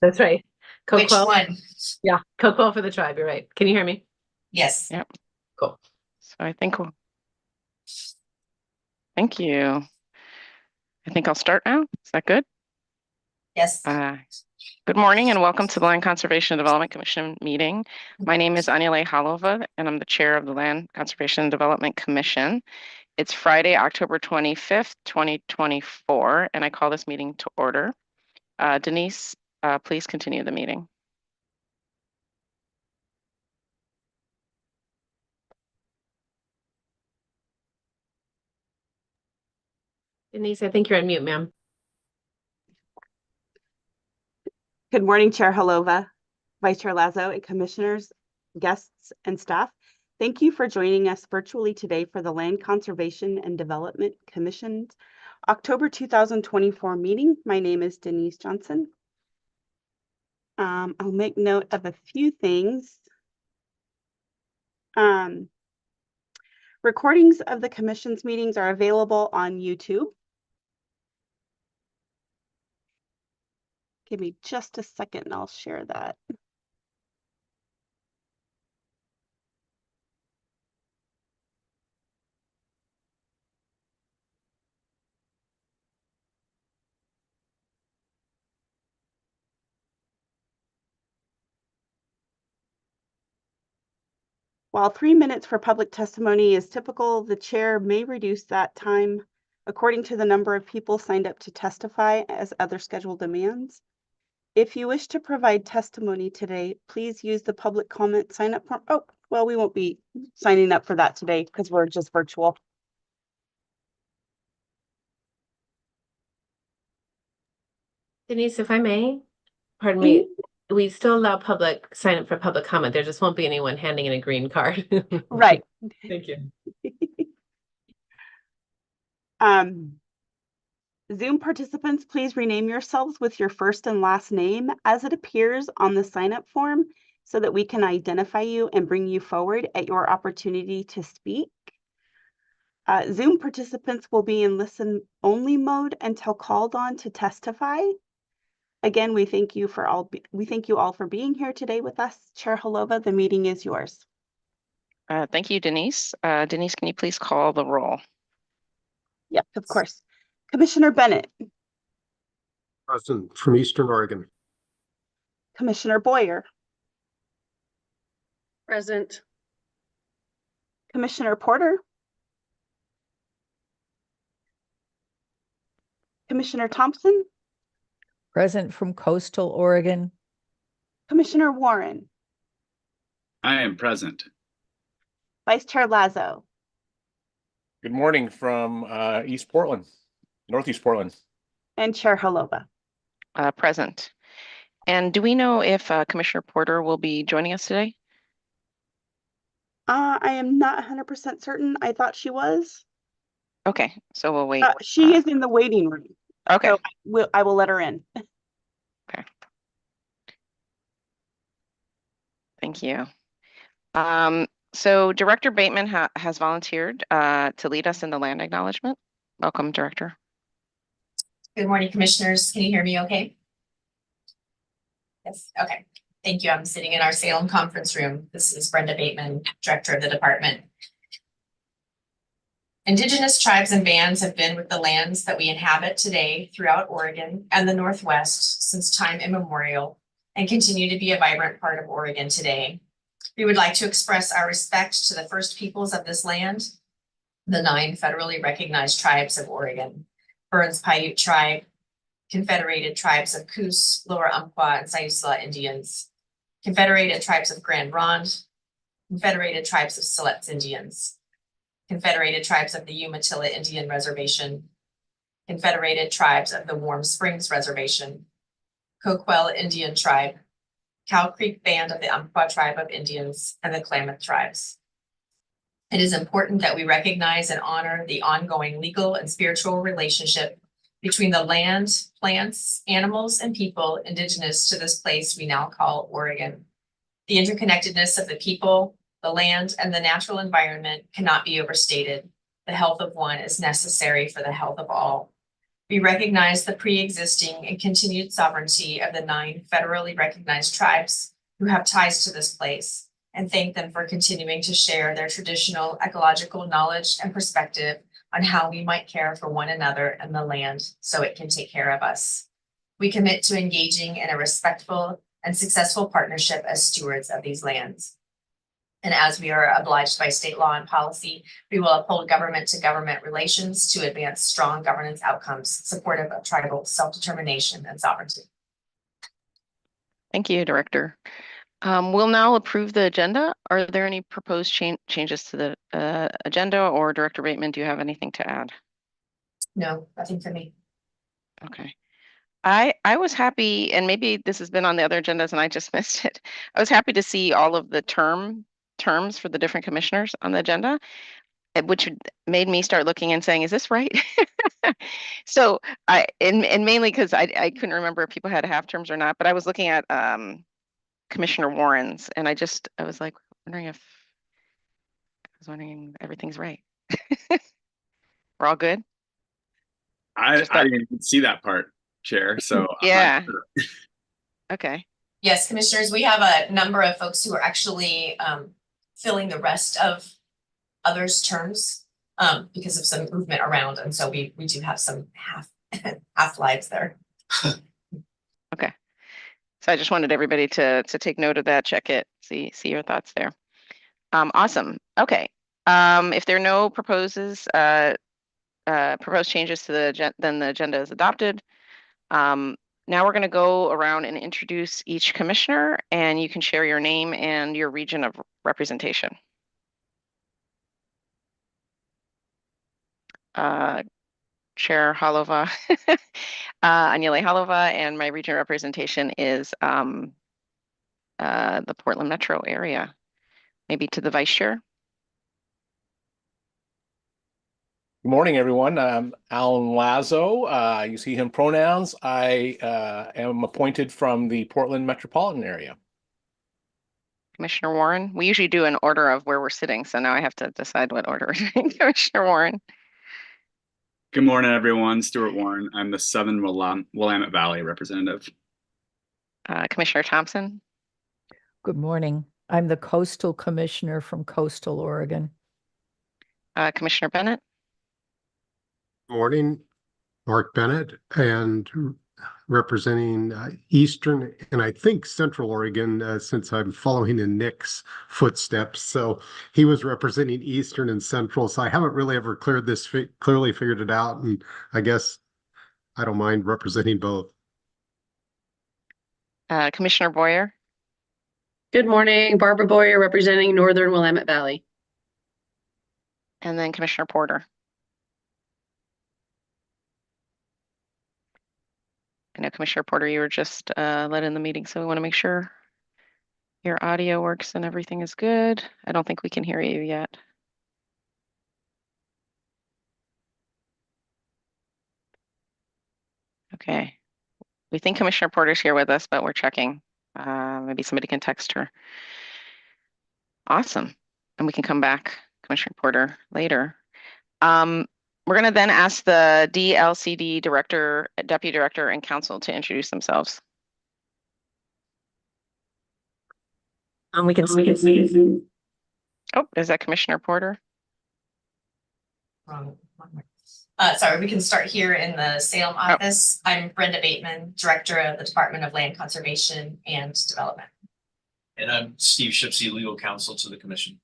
That's right. Which Coquel. one? Yeah, Coquel for the tribe. You're right. Can you hear me? Yes. Yep. Cool. So thank you. I think I'll start now. Is that good? Yes. Good morning and welcome to the Land Conservation and Development Commission meeting. My name is Anile Halova and I'm the chair of the Land Conservation and Development Commission. It's Friday, October 25th, 2024, and I call this meeting to order. Denise, please continue the meeting. Denise, I think you're on mute, ma'am. Good morning, Chair Halova, Vice Chair Lazo, and commissioners, guests, and staff. Thank you for joining us virtually today for the Land Conservation and Development Commission's October 2024 meeting. My name is Denise Johnson. I'll make note of a few things. Recordings of the Commission's meetings are available on YouTube. Give me just a second and I'll share that. While 3 minutes for public testimony is typical, the chair may reduce that time according to the number of people signed up to testify as other schedule demands. If you wish to provide testimony today, please use the public comment sign up form. Oh, well, we won't be signing up for that today because we're just virtual. Denise, if I may, pardon me, we still allow public sign up for public comment. There just won't be anyone handing in a green card. Right. Thank you. Zoom participants, please rename yourselves with your first and last name as it appears on the sign up form so that we can identify you and bring you forward at your opportunity to speak. Zoom participants will be in listen only mode until called on to testify. Again, we thank you all for being here today with us. Chair Halova, the meeting is yours. Thank you, Denise. Denise, can you please call the roll? Yep, of course. Commissioner Bennett. Present from Eastern Oregon. Commissioner Boyer. Present. Commissioner Porter. Commissioner Thompson. Present from Coastal Oregon. Commissioner Warren. I am present. Vice Chair Lazo. Good morning from East Portland, Northeast Portland. And Chair Halova. Present. And do we know if Commissioner Porter will be joining us today? I am not 100% certain. I thought she was. Okay, so we'll wait. She is in the waiting room. Okay. So I will let her in. Okay. Thank you. So Director Bateman has volunteered to lead us in the land acknowledgement. Welcome, Director. Good morning, commissioners. Can you hear me okay? Yes. Okay. Thank you. I'm sitting in our Salem conference room. This is Brenda Bateman, Director of the department. Indigenous tribes and bands have been with the lands that we inhabit today throughout Oregon and the Northwest since time immemorial and continue to be a vibrant part of Oregon today. We would like to express our respect to the first peoples of this land, the 9 federally recognized tribes of Oregon: Burns Paiute Tribe, Confederated Tribes of Coos, Lower Umpqua, and Siuslaw Indians, Confederated Tribes of Grand Ronde, Confederated Tribes of Siletz Indians, Confederated Tribes of the Umatilla Indian Reservation, Confederated Tribes of the Warm Springs Reservation, Coquel Indian Tribe, Cow Creek Band of the Umpqua Tribe of Indians, and the Klamath Tribes. It is important that we recognize and honor the ongoing legal and spiritual relationship between the land, plants, animals, and people indigenous to this place we now call Oregon. The interconnectedness of the people, the land, and the natural environment cannot be overstated. The health of one is necessary for the health of all. We recognize the pre-existing and continued sovereignty of the 9 federally recognized tribes who have ties to this place, and thank them for continuing to share their traditional ecological knowledge and perspective on how we might care for one another and the land so it can take care of us. We commit to engaging in a respectful and successful partnership as stewards of these lands. And as we are obliged by state law and policy, we will uphold government to government relations to advance strong governance outcomes supportive of tribal self-determination and sovereignty. Thank you, Director. We'll now approve the agenda. Are there any proposed changes to the agenda, or Director Bateman, do you have anything to add? No, nothing for me. Okay. I was happy, and maybe this has been on the other agendas and I just missed it. I was happy to see all of the terms for the different commissioners on the agenda, which made me start looking and saying, is this right? So and mainly because I couldn't remember if people had half terms or not, but I was looking at Commissioner Warren's, and I was like wondering if everything's right. We're all good? I Just that- didn't even see that part, Chair, so. I'm not Yeah. sure. Okay. Yes, commissioners, we have a number of folks who are actually filling the rest of others' terms because of some movement around. And so we do have some half lives there. Okay. So I just wanted everybody to take note of that, check it, see your thoughts there. Awesome. Okay. If there are no proposed changes to the agenda, then the agenda is adopted. Now we're going to go around and introduce each commissioner, and you can share your name and your region of representation. Chair Halova, Aniele Halova, and my region representation is the Portland metro area. Maybe to the vice chair. Good morning, everyone. I'm Alan Lazo. You see him pronouns. I am appointed from the Portland metropolitan area. Commissioner Warren. We usually do an order of where we're sitting, so now I have to decide what order we're doing. Commissioner Warren. Good morning, everyone. Stuart Warren. I'm the Southern Willamette Valley representative. Commissioner Thompson. Good morning. I'm the Coastal Commissioner from Coastal Oregon. Commissioner Bennett. Morning, Mark Bennett, and representing Eastern and I think Central Oregon, since I'm following in Nick's footsteps. So he was representing Eastern and Central. So I haven't really ever clearly figured it out. And I guess I don't mind representing both. Commissioner Boyer. Good morning, Barbara Boyer representing Northern Willamette Valley. And then Commissioner Porter. I know Commissioner Porter, you were just led in the meeting, so we want to make sure your audio works and everything is good. I don't think we can hear you yet. Okay. We think Commissioner Porter's here with us, but we're checking. Maybe somebody can text her. Awesome. And we can come back, Commissioner Porter, later. We're going to then ask the DLCD Director, Deputy Director, and Council to introduce themselves. We can Oh, is that Commissioner Porter? Sorry, we can start here in the Salem office. I'm Brenda Bateman, Director of the Department of Land Conservation and Development. And I'm Steve Shipsey, Legal Counsel to the Commission.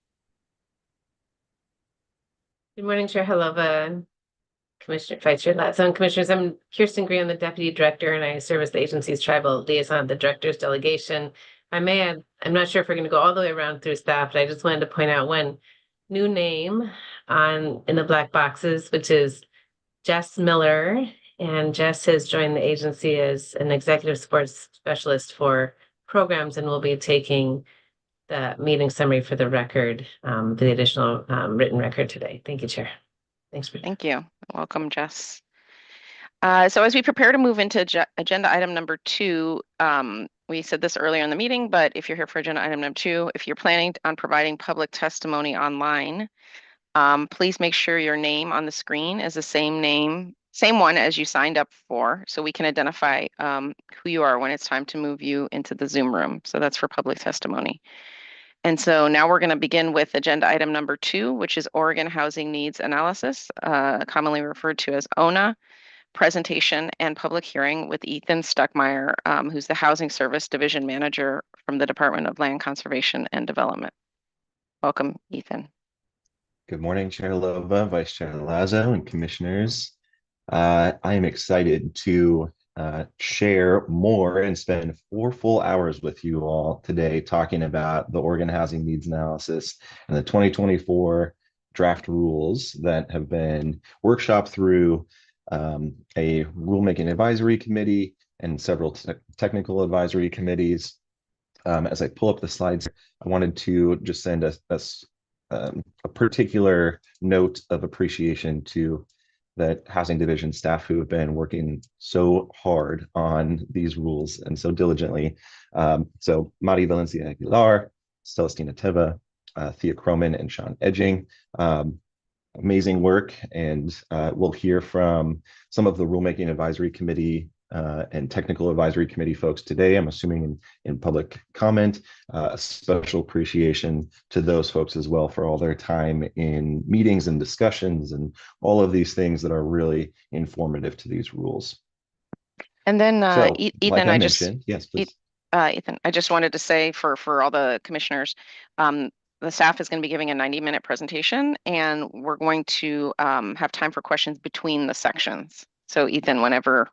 Good morning, Chair Halova, Commissioner Vice Chair Lazo, and Commissioners. I'm Kirsten Green, the Deputy Director, and I serve as the agency's tribal liaison, the Director's delegation. I may add, I'm not sure if we're going to go all the way around through staff, but I just wanted to point out one new name in the black boxes, which is Jess Miller. And Jess has joined the agency as an executive sports specialist for programs and will be taking the meeting summary for the record, for the additional written record today. Thank you, Chair. Thanks. Thank you. Welcome, Jess. So as we prepare to move into agenda item number 2, we said this earlier in the meeting, but if you're here for agenda item number 2, if you're planning on providing public testimony online, please make sure your name on the screen is the same name Same one as you signed up for, so we can identify who you are when it's time to move you into the Zoom room. So that's for public testimony. And so now we're going to begin with agenda item number 2, which is Oregon Housing Needs Analysis, commonly referred to as ONA, presentation and public hearing with Ethan Stuckmeyer, who's the Housing Service Division Manager from the Department of Land Conservation and Development. Welcome, Ethan. Good morning, Chair Lova, Vice Chair Lazo, and commissioners. I am excited to share more and spend 4 full hours with you all today talking about the Oregon Housing Needs Analysis and the 2024 draft rules that have been workshopped through a rulemaking advisory committee and several technical advisory committees. As I pull up the slides, I wanted to just send a particular note of appreciation to the Housing Division staff who have been working so hard on these rules and so diligently. So Mari Valencia Aguilar, Celestina Teva, Thea Croman, and Sean Edging. Amazing work, and we'll hear from some of the rulemaking advisory committee and technical advisory committee folks today, I'm assuming in public comment. A special appreciation to those folks as well for all their time in meetings and discussions and all of these things that are really informative to these rules. And then So, Ethan, like I mentioned, yes, please. Ethan, I just wanted to say for all the commissioners, the staff is going to be giving a 90-minute presentation, and we're going to have time for questions between the sections. So Ethan, whenever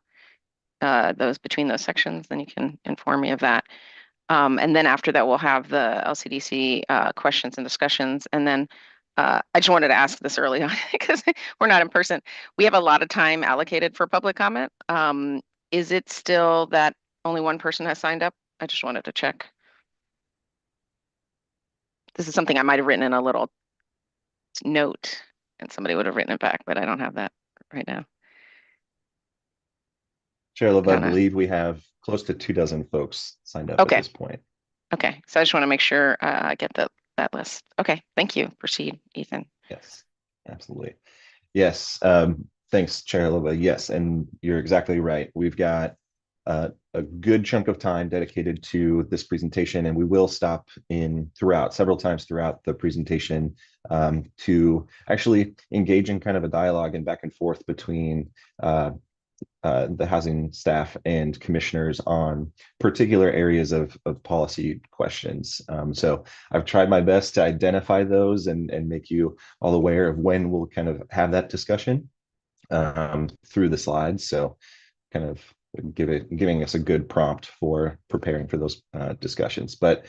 between those sections, then you can inform me of that. And then after that, we'll have the LCDC questions and discussions. And then I just wanted to ask this early on because we're not in person. We have a lot of time allocated for public comment. Is it still that only one person has signed up? I just wanted to check. This is something I might have written in a little note and somebody would have written it back, but I don't have that right now. Chair Love, I believe we have close to 24 folks signed up Okay. at this point. Okay, so I just want to make sure I get that list. Okay, thank you. Proceed, Ethan. Yes, absolutely. Yes, thanks, Chair Lova. Yes, and you're exactly right. We've got a good chunk of time dedicated to this presentation, and we will stop several times throughout the presentation to actually engage in kind of a dialogue and back and forth between the housing staff and commissioners on particular areas of policy questions. So I've tried my best to identify those and make you all aware of when we'll kind of have that discussion through the slides. So kind of giving us a good prompt for preparing for those discussions. But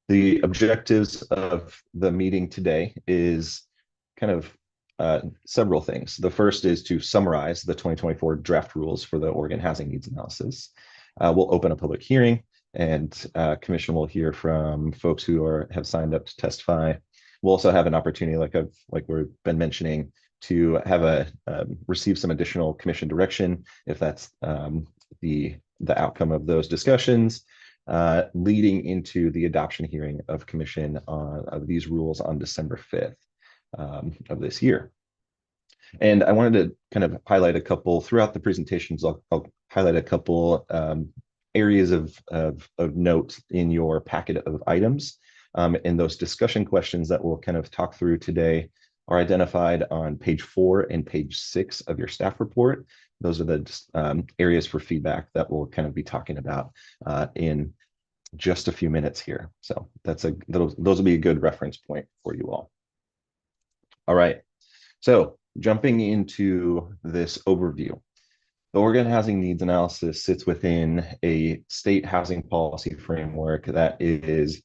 the objectives of the meeting today is kind of several things. The first is to summarize the 2024 draft rules for the Oregon Housing Needs Analysis. We'll open a public hearing, and commission will hear from folks who have signed up to testify. We'll also have an opportunity, like we've been mentioning, to have receive some additional commission direction if that's the outcome of those discussions, leading into the adoption hearing of commission of these rules on December 5th. Of this year. And I wanted to kind of highlight a couple throughout the presentations. I'll highlight a couple areas of note in your packet of items. And those discussion questions that we'll kind of talk through today are identified on page 4 and page 6 of your staff report. Those are the areas for feedback that we'll kind of be talking about in just a few minutes here. So those will be a good reference point for you all. All right, so jumping into this overview, the Oregon Housing Needs Analysis sits within a state housing policy framework that is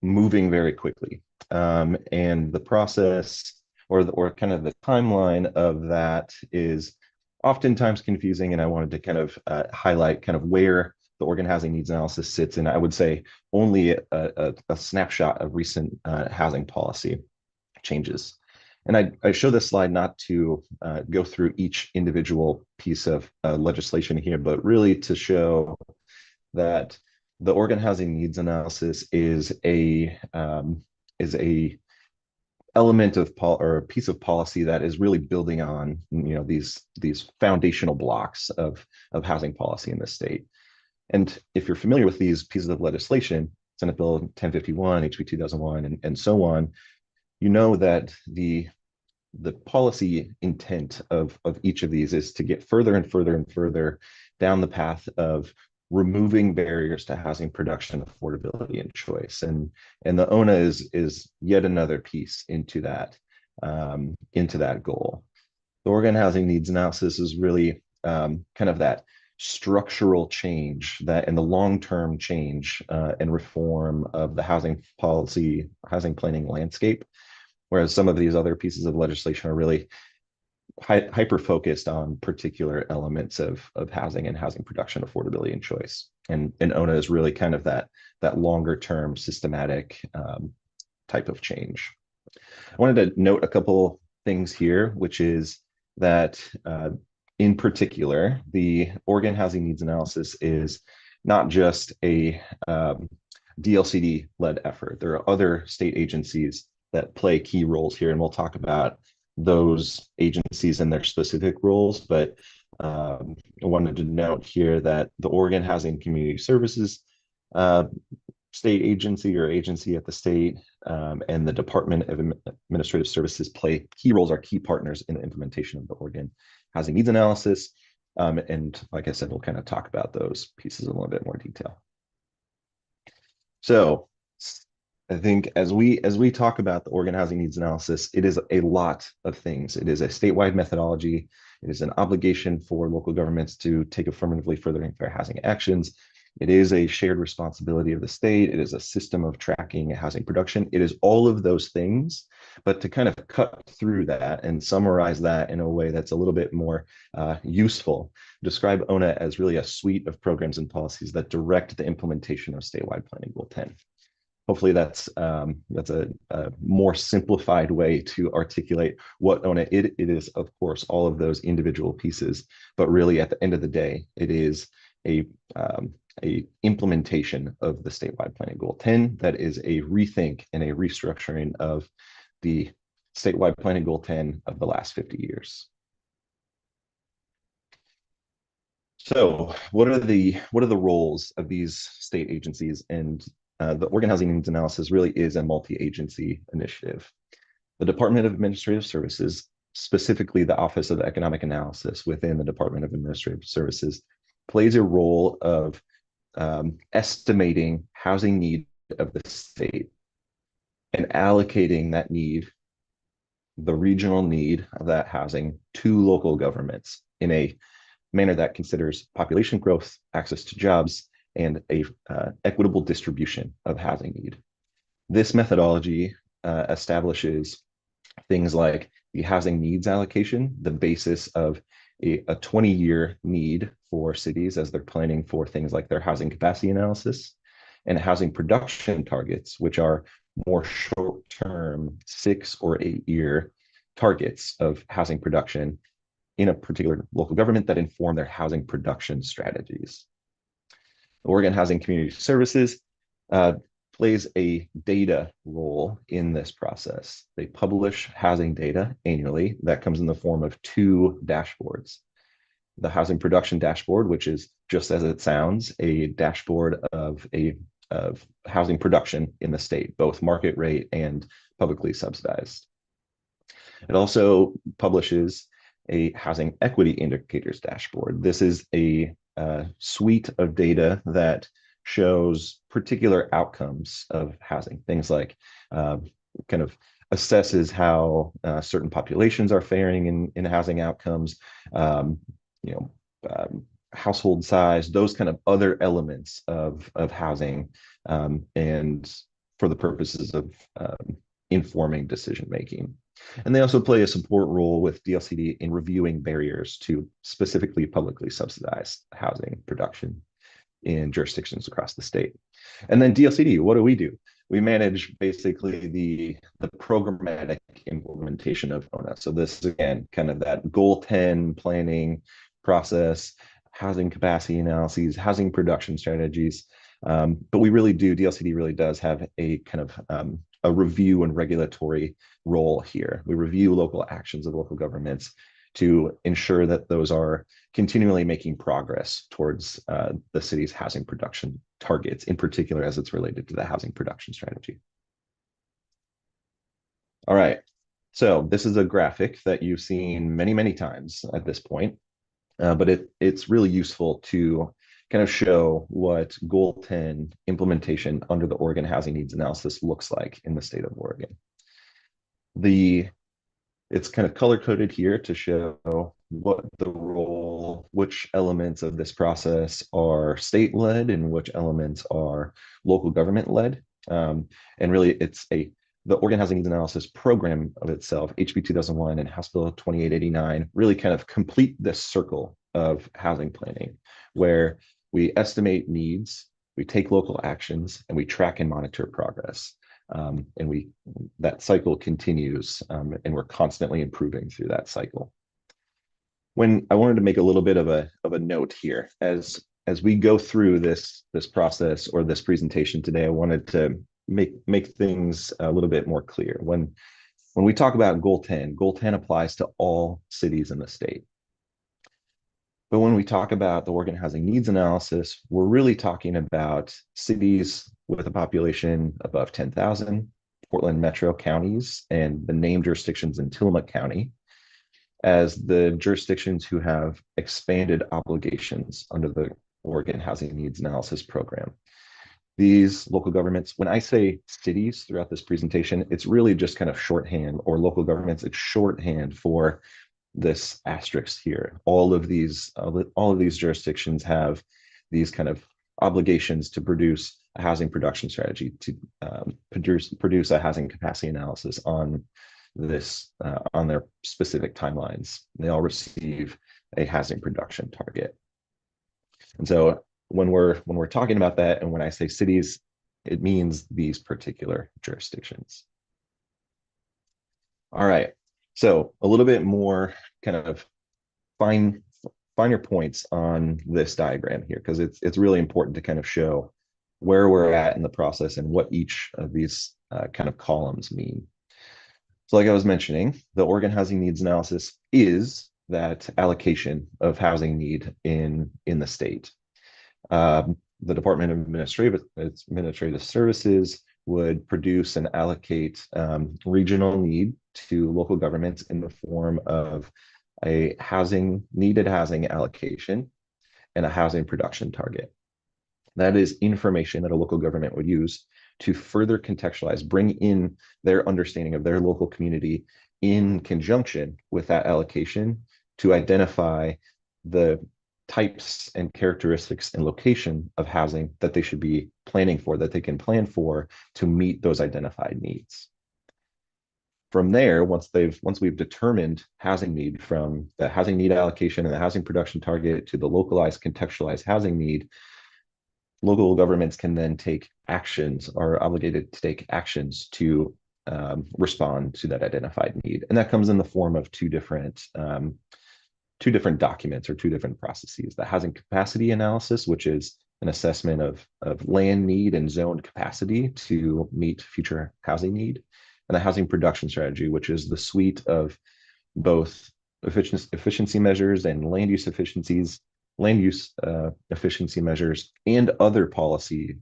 moving very quickly. And the process or kind of the timeline of that is oftentimes confusing. And I wanted to kind of highlight kind of where the Oregon Housing Needs Analysis sits in, I would say, only a snapshot of recent housing policy changes. And I show this slide not to go through each individual piece of legislation here, but really to show that the Oregon Housing Needs Analysis is a element of or a piece of policy that is really building on, you know, these foundational blocks of housing policy in the state. And if you're familiar with these pieces of legislation, Senate Bill 1051, HB 2001, and so on, you know that the policy intent of each of these is to get further and further and further down the path of removing barriers to housing production, affordability, and choice. And the ONA is yet another piece into that goal. The Oregon Housing Needs Analysis is really kind of that structural change, that and the long-term change and reform of the housing policy, housing planning landscape, whereas some of these other pieces of legislation are really hyper focused on particular elements of housing and housing production, affordability, and choice. And ONA is really kind of that longer term systematic type of change. I wanted to note a couple things here, which is that in particular, the Oregon Housing Needs Analysis is not just a DLCD-led effort. There are other state agencies that play key roles here, and we'll talk about those agencies and their specific roles. But I wanted to note here that the Oregon Housing Community Services state agency or agency at the state and the Department of Administrative Services play key roles, are key partners in the implementation of the Oregon Housing Needs Analysis. And like I said, we'll kind of talk about those pieces in a little bit more detail. So I think as we talk about the Oregon Housing Needs Analysis, it is a lot of things. It is a statewide methodology. It is an obligation for local governments to take affirmatively furthering fair housing actions. It is a shared responsibility of the state. It is a system of tracking housing production. It is all of those things, but to kind of cut through that and summarize that in a way that's a little bit more useful, describe ONA as really a suite of programs and policies that direct the implementation of statewide Planning Goal 10. Hopefully that's a more simplified way to articulate what ONA it is. Of course, all of those individual pieces, but really at the end of the day, it is a implementation of the statewide Planning Goal 10 that is a rethink and a restructuring of the statewide Planning Goal 10 of the last 50 years. So what are the roles of these state agencies? And the Oregon Housing Needs Analysis really is a multi-agency initiative. The Department of Administrative Services, specifically the Office of Economic Analysis within the Department of Administrative Services, plays a role of estimating housing need of the state and allocating that need, the regional need of that housing, to local governments in a manner that considers population growth, access to jobs, and a equitable distribution of housing need. This methodology establishes things like the housing needs allocation, the basis of a 20-year need for cities as they're planning for things like their housing capacity analysis, and housing production targets, which are more short-term 6 or 8-year targets of housing production in a particular local government that inform their housing production strategies. The Oregon Housing Community Services plays a data role in this process. They publish housing data annually that comes in the form of 2 dashboards. The housing production dashboard, which is just as it sounds, a dashboard of housing production in the state, both market rate and publicly subsidized. It also publishes a housing equity indicators dashboard. This is a suite of data that shows particular outcomes of housing, things like kind of assesses how certain populations are faring in housing outcomes, household size, those kind of other elements of housing, and for the purposes of informing decision making. And they also play a support role with DLCD in reviewing barriers to specifically publicly subsidized housing production in jurisdictions across the state. And then DLCD, what do? We manage basically the programmatic implementation of ONA. So this is, again, kind of that Goal 10 planning process, housing capacity analyses, housing production strategies. But we really do, DLCD really does have a kind of a review and regulatory role here. We review local actions of local governments to ensure that those are continually making progress towards the city's housing production targets, in particular as it's related to the housing production strategy. All right, so this is a graphic that you've seen many, many times at this point, but it's really useful to kind of show what Goal 10 implementation under the Oregon Housing Needs Analysis looks like in the state of Oregon. It's kind of color-coded here to show what the role, which elements of this process are state-led and which elements are local government-led. And really, the Oregon Housing Needs Analysis program of itself, HB 2001 and House Bill 2889, really kind of complete this circle of housing planning, where we estimate needs, we take local actions, and we track and monitor progress. And that cycle continues, and we're constantly improving through that cycle. When I wanted to make a little bit of a note here, as we go through this process or this presentation today, I wanted to make things a little bit more clear. When we talk about Goal 10 applies to all cities in the state. But when we talk about the Oregon Housing Needs Analysis, we're really talking about cities with a population above 10,000, Portland metro counties, and the named jurisdictions in Tillamook County as the jurisdictions who have expanded obligations under the Oregon Housing Needs Analysis program. These local governments, when I say cities throughout this presentation, it's really just kind of shorthand, or local governments, it's shorthand for this asterisk here. All of these jurisdictions have these kind of obligations to produce a housing production strategy, to produce a housing capacity analysis on this on their specific timelines. They all receive a housing production target. And so when we're talking about that, and when I say cities, it means these particular jurisdictions. All right. So a little bit more kind of finer points on this diagram here, because it's really important to kind of show where we're at in the process and what each of these kind of columns mean. So like I was mentioning, the Oregon Housing Needs Analysis is that allocation of housing need in the state. The Department of Administrative Services would produce and allocate regional need to local governments in the form of a needed housing allocation and a housing production target. That is information that a local government would use to further contextualize, bring in their understanding of their local community in conjunction with that allocation to identify the types and characteristics and location of housing that they should be planning for, that they can plan for to meet those identified needs. From there, once we've determined housing need, from the housing need allocation and the housing production target to the localized contextualized housing need, local governments can then take actions, are obligated to take actions to respond to that identified need. And that comes in the form of two different documents or two different processes. The housing capacity analysis, which is an assessment of land need and zoned capacity to meet future housing need, and the housing production strategy, which is the suite of both efficiency measures and land use efficiency measures and other policy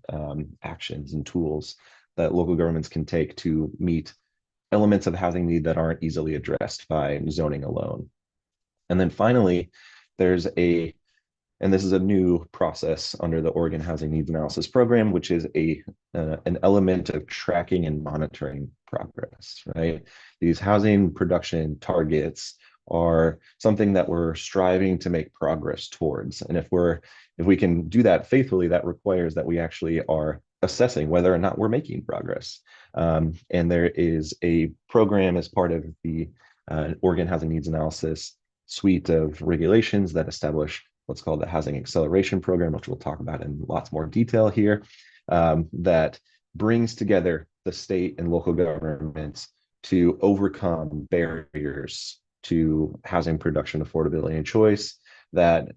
actions and tools that local governments can take to meet elements of housing need that aren't easily addressed by zoning alone. And then finally, and this is a new process under the Oregon Housing Needs Analysis Program, which is an element of tracking and monitoring progress, right? These housing production targets are something that we're striving to make progress towards. And if we can do that faithfully, that requires that we actually are assessing whether or not we're making progress. And there is a program as part of the Oregon Housing Needs Analysis suite of regulations that establish what's called the Housing Acceleration Program, which we'll talk about in lots more detail here, that brings together the state and local governments to overcome barriers to housing production, affordability, and choice that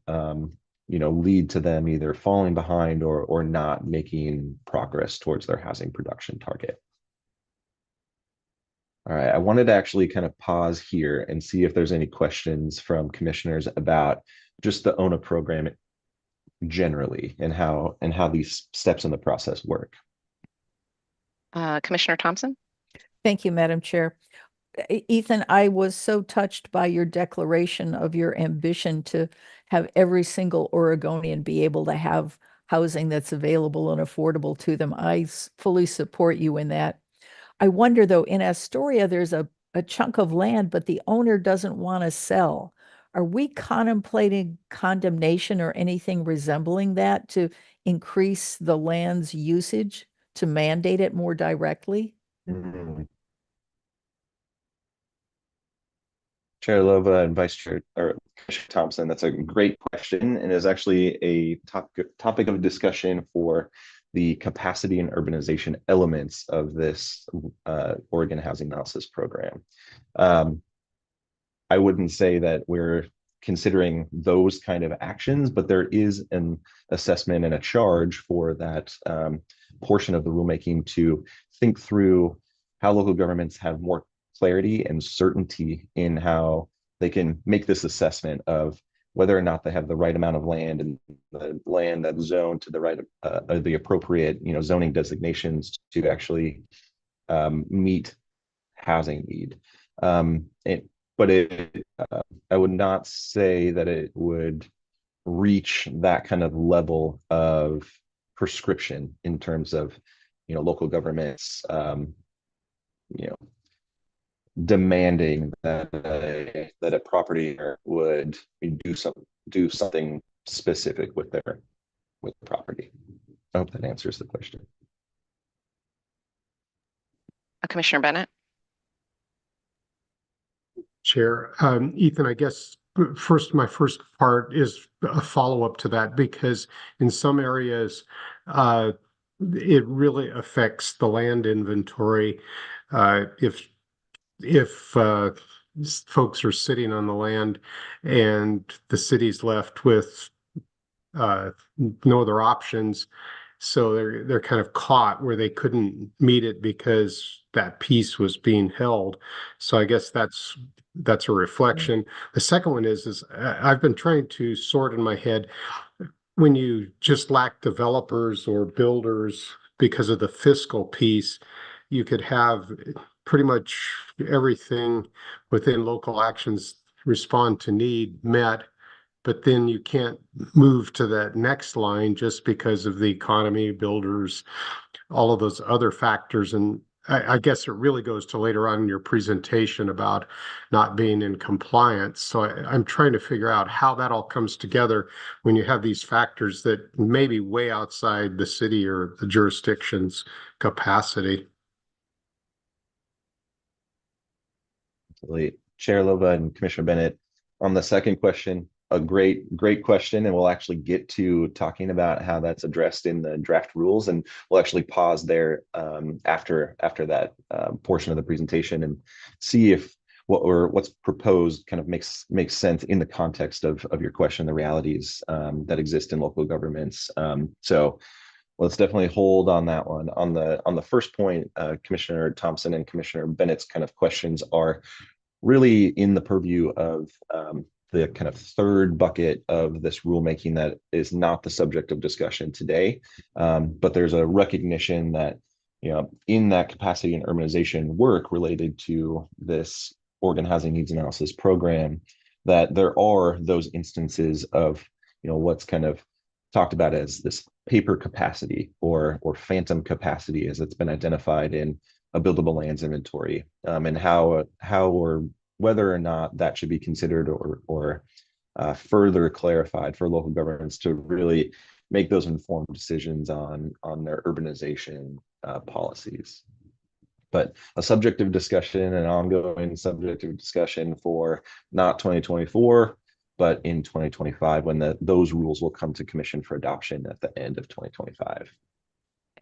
lead to them either falling behind or not making progress towards their housing production target. All right, I wanted to actually kind of pause here and see if there's any questions from commissioners about just the ONA program generally and how these steps in the process work. Commissioner Thompson? Thank you, Madam Chair. Ethan, I was so touched by your declaration of your ambition to have every single Oregonian be able to have housing that's available and affordable to them. I fully support you in that. I wonder though, in Astoria, there's a chunk of land, but the owner doesn't want to sell. Are we contemplating condemnation or anything resembling that to increase the land's usage, to mandate it more directly? Chair Lova and Vice Chair or Commissioner Thompson, that's a great question and is actually a topic of discussion for the capacity and urbanization elements of this Oregon Housing Analysis Program. I wouldn't say that we're considering those kind of actions, but there is an assessment and a charge for that portion of the rulemaking to think through how local governments have more clarity and certainty in how they can make this assessment of whether or not they have the right amount of land and the land that's zoned to the right of the appropriate, zoning designations to actually meet housing need. But I would not say that it would reach that kind of level of prescription in terms of, local governments, demanding that a property owner would do something specific with the property. I hope that answers the question. Commissioner Bennett? Chair, Ethan, I guess my first part is a follow-up to that, because in some areas it really affects the land inventory. If folks are sitting on the land and the city's left with no other options, so they're kind of caught where they couldn't meet it because that piece was being held. So I guess that's a reflection. The second one is I've been trying to sort in my head, when you just lack developers or builders because of the fiscal piece, you could have pretty much everything within local actions respond to need met, but then you can't move to that next line just because of the economy, builders, all of those other factors. And I guess it really goes to later on in your presentation about not being in compliance. So I'm trying to figure out how that all comes together when you have these factors that may be way outside the city or the jurisdiction's capacity. Chair Lova and Commissioner Bennett, on the second question, a great question, and we'll actually get to talking about how that's addressed in the draft rules, and we'll actually pause there after that portion of the presentation and see if what's proposed kind of makes sense in the context of your question, the realities that exist in local governments. So let's definitely hold on that one. On the first point, Commissioner Thompson and Commissioner Bennett's kind of questions are really in the purview of the kind of third bucket of this rulemaking that is not the subject of discussion today. But there's a recognition that, in that capacity and urbanization work related to this Oregon Housing Needs Analysis Program, that there are those instances of, what's kind of talked about as this paper capacity or phantom capacity, as it's been identified in a buildable lands inventory, and how or whether or not that should be considered or further clarified for local governments to really make those informed decisions on their urbanization policies. But a subject of discussion, an ongoing subject of discussion for not 2024, but in 2025, when those rules will come to commission for adoption at the end of 2025.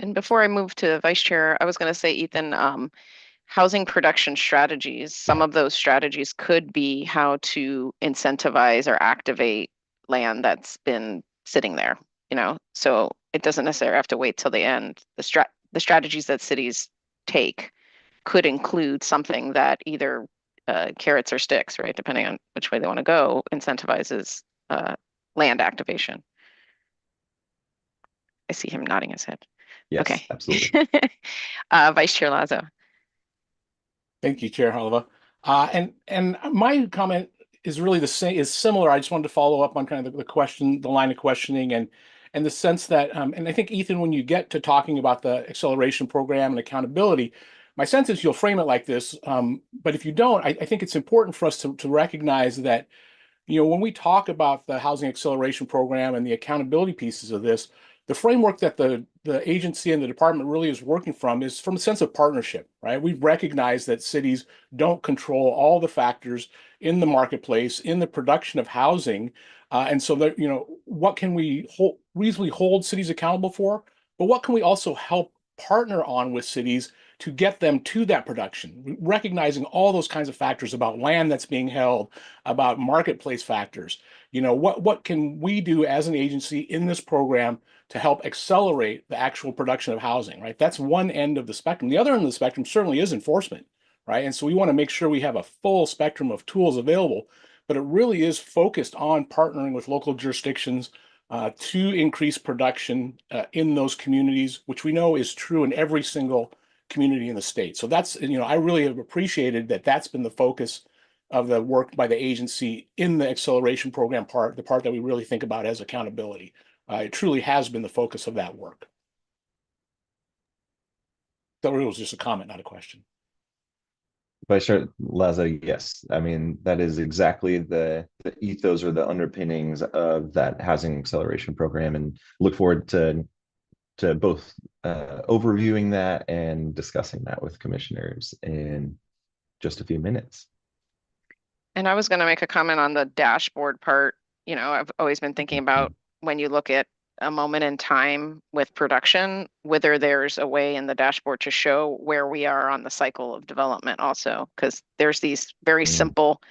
And before I move to Vice Chair, I was going to say, Ethan, housing production strategies, some of those strategies could be how to incentivize or activate land that's been sitting there, so it doesn't necessarily have to wait till the end. The strategies that cities take could include something that either carrots or sticks, right, depending on which way they want to go, incentivizes land activation. I see him nodding his head. Yes, Okay. absolutely. Vice Chair Lazo. Thank you, Chair Halava. And my comment is really the same, is similar. I just wanted to follow up on kind of the question, the line of questioning, and the sense that, and I think, Ethan, when you get to talking about the acceleration program and accountability, my sense is you'll frame it like this. But if you don't, I think it's important for us to recognize that, when we talk about the housing acceleration program and the accountability pieces of this, the framework that the agency and the department really is working from is from a sense of partnership, right? We recognize that cities don't control all the factors in the marketplace, in the production of housing. And so that, what can we reasonably hold cities accountable for? But what can we also help partner on with cities to get them to that production, recognizing all those kinds of factors about land that's being held, about marketplace factors. What can we do as an agency in this program to help accelerate the actual production of housing, right? That's one end of the spectrum. The other end of the spectrum certainly is enforcement, right? And so we want to make sure we have a full spectrum of tools available, but it really is focused on partnering with local jurisdictions to increase production in those communities, which we know is true in every single community in the state. So that's, I really have appreciated that that's been the focus of the work by the agency in the acceleration program part, the part that we really think about as accountability. It truly has been the focus of that work. That was just a comment, not a question. Vice Chair Lazo, yes. I mean, that is exactly the ethos or the underpinnings of that housing acceleration program, and look forward to both overviewing that and discussing that with commissioners in just a few minutes. And I was going to make a comment on the dashboard part. I've always been thinking about when you look at a moment in time with production, whether there's a way in the dashboard to show where we are on the cycle of development also, because there's these very simple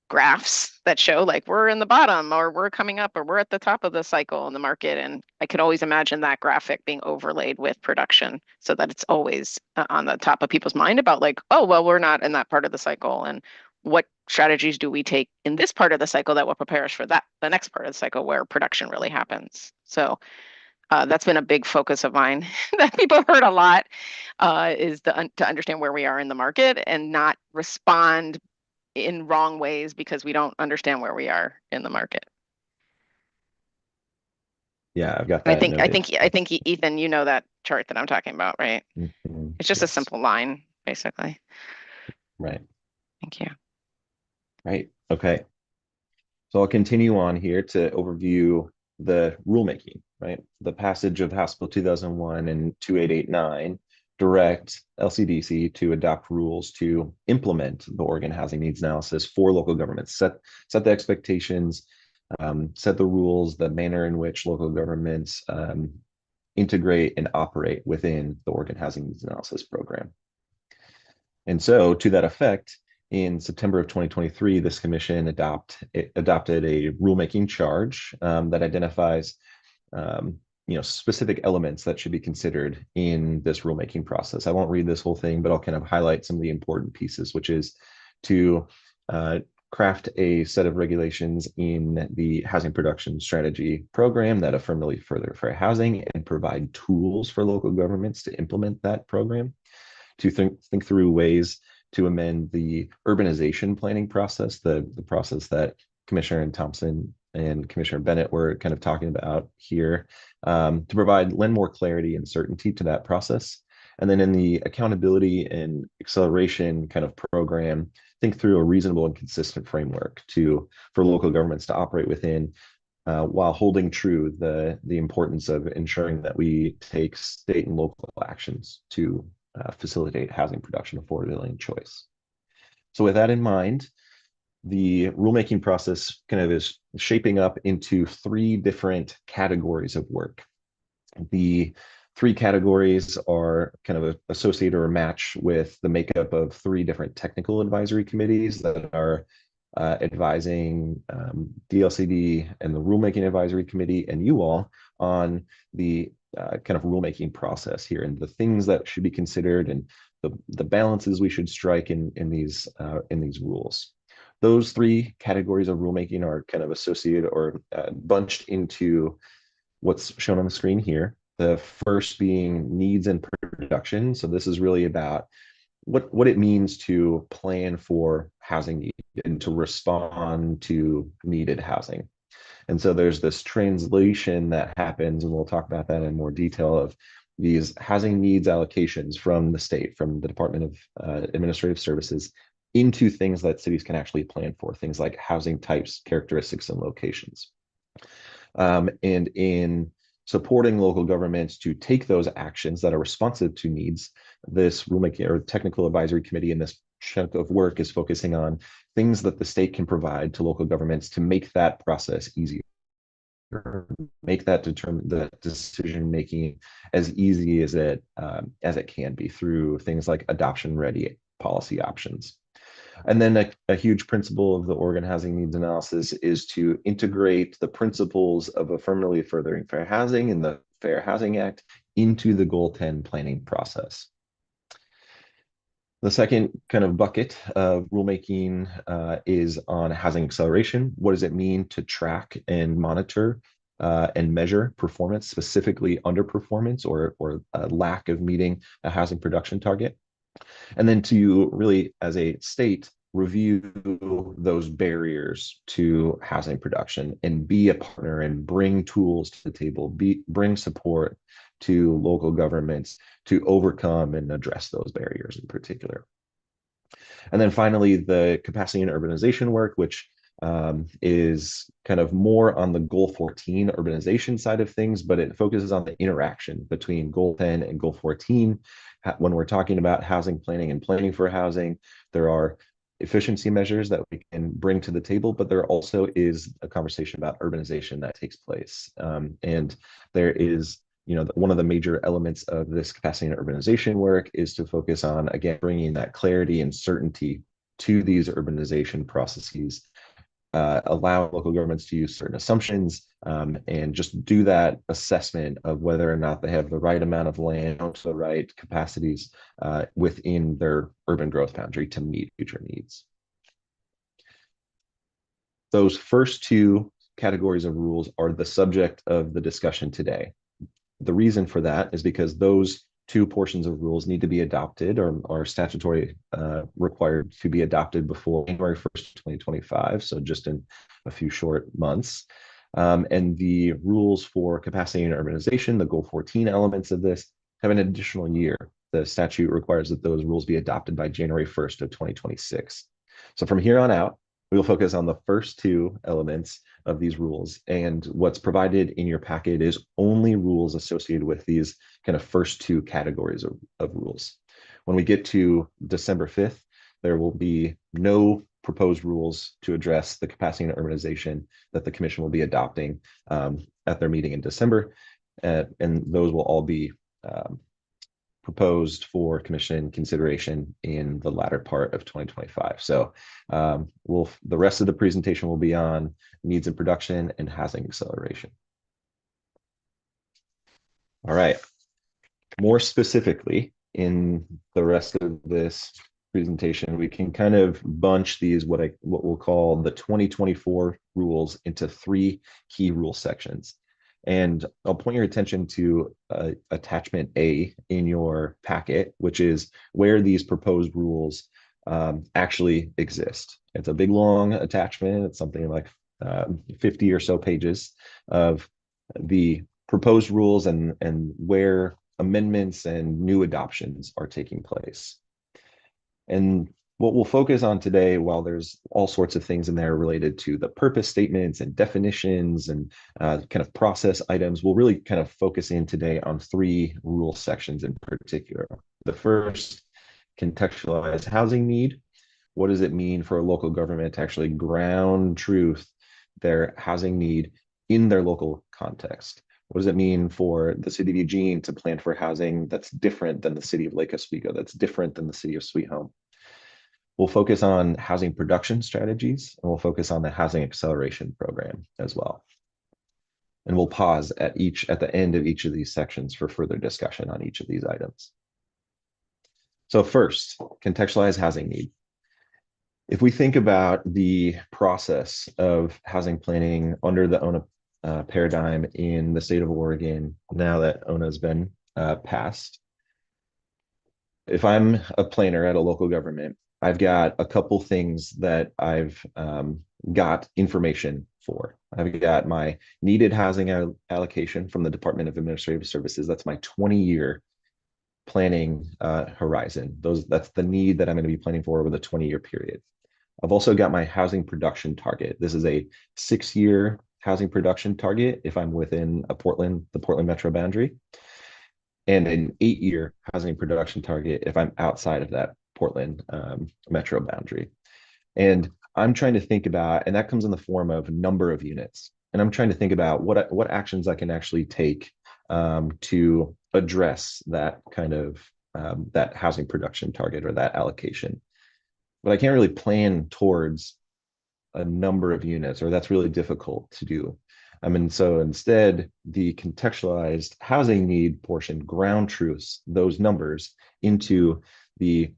graphs that show like we're in the bottom or we're coming up or we're at the top of the cycle in the market. And I could always imagine that graphic being overlaid with production so that it's always on the top of people's mind about like, oh, well, we're not in that part of the cycle. And what strategies do we take in this part of the cycle that will prepare us for the next part of the cycle where production really happens? So that's been a big focus of mine that people have heard a lot, is to understand where we are in the market and not respond in wrong ways because we don't understand where we are in the market. Yeah, I've got that. I think Ethan, you know that chart that I'm talking about, right? Mm-hmm. It's just a simple line, basically. Right. Thank you. Right. Okay. So I'll continue on here to overview the rulemaking, right? The passage of House Bill 2001 and 2889 direct LCDC to adopt rules to implement the Oregon Housing Needs Analysis for local governments, set the expectations, set the rules, the manner in which local governments integrate and operate within the Oregon Housing Needs Analysis program. And so to that effect, in September of 2023, this commission adopted a rulemaking charge that identifies specific elements that should be considered in this rulemaking process. I won't read this whole thing, but I'll kind of highlight some of the important pieces, which is to craft a set of regulations in the housing production strategy program that affirmatively further fair housing and provide tools for local governments to implement that program, to think through ways to amend the urbanization planning process, the process that Commissioner Thompson and Commissioner Bennett were kind of talking about here, to lend more clarity and certainty to that process. And then in the accountability and acceleration kind of program, think through a reasonable and consistent framework for local governments to operate within, while holding true the importance of ensuring that we take state and local actions to facilitate housing production, affordability, and choice. So with that in mind, the rulemaking process kind of is shaping up into 3 different categories of work. The 3 categories are kind of associated or match with the makeup of 3 different technical advisory committees that are advising DLCD and the Rulemaking Advisory Committee and you all on the kind of rulemaking process here, and the things that should be considered, and the balances we should strike in these rules. Those three categories of rulemaking are kind of associated or bunched into what's shown on the screen here. The first being needs and production. So this is really about what it means to plan for housing need and to respond to needed housing. And so there's this translation that happens, and we'll talk about that in more detail, of these housing needs allocations from the state, from the Department of Administrative Services, into things that cities can actually plan for, things like housing types, characteristics, and locations. And in supporting local governments to take those actions that are responsive to needs, this rulemaking or technical advisory committee in this chunk of work is focusing on things that the state can provide to local governments to make that process easier, make that decision making as easy as it can be through things like adoption ready policy options. And then a huge principle of the Oregon Housing Needs Analysis is to integrate the principles of affirmatively furthering fair housing and the Fair Housing Act into the Goal 10 planning process. The second kind of bucket of rulemaking is on housing acceleration. What does it mean to track and monitor and measure performance, specifically underperformance or a lack of meeting a housing production target? And then to really, as a state, review those barriers to housing production and be a partner and bring tools to the table, bring support to local governments to overcome and address those barriers in particular. And then finally, the capacity and urbanization work, which is kind of more on the Goal 14 urbanization side of things, but it focuses on the interaction between Goal 10 and Goal 14. When we're talking about housing planning and planning for housing, there are efficiency measures that we can bring to the table, but there also is a conversation about urbanization that takes place. And there is, one of the major elements of this capacity and urbanization work is to focus on, again, bringing that clarity and certainty to these urbanization processes, allow local governments to use certain assumptions, and just do that assessment of whether or not they have the right amount of land, the right capacities within their urban growth boundary to meet future needs. Those first two categories of rules are the subject of the discussion today. The reason for that is because those two portions of rules need to be adopted or are statutory required to be adopted before January 1st, 2025. So just in a few short months. And the rules for capacity and urbanization, the Goal 14 elements of this, have an additional year. The statute requires that those rules be adopted by January 1st of 2026. So from here on out, we will focus on the first two elements of these rules, and what's provided in your packet is only rules associated with these kind of first two categories of rules. When we get to December 5th, there will be no proposed rules to address the capacity and urbanization that the commission will be adopting at their meeting in December, and those will all be proposed for commission consideration in the latter part of 2025. So the rest of the presentation will be on needs and production and housing acceleration. All right. More specifically, in the rest of this presentation, we can kind of bunch these what we'll call the 2024 rules into three key rule sections. And I'll point your attention to attachment A in your packet, which is where these proposed rules actually exist. It's a big, long attachment. It's something like 50 or so pages of the proposed rules and where amendments and new adoptions are taking place. And what we'll focus on today, while there's all sorts of things in there related to the purpose statements and definitions and kind of process items, we'll really kind of focus in today on three rule sections in particular. The first, contextualized housing need. What does it mean for a local government to actually ground truth their housing need in their local context? What does it mean for the city of Eugene to plan for housing that's different than the city of Lake Oswego, that's different than the city of Sweet Home? We'll focus on housing production strategies, and we'll focus on the housing acceleration program as well. And we'll pause at the end of each of these sections for further discussion on each of these items. So first, contextualized housing need. If we think about the process of housing planning under the ONA paradigm in the state of Oregon, now that ONA has been passed, if I'm a planner at a local government, I've got a couple things that I've got information for. I've got my needed housing allocation from the Department of Administrative Services. That's my 20-year planning horizon. That's the need that I'm going to be planning for over the 20-year period. I've also got my housing production target. This is a 6-year housing production target if I'm within the Portland metro boundary, and an 8-year housing production target if I'm outside of that Portland metro boundary. And I'm trying to think about, and that comes in the form of number of units. And I'm trying to think about what actions I can actually take to address that kind of that housing production target or that allocation. But I can't really plan towards a number of units, or that's really difficult to do. So instead, the contextualized housing need portion ground truths those numbers into the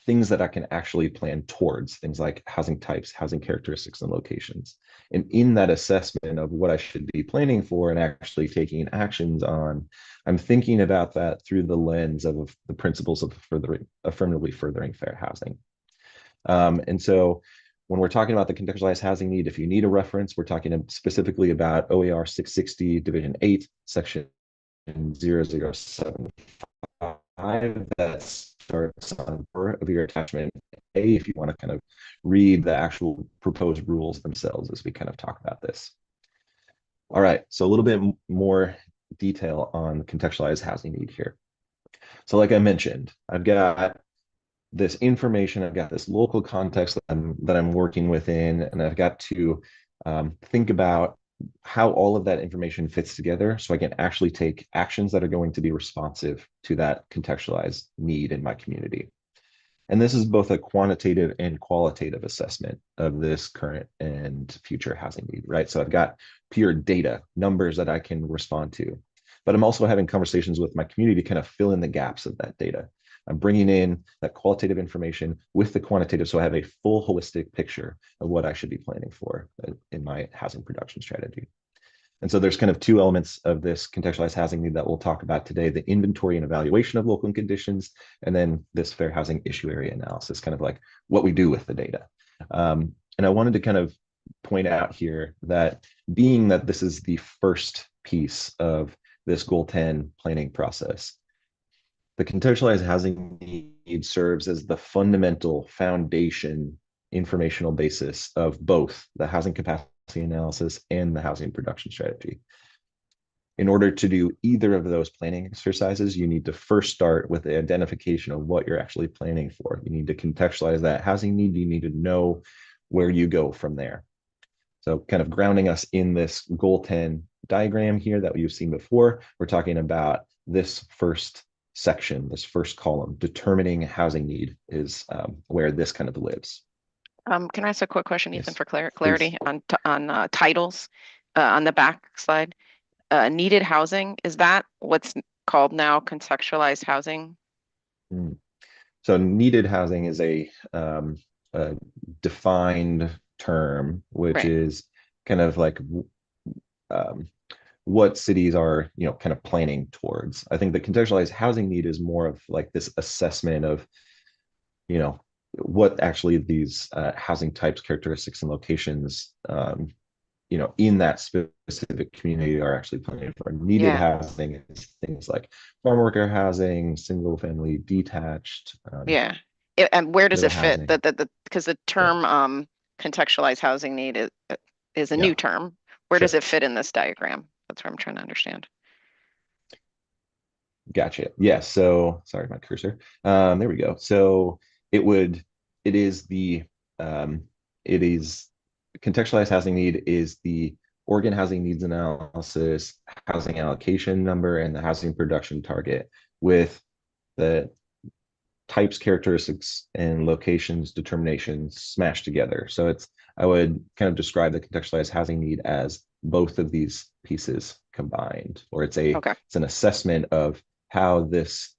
things that I can actually plan towards, things like housing types, housing characteristics, and locations. And in that assessment of what I should be planning for and actually taking actions on, I'm thinking about that through the lens of the principles of affirmatively furthering fair housing. And so when we're talking about the contextualized housing need, if you need a reference, we're talking specifically about OER 660, Division 8, Section 0075. That starts on of your attachment A, if you want to kind of read the actual proposed rules themselves as we kind of talk about this. All right, so a little bit more detail on contextualized housing need here. So like I mentioned, I've got this information, I've got this local context that I'm working within, and I've got to think about how all of that information fits together so I can actually take actions that are going to be responsive to that contextualized need in my community. And this is both a quantitative and qualitative assessment of this current and future housing need, right? So I've got pure data, numbers that I can respond to, but I'm also having conversations with my community to kind of fill in the gaps of that data. I'm bringing in that qualitative information with the quantitative, so I have a full holistic picture of what I should be planning for in my housing production strategy. And so there's kind of two elements of this contextualized housing need that we'll talk about today: the inventory and evaluation of local conditions, and then this fair housing issue area analysis, kind of like what we do with the data. And I wanted to kind of point out here that being that this is the first piece of this Goal 10 planning process, the contextualized housing need serves as the fundamental foundation informational basis of both the housing capacity analysis and the housing production strategy. In order to do either of those planning exercises, you need to first start with the identification of what you're actually planning for. You need to contextualize that housing need. You need to know where you go from there. So kind of grounding us in this Goal 10 diagram here that you've seen before, we're talking about this first section, this first column. Determining housing need is where this kind of lives. Can I ask a quick question, Ethan, Yes, for clarity on titles on the back slide? Needed housing, is that what's called now contextualized housing? So needed housing is a defined term, which Right. is kind of like what cities are, kind of planning towards. I think the contextualized housing need is more of like this assessment of, what actually these housing types, characteristics, and locations, in that specific community are actually planning for. Needed housing is things like farm worker housing, single family detached. And where does it fit? housing. Because the term contextualized housing need is a new term. Where does it fit in this diagram? That's what I'm trying to understand. Gotcha. Yeah. So sorry, my cursor. There we go. So it is contextualized housing need is the Oregon Housing Needs Analysis, housing allocation number, and the housing production target, with the types, characteristics, and locations determinations smashed together. So it's I would kind of describe the contextualized housing need as both of these pieces combined, or it's an assessment of how this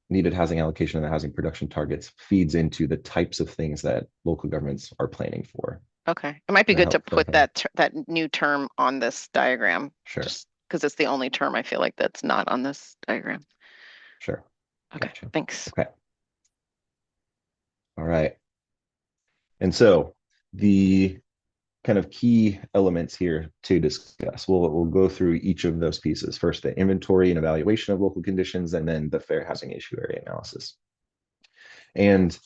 needed housing allocation and the housing production targets feeds into the types of things that local governments are planning for. Okay, it might be Does good that to help put clarify? that new term on this diagram. Sure. Just because it's the only term I feel like that's not on this diagram. Sure. Okay, Gotcha. thanks. Okay. All right. And so the kind of key elements here to discuss, we'll go through each of those pieces. First, the inventory and evaluation of local conditions, and then the fair housing issue area analysis. And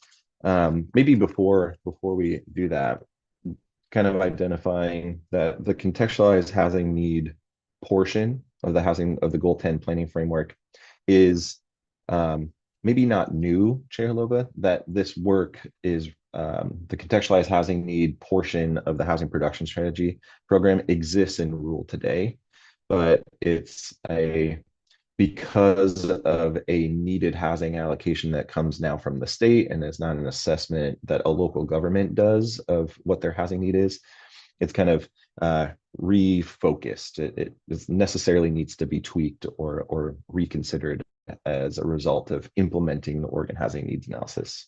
maybe before we do that, kind of identifying that the contextualized housing need portion of the Goal 10 planning framework is maybe not new, Chair Harlova, that this work is the contextualized housing need portion of the housing production strategy program exists in rule today, but it's because of a needed housing allocation that comes now from the state, and it's not an assessment that a local government does of what their housing need is. It's kind of refocused. It necessarily needs to be tweaked or reconsidered as a result of implementing the Oregon Housing Needs Analysis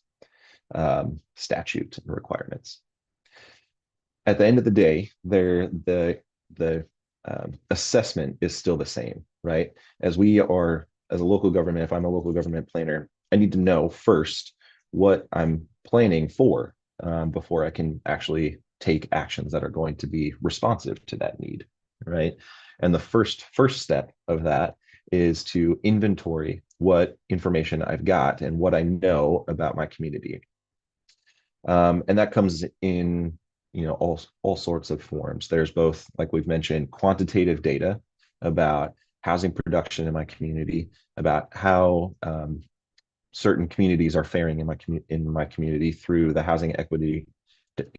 statute and requirements. At the end of the day, the assessment is still the same, right? As a local government, if I'm a local government planner, I need to know first what I'm planning for before I can actually take actions that are going to be responsive to that need, right? And the first step of that is to inventory what information I've got and what I know about my community. And that comes in, all sorts of forms. There's both, like we've mentioned, quantitative data about housing production in my community, about how certain communities are faring in my community through the Housing Equity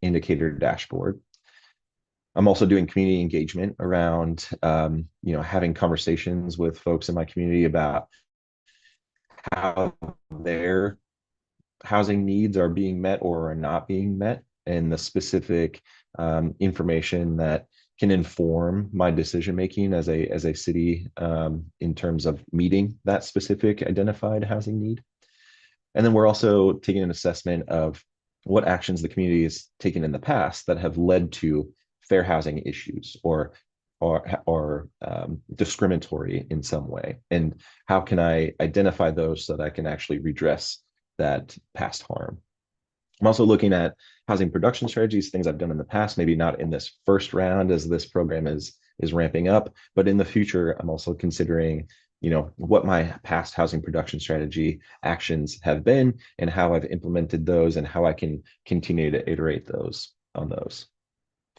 Indicator dashboard. I'm also doing community engagement around, having conversations with folks in my community about how their housing needs are being met or are not being met, and the specific information that can inform my decision making as a city in terms of meeting that specific identified housing need. And then we're also taking an assessment of what actions the community has taken in the past that have led to fair housing issues or discriminatory in some way, and how can I identify those so that I can actually redress that past harm. I'm also looking at housing production strategies, things I've done in the past, maybe not in this first round as this program is ramping up, but in the future, I'm also considering, what my past housing production strategy actions have been and how I've implemented those and how I can continue to iterate on those.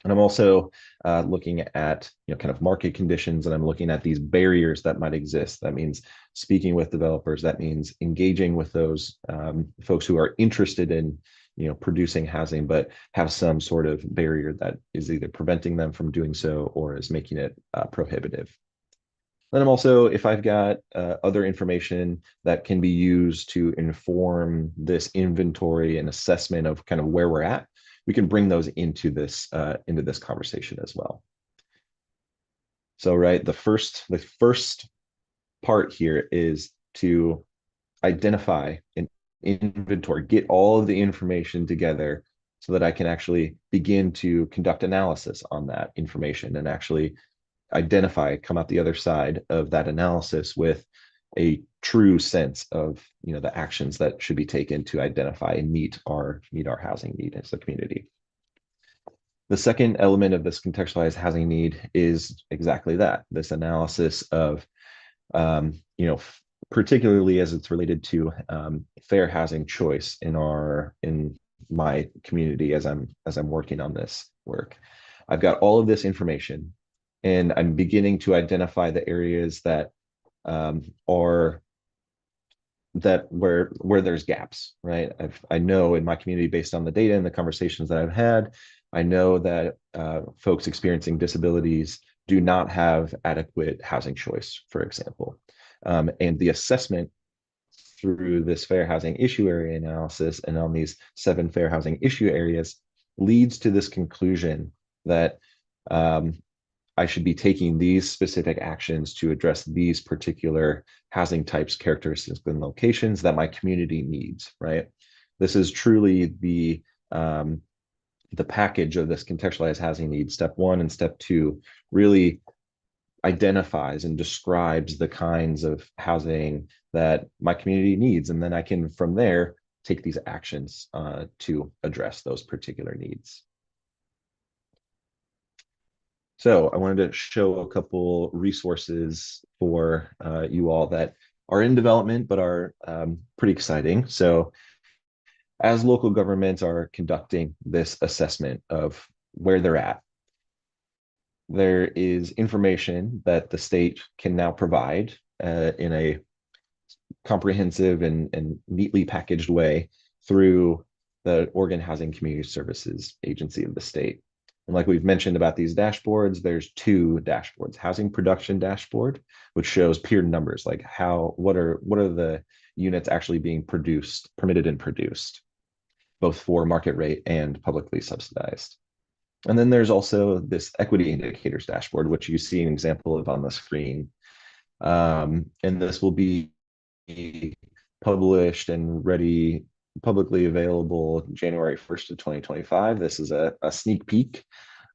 And I'm also looking at, kind of market conditions, and I'm looking at these barriers that might exist. That means speaking with developers. That means engaging with those folks who are interested in, producing housing, but have some sort of barrier that is either preventing them from doing so or is making it prohibitive. Then I'm also, if I've got other information that can be used to inform this inventory and assessment of kind of where we're at, we can bring those into this conversation as well. So, right, the first part here is to identify an inventory, get all of the information together so that I can actually begin to conduct analysis on that information and actually come out the other side of that analysis with a true sense of, the actions that should be taken to identify and meet our housing need as a community. The second element of this contextualized housing need is exactly that, this analysis of, particularly as it's related to fair housing choice in my community as I'm working on this work. I've got all of this information, and I'm beginning to identify the areas that where there's gaps, right? I know in my community, based on the data and the conversations that I've had, I know that folks experiencing disabilities do not have adequate housing choice, for example. And the assessment through this fair housing issue area analysis and on these 7 fair housing issue areas leads to this conclusion that I should be taking these specific actions to address these particular housing types, characteristics, and locations that my community needs, right? This is truly the package of this contextualized housing needs. Step 1 and step 2 really identifies and describes the kinds of housing that my community needs. And then I can, from there, take these actions to address those particular needs. So I wanted to show a couple resources for you all that are in development, but are pretty exciting. So as local governments are conducting this assessment of where they're at, there is information that the state can now provide in a comprehensive and neatly packaged way through the Oregon Housing Community Services Agency of the state. And like we've mentioned about these dashboards, there's 2 dashboards: housing production dashboard, which shows peer numbers, like what are the units actually being produced, permitted and produced, both for market rate and publicly subsidized. And then there's also this equity indicators dashboard, which you see an example of on the screen. And this will be published and ready, publicly available January 1st of 2025. This is a sneak peek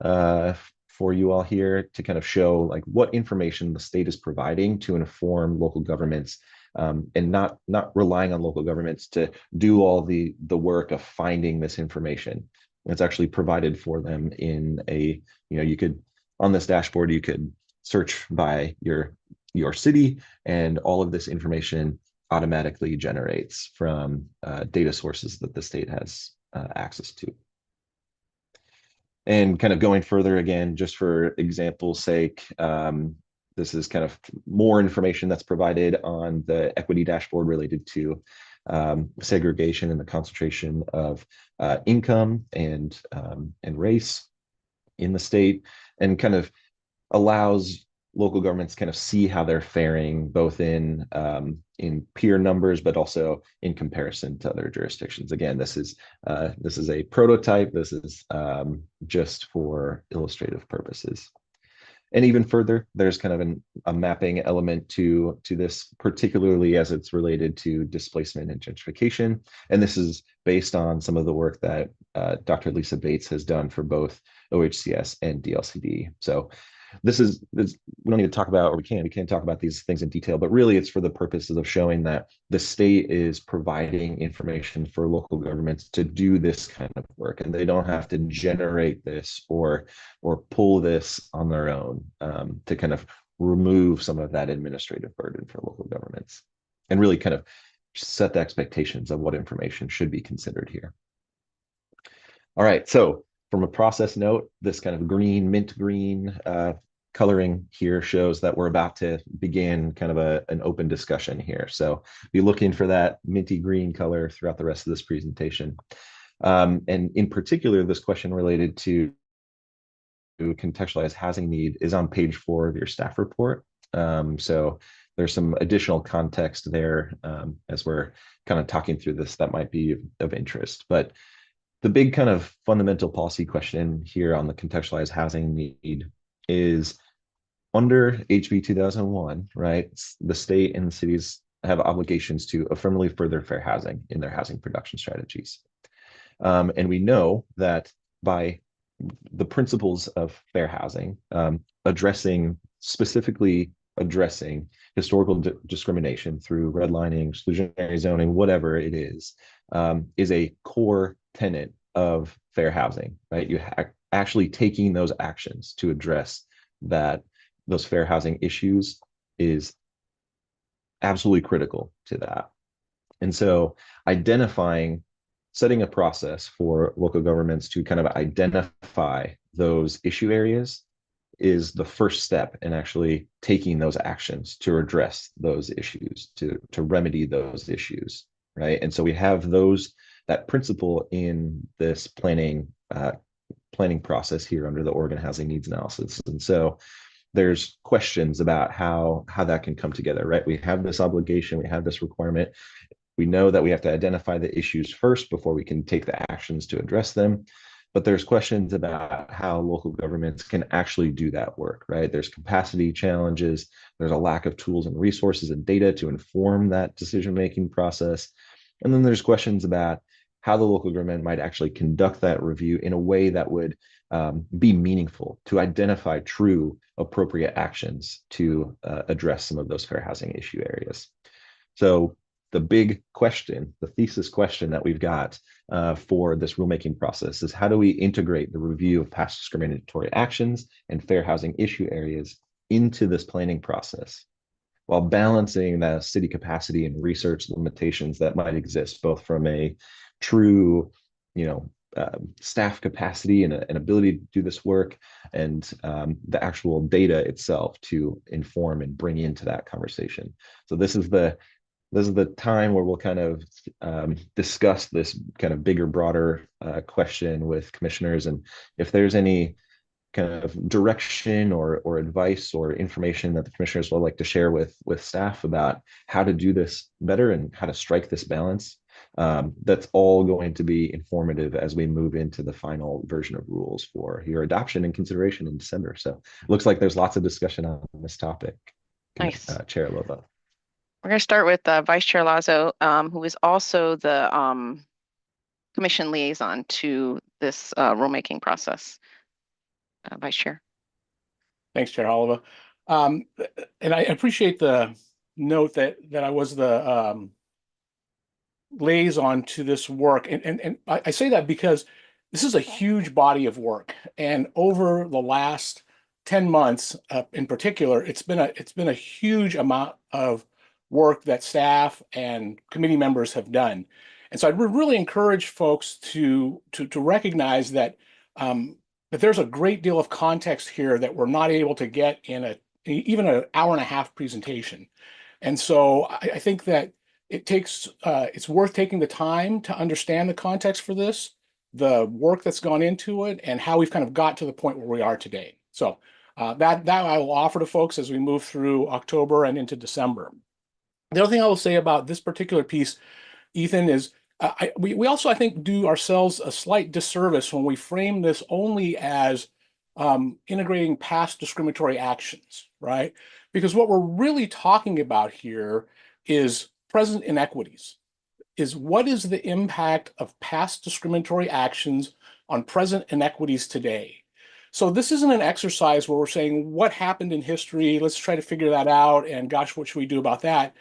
for you all here to kind of show like what information the state is providing to inform local governments, and not relying on local governments to do all the work of finding this information. It's actually provided for them in a, you could, on this dashboard, you could search by your city, and all of this information automatically generates from data sources that the state has access to. And kind of going further again, just for example's sake, this is kind of more information that's provided on the equity dashboard related to segregation and the concentration of income and race in the state, and kind of allows local governments kind of see how they're faring both in peer numbers, but also in comparison to other jurisdictions. Again, this is a prototype. This is just for illustrative purposes. And even further, there's kind of a mapping element to this, particularly as it's related to displacement and gentrification. And this is based on some of the work that Dr. Lisa Bates has done for both OHCS and DLCD. So we don't need to talk about, or we can talk about these things in detail, but really it's for the purposes of showing that the state is providing information for local governments to do this kind of work, and they don't have to generate this or pull this on their own, to kind of remove some of that administrative burden for local governments, and really kind of set the expectations of what information should be considered here. All right, so from a process note, this kind of mint green coloring here shows that we're about to begin kind of an open discussion here. So be looking for that minty green color throughout the rest of this presentation. And in particular, this question related to contextualized housing need is on page 4 of your staff report. So there's some additional context there as we're kind of talking through this that might be of interest. But the big kind of fundamental policy question here on the contextualized housing need is, under HB 2001, right, the state and cities have obligations to affirmatively further fair housing in their housing production strategies. And we know that by the principles of fair housing, specifically addressing historical discrimination through redlining, exclusionary zoning, whatever it is a core tenet of fair housing, right? You actually taking those actions to address those fair housing issues is absolutely critical to that. And so setting a process for local governments to kind of identify those issue areas is the first step in actually taking those actions to address those issues, to remedy those issues, right? And so we have that principle in this planning process here under the Oregon Housing Needs Analysis. And so there's questions about how that can come together, right? We have this obligation, we have this requirement. We know that we have to identify the issues first before we can take the actions to address them. but there's questions about how local governments can actually do that work, right? There's capacity challenges, there's a lack of tools and resources and data to inform that decision-making process. And then there's questions about how the local government might actually conduct that review in a way that would be meaningful to identify true appropriate actions to address some of those fair housing issue areas. So the big question, the thesis question that we've got for this rulemaking process is, how do we integrate the review of past discriminatory actions and fair housing issue areas into this planning process, while balancing the city capacity and research limitations that might exist, both from a true, staff capacity and an ability to do this work, and the actual data itself to inform and bring into that conversation. So this is the time where we'll kind of discuss this kind of bigger, broader question with commissioners, and if there's any kind of direction or advice or information that the commissioners would like to share with staff about how to do this better and how to strike this balance, that's all going to be informative as we move into the final version of rules for your adoption and consideration in December. So it looks like there's lots of discussion on this topic. Nice. Chair Lova. We're going to start with Vice Chair Lazo, who is also the commission liaison to this rulemaking process. Vice Chair. Thanks, Chair Oliva. And I appreciate the note that I was the liaison to this work. And I say that because this is a huge body of work. And over the last 10 months in particular, it's been a huge amount of work that staff and committee members have done. And so I'd really encourage folks to recognize that that there's a great deal of context here that we're not able to get in even an hour and a half presentation. And so I think that it's worth taking the time to understand the context for this, the work that's gone into it, and how we've kind of got to the point where we are today. So that I will offer to folks as we move through October and into December. The other thing I will say about this particular piece, Ethan, is we also, I think, do ourselves a slight disservice when we frame this only as integrating past discriminatory actions, right? Because what we're really talking about here is present inequities. What is the impact of past discriminatory actions on present inequities today? So this isn't an exercise where we're saying what happened in history, let's try to figure that out, and gosh, what should we do about that?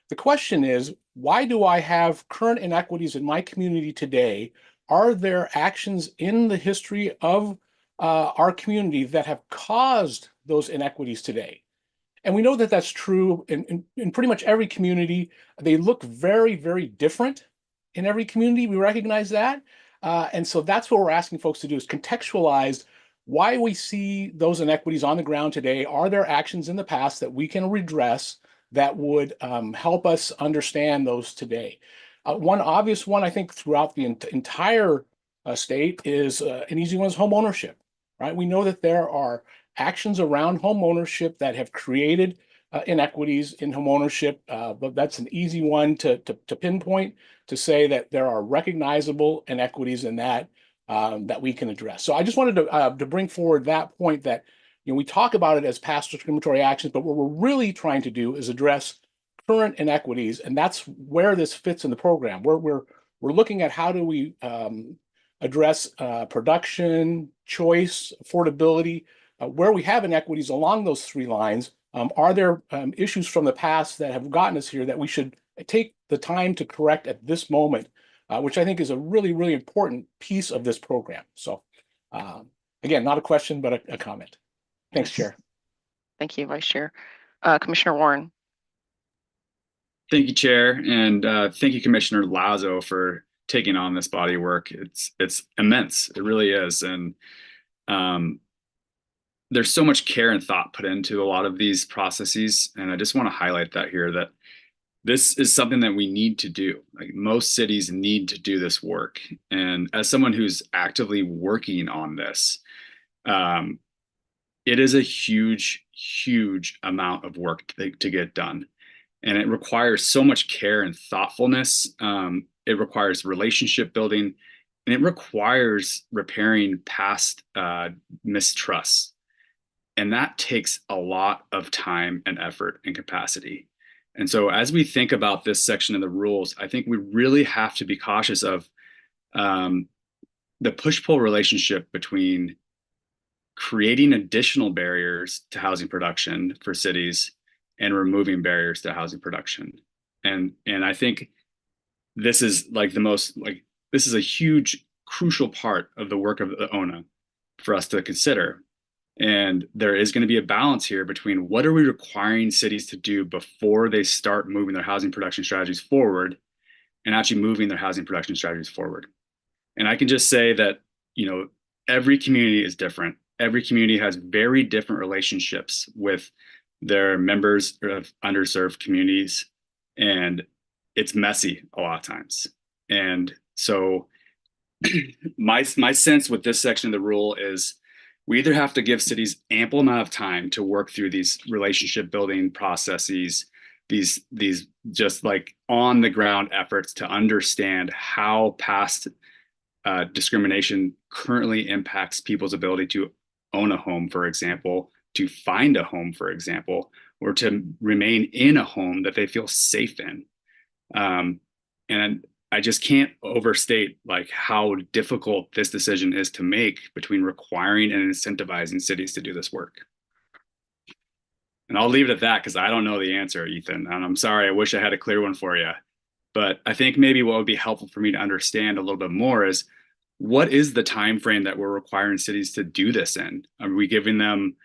The question is, why do I have current inequities in my community today? Are there actions in the history of our community that have caused those inequities today? And we know that that's true in pretty much every community. They look very, very different in every community. We recognize that. And so that's what we're asking folks to do, is contextualize why we see those inequities on the ground today. Are there actions in the past that we can redress that would help us understand those today? One obvious one, I think, throughout the entire state is an easy one, is home ownership, right? We know that there are actions around home ownership that have created inequities in home ownership, but that's an easy one to pinpoint, to say that there are recognizable inequities in that that we can address. So I just wanted to bring forward that point, that we talk about it as past discriminatory actions, but what we're really trying to do is address current inequities, and that's where this fits in the program. We're looking at how do we address production, choice, affordability, where we have inequities along those three lines. Are there issues from the past that have gotten us here that we should take the time to correct at this moment, which I think is a really, really important piece of this program. So again, not a question, but a comment. Thanks, Chair. Thank you, Vice Chair. Commissioner Warren. Thank you, Chair, and thank you, Commissioner Lazo, for taking on this body of work. It's immense. It really is, and there's so much care and thought put into a lot of these processes, and I just want to highlight that here, that this is something that we need to do. Like, most cities need to do this work, and as someone who's actively working on this, it is a huge, huge amount of work to get done. And it requires so much care and thoughtfulness. It requires relationship building. and it requires repairing past mistrust. And that takes a lot of time and effort and capacity. And so as we think about this section of the rules, I think we really have to be cautious of the push-pull relationship between creating additional barriers to housing production for cities and removing barriers to housing production. And I think this is like this is a huge, crucial part of the work of the ONA for us to consider. And there is going to be a balance here between what are we requiring cities to do before they start moving their housing production strategies forward and actually moving their housing production strategies forward. And I can just say that, every community is different. Every community has very different relationships with their members of underserved communities, and it's messy a lot of times. And so my sense with this section of the rule is we either have to give cities ample amount of time to work through these relationship building processes, these just like on the ground efforts to understand how past discrimination currently impacts people's ability to own a home, for example, to find a home, for example, or to remain in a home that they feel safe in. And I just can't overstate like how difficult this decision is to make between requiring and incentivizing cities to do this work. And I'll leave it at that because I don't know the answer, Ethan. And I'm sorry, I wish I had a clear one for you. But I think maybe what would be helpful for me to understand a little bit more is what is the time frame that we're requiring cities to do this in? Are we giving them,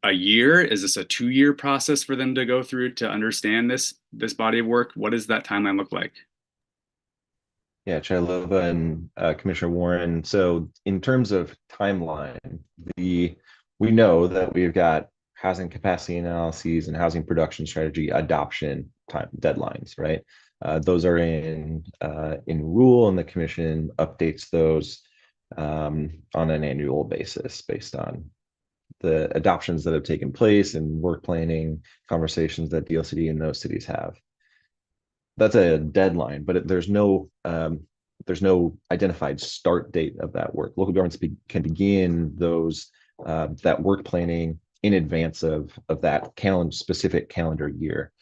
a year? Is this a 2-year process for them to go through to understand this body of work? What does that timeline look like? Yeah, Chair Lova and Commissioner Warren. So in terms of timeline, we know that we've got housing capacity analyses and housing production strategy adoption time deadlines, right? Those are in rule, and the commission updates those on an annual basis based on the adoptions that have taken place and work planning conversations that DLCD and those cities have. That's a deadline, but there's no identified start date of that work. Local governments can begin those that work planning in advance of that specific calendar year.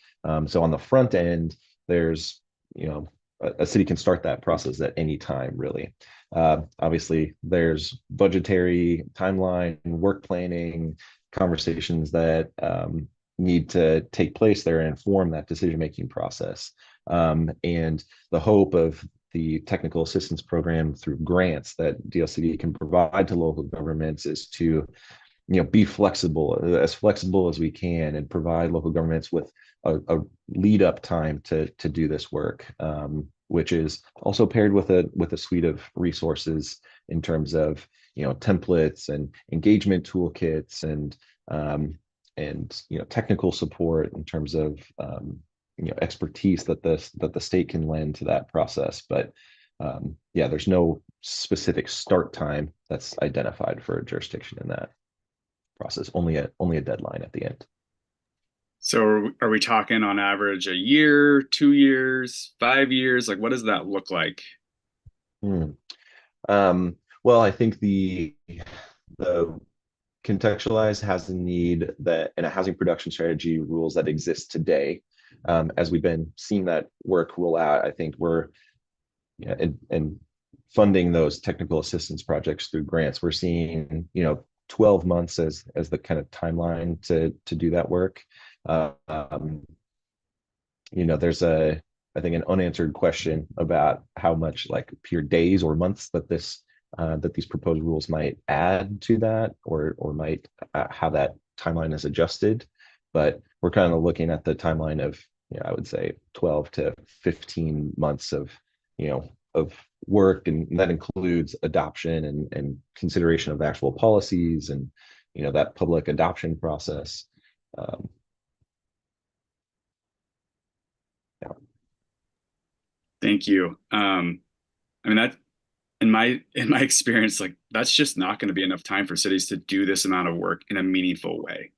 So on the front end, there's a city can start that process at any time, really. Obviously, there's budgetary timeline, work planning conversations that need to take place there and inform that decision-making process. And the hope of the technical assistance program through grants that DLCD can provide to local governments is to be flexible as we can and provide local governments with a lead up time to do this work, which is also paired with a suite of resources in terms of templates and engagement toolkits and technical support in terms of expertise that the state can lend to that process. But there's no specific start time that's identified for a jurisdiction in that process, only a deadline at the end. So are we talking on average a year, 2 years, 5 years? Like, what does that look like? Well, I think the contextualized housing need that in a housing production strategy rules that exist today, as we've been seeing that work roll out, I think we're and funding those technical assistance projects through grants, we're seeing 12 months as the kind of timeline to do that work. There's I think an unanswered question about how much like pure days or months that these proposed rules might add to that, or might how that timeline is adjusted. But we're kind of looking at the timeline of I would say 12 to 15 months of work, and that includes adoption and consideration of actual policies and that public adoption process. Thank you. I mean, that in my experience, like that's just not going to be enough time for cities to do this amount of work in a meaningful way.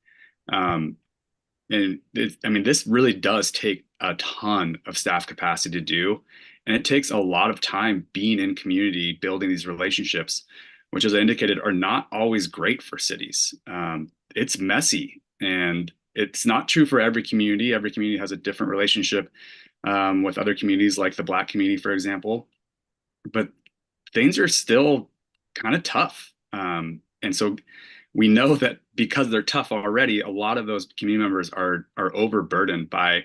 And I mean, this really does take a ton of staff capacity to do. And it takes a lot of time being in community, building these relationships, which, as I indicated, are not always great for cities. It's messy, and it's not true for every community. Every community has a different relationship with other communities, like the Black community, for example. But things are still kind of tough. And so we know that because they're tough already, a lot of those community members are overburdened by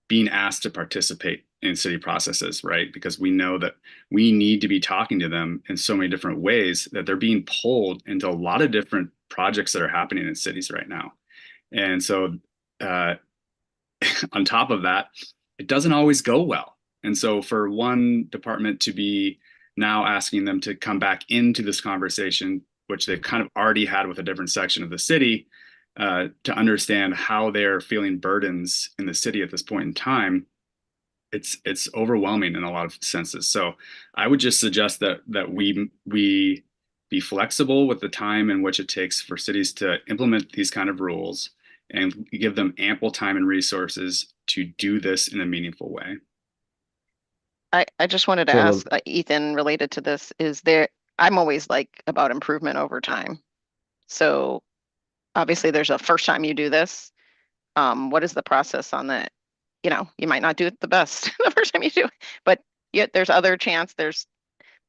being asked to participate in city processes, right? Because we know that we need to be talking to them in so many different ways that they're being pulled into a lot of different projects that are happening in cities right now. And so on top of that, it doesn't always go well. And so for one department to be now asking them to come back into this conversation, which they've kind of already had with a different section of the city, to understand how they're feeling burdens in the city at this point in time, it's overwhelming in a lot of senses. So I would just suggest that we be flexible with the time in which it takes for cities to implement these kind of rules, and give them ample time and resources to do this in a meaningful way. I just wanted to Sure, ask Ethan, related to this, I'm always like about improvement over time. So obviously there's a first time you do this. What is the process on that? You know, you might not do it the best the first time you do it, but yet there's other chance, there's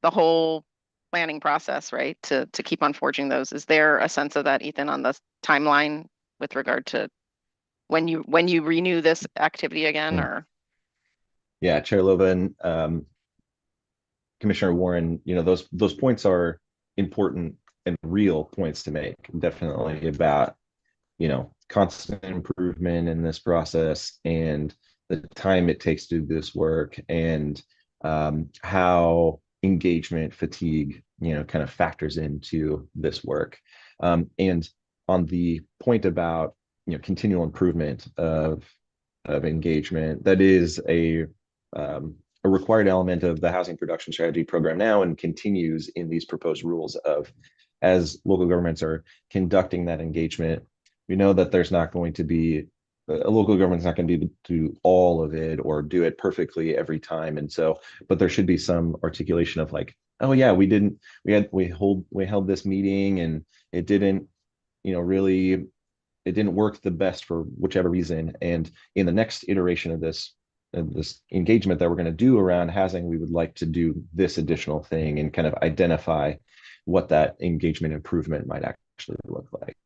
the whole planning process, right? To keep on forging those. Is there a sense of that, Ethan, on the timeline with regard to when you renew this activity again, or? Yeah, Chair Lova and Commissioner Warren, those points are important and real points to make, definitely, about constant improvement in this process and the time it takes to do this work, and how engagement fatigue kind of factors into this work. And on the point about continual improvement of engagement, that is a required element of the Housing Production Strategy program now, and continues in these proposed rules of, as local governments are conducting that engagement, we know that there's not going to be, a local government's not going to be able to do all of it or do it perfectly every time. And so, but there should be some articulation of like, oh yeah, we held this meeting and it didn't, really, it didn't work the best for whichever reason. And in the next iteration of this engagement that we're going to do around housing, we would like to do this additional thing, and kind of identify what that engagement improvement might actually look like.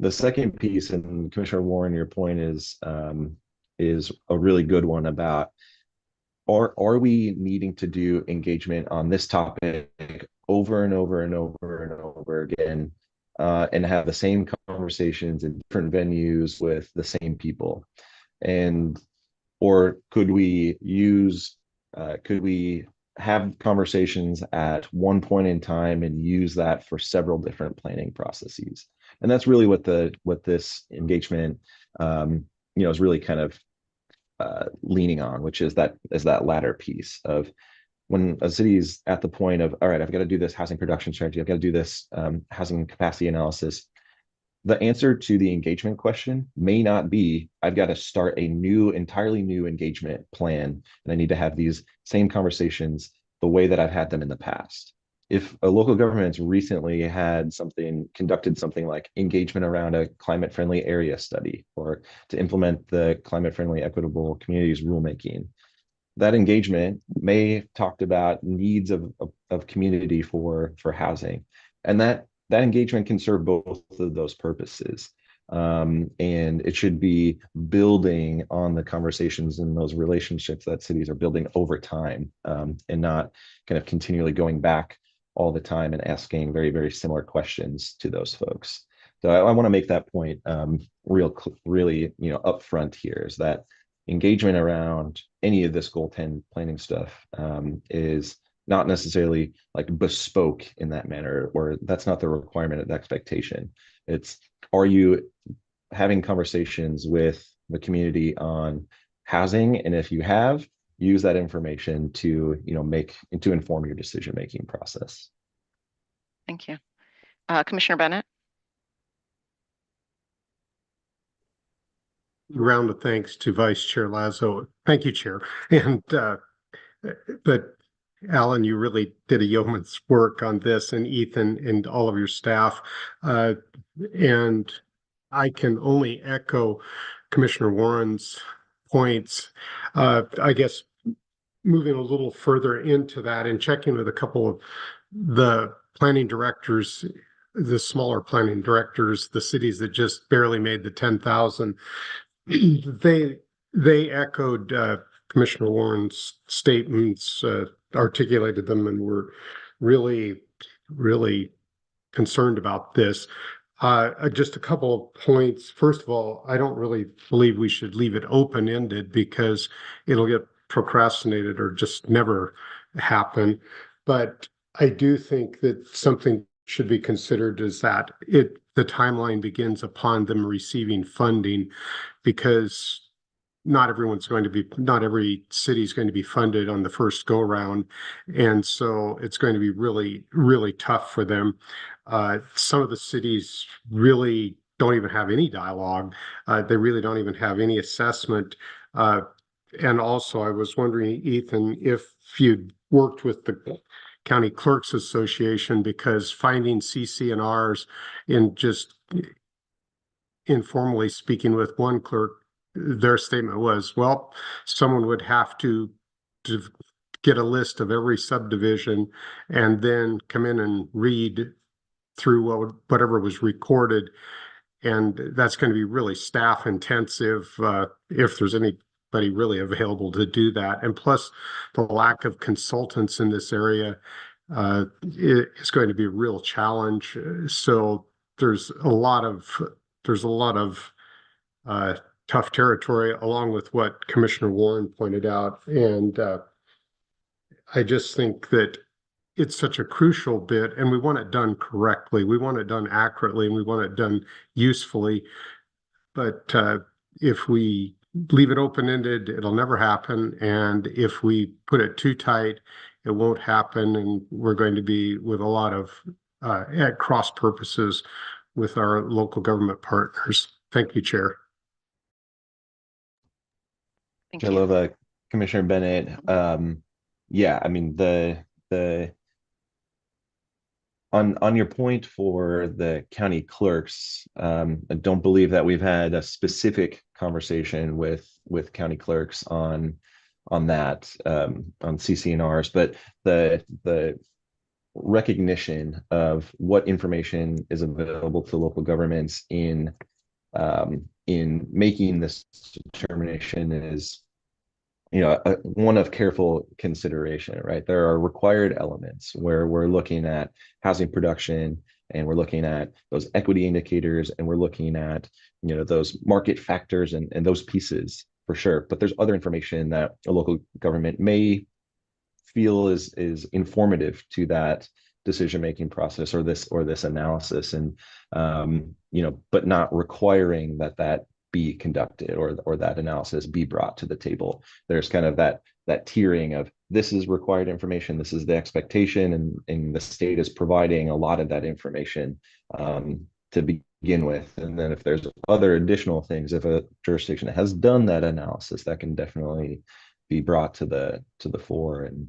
The second piece, and Commissioner Warren, your point is a really good one about, are we needing to do engagement on this topic over and over and over and over again, and have the same conversations in different venues with the same people? Or could we have conversations at one point in time and use that for several different planning processes? And that's really what this engagement is really kind of leaning on, which is that latter piece of, when a city is at the point of, all right, I've got to do this housing production strategy, I've got to do this housing capacity analysis. The answer to the engagement question may not be, I've got to start a entirely new engagement plan, and I need to have these same conversations the way that I've had them in the past. If a local government's recently conducted something like engagement around a climate-friendly area study, or to implement the climate-friendly equitable communities rulemaking, that engagement may talked about needs of community for housing, and that engagement can serve both of those purposes. And it should be building on the conversations and those relationships that cities are building over time, and not kind of continually going back all the time and asking very, very similar questions to those folks. So I want to make that point really upfront here, is that engagement around any of this goal 10 planning stuff is not necessarily like bespoke in that manner, or that's not the requirement of the expectation. It's, are you having conversations with the community on housing? And if you have, use that information to inform your decision-making process. Thank you. Commissioner Bennett? round of thanks to Vice Chair Lazo. Thank you, Chair. And but Alan, you really did a yeoman's work on this, and Ethan and all of your staff. And I can only echo Commissioner Warren's points. I guess moving a little further into that and checking with a couple of the planning directors, the smaller planning directors, the cities that just barely made the 10,000, they echoed Commissioner Warren's statements, articulated them, and were really, really concerned about this. Just a couple of points. First of all, I don't really believe we should leave it open-ended because it'll get procrastinated or just never happen. But I do think that something should be considered is that the timeline begins upon them receiving funding, because not every city is going to be funded on the first go round. And so it's going to be really, really tough for them. Some of the cities really don't even have any dialogue. They really don't even have any assessment. And also I was wondering, Ethan, if you'd worked with the County Clerks Association, because finding CC&Rs in just informally speaking with one clerk, their statement was, well, someone would have to get a list of every subdivision and then come in and read through whatever was recorded. And that's going to be really staff intensive, if there's anybody really available to do that. And plus the lack of consultants in this area is going to be a real challenge. So there's a lot of tough territory, along with what Commissioner Warren pointed out. And I just think that it's such a crucial bit, and we want it done correctly. We want it done accurately, and we want it done usefully. But if we leave it open-ended, it'll never happen. And if we put it too tight, it won't happen. And we're going to be with a lot of at cross purposes with our local government partners. Thank you, Chair. Thank you. Jalova, Commissioner Bennett. Yeah, I mean, on your point for the county clerks, I don't believe that we've had a specific conversation with county clerks on that, on CC&Rs, but the recognition of what information is available to local governments in making this determination is, one of careful consideration, right? There are required elements where we're looking at housing production, and we're looking at those equity indicators, and we're looking at, those market factors and those pieces for sure. But there's other information that a local government may feel is informative to that decision-making process or this analysis, and but not requiring that be conducted or that analysis be brought to the table. There's kind of that tiering of, this is required information, this is the expectation, and the state is providing a lot of that information to begin with. And then if there's other additional things, if a jurisdiction has done that analysis, that can definitely be brought to the fore and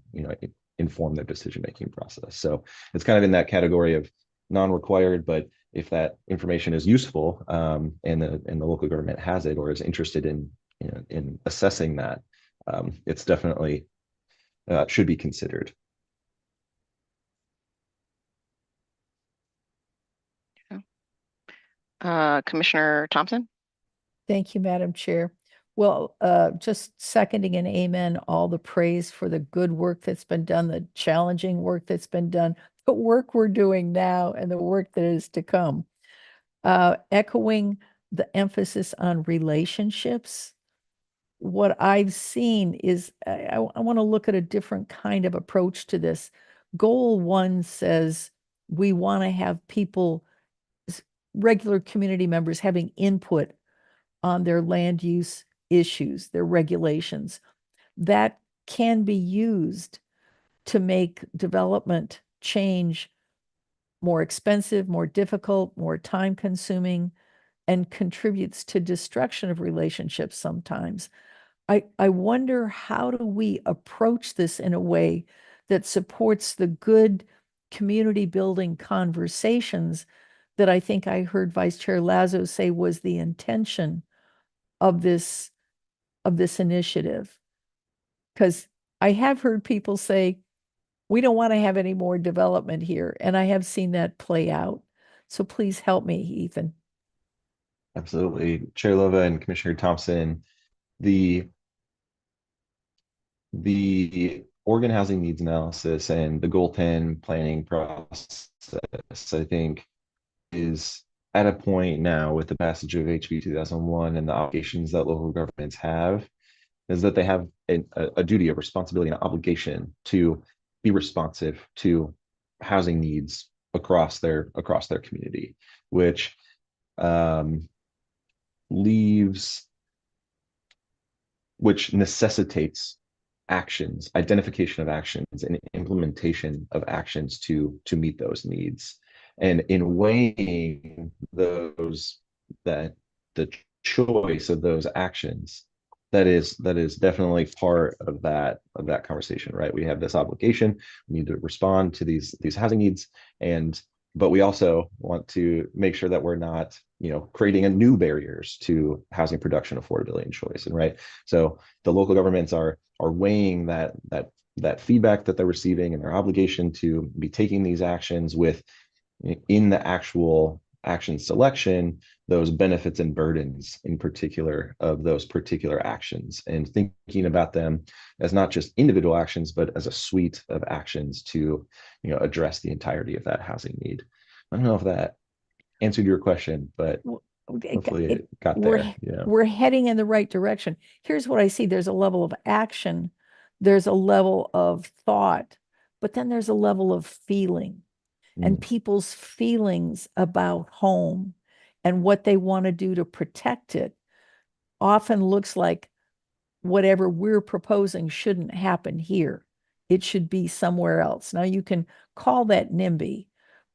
inform their decision-making process. So it's kind of in that category of non-required, but if that information is useful, and the local government has it or is interested in assessing that, it's definitely should be considered. Commissioner Thompson? Thank you, Madam Chair. Well, just seconding and amen all the praise for the good work that's been done, the challenging work that's been done, the work we're doing now, and the work that is to come. Echoing the emphasis on relationships, what I've seen is I want to look at a different kind of approach to this. Goal 1 says we want to have people, regular community members, having input on their land use issues, their regulations. That can be used to make development change more expensive, more difficult, more time consuming. and contributes to destruction of relationships sometimes. I wonder, how do we approach this in a way that supports the good community building conversations that I think I heard Vice Chair Lazo say was the intention of this initiative? Because I have heard people say, we don't want to have any more development here, and I have seen that play out. So please help me, Ethan. Absolutely. Chair Lova and Commissioner Thompson, the Oregon Housing Needs Analysis and the Goal 10 planning process, I think, is at a point now with the passage of HB 2001 and the obligations that local governments have, is that they have a duty, a responsibility, an obligation to be responsive to housing needs across their community, which necessitates actions, identification of actions, and implementation of actions to meet those needs. And in weighing those, that the choice of those actions, that is definitely part of that conversation, right? We have this obligation, we need to respond to these housing needs, but we also want to make sure that we're not, creating new barriers to housing production, affordability, and choice. And right, so the local governments are weighing that feedback that they're receiving and their obligation to be taking these actions with, in the actual action selection, those benefits and burdens in particular of those particular actions, and thinking about them as not just individual actions, but as a suite of actions to, address the entirety of that housing need. I don't know if that answered your question, but hopefully it got there. Yeah. We're heading in the right direction. Here's what I see. There's a level of action, there's a level of thought, but then there's a level of feeling. And people's feelings about home and what they want to do to protect it often looks like whatever we're proposing shouldn't happen here. It should be somewhere else. Now, you can call that NIMBY,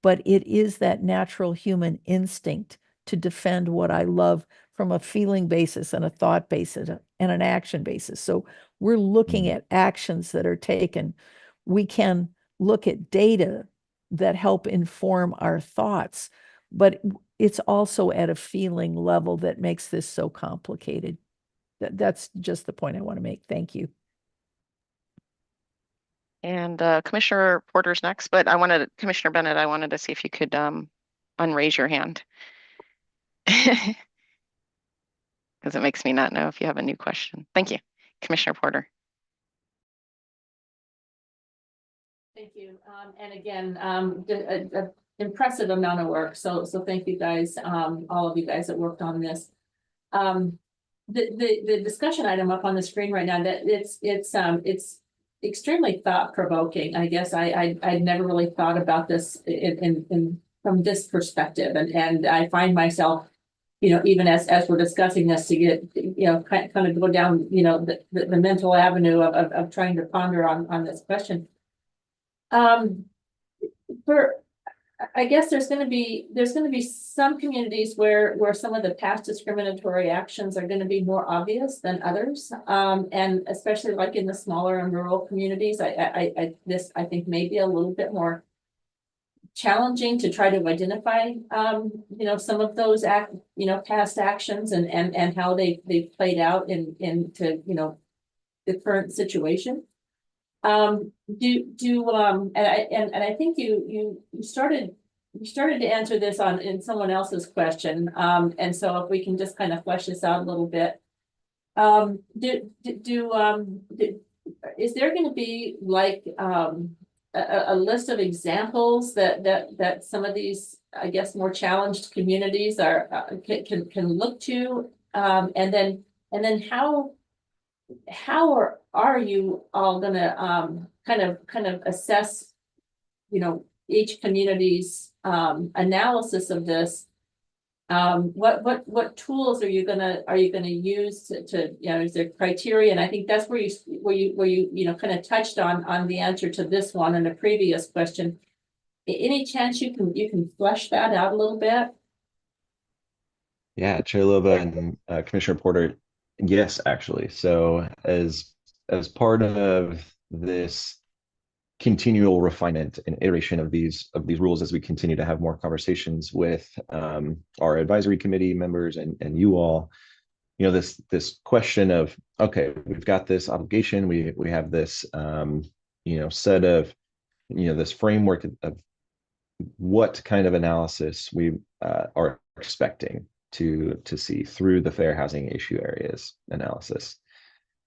but it is that natural human instinct to defend what I love from a feeling basis and a thought basis and an action basis. So we're looking at actions that are taken. We can look at data that help inform our thoughts, but it's also at a feeling level that makes this so complicated. That's just the point I want to make. Thank you. And Commissioner Porter's next, but Commissioner Bennett, I wanted to see if you could unraise your hand. Because it makes me not know if you have a new question. Thank you. Commissioner Porter. Thank you. And again, an impressive amount of work. So thank you guys, all of you guys that worked on this. The discussion item up on the screen right now, that it's extremely thought provoking. I guess I'd never really thought about this from this perspective, and I find myself, even as we're discussing this, to get, kind of go down, the mental avenue of trying to ponder on this question. I guess there's going to be some communities where some of the past discriminatory actions are going to be more obvious than others, and especially like in the smaller and rural communities. I think may be a little bit more challenging to try to identify some of those past actions and how they played out into the current situation. And I think you started to answer this in someone else's question. And so if we can just kind of flesh this out a little bit, is there going to be like a list of examples that some of these, I guess, more challenged communities can look to, and then how are you all gonna kind of assess, each community's analysis of this? What tools are you gonna use to is there criteria? And I think that's where you kind of touched on the answer to this one in a previous question. Any chance you can flesh that out a little bit? Yeah, Chair Lova and Commissioner Porter, yes, actually. So as part of this continual refinement and iteration of these rules as we continue to have more conversations with our advisory committee members and you all, you know, this question of, okay, we've got this obligation, we have this you know, set of, you know, this framework of what kind of analysis we are expecting to see through the fair housing issue areas analysis.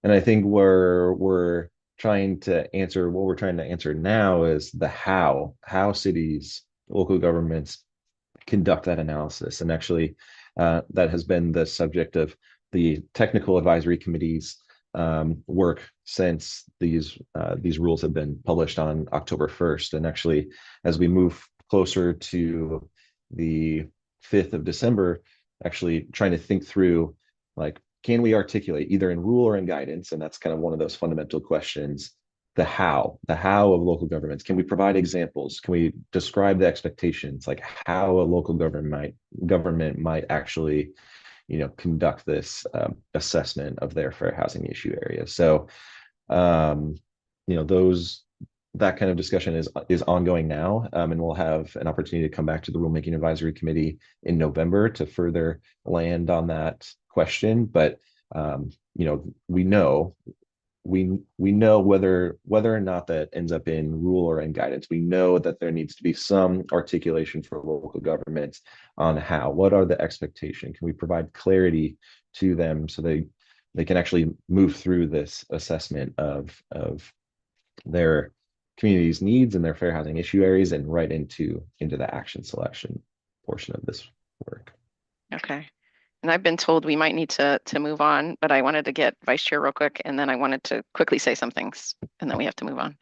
And I think we're trying to answer, what we're trying to answer now is the how cities, local governments conduct that analysis. And actually, that has been the subject of the technical advisory committee's work since these rules have been published on October 1st. And actually, as we move closer to the 5th of December, actually trying to think through, like, can we articulate either in rule or in guidance? And that's kind of one of those fundamental questions, the how of local governments. Can we provide examples? Can we describe the expectations, like how a local government might actually, you know, conduct this assessment of their fair housing issue area? So, you know, that kind of discussion is ongoing now, and we'll have an opportunity to come back to the rulemaking advisory committee in November to further land on that question. But you know, we know whether or not that ends up in rule or in guidance. We know that there needs to be some articulation for local governments on what are the expectations? Can we provide clarity to them so they can actually move through this assessment of their community's needs and their fair housing issue areas and right into the action selection portion of this work. Okay. And I've been told we might need to move on, but I wanted to get Vice Chair real quick, and then I wanted to quickly say some things, and then we have to move on.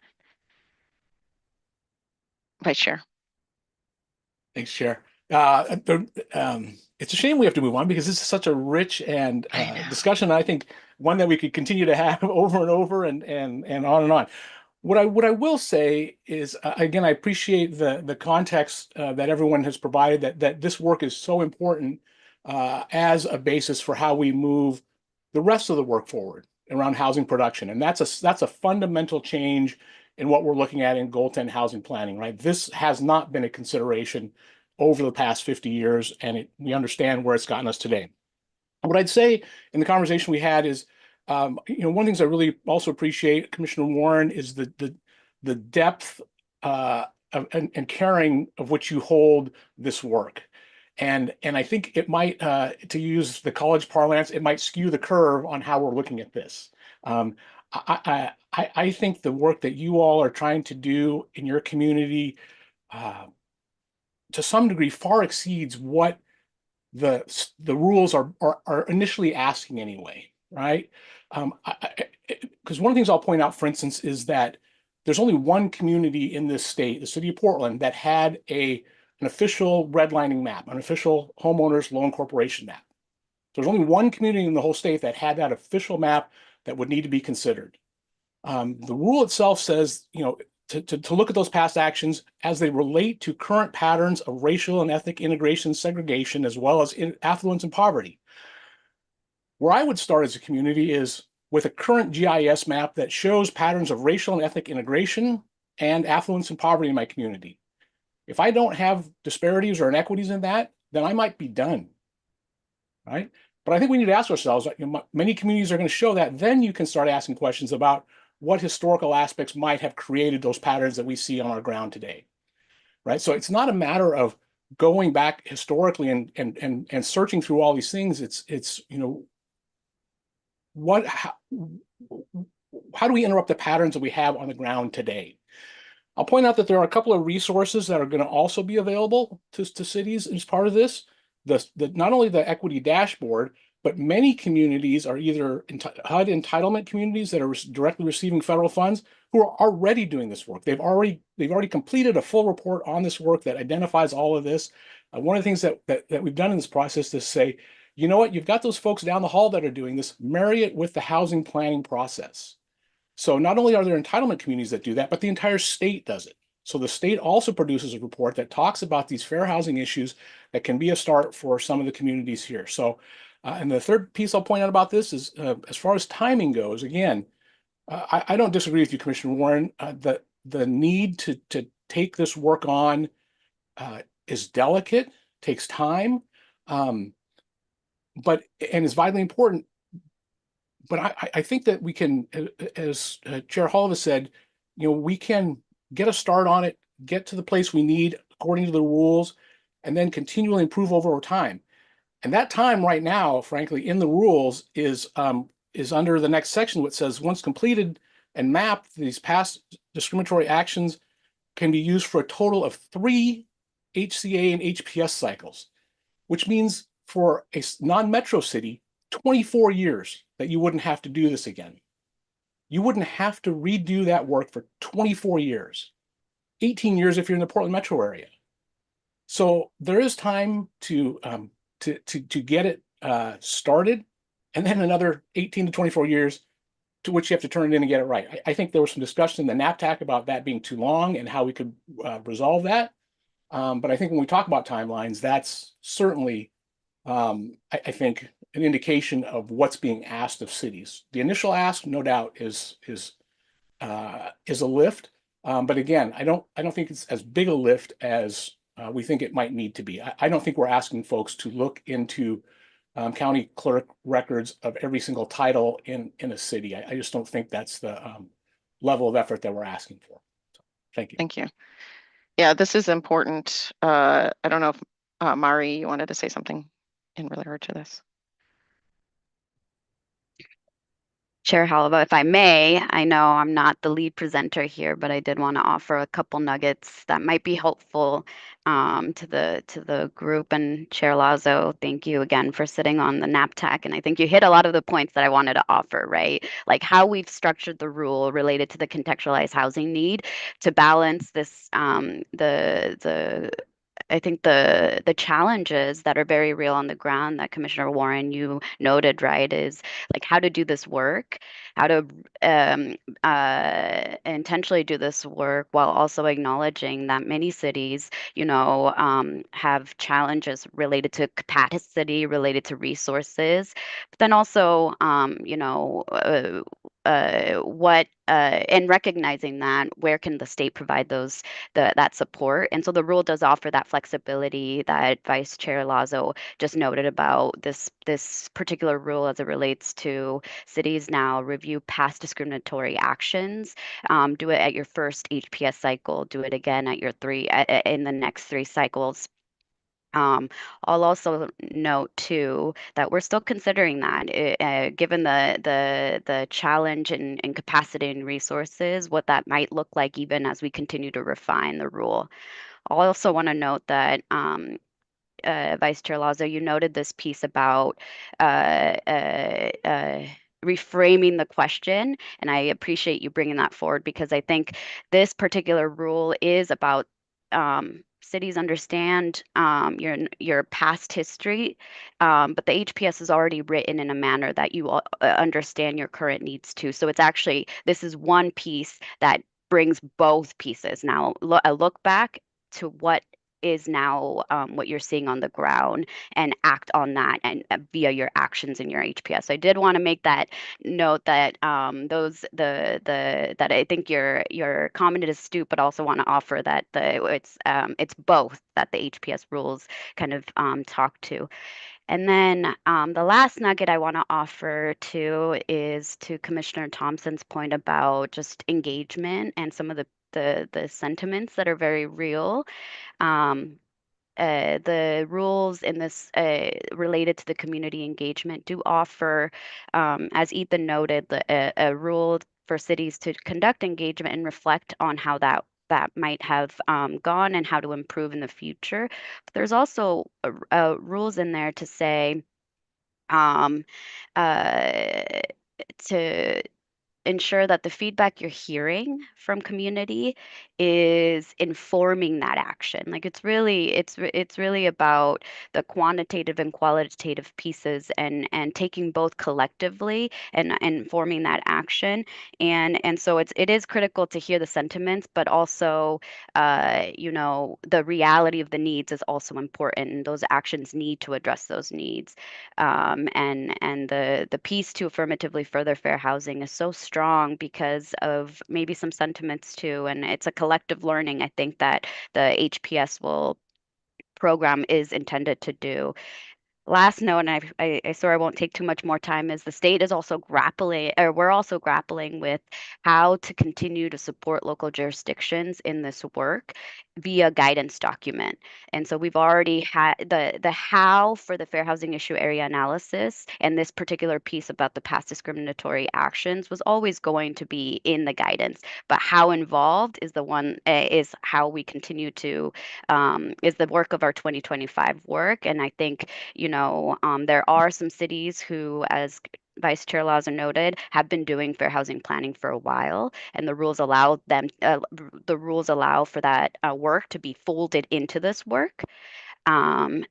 Vice Chair. Thanks, Chair. It's a shame we have to move on because this is such a rich and discussion. I think one that we could continue to have over and over and on and on. What I will say is, again, I appreciate the context that everyone has provided, that this work is so important as a basis for how we move the rest of the work forward around housing production. And that's a fundamental change in what we're looking at in Goal 10 housing planning, right? This has not been a consideration over the past 50 years, and we understand where it's gotten us today. What I'd say in the conversation we had is, you know, one of the things I really also appreciate, Commissioner Warren, is the depth and caring of which you hold this work. And I think it might, to use the college parlance, it might skew the curve on how we're looking at this. I think the work that you all are trying to do in your community, to some degree, far exceeds what the rules are initially asking anyway, right? Because one of the things I'll point out, for instance, is that there's only one community in this state, the city of Portland, that had an official redlining map, an official homeowners loan corporation map. There's only one community in the whole state that had that official map that would need to be considered. The rule itself says, you know, to look at those past actions as they relate to current patterns of racial and ethnic integration, segregation, as well as affluence and poverty. Where I would start as a community is with a current GIS map that shows patterns of racial and ethnic integration and affluence and poverty in my community. If I don't have disparities or inequities in that, then I might be done, right? But I think we need to ask ourselves, you know, many communities are going to show that. Then you can start asking questions about what historical aspects might have created those patterns that we see on our ground today, right? So it's not a matter of going back historically and searching through all these things. It's you know, how do we interrupt the patterns that we have on the ground today? I'll point out that there are a couple of resources that are going to also be available to cities as part of this. Not only the equity dashboard, but many communities are either HUD entitlement communities that are directly receiving federal funds who are already doing this work. They've already completed a full report on this work that identifies all of this. One of the things that we've done in this process is say, you know what, you've got those folks down the hall that are doing this, marry it with the housing planning process. So not only are there entitlement communities that do that, but the entire state does it. So the state also produces a report that talks about these fair housing issues that can be a start for some of the communities here. So, and the third piece I'll point out about this is as far as timing goes, again, I don't disagree with you, Commissioner Warren. The need to take this work on is delicate, takes time, but and is vitally important. But I think that we can, as Chair Hall has said, we can get a start on it, get to the place we need according to the rules, and then continually improve over time. And that time right now, frankly, in the rules is under the next section, which says once completed and mapped, these past discriminatory actions can be used for a total of 3 HCA and HPS cycles, which means for a non-metro city, 24 years that you wouldn't have to do this again. You wouldn't have to redo that work for 24 years, 18 years if you're in the Portland metro area. So there is time to get it started, and then another 18 to 24 years to which you have to turn it in and get it right. I think there was some discussion in the NAPTAC about that being too long and how we could resolve that. But I think when we talk about timelines, that's certainly, I think, an indication of what's being asked of cities. The initial ask, no doubt, is a lift. But again, I don't think it's as big a lift as we think it might need to be. I don't think we're asking folks to look into county clerk records of every single title in a city. I just don't think that's the level of effort that we're asking for. So, thank you. Thank you. Yeah, this is important. I don't know if Mari, you wanted to say something in regard to this. Chair Halava, if I may, I know I'm not the lead presenter here, but I did want to offer a couple nuggets that might be helpful to the group. And Chair Lazo, thank you again for sitting on the NAPTAC. And I think you hit a lot of the points that I wanted to offer, right? Like how we've structured the rule related to the contextualized housing need to balance this, I think the challenges that are very real on the ground that Commissioner Warren, you noted, right, is like how to do this work, how to intentionally do this work while also acknowledging that many cities, have challenges related to capacity, related to resources, but then also, and recognizing that where can the state provide that support. And so the rule does offer that flexibility that Vice Chair Lazo just noted about this particular rule as it relates to cities now review past discriminatory actions, do it at your first HPS cycle, do it again at your in the next 3 cycles. I'll also note too that we're still considering that, given the challenge in capacity and resources, what that might look like even as we continue to refine the rule. I also want to note that Vice Chair Lazo, you noted this piece about reframing the question, and I appreciate you bringing that forward because I think this particular rule is about cities understand your past history, but the HPS is already written in a manner that you understand your current needs too. So it's actually, this is one piece that brings both pieces. Now, a look back to what is now what you're seeing on the ground and act on that and via your actions in your HPS. So I did want to make that note that that I think your comment is astute, but also want to offer that it's both that the HPS rules kind of talk to. And then the last nugget I want to offer too is to Commissioner Thompson's point about just engagement and some of the sentiments that are very real. The rules in this related to the community engagement do offer, as Ethan noted, a rule for cities to conduct engagement and reflect on how that might have gone and how to improve in the future. But there's also rules in there to say to ensure that the feedback you're hearing from community is informing that action. Like it's really about the quantitative and qualitative pieces and taking both collectively and forming that action. And so it is critical to hear the sentiments, but also the reality of the needs is also important, and those actions need to address those needs. And the piece to affirmatively further fair housing is so strong because of maybe some sentiments too, and it's a collective learning I think that the HPS program is intended to do. Last note, and I swear I won't take too much more time, is the state is also grappling, or we're also grappling with how to continue to support local jurisdictions in this work via guidance document. And so we've already had the how for the fair housing issue area analysis, and this particular piece about the past discriminatory actions was always going to be in the guidance, but how involved is the one is how we continue to is the work of our 2025 work. And I think there are some cities who, as Vice Chair Laza noted, have been doing fair housing planning for a while, and the rules allow for that work to be folded into this work. And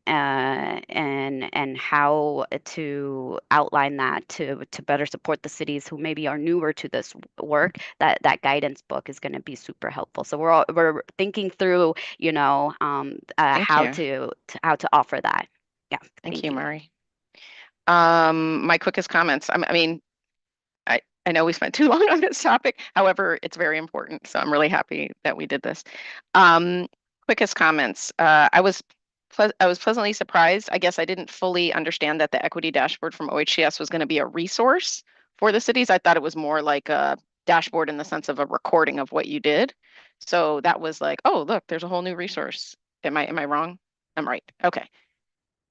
how to outline that to better support the cities who maybe are newer to this work. That guidance book is going to be super helpful. So we're thinking through, how you. to offer that. Yeah. Thank you, Mari. My quickest comments. I mean, I know we spent too long on this topic. However, it's very important. So I'm really happy that we did this. Quickest comments. I was pleasantly surprised. I guess I didn't fully understand that the equity dashboard from OHCS was going to be a resource for the cities. I thought it was more like a dashboard in the sense of a recording of what you did. So that was like, oh, look, there's a whole new resource. Am I wrong? I'm right. Okay.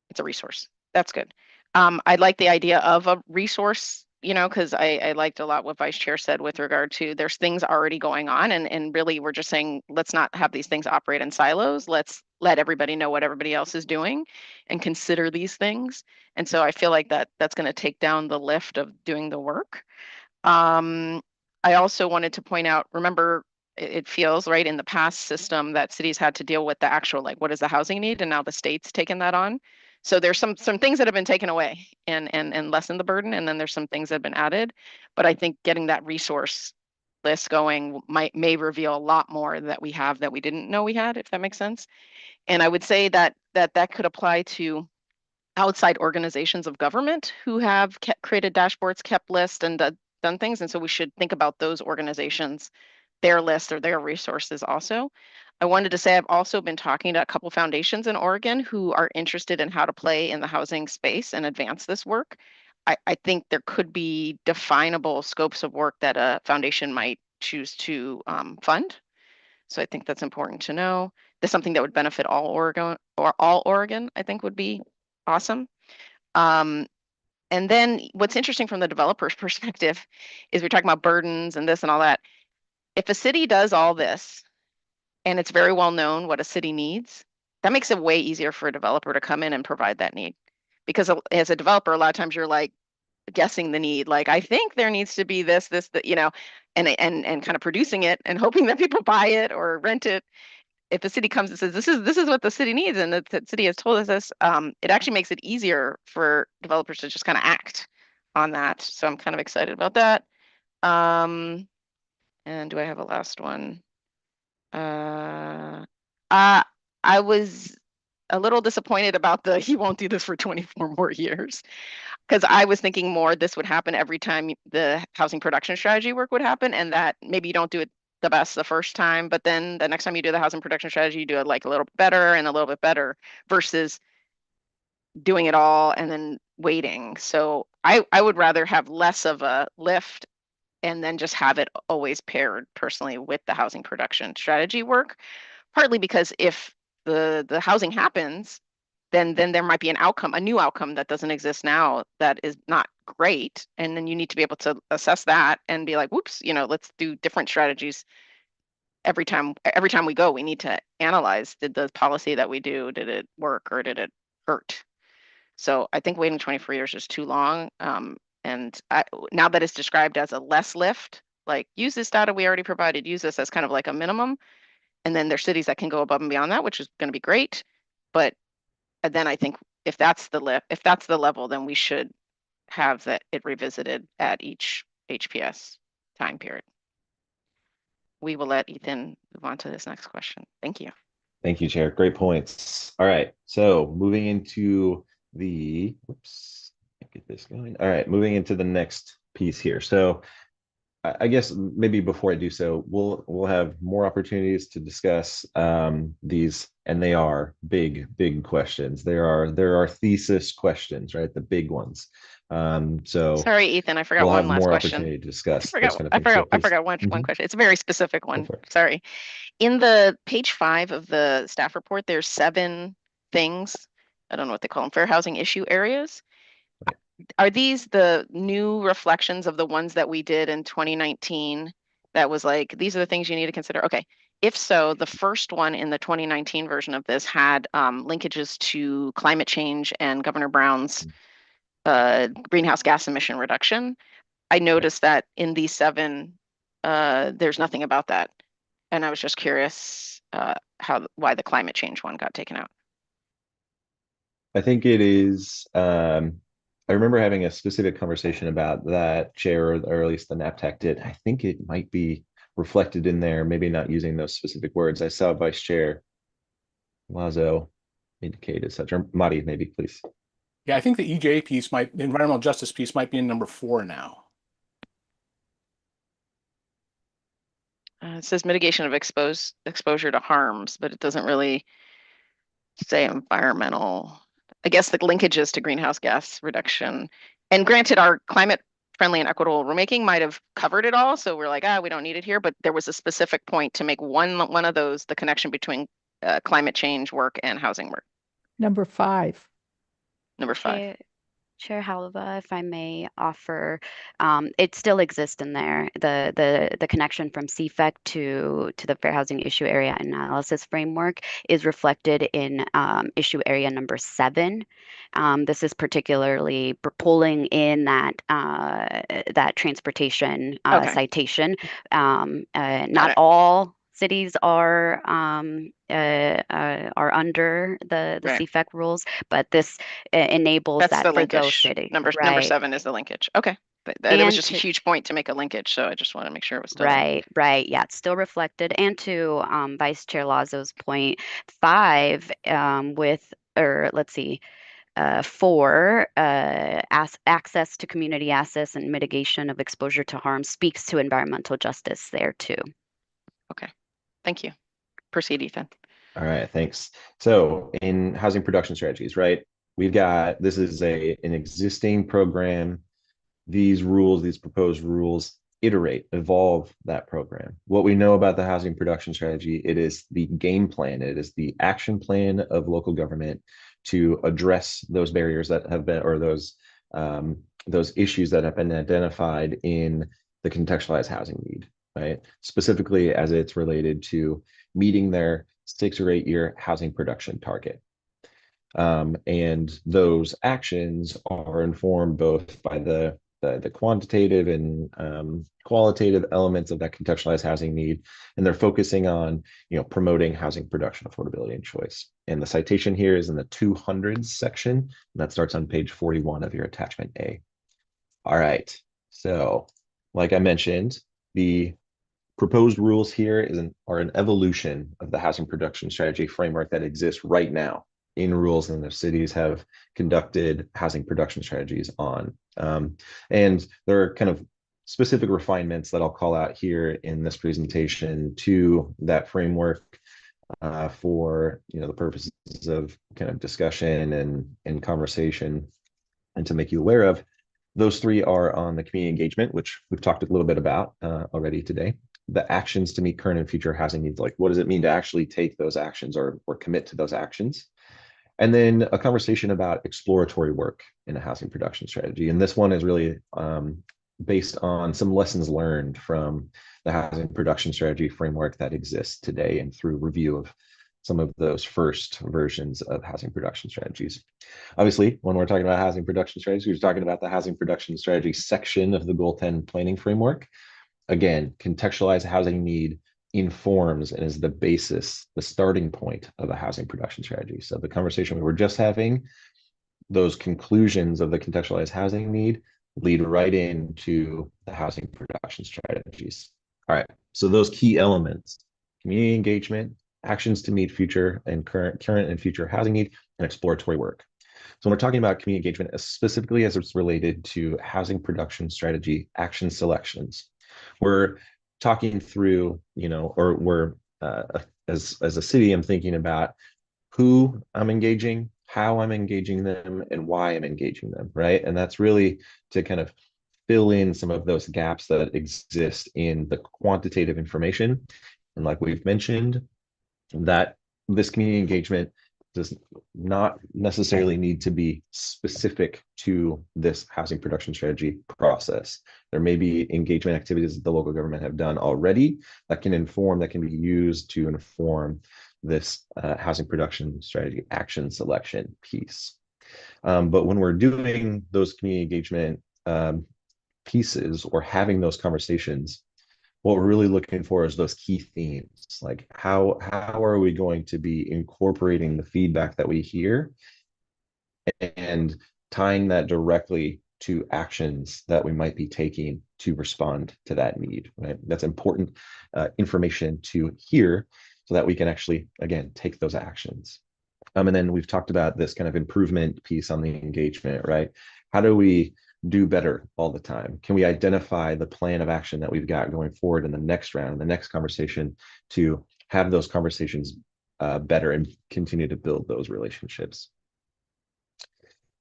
It's a resource. That's good. I like the idea of a resource, because I liked a lot what Vice Chair said with regard to there's things already going on, and really we're just saying, let's not have these things operate in silos. Let's let everybody know what everybody else is doing and consider these things. And so I feel like that's going to take down the lift of doing the work. I also wanted to point out, remember, it feels right in the past system that cities had to deal with the actual, like, what is the housing need? And now the state's taken that on. So there's some things that have been taken away and lessen the burden. And then there's some things that have been added. But I think getting that resource list going may reveal a lot more that we have that we didn't know we had, if that makes sense. And I would say that could apply to outside organizations of government who have created dashboards, kept lists, and done things. And so we should think about those organizations, their list or their resources also. I wanted to say I've also been talking to a couple foundations in Oregon who are interested in how to play in the housing space and advance this work. I think there could be definable scopes of work that a foundation might choose to fund. So I think that's important to know. That's something that would benefit all Oregon, I think would be awesome. And then what's interesting from the developer's perspective is we're talking about burdens and this and all that. If a city does all this, and it's very well known what a city needs, that makes it way easier for a developer to come in and provide that need. Because as a developer, a lot of times you're like guessing the need, like, I think there needs to be this, that, and kind of producing it and hoping that people buy it or rent it. If a city comes and says, this is what the city needs, and the city has told us this, it actually makes it easier for developers to just kind of act on that. So I'm kind of excited about that. And do I have a last one? I was a little disappointed about he won't do this for 24 more years, because I was thinking more this would happen every time the housing production strategy work would happen, and that maybe you don't do it the best the first time, but then the next time you do the housing production strategy, you do it like a little bit better and a little bit better versus doing it all and then waiting. So I would rather have less of a lift and then just have it always paired personally with the housing production strategy work, partly because if the housing happens, then there might be a new outcome that doesn't exist now that is not great. And then you need to be able to assess that and be like, whoops, let's do different strategies. Every time we go, we need to analyze, did the policy that we do, did it work or did it hurt? So I think waiting 24 years is too long. And And now that it's described as a less lift, like use this data we already provided, use this as kind of like a minimum. And then there's cities that can go above and beyond that, which is going to be great. But then I think if that's the level, then we should have it revisited at each HPS time period. We will let Ethan move on to this next question. Thank you. Thank you, Chair. Great points. All right, so moving into the, whoops, get this going. All right, moving into the next piece here. So I guess maybe before I do so, we'll have more opportunities to discuss these, and they are big questions. There are thesis questions, right? The big ones. So sorry, Ethan, I forgot we'll one have last more question. opportunity to discuss. I forgot one question. It's a very specific one. Sorry. In the page 5 of the staff report, there's 7 things. I don't know what they call them, fair housing issue areas. Are these the new reflections of the ones that we did in 2019? That was like, these are the things you need to consider. Okay. If so, the first one in the 2019 version of this had linkages to climate change and Governor Brown's greenhouse gas emission reduction. I noticed that in these 7, there's nothing about that. And I was just curious why the climate change one got taken out. I think it is, I remember having a specific conversation about that, Chair, or at least the NAPTAC did. I think it might be reflected in there, maybe not using those specific words. I saw Vice Chair Lazo indicate as such, or Madi, maybe, please. Yeah, I think the EJ piece the environmental justice piece might be in number 4 now. It says mitigation of exposure to harms, but it doesn't really say environmental. I guess the linkages to greenhouse gas reduction. And granted, our climate friendly and equitable rulemaking might have covered it all. So we're like, we don't need it here. But there was a specific point to make one of those, the connection between climate change work and housing work. Number 5. Number 5. Chair Halava, if I may offer, it still exists in there. The connection from CFEC to the Fair Housing Issue Area Analysis Framework is reflected in issue area number 7. This is particularly pulling in that transportation citation. Not all cities are under the CFEC rules, but this enables That's that the for linkage. those cities. Number 7 is the linkage. Okay. It was just a huge point to make a linkage, so I just want to make sure it was still right. Yeah, it's still reflected. And to Vice Chair Lazo's point, 5 4, access to community assets and mitigation of exposure to harm speaks to environmental justice there too. Okay, thank you. Proceed, Ethan. All right, thanks. So in housing production strategies, right, we've got, this is an existing program. These rules, these proposed rules, evolve that program. What we know about the housing production strategy, it is the game plan, it is the action plan of local government to address those barriers that have been, or those issues that have been identified in the contextualized housing need, right? Specifically as it's related to meeting their 6 or 8 year housing production target. And those actions are informed both by the quantitative and qualitative elements of that contextualized housing need, and they're focusing on, promoting housing production, affordability, and choice. And the citation here is in the 200s section, and that starts on page 41 of your attachment A. All right, so like I mentioned, the proposed rules here are an evolution of the housing production strategy framework that exists right now in rules and the cities have conducted housing production strategies on. And there are kind of specific refinements that I'll call out here in this presentation to that framework for the purposes of kind of discussion and conversation, and to make you aware of. Those 3 are on the community engagement, which we've talked a little bit about already today. The actions to meet current and future housing needs, like what does it mean to actually take those actions or commit to those actions? And then a conversation about exploratory work in a housing production strategy. And this one is really based on some lessons learned from the housing production strategy framework that exists today, and through review of some of those first versions of housing production strategies. Obviously, when we're talking about housing production strategies, we're talking about the housing production strategy section of the Goal 10 planning framework. Again, contextualized housing need informs and is the basis, the starting point of a housing production strategy. So the conversation we were just having, those conclusions of the contextualized housing need lead right into the housing production strategies. All right, so those key elements: community engagement, actions to meet future and current and future housing need, and exploratory work. So when we're talking about community engagement, specifically as it's related to housing production strategy action selections, we're talking through, or we're as a city, I'm thinking about who I'm engaging, how I'm engaging them, and why I'm engaging them, right? And that's really to kind of fill in some of those gaps that exist in the quantitative information. And like we've mentioned, that this community engagement does not necessarily need to be specific to this housing production strategy process. There may be engagement activities that the local government have done already that can be used to inform this housing production strategy action selection piece. But when we're doing those community engagement pieces or having those conversations, what we're really looking for is those key themes. Like how are we going to be incorporating the feedback that we hear and tying that directly to actions that we might be taking to respond to that need, right? That's important information to hear so that we can actually, again, take those actions. And then we've talked about this kind of improvement piece on the engagement, right? How do we do better all the time? Can we identify the plan of action that we've got going forward in the next round, in the next conversation, to have those conversations better and continue to build those relationships?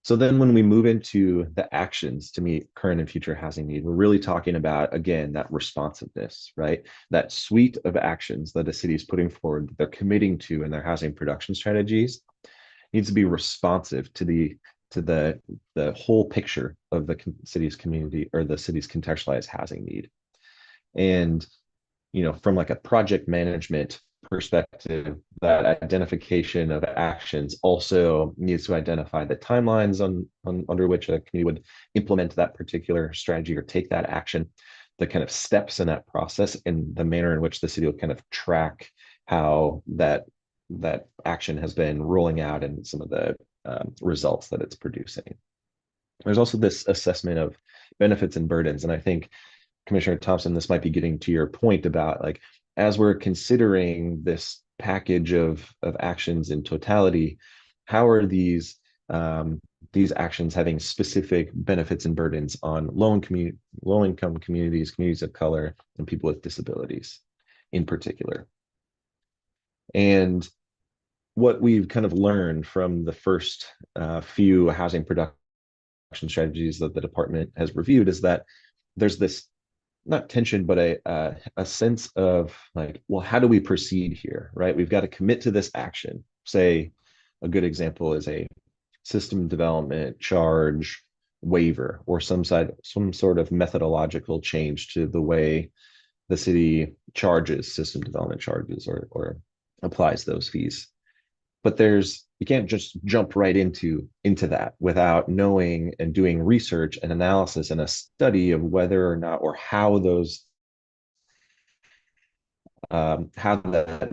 So then when we move into the actions to meet current and future housing need, we're really talking about, again, that responsiveness, right? That suite of actions that a city is putting forward, that they're committing to in their housing production strategies, needs to be responsive to the whole picture of the city's community or the city's contextualized housing need. And, from like a project management perspective, that identification of actions also needs to identify the timelines under which a community would implement that particular strategy or take that action, the kind of steps in that process, and the manner in which the city will kind of track how that action has been rolling out and some of the results that it's producing. There's also this assessment of benefits and burdens. And I think, Commissioner Thompson, this might be getting to your point about, like, as we're considering this package of actions in totality, how are these actions having specific benefits and burdens on low-income communities, communities of color, and people with disabilities in particular? And what we've kind of learned from the first few housing production strategies that the department has reviewed is that there's this, not tension, but a sense of like, well, how do we proceed here, right? We've got to commit to this action. Say a good example is a system development charge waiver or some sort of methodological change to the way the city charges system development charges or applies those fees. But you can't just jump right into that without knowing and doing research and analysis and a study of whether or not or how that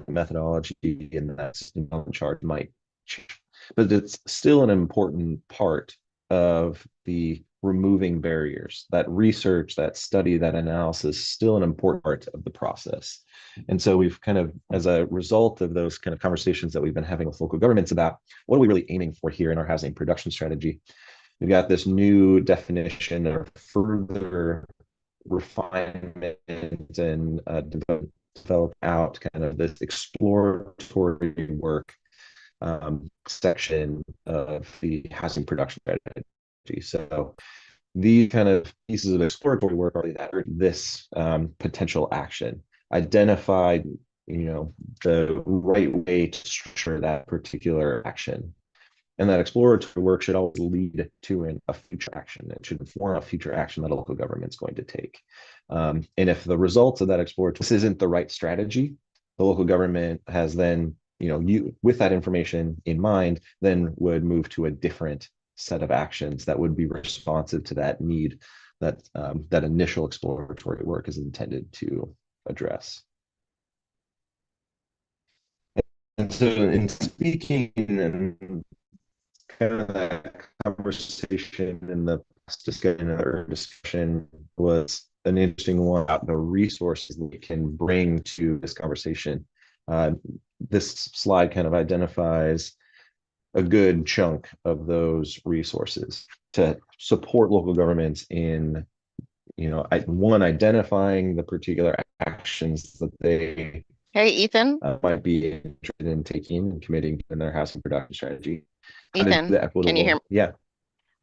methodology in that system development charge might change. But it's still an important part of the removing barriers. That research, that study, that analysis, still an important part of the process. And so we've kind of, as a result of those kind of conversations that we've been having with local governments about what are we really aiming for here in our housing production strategy, we've got this new definition of further refinement and develop out kind of this exploratory work section of the housing production strategy. So these kind of pieces of exploratory work are this potential action, identified, the right way to structure that particular action. And that exploratory work should always lead to a future action. It should inform a future action that a local government's going to take. And if the results of that exploratory, this isn't the right strategy, the local government has then, you with that information in mind, then would move to a different set of actions that would be responsive to that need that that initial exploratory work is intended to address. And so in speaking and kind of that conversation in the discussion was an interesting one about the resources that we can bring to this conversation. This slide kind of identifies a good chunk of those resources to support local governments in, one, identifying the particular actions that they Hey, Ethan, might be interested in taking and committing in their housing production strategy. How to do Ethan, the can you hear me? Yeah.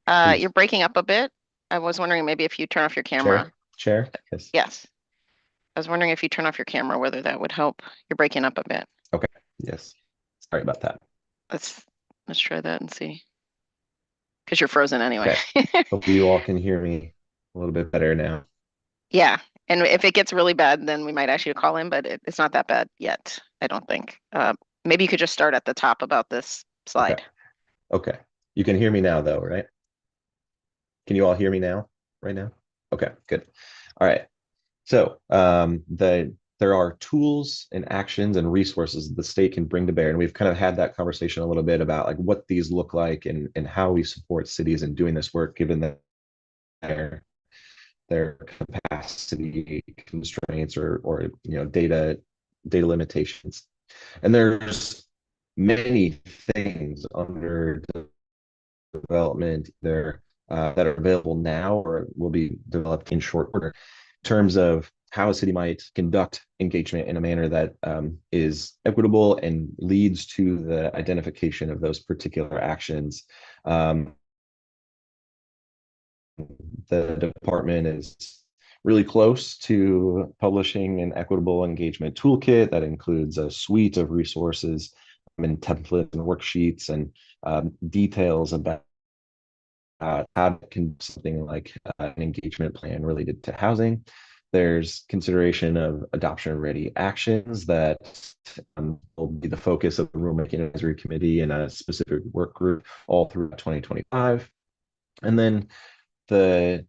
Please. You're breaking up a bit. I was wondering maybe if you turn off your camera. Chair? Yes. Yes. I was wondering if you turn off your camera, whether that would help. You're breaking up a bit. Okay. Yes. Sorry about that. Let's try that and see. Because you're frozen anyway. Okay. Hope you all can hear me a little bit better now. Yeah. And if it gets really bad, then we might ask you to call in, but it's not that bad yet, I don't think. Maybe you could just start at the top about this slide. Okay. You can hear me now though, right? Can you all hear me now, right now? Okay, good. All right. So there are tools and actions and resources the state can bring to bear. And we've kind of had that conversation a little bit about like what these look like and how we support cities in doing this work, given that their capacity constraints or data limitations. And there's many things under development there that are available now or will be developed in short order in terms of how a city might conduct engagement in a manner that is equitable and leads to the identification of those particular actions. The department is really close to publishing an equitable engagement toolkit that includes a suite of resources and templates and worksheets and details about how to conduct something like an engagement plan related to housing. There's consideration of adoption-ready actions that will be the focus of the Rulemaking Advisory Committee and a specific work group all through 2025. And then the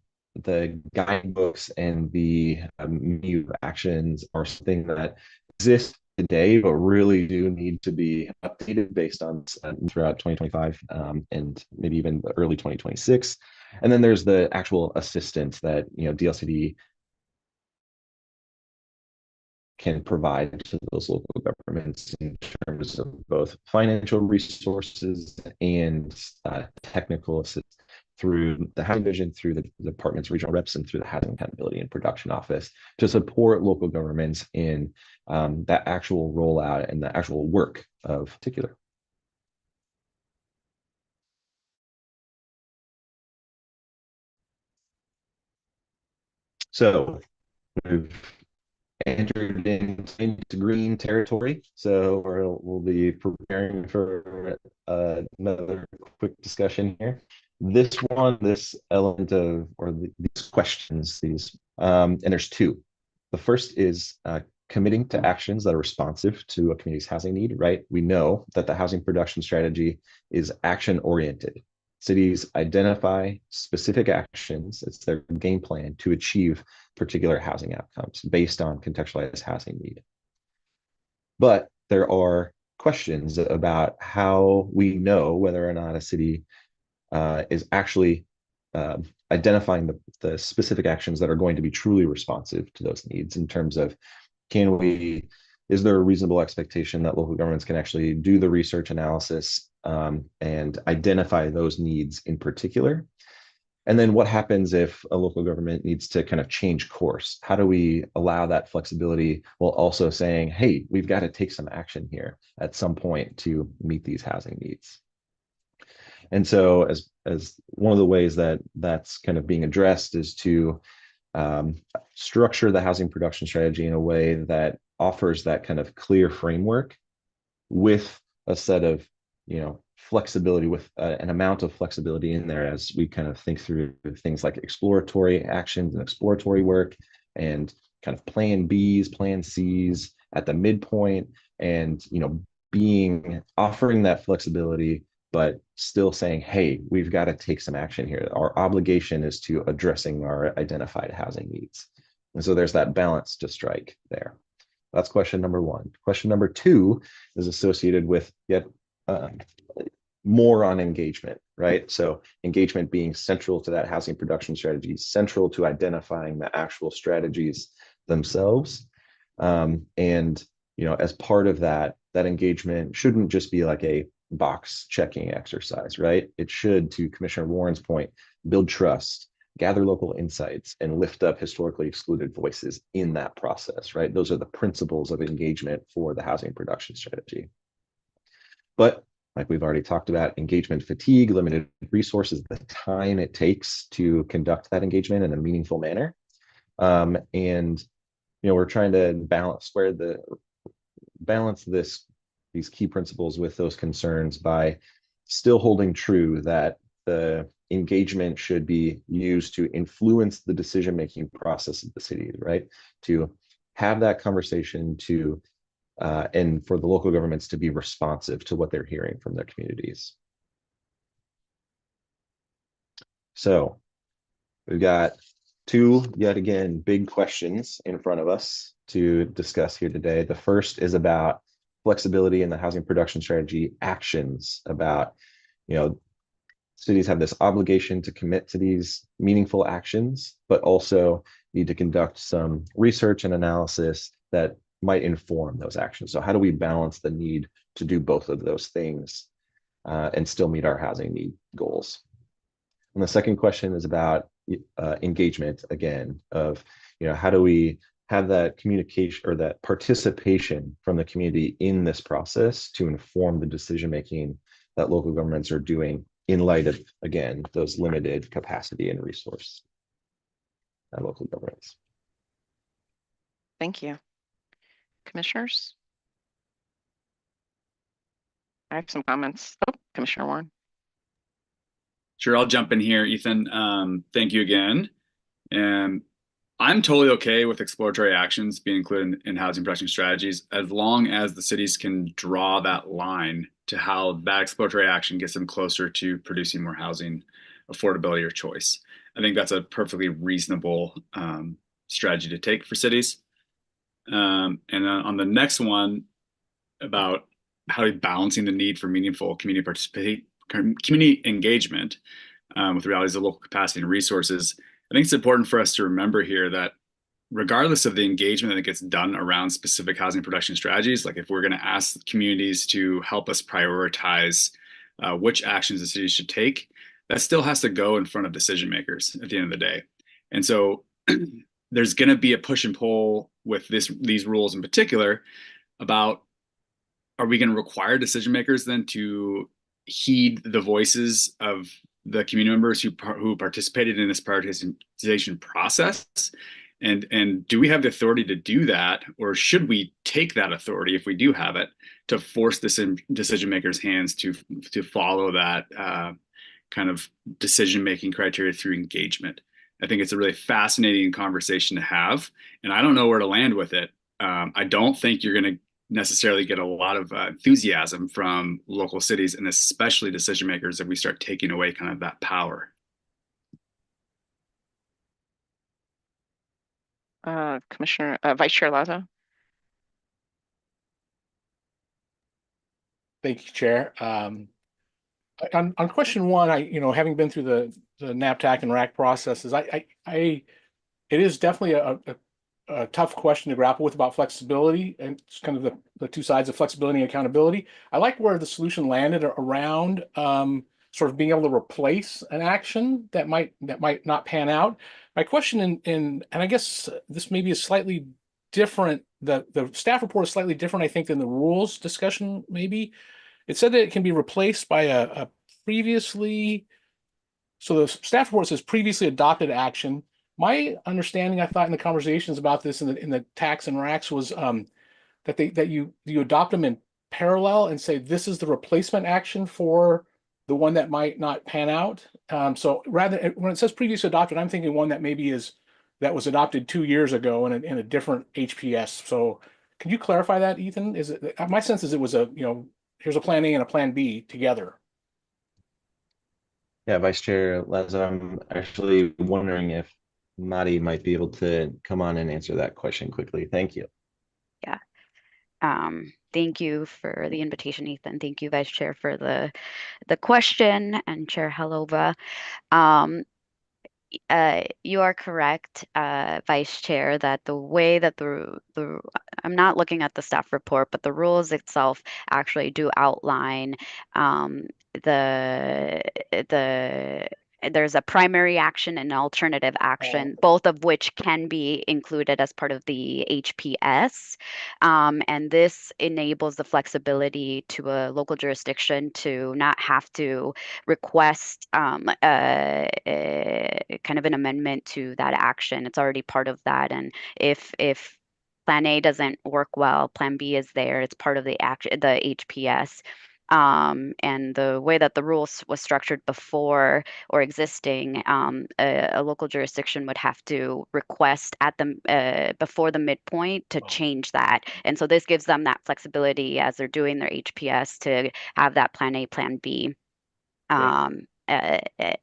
guidebooks and the menu of actions are something that exist today, but really do need to be updated based on throughout 2025 and maybe even early 2026. And then there's the actual assistance that DLCD can provide to those local governments in terms of both financial resources and technical assistance through the Housing Division, through the department's regional reps, and through the Housing Accountability and Production Office to support local governments in that actual rollout and the actual work of particular. So we've entered into green territory, so we'll be preparing for another quick discussion here. This element of, or these questions, and there's two. The first is committing to actions that are responsive to a community's housing need, right? We know that the housing production strategy is action-oriented. Cities identify specific actions, it's their game plan to achieve particular housing outcomes based on contextualized housing need. But there are questions about how we know whether or not a city is actually identifying the specific actions that are going to be truly responsive to those needs in terms of is there a reasonable expectation that local governments can actually do the research analysis and identify those needs in particular? And then what happens if a local government needs to kind of change course? How do we allow that flexibility while also saying, hey, we've got to take some action here at some point to meet these housing needs? And so as one of the ways that that's kind of being addressed is to structure the housing production strategy in a way that offers that kind of clear framework with a set of, flexibility, with an amount of flexibility in there as we kind of think through things like exploratory actions and exploratory work and kind of plan Bs, plan Cs at the midpoint, and, offering that flexibility, but still saying, hey, we've got to take some action here. Our obligation is to addressing our identified housing needs. And so there's that balance to strike there. That's question number one. Question number two is associated with yet more on engagement, right? So engagement being central to that housing production strategy, central to identifying the actual strategies themselves. And, you know, as part of that, that engagement shouldn't just be like a box checking exercise, right? It should, to Commissioner Warren's point, build trust, gather local insights, and lift up historically excluded voices in that process, right? Those are the principles of engagement for the housing production strategy. But like we've already talked about, engagement fatigue, limited resources, the time it takes to conduct that engagement in a meaningful manner. And, you know, we're trying to balance these key principles with those concerns by still holding true that the engagement should be used to influence the decision-making process of the city, right? To have that conversation and for the local governments to be responsive to what they're hearing from their communities. So we've got two, yet again, big questions in front of us to discuss here today. The first is about flexibility in the housing production strategy actions, about, you know, cities have this obligation to commit to these meaningful actions, but also need to conduct some research and analysis that might inform those actions. So how do we balance the need to do both of those things and still meet our housing need goals? And the second question is about engagement, again, of, you know, how do we have that communication or that participation from the community in this process to inform the decision-making that local governments are doing in light of, again, those limited capacity and resource at local governments. Thank you. Commissioners? I have some comments. Oh, Commissioner Warren. Sure, I'll jump in here, Ethan. Thank you again. And I'm totally okay with exploratory actions being included in housing production strategies, as long as the cities can draw that line to how that exploratory action gets them closer to producing more housing affordability or choice. I think that's a perfectly reasonable strategy to take for cities. And on the next one about how are balancing the need for meaningful community engagement with the realities of local capacity and resources, I think it's important for us to remember here that regardless of the engagement that gets done around specific housing production strategies, like if we're going to ask communities to help us prioritize which actions the city should take, that still has to go in front of decision makers at the end of the day. And so there's going to be a push and pull with these rules in particular about, are we going to require decision makers then to heed the voices of the community members who participated in this prioritization process? And do we have the authority to do that? Or should we take that authority, if we do have it, to force decision makers' hands to follow that kind of decision-making criteria through engagement? I think it's a really fascinating conversation to have, and I don't know where to land with it. I don't think you're going to necessarily get a lot of enthusiasm from local cities, and especially decision makers, if we start taking away kind of that power. Commissioner, Vice Chair Lazo. Thank you, Chair. On question one, having been through the NAPTAC and RAC processes, it is definitely a tough question to grapple with about flexibility, and it's kind of the two sides of flexibility and accountability. I like where the solution landed around sort of being able to replace an action that might not pan out. My question and I guess this maybe is slightly different. The staff report is slightly different, I think, than the rules discussion. Maybe it said that it can be replaced by a previously. So the staff report says previously adopted action. My understanding, I thought in the conversations about this in the tax and RACs was that you adopt them in parallel and say this is the replacement action for the one that might not pan out. So rather, when it says previously adopted, I'm thinking one that maybe that was adopted 2 years ago in a different HPS. So Can you clarify that, Ethan? Is it, my sense is it was a, here's a plan A and a plan B together. Yeah, Vice Chair Lazo, I'm actually wondering if Madi might be able to come on and answer that question quickly. Thank you. Yeah. Thank you for the invitation, Ethan. Thank you, Vice Chair, for the question, and Chair Halova. You are correct, Vice Chair, that the way that I'm not looking at the staff report, but the rules itself actually do outline the there's a primary action and an alternative action, both of which can be included as part of the HPS. And this enables the flexibility to a local jurisdiction to not have to request kind of an amendment to that action. It's already part of that. And if Plan A doesn't work well, Plan B is there. It's part of the HPS. And the way that the rules was structured before or existing, a local jurisdiction would have to request at the before the midpoint to change that. And so this gives them that flexibility as they're doing their HPS to have that Plan A, Plan B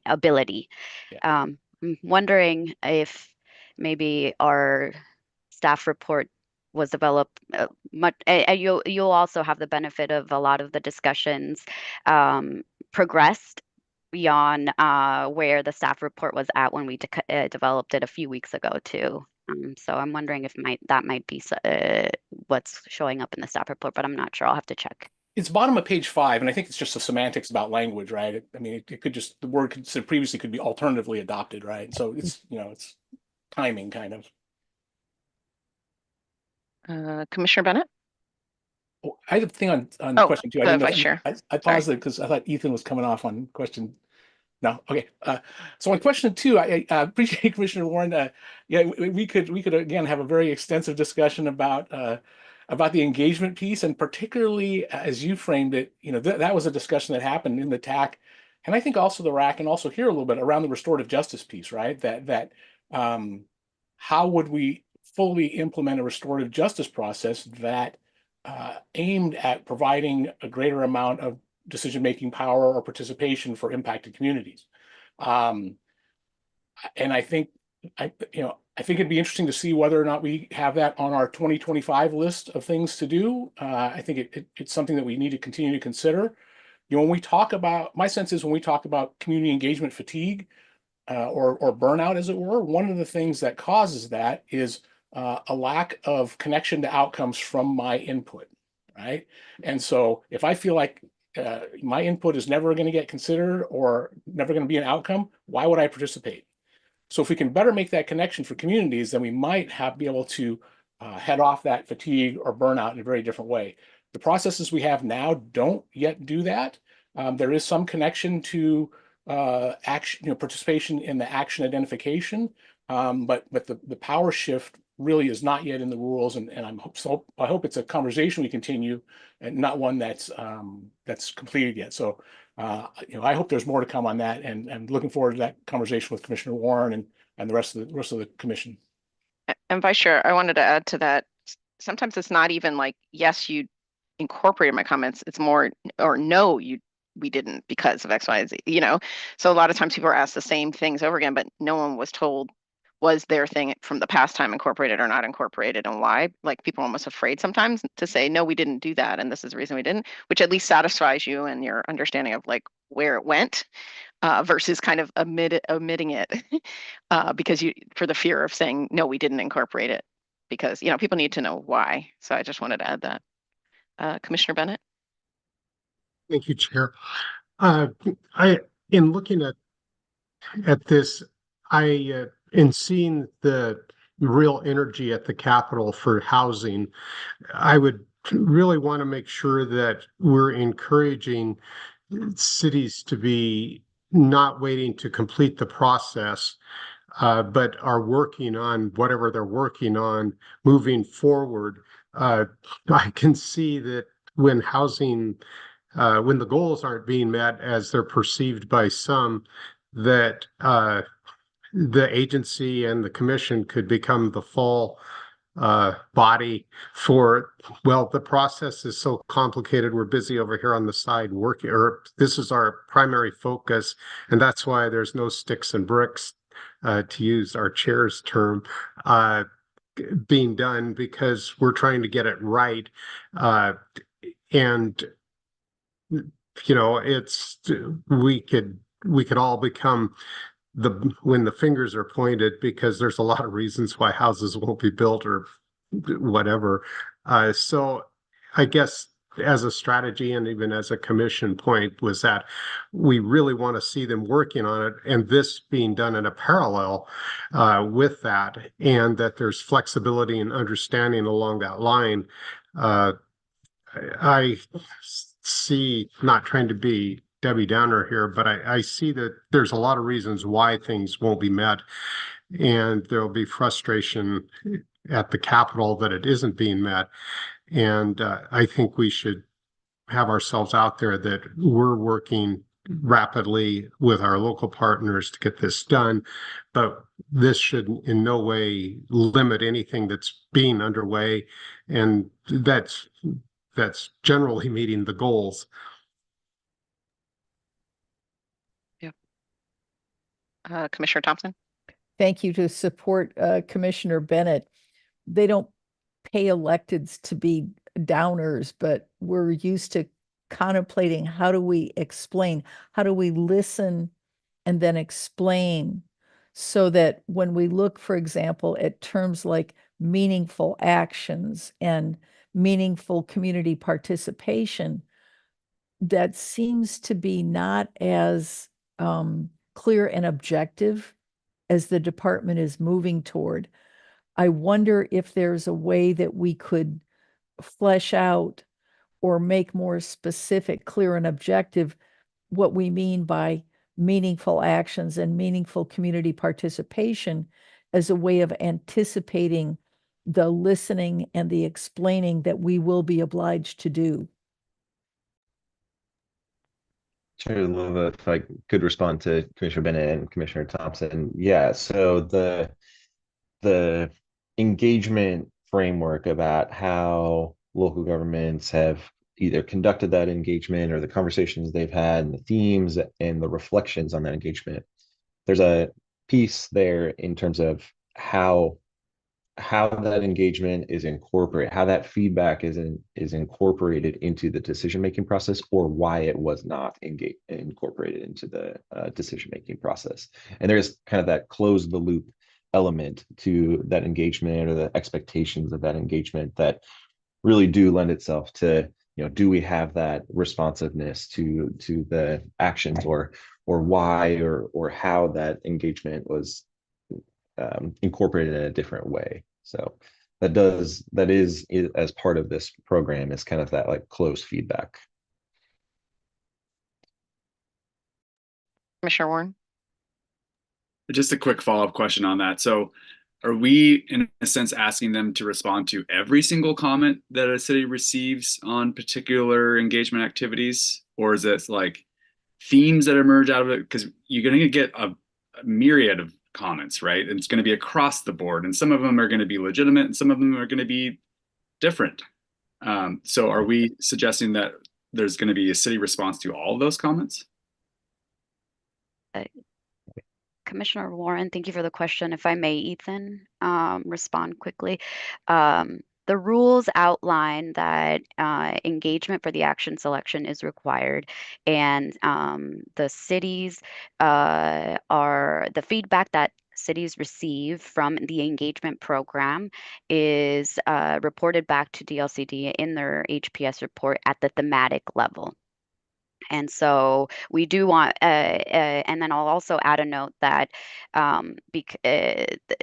ability. Yeah. I'm wondering if maybe our staff report was developed much. You'll also have the benefit of a lot of the discussions progressed beyond where the staff report was at when we developed it a few weeks ago too. So I'm wondering if that might be what's showing up in the staff report, but I'm not sure. I'll have to check. It's bottom of page 5, and I think it's just the semantics about language, right? I mean, it could just, the word previously could be alternatively adopted, right? So it's, it's timing kind of. Commissioner Bennett? Oh, I had a thing on question 2. I the didn't know Vice Chair. I paused it because I thought Ethan was coming off on question. No, okay. So on question 2, I appreciate Commissioner Warren. Yeah, we could again have a very extensive discussion about the engagement piece, and particularly as you framed it, that was a discussion that happened in the TAC, and I think also the RAC, and also here a little bit around the restorative justice piece, right? That how would we fully implement a restorative justice process that aimed at providing a greater amount of decision-making power or participation for impacted communities. And I think, I think it'd be interesting to see whether or not we have that on our 2025 list of things to do. I think it's something that we need to continue to consider. When we talk about, my sense is when we talk about community engagement fatigue or burnout, as it were, one of the things that causes that is a lack of connection to outcomes from my input, right? And so if I feel like my input is never going to get considered or never going to be an outcome, why would I participate? So if we can better make that connection for communities, then we might be able to head off that fatigue or burnout in a very different way. The processes we have now don't yet do that. There is some connection to action, participation in the action identification, but the power shift really is not yet in the rules, and I hope it's a conversation we continue, and not one that's completed yet. So I hope there's more to come on that, and looking forward to that conversation with Commissioner Warren and the rest of the commission. And Vice Chair, I wanted to add to that. Sometimes it's not even like, yes, you incorporated my comments. It's more, or no, we didn't because of X, Y, and Z, So a lot of times people are asked the same things over again, but no one was told, was their thing from the past time incorporated or not incorporated, and why? Like, people are almost afraid sometimes to say, no, we didn't do that, and this is the reason we didn't, which at least satisfies you and your understanding of like where it went versus kind of omitting it because for the fear of saying, no, we didn't incorporate it, because people need to know why. So I just wanted to add that. Commissioner Bennett? Thank you, Chair. In looking at this, in seeing the real energy at the Capitol for housing, I would really want to make sure that we're encouraging cities to be not waiting to complete the process, but are working on whatever they're working on moving forward. I can see that when when the goals aren't being met as they're perceived by some, that the agency and the commission could become the fall body for, well, the process is so complicated. We're busy over here on the side working, or this is our primary focus. And that's why there's no sticks and bricks, to use our chair's term, being done, because we're trying to get it right. And, you know, it's, we could all become when the fingers are pointed, because there's a lot of reasons why houses won't be built or whatever. So I guess as a strategy and even as a commission point was that we really want to see them working on it, and this being done in a parallel with that, and that there's flexibility and understanding along that line. I see, not trying to be Debbie Downer here, but I see that there's a lot of reasons why things won't be met, and there'll be frustration at the Capitol that it isn't being met. And I think we should have ourselves out there that we're working rapidly with our local partners to get this done, but this should in no way limit anything that's being underway, and that's generally meeting the goals. Commissioner Thompson? Thank you. To support Commissioner Bennett. They don't pay electeds to be downers, but we're used to contemplating how do we explain, how do we listen and then explain, so that when we look, for example, at terms like meaningful actions and meaningful community participation, that seems to be not as clear and objective as the department is moving toward. I wonder if there's a way that we could flesh out or make more specific, clear and objective what we mean by meaningful actions and meaningful community participation, as a way of anticipating the listening and the explaining that we will be obliged to do. Chair Lova, if I could respond to Commissioner Bennett and Commissioner Thompson. Yeah, so the engagement framework about how local governments have either conducted that engagement or the conversations they've had and the themes and the reflections on that engagement. There's a piece there in terms of how that engagement is incorporated, how that feedback is incorporated into the decision-making process, or why it was not incorporated into the decision-making process. And there's kind of that close the loop element to that engagement, or the expectations of that engagement, that really do lend itself to, you know, do we have that responsiveness to the actions, or why or how that engagement was incorporated in a different way. So that is as part of this program, is kind of that like close feedback. Commissioner Warren? Just a quick follow-up question on that. So are we, in a sense, asking them to respond to every single comment that a city receives on particular engagement activities? Or is it like themes that emerge out of it? Because you're going to get a myriad of comments, right? And it's going to be across the board. And some of them are going to be legitimate and some of them are going to be different. So are we suggesting that there's going to be a city response to all of those comments? Commissioner Warren, thank you for the question. If I may, Ethan, respond quickly. The rules outline that engagement for the action selection is required, and the feedback that cities receive from the engagement program is reported back to DLCD in their HPS report at the thematic level. And so we do want, and then I'll also add a note that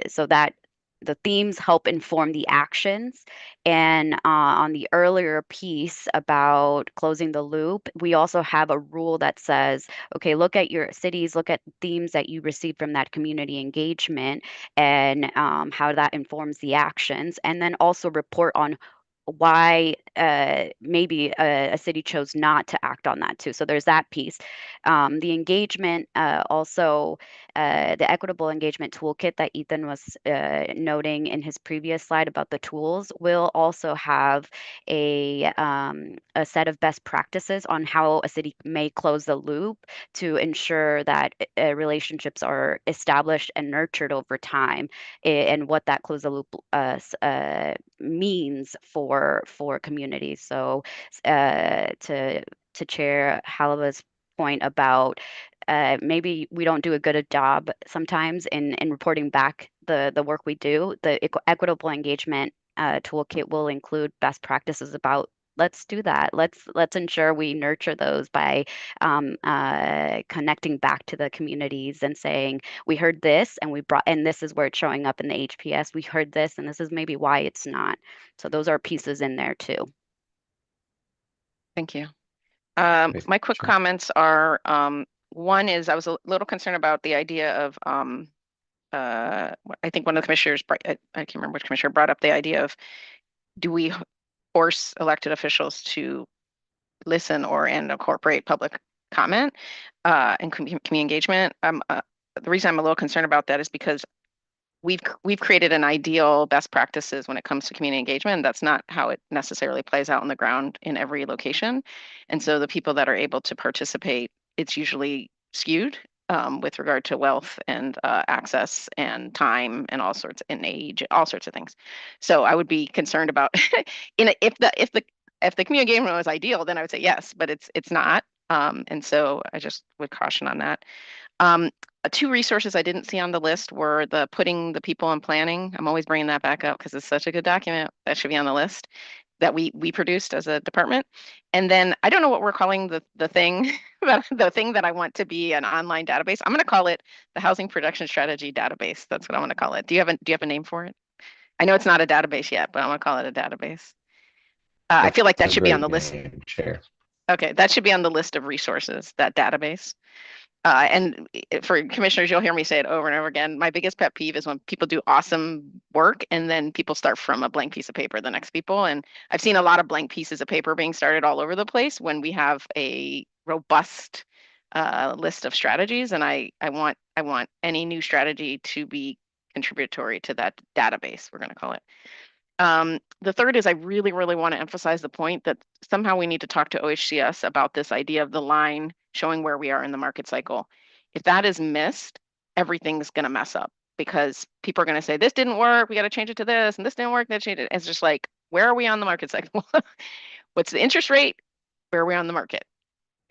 so that the themes help inform the actions. And on the earlier piece about closing the loop, we also have a rule that says, okay, look at your cities, look at themes that you receive from that community engagement, and how that informs the actions, and then also report on why maybe a city chose not to act on that too. So there's that piece. The engagement, also the equitable engagement toolkit that Ethan was noting in his previous slide about the tools will also have a set of best practices on how a city may close the loop to ensure that relationships are established and nurtured over time, and what that close the loop means for communities. So to Chair Halaba's point about maybe we don't do a good job sometimes in reporting back the work we do. The equitable engagement toolkit will include best practices about let's do that. Let's ensure we nurture those by connecting back to the communities and saying, we heard this and we brought, and this is where it's showing up in the HPS. We heard this and this is maybe why it's not. So those are pieces in there too. Thank you. Great. My quick Sure. comments are, one is I was a little concerned about the idea of, I think one of the commissioners, I can't remember which commissioner brought up the idea of, do we force elected officials to listen and incorporate public comment and community engagement? The reason I'm a little concerned about that is because we've created an ideal best practices when it comes to community engagement. That's not how it necessarily plays out on the ground in every location. And so the people that are able to participate, it's usually skewed with regard to wealth and access and time and all sorts, and age, all sorts of things. So I would be concerned about if the community engagement was ideal, then I would say yes, but it's not. And so I just would caution on that. Two resources I didn't see on the list were the putting the people in planning. I'm always bringing that back up because it's such a good document that should be on the list that we produced as a department. And then I don't know what we're calling the thing, the thing that I want to be an online database. I'm going to call it the Housing Production Strategy Database. That's what I want to call it. Do you have a name for it? I know it's not a database yet, but I want to call it a database. I feel like that That's a should be on the great list. name, Chair. Okay, that should be on the list of resources, that database. And for commissioners, you'll hear me say it over and over again. My biggest pet peeve is when people do awesome work and then people start from a blank piece of paper, the next people. And I've seen a lot of blank pieces of paper being started all over the place when we have a robust list of strategies. And I want any new strategy to be contributory to that database, we're going to call it. The third is I really, really want to emphasize the point that somehow we need to talk to OHCS about this idea of the line showing where we are in the market cycle. If that is missed, everything's going to mess up because people are going to say, this didn't work, we got to change it to this, and this didn't work, that changed it. It's just like, where are we on the market cycle? What's the interest rate? Where are we on the market?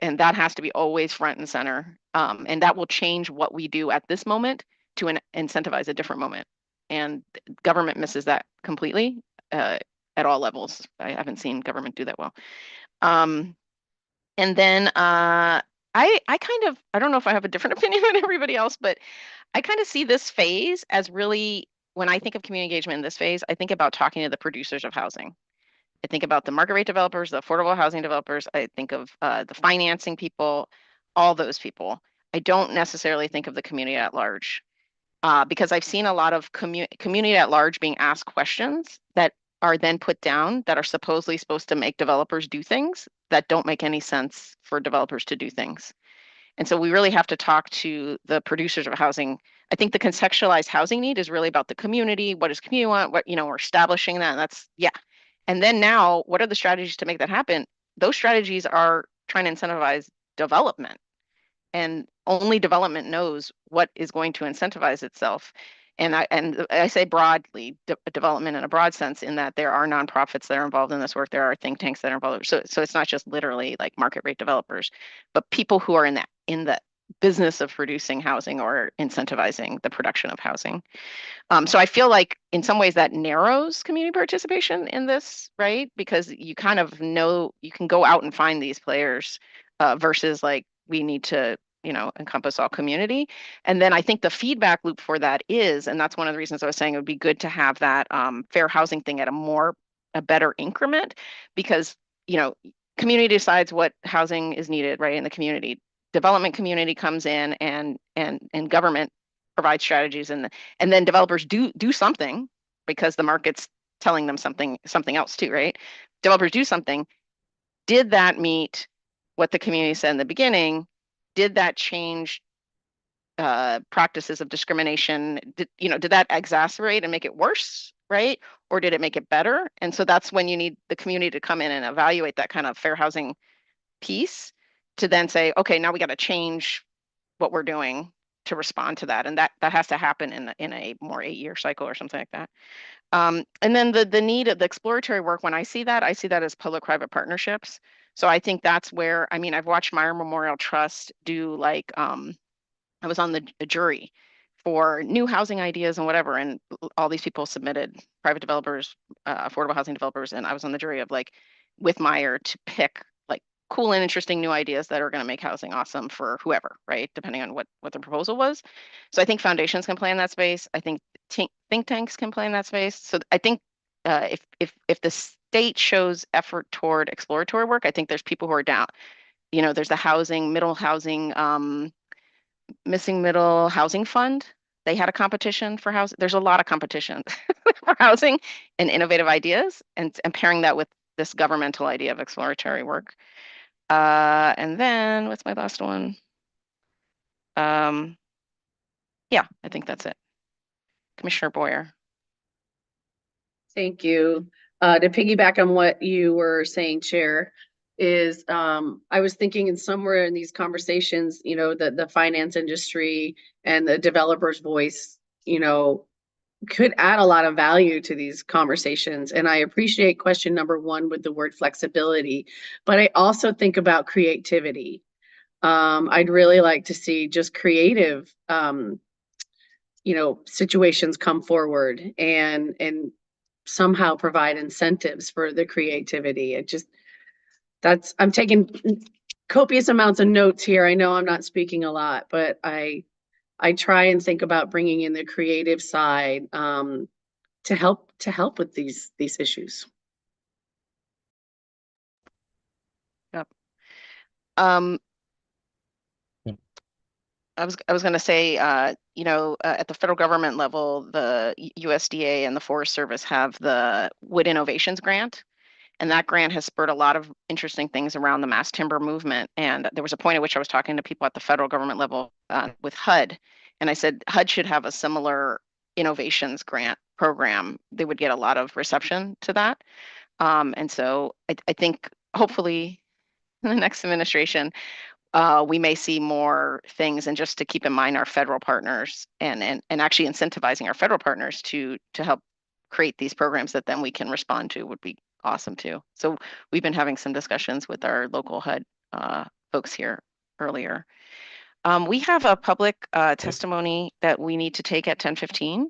And that has to be always front and center. And that will change what we do at this moment to incentivize a different moment. And government misses that completely at all levels. I haven't seen government do that well. And then I don't know if I have a different opinion than everybody else, but I kind of see this phase as really, when I think of community engagement in this phase, I think about talking to the producers of housing. I think about the market rate developers, the affordable housing developers. I think of the financing people, all those people. I don't necessarily think of the community at large because I've seen a lot of community at large being asked questions that are then put down that are supposedly supposed to make developers do things that don't make any sense for developers to do things. And so we really have to talk to the producers of housing. I think the contextualized housing need is really about the community. What does community want? What, we're establishing that. And that's, yeah. And then now, what are the strategies to make that happen? Those strategies are trying to incentivize development. And only development knows what is going to incentivize itself. And I say broadly, development in a broad sense, in that there are nonprofits that are involved in this work. There are think tanks that are involved. So it's not just literally like market rate developers, but people who are in the business of producing housing or incentivizing the production of housing. So I feel like in some ways that narrows community participation in this, right? Because you kind of know you can go out and find these players versus like we need to encompass all community. And then I think the feedback loop for that is, and that's one of the reasons I was saying it would be good to have that fair housing thing at a better increment, because, community decides what housing is needed, right? In the community, development community comes in and government provides strategies, and then developers do something because the market's telling them something else too, right? Developers do something. Did that meet what the community said in the beginning? Did that change practices of discrimination? Did that exacerbate and make it worse, right? Or did it make it better? And so that's when you need the community to come in and evaluate that kind of fair housing piece to then say, okay, now we got to change what we're doing to respond to that. And that has to happen in a more 8-year cycle or something like that. And then the need of the exploratory work, when I see that as public-private partnerships. So I think that's where, I mean, I've watched Meyer Memorial Trust do like, I was on the jury for new housing ideas and whatever, and all these people submitted, private developers, affordable housing developers, and I was on the jury of like with Meyer to pick like cool and interesting new ideas that are going to make housing awesome for whoever, right? Depending on what the proposal was. So I think foundations can play in that space. I think think tanks can play in that space. So I think if the state shows effort toward exploratory work, I think there's people who are down. There's the missing middle housing fund. They had a competition for housing. There's a lot of competition for housing and innovative ideas, and pairing that with this governmental idea of exploratory work. And then what's my last one? Yeah, I think that's it. Commissioner Boyer. Thank you. To piggyback on what you were saying, Chair, is I was thinking in somewhere in these conversations, the finance industry and the developer's voice, could add a lot of value to these conversations. And I appreciate question number 1 with the word flexibility, but I also think about creativity. I'd really like to see just creative, situations come forward and somehow provide incentives for the creativity. I'm taking copious amounts of notes here. I know I'm not speaking a lot, but I try and think about bringing in the creative side to help with these issues. Yep. I was going to say, at the federal government level, the USDA and the Forest Service have the Wood Innovations Grant. And that grant has spurred a lot of interesting things around the mass timber movement. And there was a point at which I was talking to people at the federal government level with HUD. And I said, HUD should have a similar innovations grant program. They would get a lot of reception to that. And so I think hopefully in the next administration, we may see more things, and just to keep in mind our federal partners and actually incentivizing our federal partners to help create these programs that then we can respond to would be awesome too. So we've been having some discussions with our local HUD folks here earlier. We have a public testimony that we need to take at 10:15.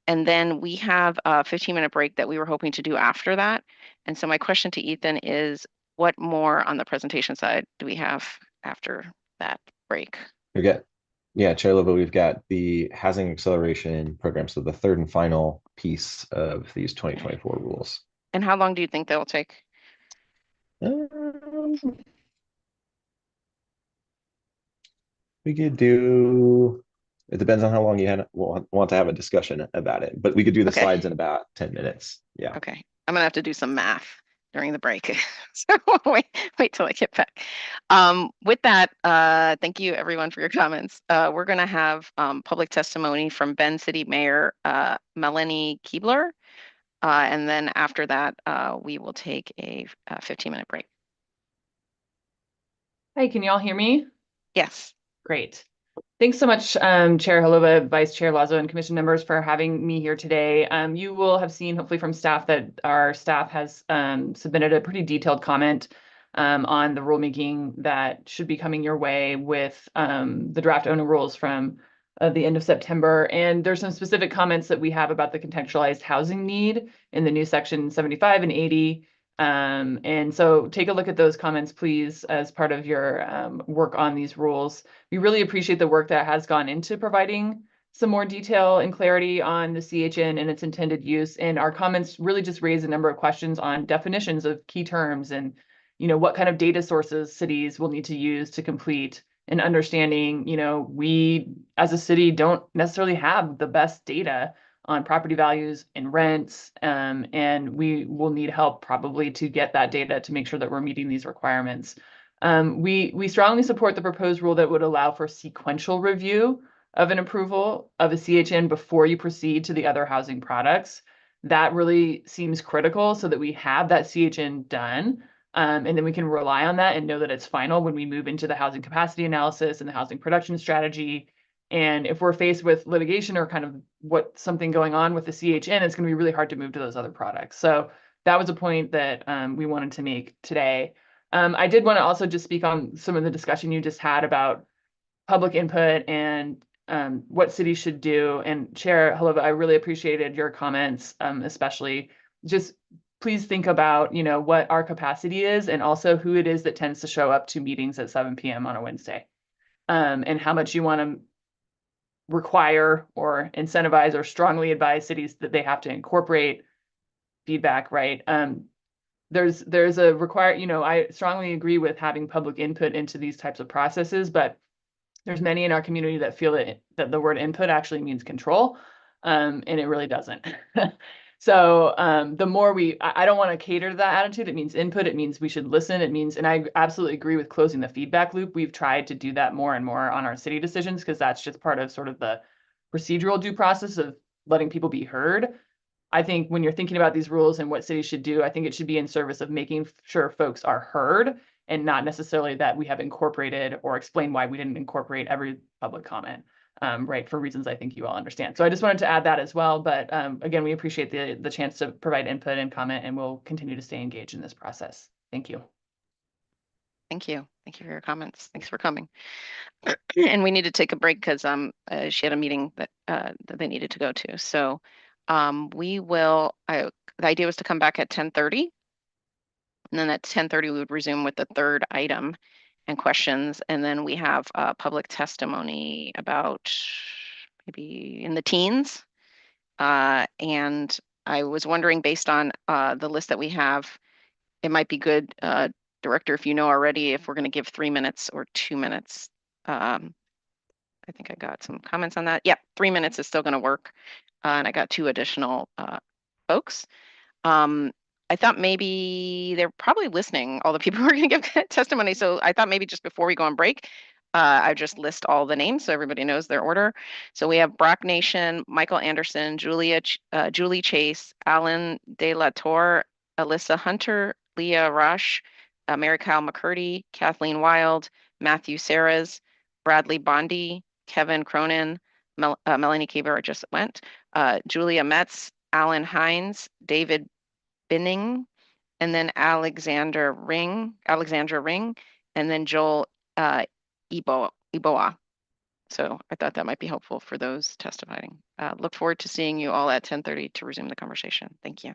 And then we have a 15-minute break that we were hoping to do after that. And so my question to Ethan is, what more on the presentation side do we have after that break? Chair Lova, we've got the housing acceleration program. So the third and final piece of these 2024 rules. And how long do you think they'll take? We could do, it depends on how long you want to have a discussion about it, but we could do the slides in about 10 minutes. Yeah. Okay. I'm gonna have to do some math during the break. So wait till I get back. With that, thank you everyone for your comments. We're gonna have public testimony from Bend City Mayor Melanie Keebler. And then after that, we will take a 15-minute break. Hi, can you all hear me? Yes. Great. Thanks so much, Chair Halova, Vice Chair Lazo, and Commission members for having me here today. You will have seen, hopefully from staff, that our staff has submitted a pretty detailed comment on the rulemaking that should be coming your way with the draft ONA rules from the end of September. And there's some specific comments that we have about the contextualized housing need in the new section 75 and 80. And so take a look at those comments, please, as part of your work on these rules. We really appreciate the work that has gone into providing some more detail and clarity on the CHN and its intended use. And our comments really just raise a number of questions on definitions of key terms and, what kind of data sources cities will need to use to complete, and understanding, we as a city don't necessarily have the best data on property values and rents. And we will need help probably to get that data to make sure that we're meeting these requirements. We strongly support the proposed rule that would allow for sequential review of an approval of a CHN before you proceed to the other housing products. That really seems critical so that we have that CHN done. And then we can rely on that and know that it's final when we move into the housing capacity analysis and the housing production strategy. And if we're faced with litigation or kind of something going on with the CHN, it's going to be really hard to move to those other products. So that was a point that we wanted to make today. I did want to also just speak on some of the discussion you just had about public input and what cities should do. And Chair Halova, I really appreciated your comments, especially just please think about, what our capacity is and also who it is that tends to show up to meetings at 7 p.m. on a Wednesday, and how much you want to require or incentivize or strongly advise cities that they have to incorporate feedback, right? There's a I strongly agree with having public input into these types of processes, but there's many in our community that feel that the word input actually means control, and it really doesn't. So the more I don't want to cater to that attitude. It means input. It means we should listen. It means, and I absolutely agree with closing the feedback loop. We've tried to do that more and more on our city decisions because that's just part of sort of the procedural due process of letting people be heard. I think when you're thinking about these rules and what cities should do, I think it should be in service of making sure folks are heard and not necessarily that we have incorporated or explained why we didn't incorporate every public comment. Right, for reasons I think you all understand. So I just wanted to add that as well. But again, we appreciate the chance to provide input and comment, and we'll continue to stay engaged in this process. Thank you. Thank you. Thank you for your comments. Thanks for coming. And we need to take a break because she had a meeting that they needed to go to. So we will, the idea was to come back at 10:30. And then at 10:30, we would resume with the third item and questions. And then we have public testimony about maybe in the teens. And I was wondering, based on the list that we have, it might be good, Director, if you know already, if we're going to give 3 minutes or 2 minutes. I think I got some comments on that. Yep, 3 minutes is still going to work. And I got 2 additional folks. I thought maybe they're probably listening, all the people who are going to give testimony. So I thought maybe just before we go on break, I just list all the names so everybody knows their order. So we have Brock Nation, Michael Anderson, Julie Chase, Alan De La Torre, Alyssa Hunter, Leah Rush, Mary Kyle McCurdy, Kathleen Wild, Matthew Serres, Bradley Bondi, Kevin Cronin, Melanie Kaber just went, Julia Metz, Alan Hines, David Binning, and then Alexandra Ring, and then Joel Iboa. So I thought that might be helpful for those testifying. Look forward to seeing you all at 10:30 to resume the conversation. Thank you.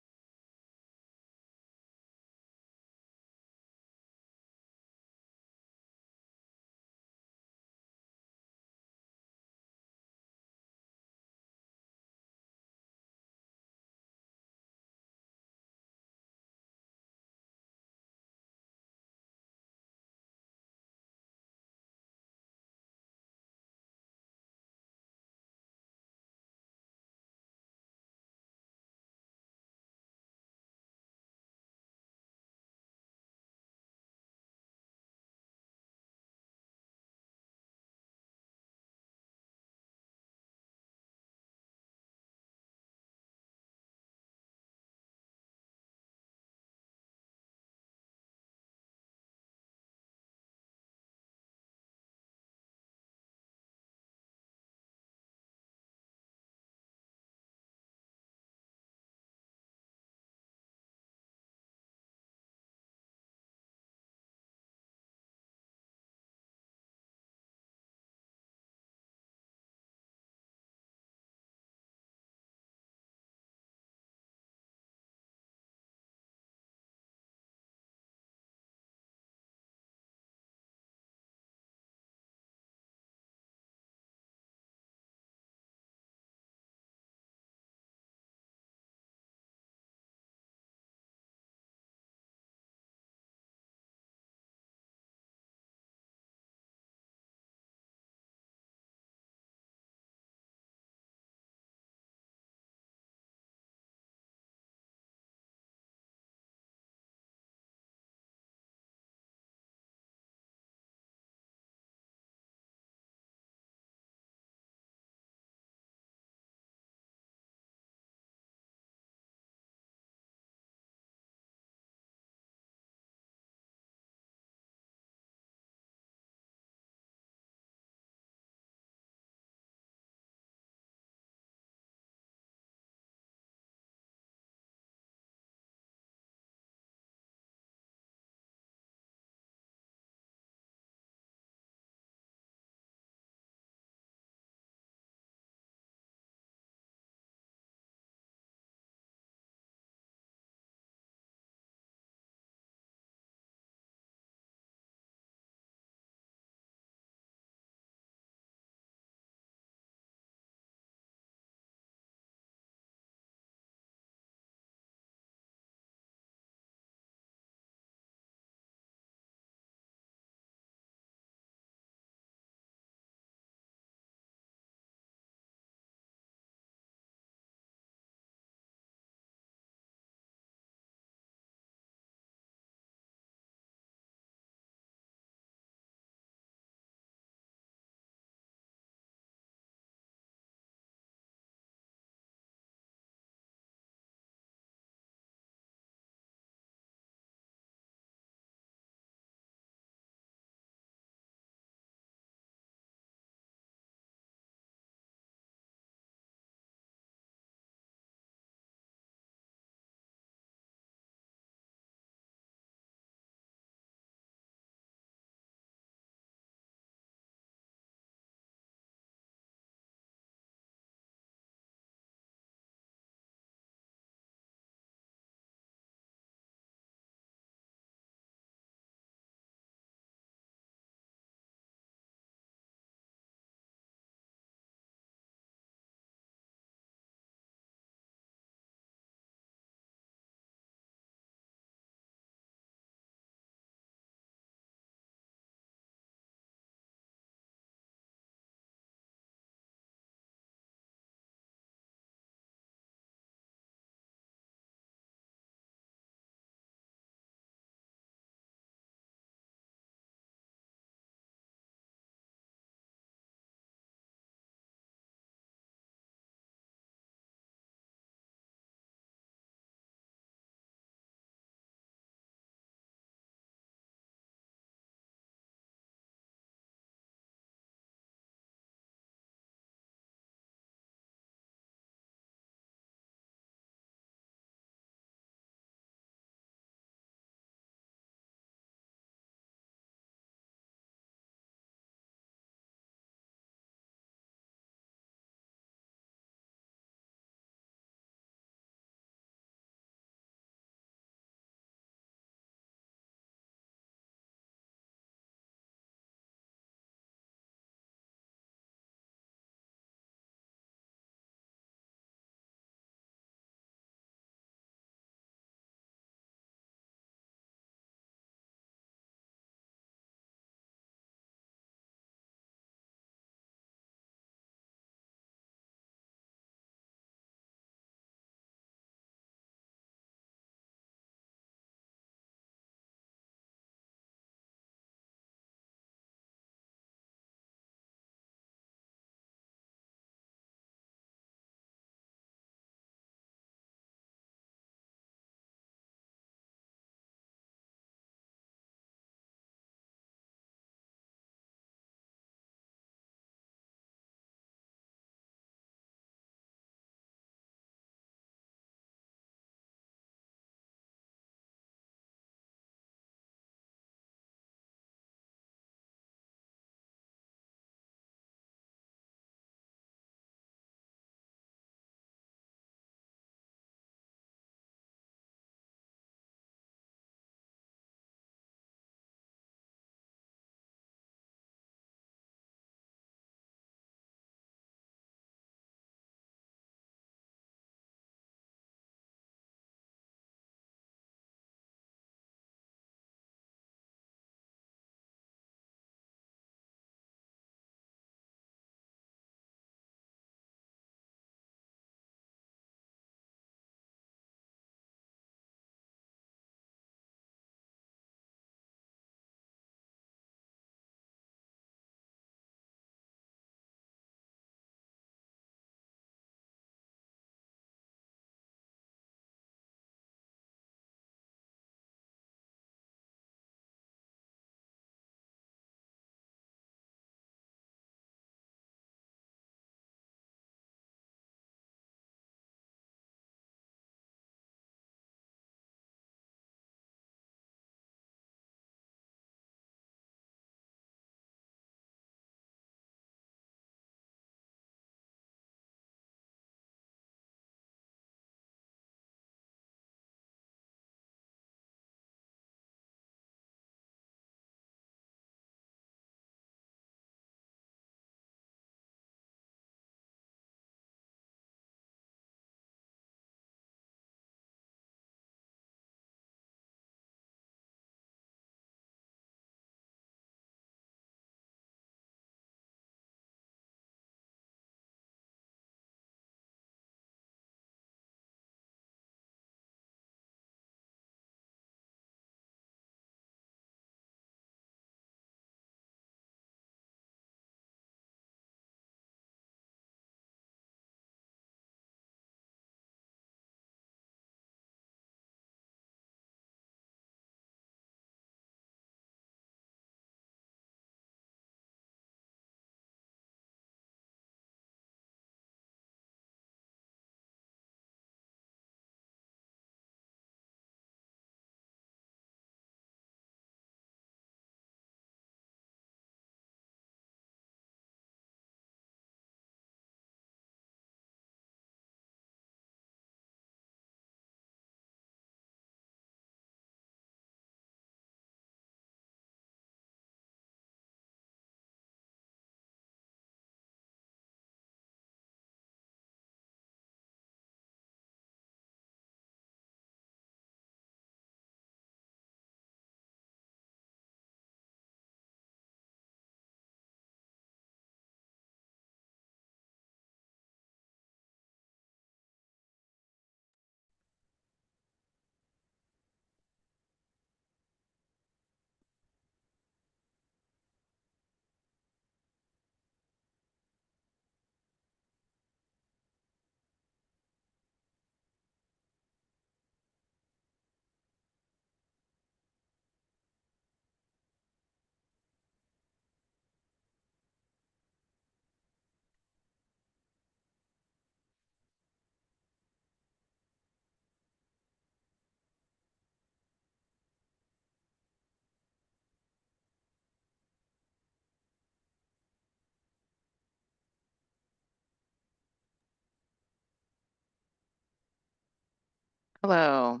Hello,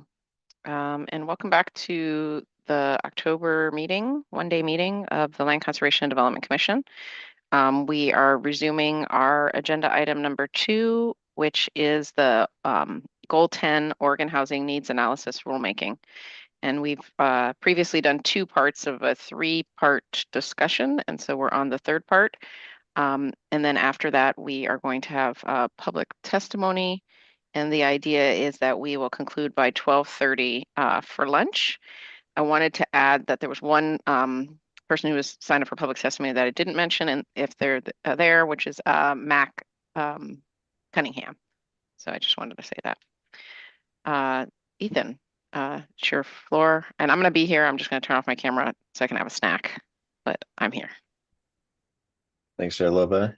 and welcome back to the October meeting, one-day meeting of the Land Conservation and Development Commission. We are resuming our agenda item number 2, which is the Goal 10 Oregon Housing Needs Analysis Rulemaking. And we've previously done 2 parts of a 3-part discussion, and so we're on the 3rd part. And then after that, we are going to have public testimony. And the idea is that we will conclude by 12:30 for lunch. I wanted to add that there was one person who was signed up for public testimony that I didn't mention, and if they're there, which is Mac Cunningham. So I just wanted to say that. Ethan, it's your floor, and I'm going to be here. I'm just going to turn off my camera so I can have a snack, but I'm here. Thanks, Charlova.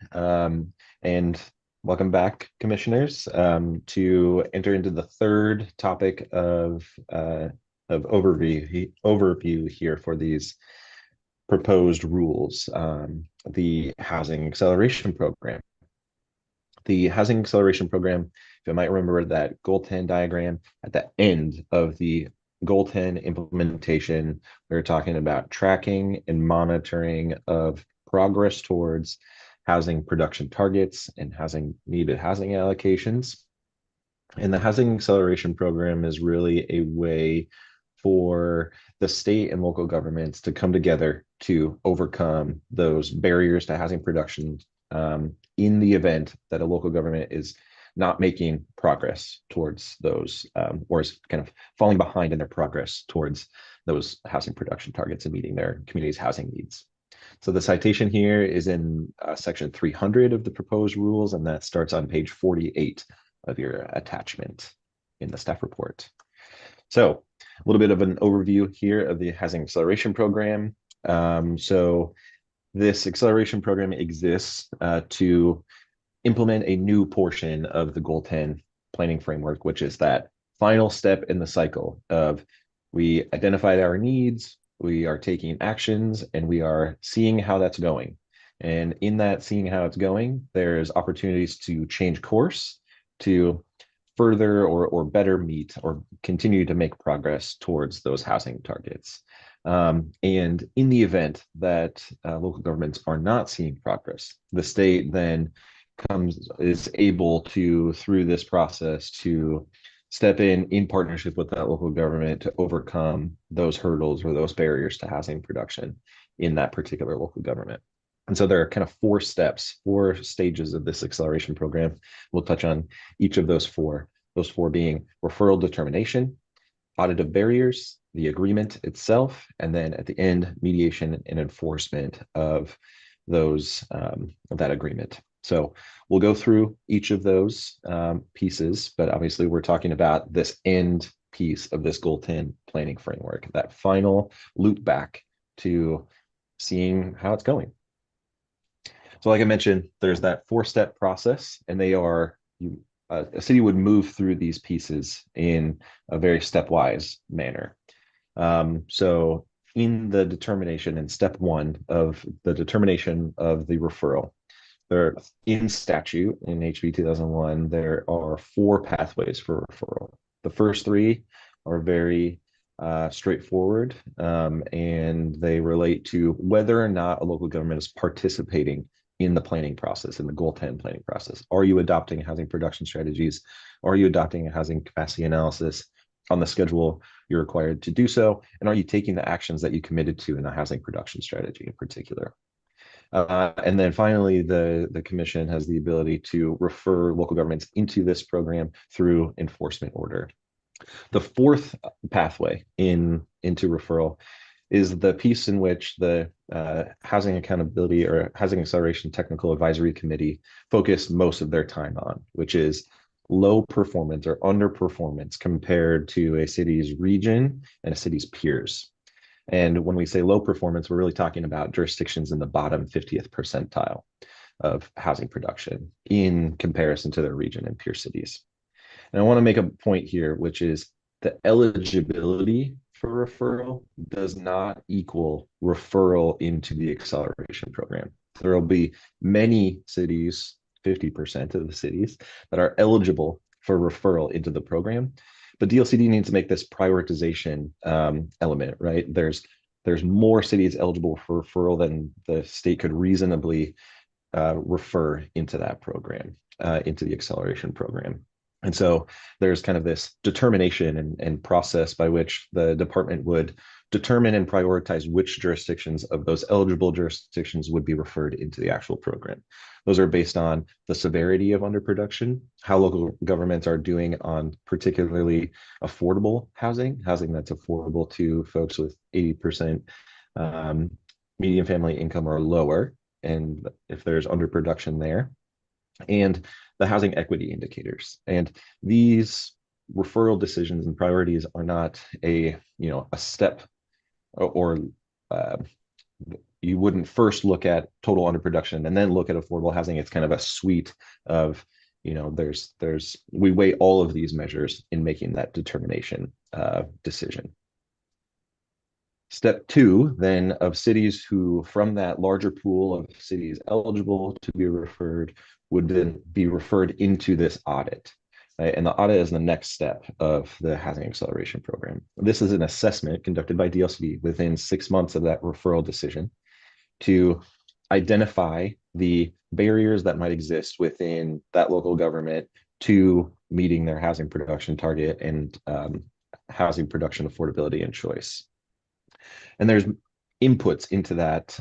And welcome back, commissioners, to enter into the 3rd topic of overview here for these proposed rules, the Housing Acceleration Program. The Housing Acceleration Program, if you might remember that Goal 10 diagram at the end of the Goal 10 implementation, we were talking about tracking and monitoring of progress towards housing production targets and needed housing allocations. And the Housing Acceleration Program is really a way for the state and local governments to come together to overcome those barriers to housing production in the event that a local government is not making progress towards those or is kind of falling behind in their progress towards those housing production targets and meeting their community's housing needs. So the citation here is in section 300 of the proposed rules, and that starts on page 48 of your attachment in the staff report. So a little bit of an overview here of the Housing Acceleration Program. So this acceleration program exists to implement a new portion of the Goal 10 planning framework, which is that final step in the cycle of we identified our needs, we are taking actions, and we are seeing how that's going. And in that seeing how it's going, there's opportunities to change course, to further or better meet or continue to make progress towards those housing targets. And in the event that local governments are not seeing progress, the state then is able to, through this process, to step in partnership with that local government to overcome those hurdles or those barriers to housing production in that particular local government. And so there are kind of 4 steps, 4 stages of this acceleration program. We'll touch on each of those 4 being referral determination, audit of barriers, the agreement itself, and then at the end, mediation and enforcement of those of that agreement. So we'll go through each of those pieces, but obviously we're talking about this end piece of this Goal 10 planning framework, that final loop back to seeing how it's going. So like I mentioned, there's that 4-step process, and they are, a city would move through these pieces in a very stepwise manner. So in the determination, in step 1 of the determination of the referral, there in statute in HB 2001, there are 4 pathways for referral. The first 3 are very straightforward, and they relate to whether or not a local government is participating in the planning process, in the Goal 10 planning process. Are you adopting housing production strategies? Are you adopting a housing capacity analysis on the schedule you're required to do so? And are you taking the actions that you committed to in a housing production strategy in particular? And then finally, the commission has the ability to refer local governments into this program through enforcement order. The 4th pathway into referral is the piece in which the Housing Accountability or Housing Acceleration Technical Advisory Committee focused most of their time on, which is low performance or underperformance compared to a city's region and a city's peers. And when we say low performance, we're really talking about jurisdictions in the bottom 50th percentile of housing production in comparison to their region and peer cities. And I want to make a point here, which is the eligibility for referral does not equal referral into the acceleration program. There will be many cities, 50% of the cities, that are eligible for referral into the program, but DLCD needs to make this prioritization element, right? There's more cities eligible for referral than the state could reasonably refer into that program, into the acceleration program. And so there's kind of this determination and process by which the department would determine and prioritize which jurisdictions of those eligible jurisdictions would be referred into the actual program. Those are based on the severity of underproduction, how local governments are doing on particularly affordable housing that's affordable to folks with 80% median family income or lower, and if there's underproduction there, and the housing equity indicators. And these referral decisions and priorities are not a step or you wouldn't first look at total underproduction and then look at affordable housing. It's kind of a suite of, we weigh all of these measures in making that determination decision. Step 2, then, of cities who, from that larger pool of cities eligible to be referred, would then be referred into this audit. Right? And the audit is the next step of the Housing Acceleration Program. This is an assessment conducted by DLCD within 6 months of that referral decision to identify the barriers that might exist within that local government to meeting their housing production target and housing production affordability and choice. And there's inputs into that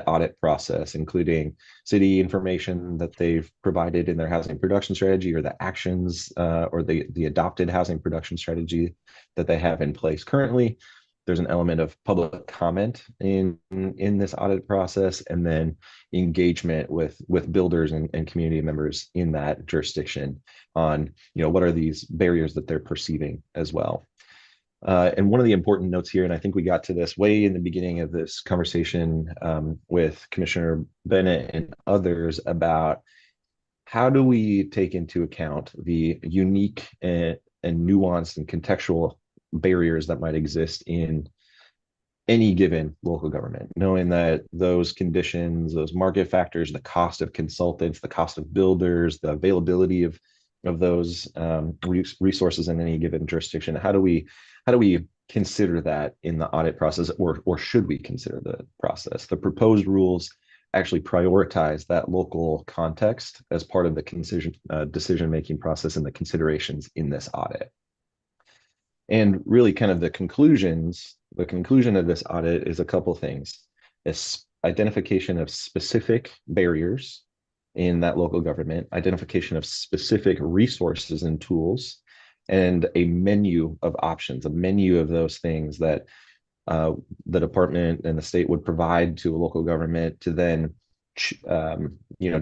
audit process, including city information that they've provided in their housing production strategy, or the actions or the adopted housing production strategy that they have in place currently. There's an element of public comment in this audit process, and then engagement with builders and community members in that jurisdiction on what are these barriers that they're perceiving as well. And one of the important notes here, and I think we got to this way in the beginning of this conversation with Commissioner Bennett and others, about how do we take into account the unique and nuanced and contextual barriers that might exist in any given local government, knowing that those conditions, those market factors, the cost of consultants, the cost of builders, the availability of those resources in any given jurisdiction. How do we consider that in the audit process, or should we consider the process? The proposed rules actually prioritize that local context as part of the decision-making process and the considerations in this audit. And really kind of the conclusion of this audit is a couple things. It's identification of specific barriers in that local government, identification of specific resources and tools, and a menu of options, a menu of those things that the department and the state would provide to a local government to then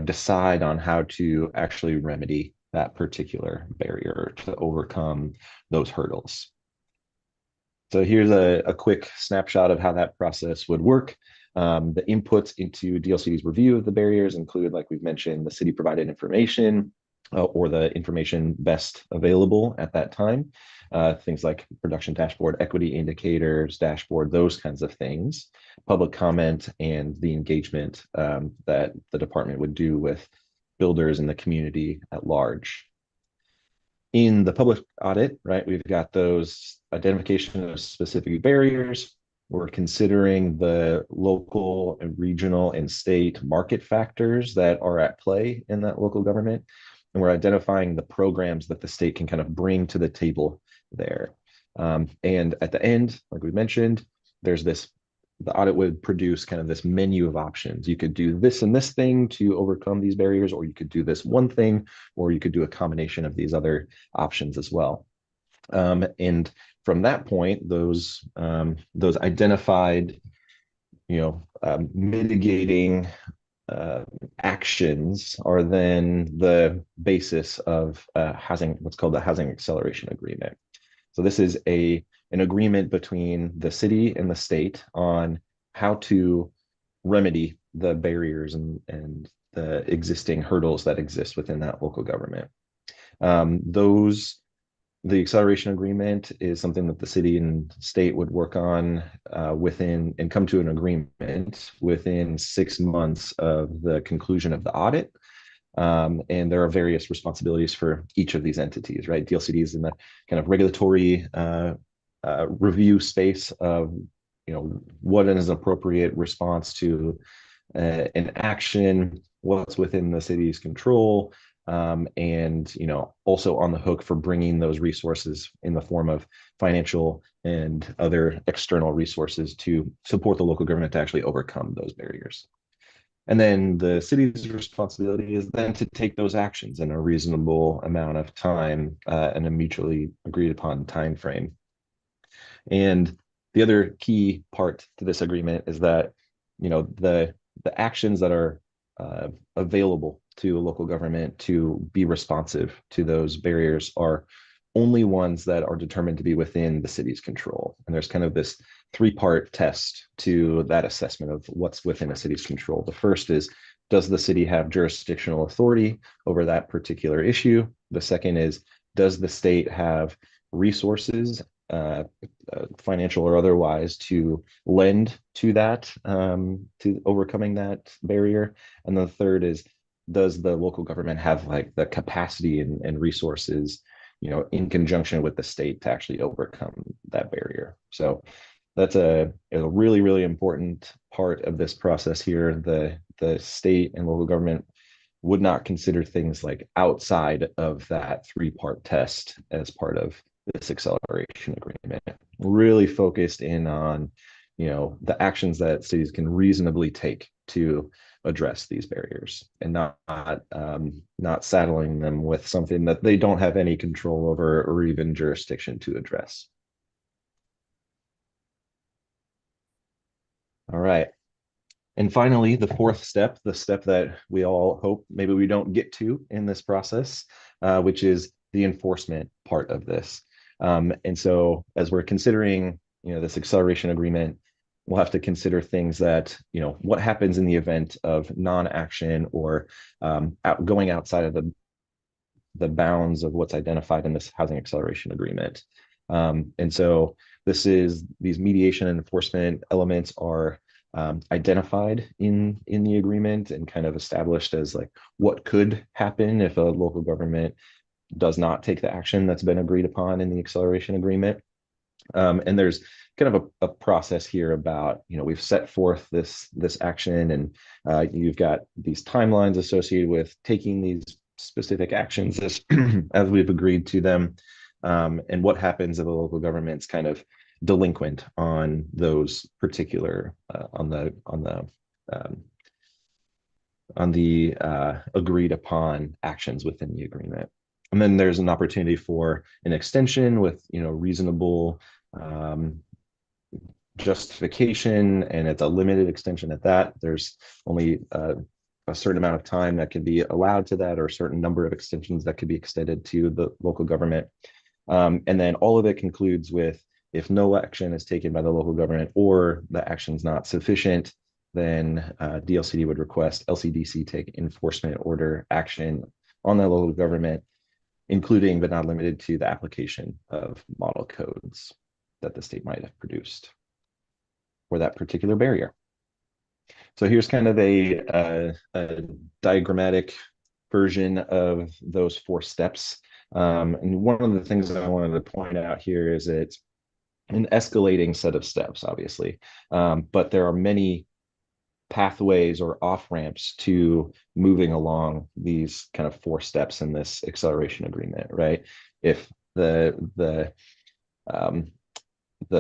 decide on how to actually remedy that particular barrier, to overcome those hurdles. So here's a quick snapshot of how that process would work. The inputs into DLCD's review of the barriers include, like we've mentioned, the city provided information or the information best available at that time. Things like production dashboard, equity indicators, dashboard, those kinds of things. Public comment and the engagement that the department would do with builders in the community at large. In the public audit, right, we've got those identification of specific barriers. We're considering the local and regional and state market factors that are at play in that local government. And we're identifying the programs that the state can kind of bring to the table there. And at the end, like we mentioned, the audit would produce kind of this menu of options. You could do this and this thing to overcome these barriers, or you could do this one thing, or you could do a combination of these other options as well. And from that point, those identified, mitigating actions are then the basis of what's called the Housing Acceleration Agreement. So this is an agreement between the city and the state on how to remedy the barriers and the existing hurdles that exist within that local government. The acceleration agreement is something that the city and state would work on within and come to an agreement within 6 months of the conclusion of the audit. And there are various responsibilities for each of these entities, right? DLCD is in the kind of regulatory review space of, what is an appropriate response to an action, what's within the city's control, and also on the hook for bringing those resources in the form of financial and other external resources to support the local government to actually overcome those barriers. And then the city's responsibility is then to take those actions in a reasonable amount of time and a mutually agreed upon time frame. And the other key part to this agreement is that the actions that are available to a local government to be responsive to those barriers are only ones that are determined to be within the city's control. And there's kind of this three-part test to that assessment of what's within a city's control. The first is, does the city have jurisdictional authority over that particular issue? The second is, does the state have resources, financial or otherwise, to lend to that, to overcoming that barrier? And the third is, does the local government have like the capacity and resources, in conjunction with the state to actually overcome that barrier? So that's a really, really important part of this process here. The state and local government would not consider things like outside of that three-part test as part of this acceleration agreement. Really focused in on, the actions that cities can reasonably take to address these barriers, and not saddling them with something that they don't have any control over or even jurisdiction to address. All right. And finally, the fourth step, the step that we all hope maybe we don't get to in this process, which is the enforcement part of this. And so as we're considering, this acceleration agreement, we'll have to consider things that, what happens in the event of non-action or going outside of the bounds of what's identified in this housing acceleration agreement. And so these mediation and enforcement elements are identified in the agreement and kind of established as like what could happen if a local government does not take the action that's been agreed upon in the acceleration agreement. And there's kind of a process here about, we've set forth this action, and you've got these timelines associated with taking these specific actions as we've agreed to them. And what happens if a local government's kind of delinquent on those particular on the agreed upon actions within the agreement. And then there's an opportunity for an extension with reasonable justification, and it's a limited extension at that. There's only a certain amount of time that can be allowed to that, or a certain number of extensions that could be extended to the local government. And then all of it concludes with, if no action is taken by the local government or the action's not sufficient, then DLCD would request LCDC take enforcement order action on the local government, including but not limited to the application of model codes that the state might have produced for that particular barrier. So here's kind of a diagrammatic version of those 4 steps. And one of the things that I wanted to point out here is it's an escalating set of steps, obviously, but there are many pathways or off-ramps to moving along these kind of 4 steps in this acceleration agreement, right? If the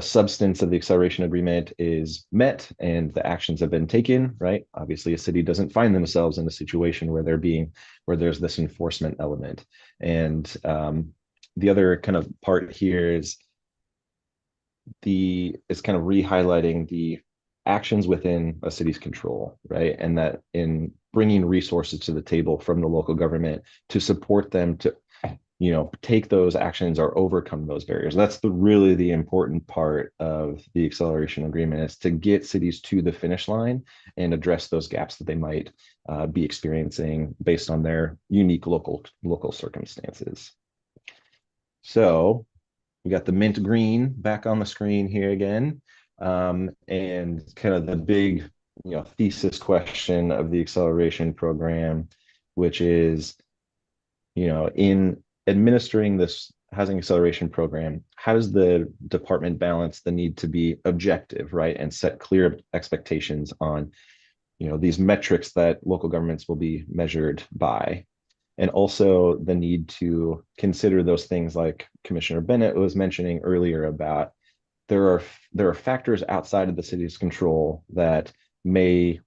substance of the acceleration agreement is met and the actions have been taken, right? Obviously, a city doesn't find themselves in a situation where there's this enforcement element. And the other kind of part here is kind of re-highlighting the actions within a city's control, right? And that in bringing resources to the table from the local government to support them to, take those actions or overcome those barriers. That's really the important part of the acceleration agreement, is to get cities to the finish line and address those gaps that they might be experiencing based on their unique local circumstances. So we got the mint green back on the screen here again. And kind of the big, thesis question of the acceleration program which is, in administering this housing acceleration program, how does the department balance the need to be objective, right? And set clear expectations on, these metrics that local governments will be measured by. And also the need to consider those things like Commissioner Bennett was mentioning earlier about there are factors outside of the city's control that may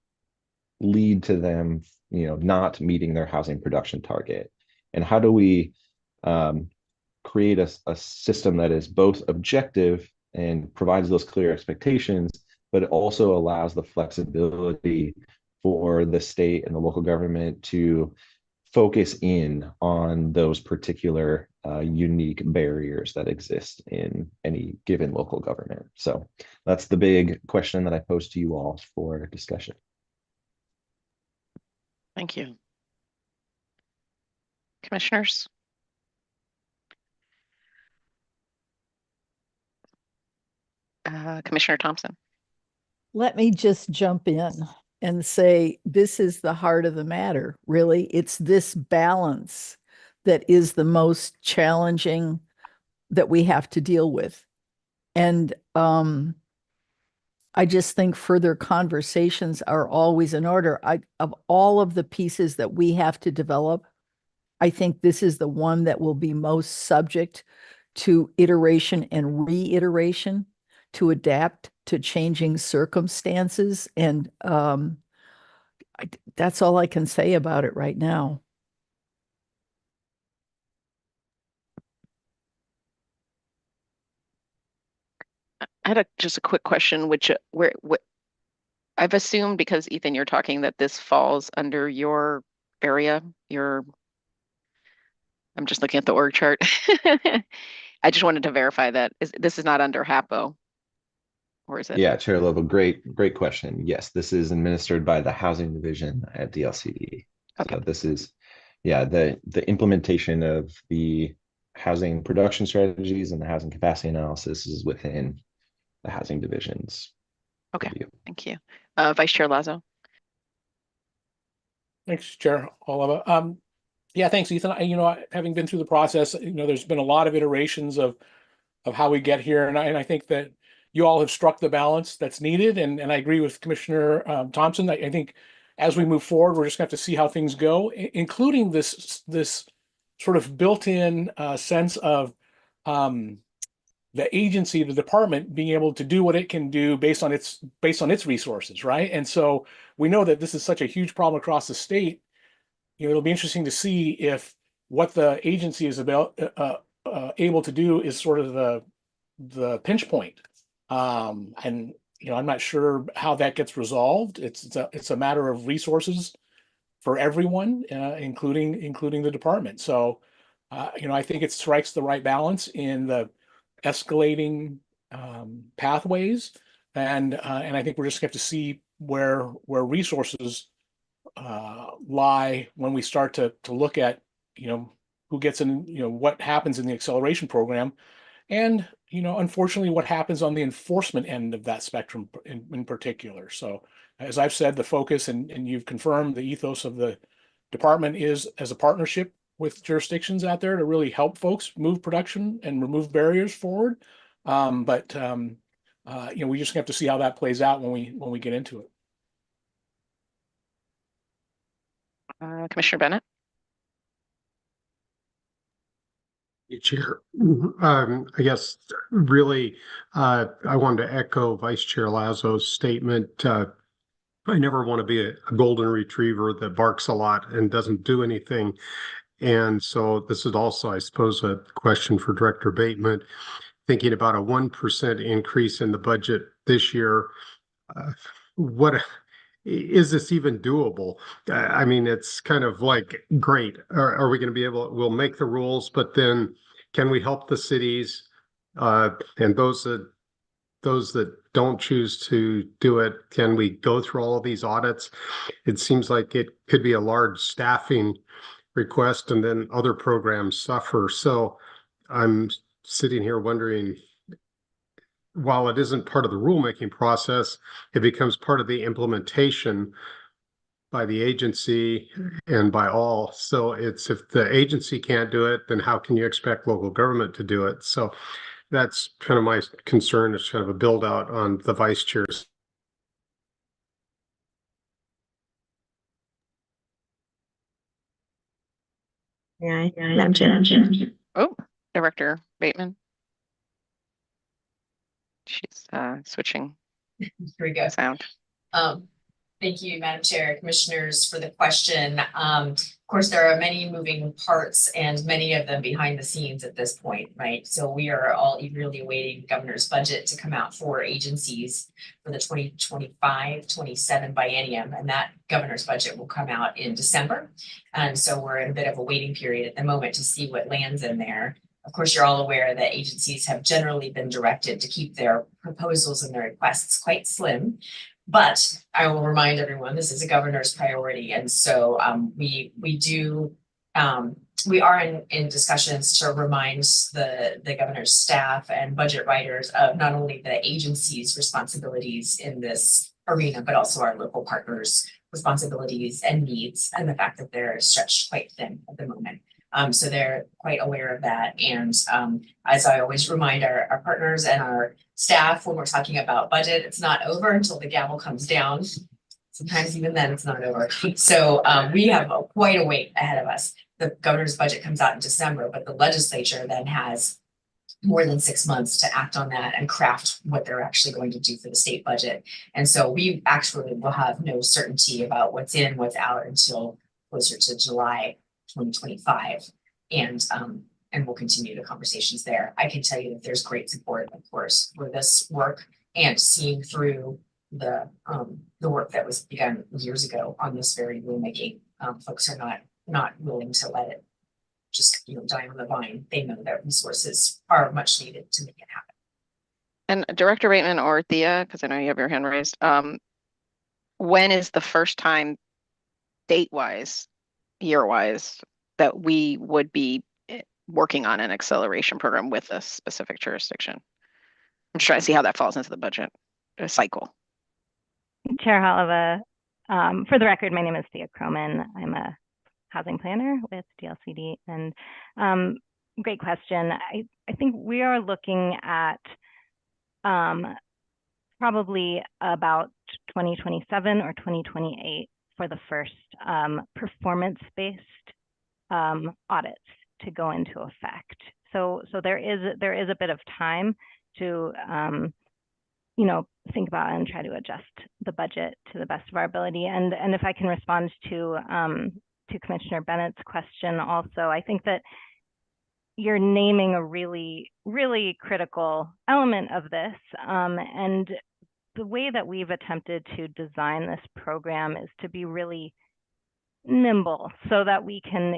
lead to them, not meeting their housing production target. And how do we create a system that is both objective and provides those clear expectations, but it also allows the flexibility for the state and the local government to focus in on those particular unique barriers that exist in any given local government. So that's the big question that I pose to you all for discussion. Thank you. Commissioners? Commissioner Thompson. Let me just jump in and say, this is the heart of the matter, really. It's this balance that is the most challenging that we have to deal with. And I just think further conversations are always in order. Of all of the pieces that we have to develop, I think this is the one that will be most subject to iteration and reiteration to adapt to changing circumstances. And that's all I can say about it right now. I had just a quick question, which I've assumed, because Ethan, you're talking that this falls under your area, I'm just looking at the org chart. I just wanted to verify that this is not under HAPO, or is it? Yeah, Chair Lobo, great question. Yes, this is administered by the Housing Division at DLCD. Okay. So this is, the implementation of the housing production strategies and the housing capacity analysis is within the Housing Division's Okay, review. thank you. Vice Chair Lazo. Thanks, Chair Oliva. Yeah, thanks, Ethan. Having been through the process, there's been a lot of iterations of how we get here, and I think that you all have struck the balance that's needed, and I agree with Commissioner Thompson. I think as we move forward, we're just going to have to see how things go, including this sort of built-in sense of the agency, the department, being able to do what it can do based on its resources, right? And so we know that this is such a huge problem across the state. It'll be interesting to see if what the agency is able to do is sort of the pinch point. And I'm not sure how that gets resolved. It's a matter of resources for everyone, including the department. So I think it strikes the right balance in the escalating pathways, and I think we're just going to have to see where resources lie when we start to look at who gets in, what happens in the acceleration program, and unfortunately what happens on the enforcement end of that spectrum in particular. So as I've said, the focus, and you've confirmed, the ethos of the department is as a partnership with jurisdictions out there to really help folks move production and remove barriers forward. But we just have to see how that plays out when we get into it. Commissioner Bennett. Chair, I guess really, I wanted to echo Vice Chair Lazo's statement. I never want to be a golden retriever that barks a lot and doesn't do anything. And so this is also, I suppose, a question for Director Bateman. Thinking about a 1% increase in the budget this year, what is this even doable? I mean, it's kind of like, great. Are we going to be able? We'll make the rules, but then can we help the cities and those that don't choose to do it? Can we go through all of these audits? It seems like it could be a large staffing request, and then other programs suffer. So I'm sitting here wondering, while it isn't part of the rulemaking process, it becomes part of the implementation. by the agency and by all. So it's, if the agency can't do it, then how can you expect local government to do it? So that's kind of my concern, is kind of a build out on the vice chairs. Oh, Director Bateman. She's switching Here we go. sound. Thank you, Madam Chair, Commissioners, for the question. Of course, there are many moving parts and many of them behind the scenes at this point, right? So we are all eagerly awaiting the governor's budget to come out for agencies for the 2025-27 biennium, and that governor's budget will come out in December. And so we're in a bit of a waiting period at the moment to see what lands in there. Of course, you're all aware that agencies have generally been directed to keep their proposals and their requests quite slim. But I will remind everyone, this is a governor's priority. And so we are in discussions to remind the governor's staff and budget writers of not only the agency's responsibilities in this arena, but also our local partners' responsibilities and needs, and the fact that they're stretched quite thin at the moment. So they're quite aware of that. And as I always remind our partners and our staff, when we're talking about budget, it's not over until the gavel comes down. Sometimes even then it's not over. So we have quite a wait ahead of us. The governor's budget comes out in December, but the legislature then has more than 6 months to act on that and craft what they're actually going to do for the state budget. And so we actually will have no certainty about what's in, what's out until closer to July 2025. And we'll continue the conversations there. I can tell you that there's great support, of course, for this work and seeing through the work that was begun years ago on this very rulemaking. Folks are not willing to let it just die on the vine. They know that resources are much needed to make it happen. And Director Bateman or Thea, because I know you have your hand raised, when is the first time, date-wise, year-wise, that we would be working on an acceleration program with a specific jurisdiction? I'm just trying to see how that falls into the budget cycle. Chair Holova, for the record, my name is Thea Croman. I'm a housing planner with DLCD, and great question. I think we are looking at probably about 2027 or 2028 for the first performance-based audits to go into effect. So there is a bit of time to think about and try to adjust the budget to the best of our ability. And if I can respond to Commissioner Bennett's question also, I think that you're naming a really, really critical element of this. And the way that we've attempted to design this program is to be really nimble so that we can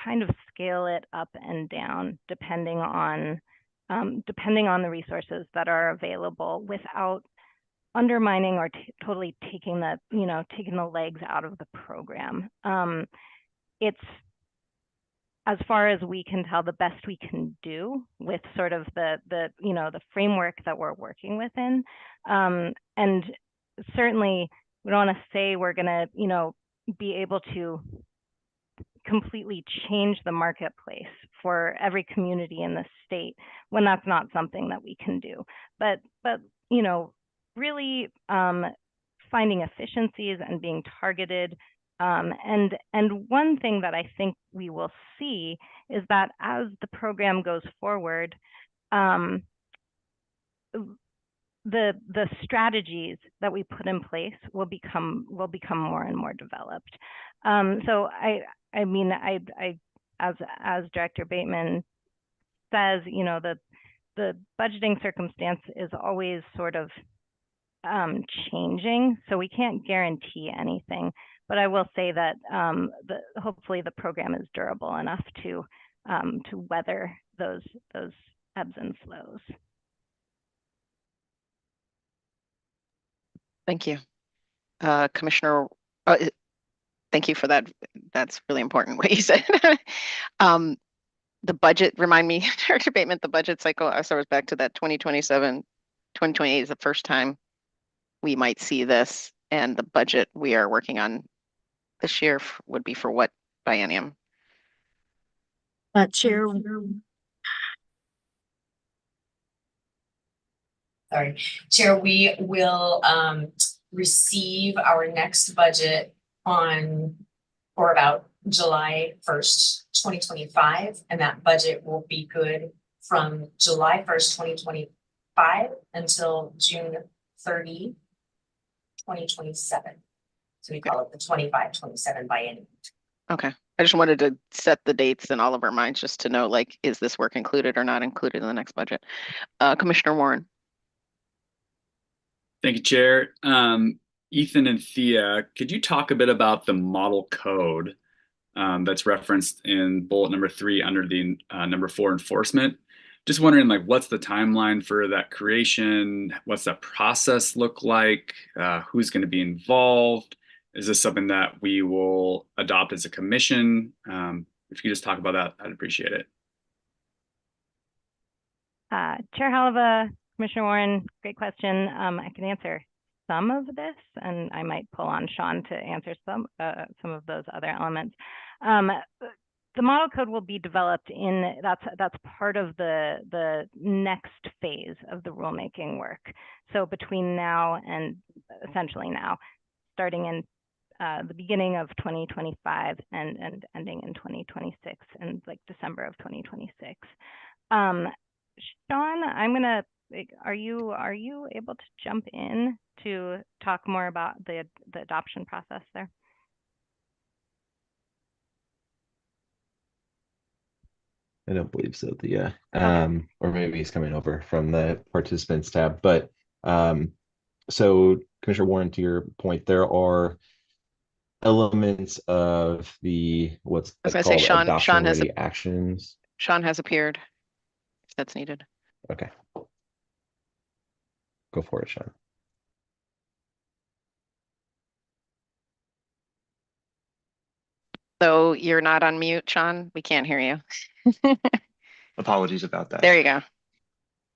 kind of scale it up and down depending on the resources that are available without undermining or totally taking the legs out of the program. It's, as far as we can tell, the best we can do with sort of the framework that we're working within. And certainly we don't want to say we're going to, be able to completely change the marketplace for every community in the state when that's not something that we can do. But really finding efficiencies and being targeted. And one thing that I think we will see is that as the program goes forward, the strategies that we put in place will become more and more developed. So I mean, as Director Bateman says, the budgeting circumstance is always sort of changing, so we can't guarantee anything. But I will say that hopefully the program is durable enough to weather those ebbs and flows. Thank you. Commissioner, thank you for that. That's really important what you said. The budget, remind me, Director Bateman, the budget cycle, so I was back to that 2027, 2028 is the first time we might see this, and the budget we are working on this year would be for what biennium? Chair, Sorry, Chair, we will receive our next budget on or about July 1st, 2025, and that budget will be good from July 1st, 2025 until June 30, 2027. So we call it the 25-27 biennium. Okay. I just wanted to set the dates in all of our minds just to know, like, is this work included or not included in the next budget? Commissioner Warren. Thank you, Chair. Ethan and Thea, could you talk a bit about the model code that's referenced in bullet number 3 under the number 4 enforcement? Just wondering, like, what's the timeline for that creation? What's that process look like? Who's going to be involved? Is this something that we will adopt as a commission? If you could just talk about that, I'd appreciate it. Chair Halava, Commissioner Warren, great question. I can answer some of this, and I might pull on Sean to answer some of those other elements. The model code will be developed in, that's part of the next phase of the rulemaking work. So between now and essentially now, starting in the beginning of 2025 and ending in 2026 and like December of 2026. Sean, I'm gonna, are you able to jump in to talk more about the adoption process there? I don't believe so, Thea. Or maybe he's coming over from the participants tab. But so Commissioner Warren, to your point, there are elements of the what's called adoption ready actions. Sean has appeared, if that's needed. Okay. Go for it, Sean. So you're not on mute, Sean. We can't hear you. Apologies about that. There you go.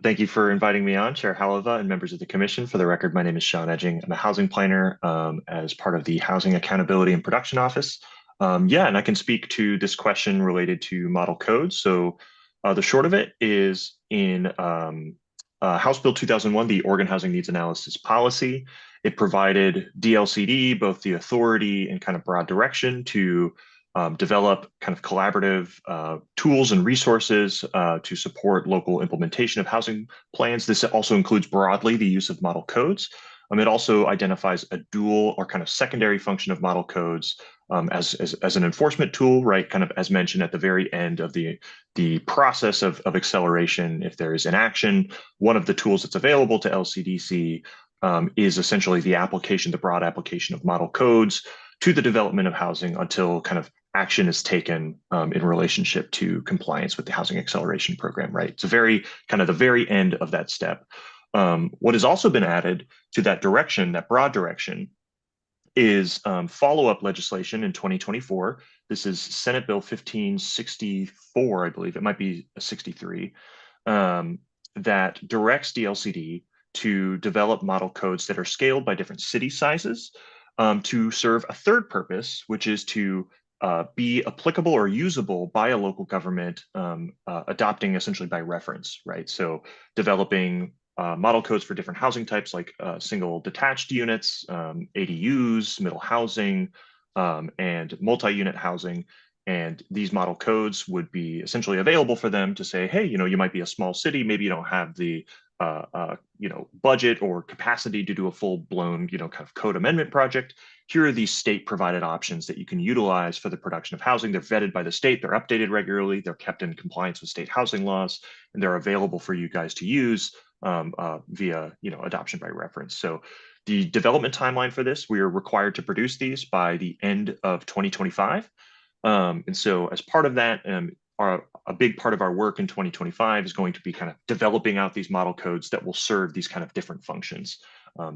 Thank you for inviting me on, Chair Halava and members of the Commission. For the record, my name is Sean Edging. I'm a housing planner as part of the Housing Accountability and Production Office. Yeah, and I can speak to this question related to model codes. So the short of it is in House Bill 2001, the Oregon Housing Needs Analysis Policy. It provided DLCD both the authority and kind of broad direction to develop kind of collaborative tools and resources to support local implementation of housing plans. This also includes broadly the use of model codes. It also identifies a dual or kind of secondary function of model codes as an enforcement tool, right? Kind of as mentioned at the very end of the process of acceleration. If there is an action, one of the tools that's available to LCDC is essentially the broad application of model codes to the development of housing until kind of action is taken in relationship to compliance with the Housing Acceleration Program, right? It's a very kind of the very end of that step. What has also been added to that direction, that broad direction, is follow-up legislation in 2024. This is Senate Bill 1564, I believe. It might be a 63, that directs DLCD to develop model codes that are scaled by different city sizes to serve a third purpose, which is to be applicable or usable by a local government, adopting essentially by reference, right? So developing model codes for different housing types like single detached units, ADUs, middle housing, and multi-unit housing. And these model codes would be essentially available for them to say, hey, you might be a small city, maybe you don't have the budget or capacity to do a full-blown, kind of code amendment project. Here are these state-provided options that you can utilize for the production of housing. They're vetted by the state, they're updated regularly, they're kept in compliance with state housing laws, and they're available for you guys to use via, adoption by reference. So the development timeline for this, we are required to produce these by the end of 2025. And so as part of that, a big part of our work in 2025 is going to be kind of developing out these model codes that will serve these kind of different functions.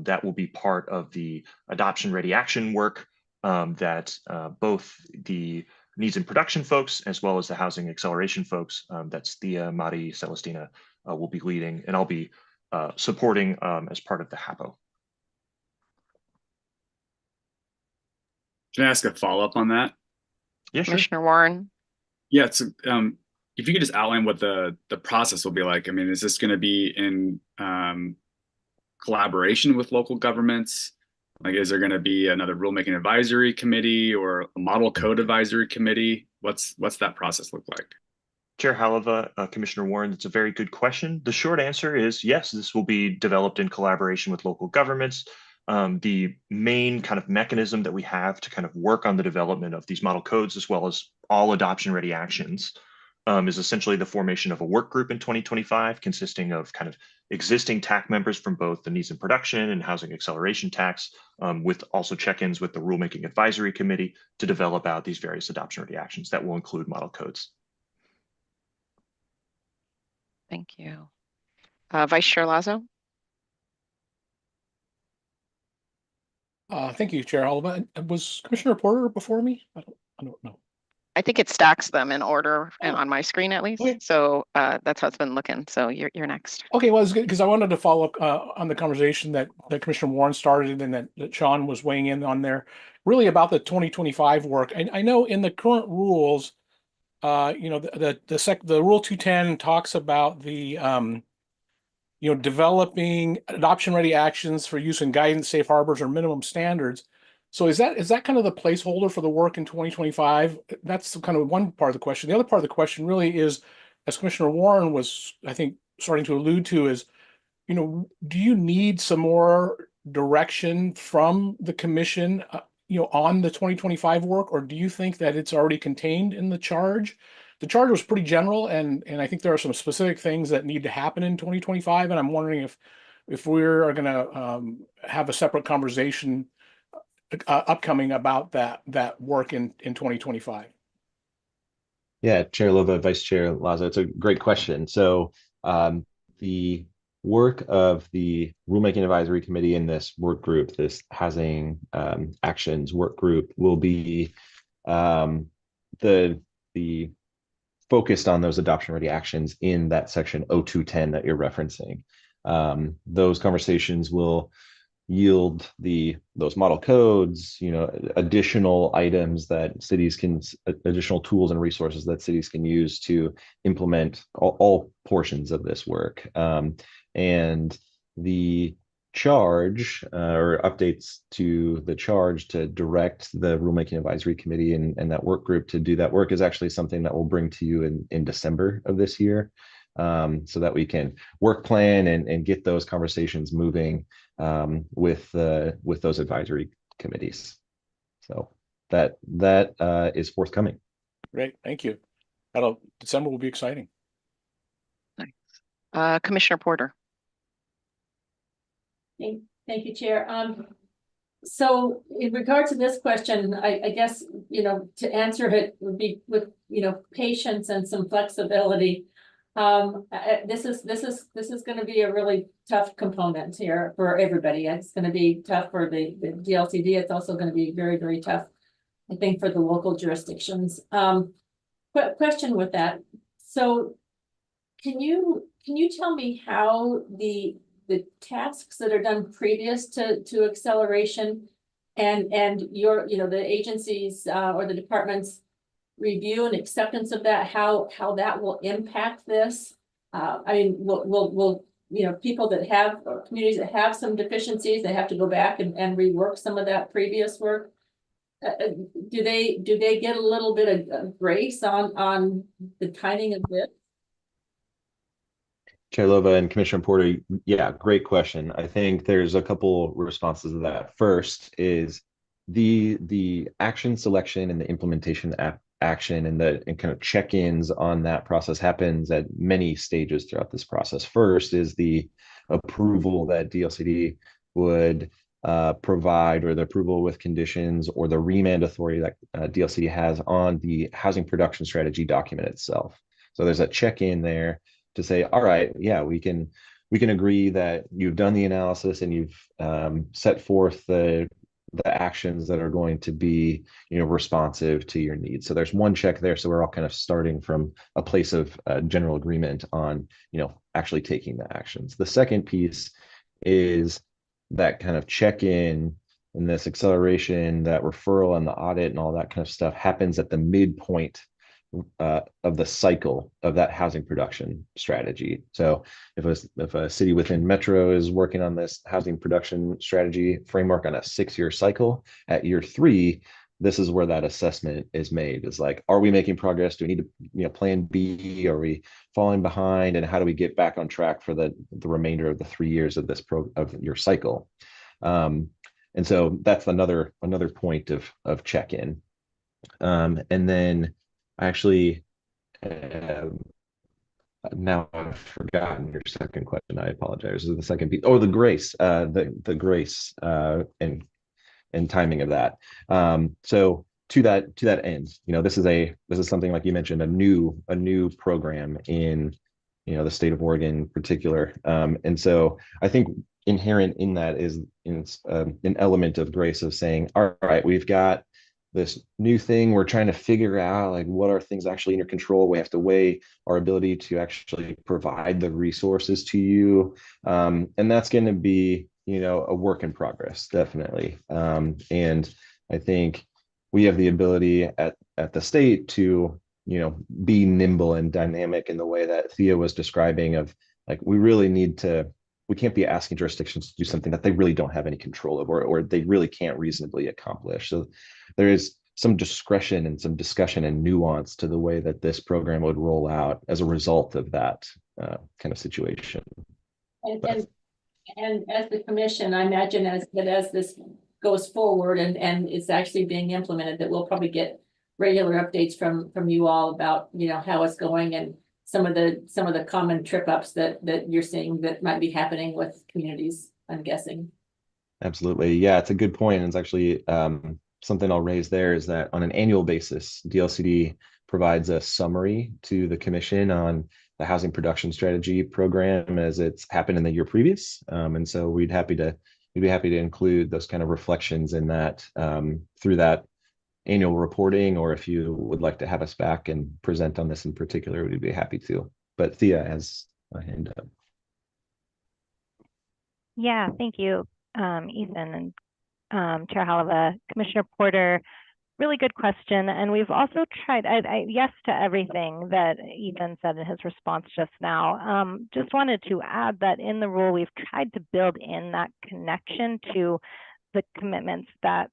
That will be part of the adoption ready action work that both the needs and production folks, as well as the housing acceleration folks, that's Thea, Mari, Celestina, will be leading, and I'll be supporting as part of the HAPO. Can I ask a follow-up on that? Yeah, sure. Commissioner Warren? Yeah, it's if you could just outline what the process will be like. I mean, is this going to be in collaboration with local governments? Like, is there going to be another rulemaking advisory committee or a model code advisory committee? What's that process look like? Chair Halava, Commissioner Warren, that's a very good question. The short answer is yes, this will be developed in collaboration with local governments. The main kind of mechanism that we have to kind of work on the development of these model codes, as well as all adoption ready actions, is essentially the formation of a work group in 2025, consisting of kind of existing TAC members from both the needs and production and housing acceleration tax, with also check-ins with the rulemaking advisory committee to develop out these various adoption ready actions that will include model codes. Thank you. Vice Chair Lazo? Thank you, Chair Halava. Was Commissioner Porter before me? I don't know. I think it stacks them in order and on my screen at least. Okay. So that's how it's been looking. So you're next. Okay, well, it's good because I wanted to follow up on the conversation that Commissioner Warren started and that Sean was weighing in on there, really about the 2025 work. And I know in the current rules, you know, the Rule 210 talks about the you know, developing adoption ready actions for use in guidance, safe harbors, or minimum standards. So is that kind of the placeholder for the work in 2025? That's kind of one part of the question. The other part of the question really is, as Commissioner Warren was, I think, starting to allude to, is, you know, do you need some more direction from the commission, you know, on the 2025 work, or do you think that it's already contained in the charge? The charge was pretty general, and I think there are some specific things that need to happen in 2025, and I'm wondering if we're going to have a separate conversation upcoming about that work in 2025. Yeah, Chair Lova, Vice Chair Lazo, it's a great question. So the work of the Rulemaking Advisory Committee in this work group, this housing actions work group, will be the focused on those adoption ready actions in that section 0210 that you're referencing. Those conversations will yield those model codes, you know, additional items that cities can, additional tools and resources that cities can use to implement all portions of this work. And the charge or updates to the charge to direct the Rulemaking Advisory Committee and that work group to do that work is actually something that we'll bring to you in December of this year, so that we can work plan and get those conversations moving with those advisory committees. So that is forthcoming. Great, thank you. December will be exciting. Thanks. Commissioner Porter. Thank you, Chair. So in regard to this question, I guess, you know, to answer it would be with, you know, patience and some flexibility. This is going to be a really tough component here for everybody. It's going to be tough for the DLCD. It's also going to be very, very tough, I think, for the local jurisdictions. Question with that. So can you tell me how the tasks that are done previous to acceleration and your, you know, the agencies or the departments review and acceptance of that, how that will impact this? I mean, will you know, people that have, or communities that have some deficiencies, they have to go back and rework some of that previous work? Do they get a little bit of grace on the timing of this? Chair Lova and Commissioner Porter, yeah, great question. I think there's a couple responses to that. First is the action selection and the implementation action and kind of check-ins on that process happens at many stages throughout this process. First is the approval that DLCD would provide, or the approval with conditions, or the remand authority that DLCD has on the housing production strategy document itself. So there's a check-in there to say, all right, yeah, we can agree that you've done the analysis and you've set forth the actions that are going to be, you know, responsive to your needs. So there's one check there. So we're all kind of starting from a place of general agreement on, you know, actually taking the actions. The second piece is that kind of check-in And this acceleration, that referral and the audit and all that kind of stuff happens at the midpoint of the cycle of that housing production strategy. So if a city within Metro is working on this housing production strategy framework on a 6-year cycle, at year 3, this is where that assessment is made. Is like, are we making progress? Do we need to, plan B? Are we falling behind? And how do we get back on track for the remainder of the 3 years of this of your cycle? And so that's another point of check-in. And then actually, now I've forgotten your second question. I apologize. The second piece, the grace, the grace and timing of that. So to that end, this is something, like you mentioned, a new program in the state of Oregon in particular. And so I think inherent in that is an element of grace of saying, all right, we've got this new thing. We're trying to figure out, like, what are things actually in your control. We have to weigh our ability to actually provide the resources to you. And that's going to be, a work in progress, definitely. And I think we have the ability at the state to, be nimble and dynamic in the way that Thea was describing, of like, we can't be asking jurisdictions to do something that they really don't have any control over, or they really can't reasonably accomplish. So there is some discretion and some discussion and nuance to the way that this program would roll out as a result of that kind of situation. And as the commission, I imagine as this goes forward and it's actually being implemented, that we'll probably get regular updates from you all about, how it's going and some of the common trip ups that you're seeing that might be happening with communities, I'm guessing. Absolutely. Yeah, it's a good point. And it's actually something I'll raise there is that on an annual basis, DLCD provides a summary to the commission on the housing production strategy program as it's happened in the year previous. And so we'd be happy to include those kind of reflections in that through that annual reporting, or if you would like to have us back and present on this in particular, we'd be happy to. But Thea has a hand up. Yeah, thank you, Ethan and Chair Halava, Commissioner Porter. Really good question. And we've also tried, yes to everything that Ethan said in his response just now. Just wanted to add that in the rule, we've tried to build in that connection to the commitments that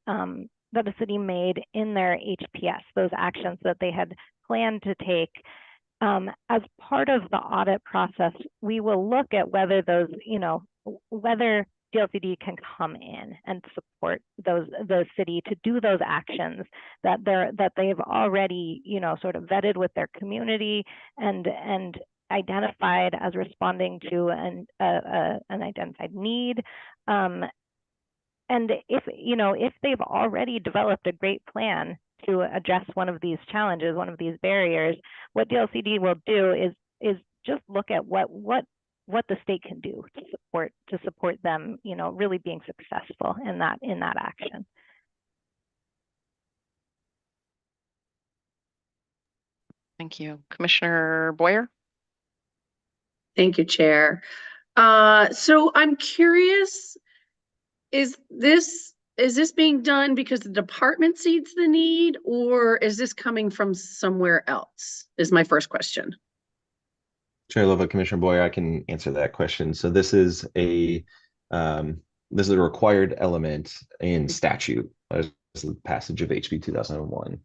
that the city made in their HPS, those actions that they had planned to take. As part of the audit process, we will look at whether those, whether DLCD can come in and support the city to do those actions that they've already, sort of vetted with their community and identified as responding to an identified need. And if they've already developed a great plan to address one of these challenges, one of these barriers, what DLCD will do is just look at what the state can do to support them, really being successful in that action. Thank you. Commissioner Boyer? Thank you, Chair. So I'm curious, is this being done because the department sees the need, or is this coming from somewhere else? Is my first question. Chair Lova, Commissioner Boyer, I can answer that question. So this is a required element in statute as the passage of HB 2001.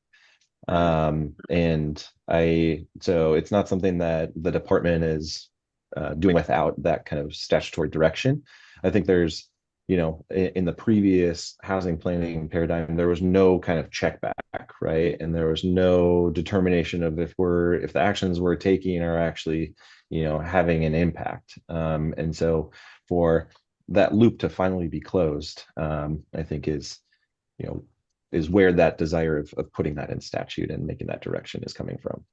So it's not something that the department is doing without that kind of statutory direction. I think there's, in the previous housing planning paradigm, there was no kind of check back, right? And there was no determination of if the actions we're taking are actually, having an impact. And so for that loop to finally be closed, I think is where that desire of putting that in statute and making that direction is coming from.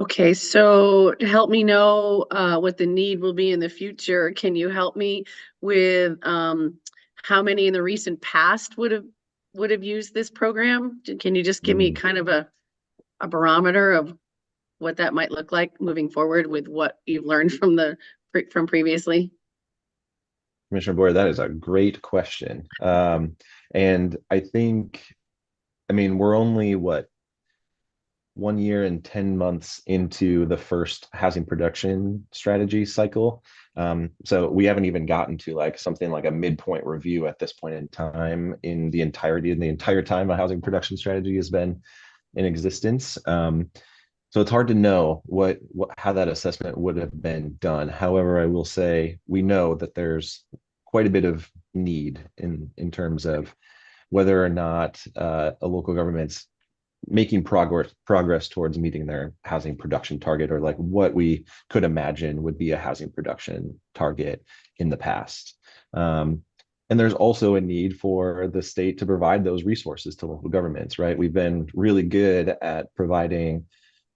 Okay, so to help me know what the need will be in the future, can you help me with how many in the recent past would have used this program? Can you just give me kind of a barometer of what that might look like moving forward with what you've learned from previously? Commissioner Boyer, that is a great question. And I think, I mean, we're only what, 1 year and 10 months into the first housing production strategy cycle. So we haven't even gotten to like something like a midpoint review at this point in time in the entire time a housing production strategy has been in existence. So it's hard to know how that assessment would have been done. However, I will say we know that there's quite a bit of need in terms of whether or not a local government's making progress towards meeting their housing production target, or like what we could imagine would be a housing production target in the past. And there's also a need for the state to provide those resources to local governments, right? We've been really good at providing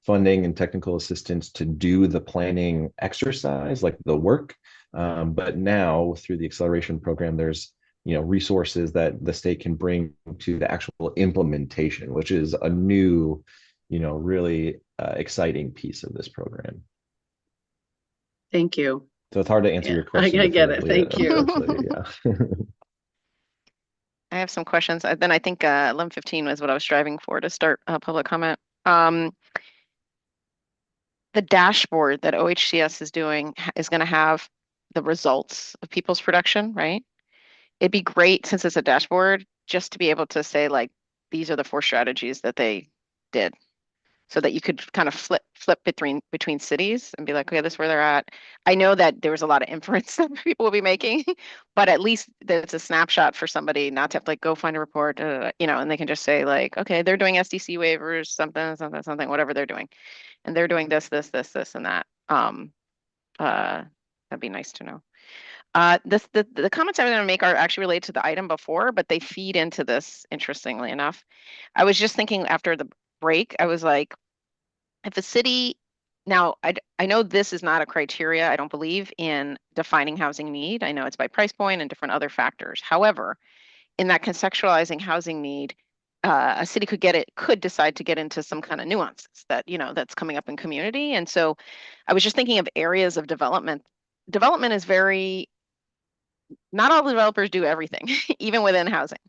funding and technical assistance to do the planning exercise, like the work. But now through the acceleration program, there's resources that the state can bring to the actual implementation, which is a new, really exciting piece of this program. Thank you. So it's hard to answer your question. I get it. Thank you. Yeah. I have some questions. Then I think 11:15 was what I was striving for to start public comment. The dashboard that OHCS is doing is going to have the results of people's production, right? It'd be great, since it's a dashboard, just to be able to say like, these are the 4 strategies that they did, so that you could kind of flip between cities and be like, okay, this is where they're at. I know that there was a lot of inference that people will be making, but at least there's a snapshot for somebody not to have to like go find a report, and they can just say like, okay, they're doing SDC waivers, something, whatever they're doing, and they're doing this, and that. That'd be nice to know. The comments I'm going to make are actually related to the item before, but they feed into this, interestingly enough. I was just thinking after the break, I was like, if a city, now I know this is not a criteria, I don't believe, in defining housing need. I know it's by price point and different other factors. However, in that contextualizing housing need, a city could decide to get into some kind of nuances that, that's coming up in community. And so I was just thinking of areas of development. Development is not all the developers do everything, even within housing.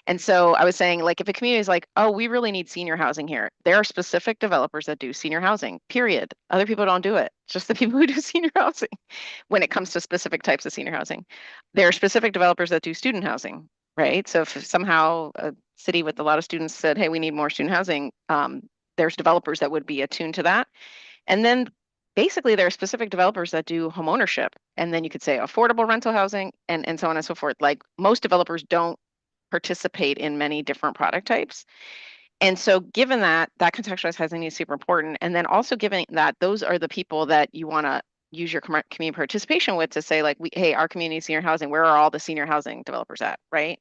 And so I was saying, like, if a community is like, oh, we really need senior housing here, there are specific developers that do senior housing, period. Other people don't do it, just the people who do senior housing when it comes to specific types of senior housing. There are specific developers that do student housing, right? So if somehow a city with a lot of students said, hey, we need more student housing, there's developers that would be attuned to that. And then basically, there are specific developers that do home ownership, and then you could say affordable rental housing and so on and so forth. Like, most developers don't participate in many different product types. And so given that contextualized housing is super important, and then also given that those are the people that you want to use your community participation with to say like, hey, our community senior housing, where are all the senior housing developers at, right?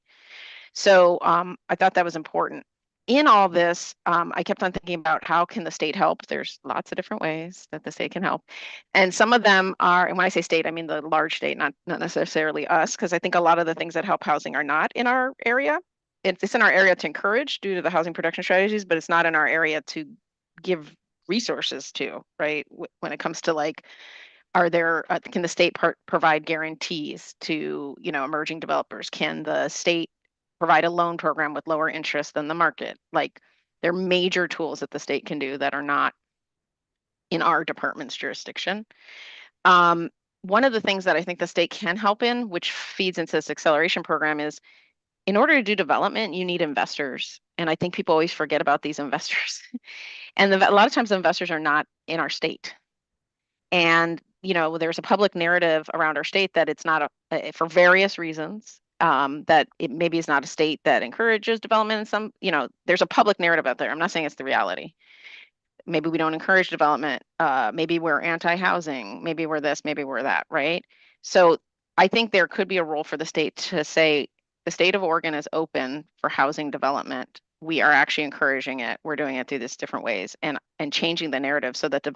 So I thought that was important. In all this, I kept on thinking about how can the state help? There's lots of different ways that the state can help. And some of them are, and when I say state, I mean the large state, not necessarily us, because I think a lot of the things that help housing are not in our area. It's in our area to encourage due to the housing production strategies, but it's not in our area to give resources to, right? When it comes to like, can the state provide guarantees to, emerging developers? Can the state provide a loan program with lower interest than the market? Like, there are major tools that the state can do that are not in our department's jurisdiction. One of the things that I think the state can help in, which feeds into this acceleration program, is in order to do development, you need investors. And I think people always forget about these investors. And a lot of times the investors are not in our state. And, there's a public narrative around our state that it's not for various reasons, that it maybe is not a state that encourages development in some, there's a public narrative out there. I'm not saying it's the reality. Maybe we don't encourage development. Maybe we're anti-housing. Maybe we're this, maybe we're that, right? So I think there could be a role for the state to say, the state of Oregon is open for housing development. We are actually encouraging it. We're doing it through these different ways and changing the narrative so that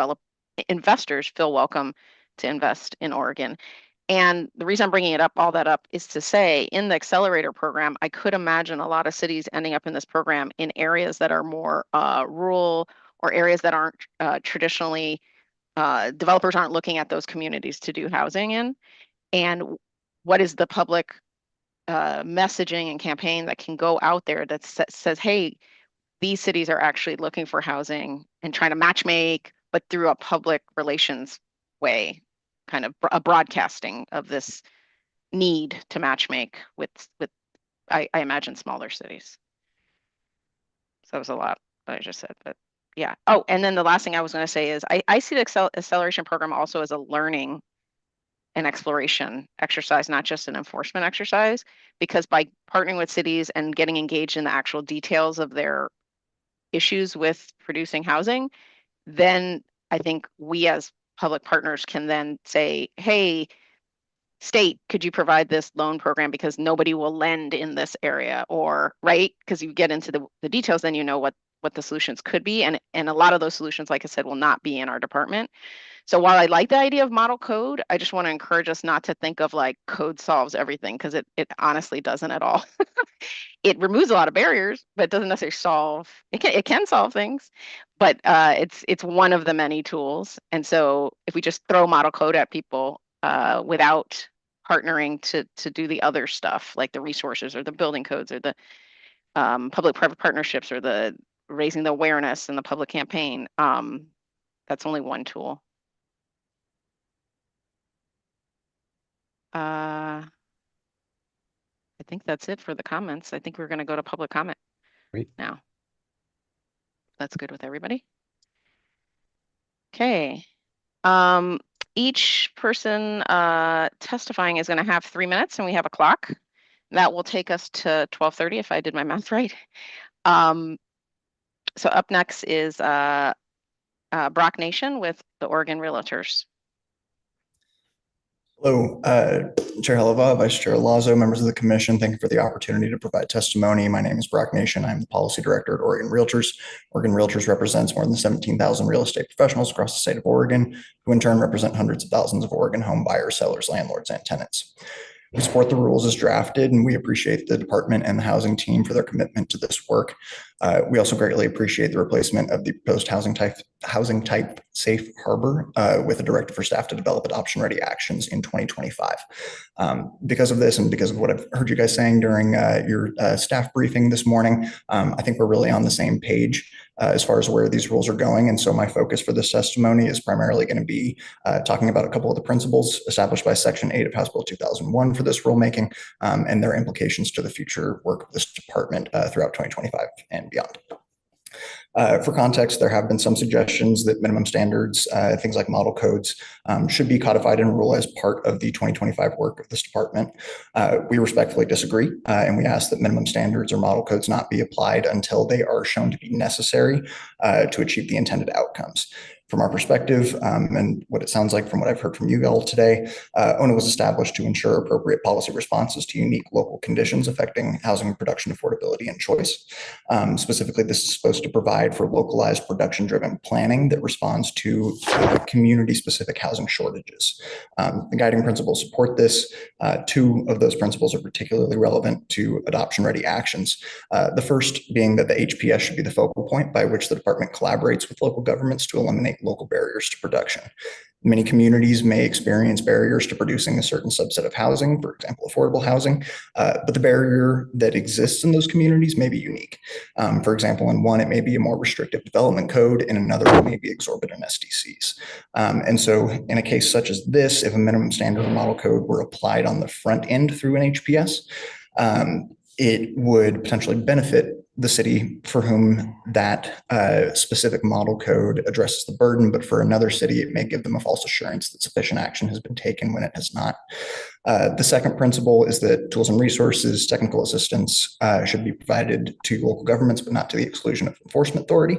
investors feel welcome to invest in Oregon. And the reason I'm bringing all that up is to say, in the accelerator program, I could imagine a lot of cities ending up in this program in areas that are more rural, or areas that aren't traditionally, developers aren't looking at those communities to do housing in. And what is the public messaging and campaign that can go out there that says, hey, these cities are actually looking for housing and trying to matchmake, but through a public relations way, kind of a broadcasting of this need to matchmake with I imagine smaller cities. So that was a lot that I just said, but yeah. Oh, and then the last thing I was going to say is I see the acceleration program also as a learning and exploration exercise, not just an enforcement exercise, because by partnering with cities and getting engaged in the actual details of their issues with producing housing, then I think we as public partners can then say, hey, state, could you provide this loan program because nobody will lend in this area, or right? Because you get into the details, then you know what the solutions could be. And a lot of those solutions, like I said, will not be in our department. So while I like the idea of model code, I just want to encourage us not to think of like code solves everything, because it honestly doesn't at all. It removes a lot of barriers, but it doesn't necessarily solve, it can solve things, but it's one of the many tools. And so if we just throw model code at people without partnering to do the other stuff, like the resources or the building codes or the public-private partnerships or the raising the awareness and the public campaign, that's only one tool. I think that's it for the comments. I think we're going to go to public comment now. That's good with everybody. Okay. Each person testifying is going to have 3 minutes, and we have a clock. That will take us to 12:30 if I did my math right. So up next is Brock Nation with the Oregon Realtors. Hello, Chair Halava, Vice Chair Lazo, members of the commission. Thank you for the opportunity to provide testimony. My name is Brock Nation. I'm the policy director at Oregon Realtors. Oregon Realtors represents more than 17,000 real estate professionals across the state of Oregon, who in turn represent hundreds of thousands of Oregon home buyers, sellers, landlords, and tenants. We support the rules as drafted, and we appreciate the department and the housing team for their commitment to this work. We also greatly appreciate the replacement of the proposed housing type safe harbor with a directive for staff to develop adoption-ready actions in 2025. Because of this and because of what I've heard you guys saying during your staff briefing this morning, I think we're really on the same page as far as where these rules are going. And so my focus for this testimony is primarily going to be talking about a couple of the principles established by Section 8 of House Bill 2001 for this rulemaking and their implications to the future work of this department throughout 2025 and beyond. For context, there have been some suggestions that minimum standards, things like model codes, should be codified in rule as part of the 2025 work of this department. We respectfully disagree, and we ask that minimum standards or model codes not be applied until they are shown to be necessary to achieve the intended outcomes. From our perspective, and what it sounds like from what I've heard from you all today, ONA was established to ensure appropriate policy responses to unique local conditions affecting housing production, affordability, and choice. Specifically, this is supposed to provide for localized production-driven planning that responds to community-specific housing shortages. The guiding principles support this. Two of those principles are particularly relevant to adoption-ready actions. The first being that the HPS should be the focal point by which the department collaborates with local governments to eliminate local barriers to production. Many communities may experience barriers to producing a certain subset of housing, for example, affordable housing, but the barrier that exists in those communities may be unique. For example, in one, it may be a more restrictive development code, in another, it may be exorbitant SDCs. And so in a case such as this, if a minimum standard or model code were applied on the front end through an HPS, it would potentially benefit the city for whom that specific model code addresses the burden, but for another city, it may give them a false assurance that sufficient action has been taken when it has not. The second principle is that tools and resources, technical assistance should be provided to local governments, but not to the exclusion of enforcement authority.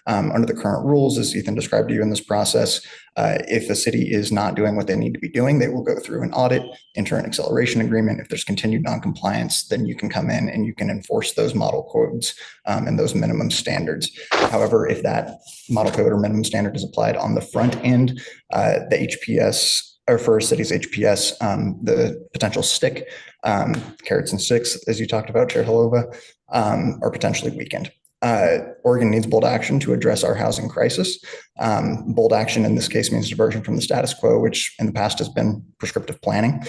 Under the current rules, as Ethan described to you in this process, if a city is not doing what they need to be doing, they will go through an audit, enter an acceleration agreement. If there's continued noncompliance, then you can come in and you can enforce those model codes and those minimum standards. However, if that model code or minimum standard is applied on the front end, the HPS, or for a city's HPS, the potential stick, carrots and sticks, as you talked about, Chair Halova, are potentially weakened. Oregon needs bold action to address our housing crisis. Bold action in this case means diversion from the status quo, which in the past has been prescriptive planning.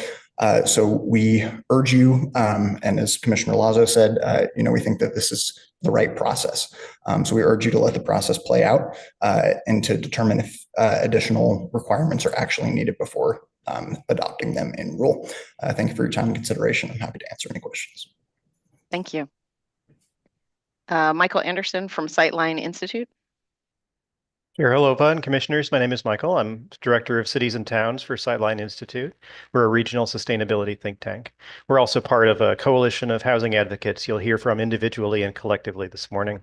So we urge you, and as Commissioner Lazo said, we think that this is the right process. So we urge you to let the process play out and to determine if additional requirements are actually needed before adopting them in rule. Thank you for your time and consideration. I'm happy to answer any questions. Thank you. Michael Anderson from Sightline Institute. Chair Holova and Commissioners, my name is Michael. I'm Director of Cities and Towns for Sightline Institute. We're a regional sustainability think tank. We're also part of a coalition of housing advocates you'll hear from individually and collectively this morning.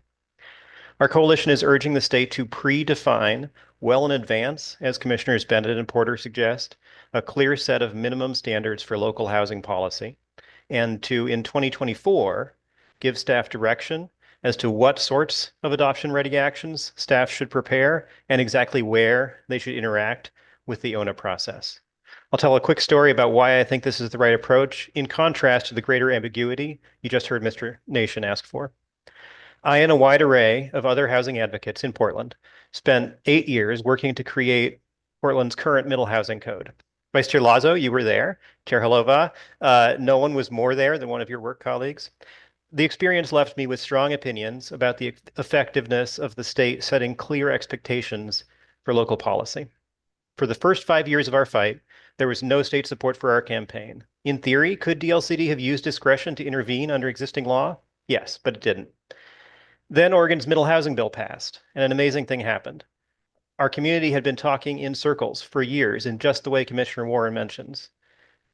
Our coalition is urging the state to predefine well in advance, as Commissioners Bennett and Porter suggest, a clear set of minimum standards for local housing policy, and to, in 2024, give staff direction as to what sorts of adoption-ready actions staff should prepare and exactly where they should interact with the ONA process. I'll tell a quick story about why I think this is the right approach, in contrast to the greater ambiguity you just heard Mr. Nation ask for. I and a wide array of other housing advocates in Portland spent 8 years working to create Portland's current middle housing code. Vice Chair Lazo, you were there. Chair Holova, no one was more there than one of your work colleagues. The experience left me with strong opinions about the effectiveness of the state setting clear expectations for local policy. For the first 5 years of our fight, there was no state support for our campaign. In theory, could DLCD have used discretion to intervene under existing law? Yes, but it didn't. Then Oregon's middle housing bill passed, and an amazing thing happened. Our community had been talking in circles for years in just the way Commissioner Warren mentions.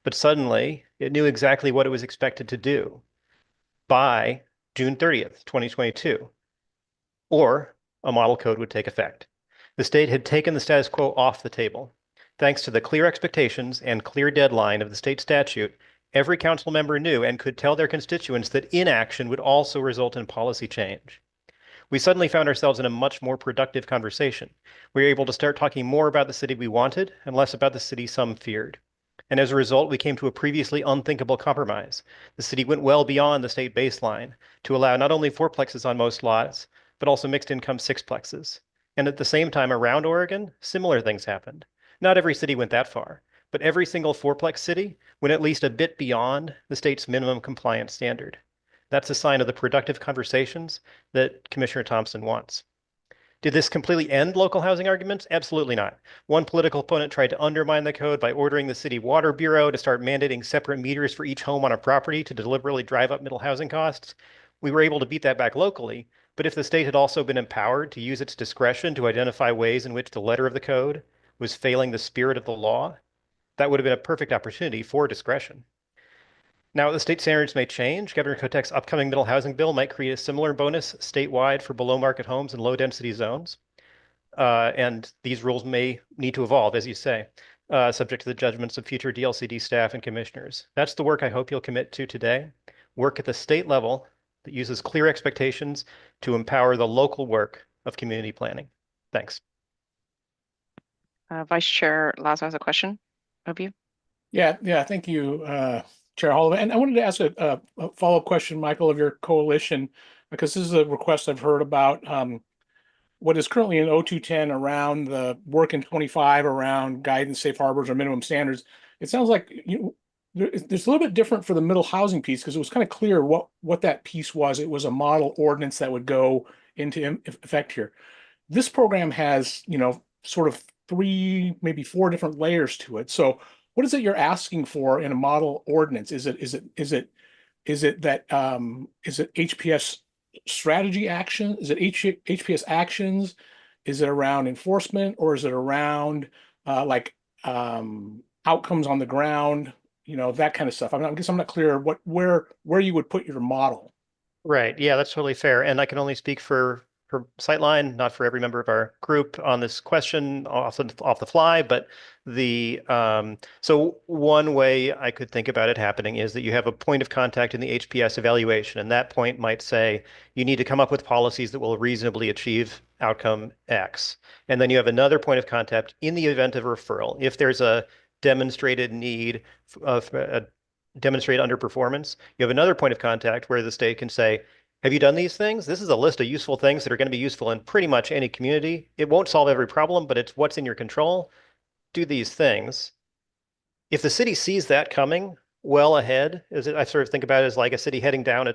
But suddenly, it knew exactly what it was expected to do by June 30th, 2022, or a model code would take effect. The state had taken the status quo off the table. Thanks to the clear expectations and clear deadline of the state statute, every council member knew and could tell their constituents that inaction would also result in policy change. We suddenly found ourselves in a much more productive conversation. We were able to start talking more about the city we wanted and less about the city some feared. And as a result, we came to a previously unthinkable compromise. The city went well beyond the state baseline to allow not only fourplexes on most lots, but also mixed income sixplexes. And at the same time around Oregon, similar things happened. Not every city went that far, but every single fourplex city went at least a bit beyond the state's minimum compliance standard. That's a sign of the productive conversations that Commissioner Thompson wants. Did this completely end local housing arguments? Absolutely not. One political opponent tried to undermine the code by ordering the city water bureau to start mandating separate meters for each home on a property to deliberately drive up middle housing costs. We were able to beat that back locally, but if the state had also been empowered to use its discretion to identify ways in which the letter of the code was failing the spirit of the law, that would have been a perfect opportunity for discretion. Now, the state standards may change. Governor Kotek's upcoming middle housing bill might create a similar bonus statewide for below market homes in low density zones. And these rules may need to evolve, as you say, subject to the judgments of future DLCD staff and commissioners. That's the work I hope you'll commit to today. Work at the state level that uses clear expectations to empower the local work of community planning. Thanks. Vice Chair Lazo has a question of you. Yeah, thank you, Chair Holova. And I wanted to ask a follow-up question, Michael, of your coalition, because this is a request I've heard about what is currently in 0210 around the work in 25 around guidance, safe harbors, or minimum standards. It sounds like there's a little bit different for the middle housing piece, because it was kind of clear what that piece was. It was a model ordinance that would go into effect here. This program has, sort of 3, maybe 4 different layers to it. So what is it you're asking for in a model ordinance? Is it HPS strategy action? Is it HPS actions? Is it around enforcement, or is it around outcomes on the ground? That kind of stuff. I guess I'm not clear where you would put your model. Right. Yeah, that's totally fair. And I can only speak for Sightline, not for every member of our group on this question off the fly, but so one way I could think about it happening is that you have a point of contact in the HPS evaluation, and that point might say you need to come up with policies that will reasonably achieve outcome X. And then you have another point of contact in the event of referral. If there's a demonstrated need of demonstrated underperformance, you have another point of contact where the state can say, have you done these things? This is a list of useful things that are going to be useful in pretty much any community. It won't solve every problem, but it's what's in your control. Do these things. if the city sees that coming well ahead, I sort of think about it as like a city heading down a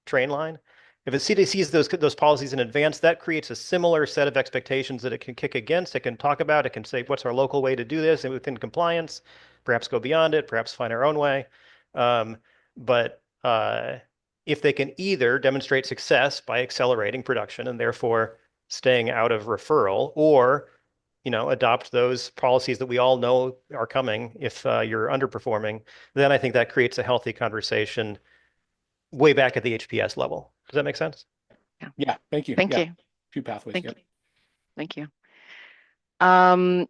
train line. If a city sees those policies in advance, that creates a similar set of expectations that it can kick against. It can talk about, it can say, what's our local way to do this and within compliance, perhaps go beyond it, perhaps find our own way. But if they can either demonstrate success by accelerating production and therefore staying out of referral, or adopt those policies that we all know are coming if you're underperforming, then I think that creates a healthy conversation way back at the HPS level. Does that make sense? Yeah, thank you. Thank Yeah, you. few pathways. Thank Yep. you. Thank you.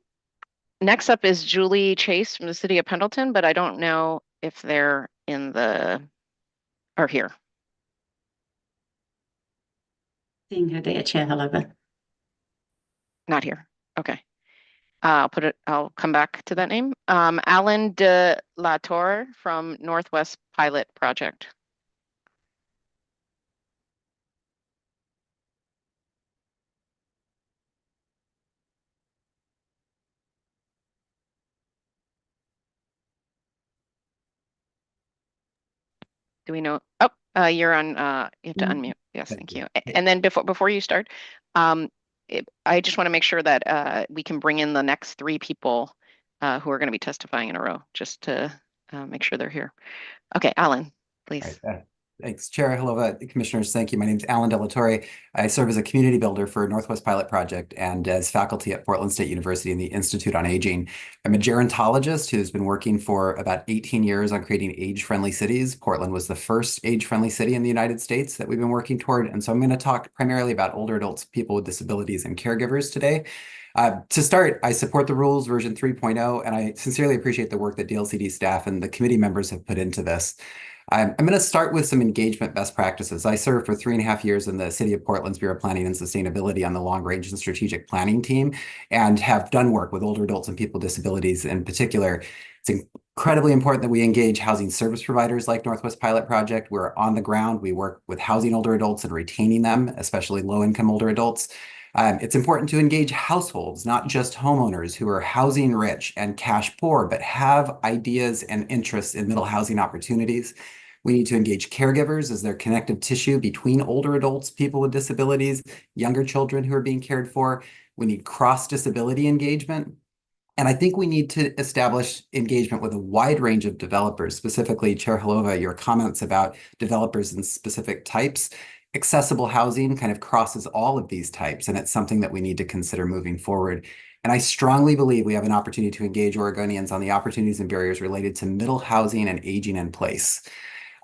Next up is Julie Chase from the city of Pendleton, but I don't know if they're are here. Seeing her there, Chair Holover. Not here. Okay. I'll come back to that name. Alan de la Torre from Northwest Pilot Project. Do we know? Oh, you're on, you have to unmute. Yes, thank you. And then before you start, I just want to make sure that we can bring in the next 3 people who are going to be testifying in a row, just to make sure they're here. Okay, Alan, please. Thanks, Chair. Hello, Commissioners. Thank you. My name is Alan de la Torre. I serve as a community builder for Northwest Pilot Project and as faculty at Portland State University in the Institute on Aging. I'm a gerontologist who's been working for about 18 years on creating age-friendly cities. Portland was the first age-friendly city in the United States that we've been working toward. And so I'm going to talk primarily about older adults, people with disabilities, and caregivers today. To start, I support the rules version 3.0, and I sincerely appreciate the work that DLCD staff and the committee members have put into this. I'm going to start with some engagement best practices. I served for 3.5 years in the City of Portland's Bureau of Planning and Sustainability on the Long Range and Strategic Planning team, and have done work with older adults and people with disabilities in particular. It's incredibly important that we engage housing service providers like Northwest Pilot Project. We're on the ground. We work with housing older adults and retaining them, especially low-income older adults. It's important to engage households, not just homeowners who are housing rich and cash poor, but have ideas and interests in middle housing opportunities. We need to engage caregivers as their connective tissue between older adults, people with disabilities, younger children who are being cared for. We need cross-disability engagement. And I think we need to establish engagement with a wide range of developers, specifically, Chair Halova, your comments about developers in specific types. Accessible housing kind of crosses all of these types, and it's something that we need to consider moving forward. And I strongly believe we have an opportunity to engage Oregonians on the opportunities and barriers related to middle housing and aging in place.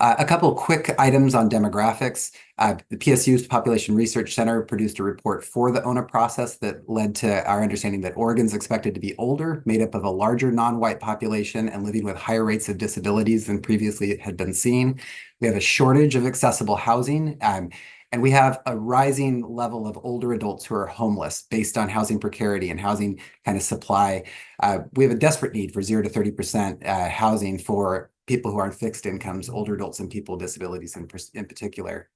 A couple quick items on demographics. The PSU's Population Research Center produced a report for the ONA process that led to our understanding that Oregon's expected to be older, made up of a larger non-white population and living with higher rates of disabilities than previously had been seen. We have a shortage of accessible housing, and we have a rising level of older adults who are homeless based on housing precarity and housing kind of supply. We have a desperate need for 0 to 30% housing for people who are on fixed incomes, older adults and people with disabilities in particular.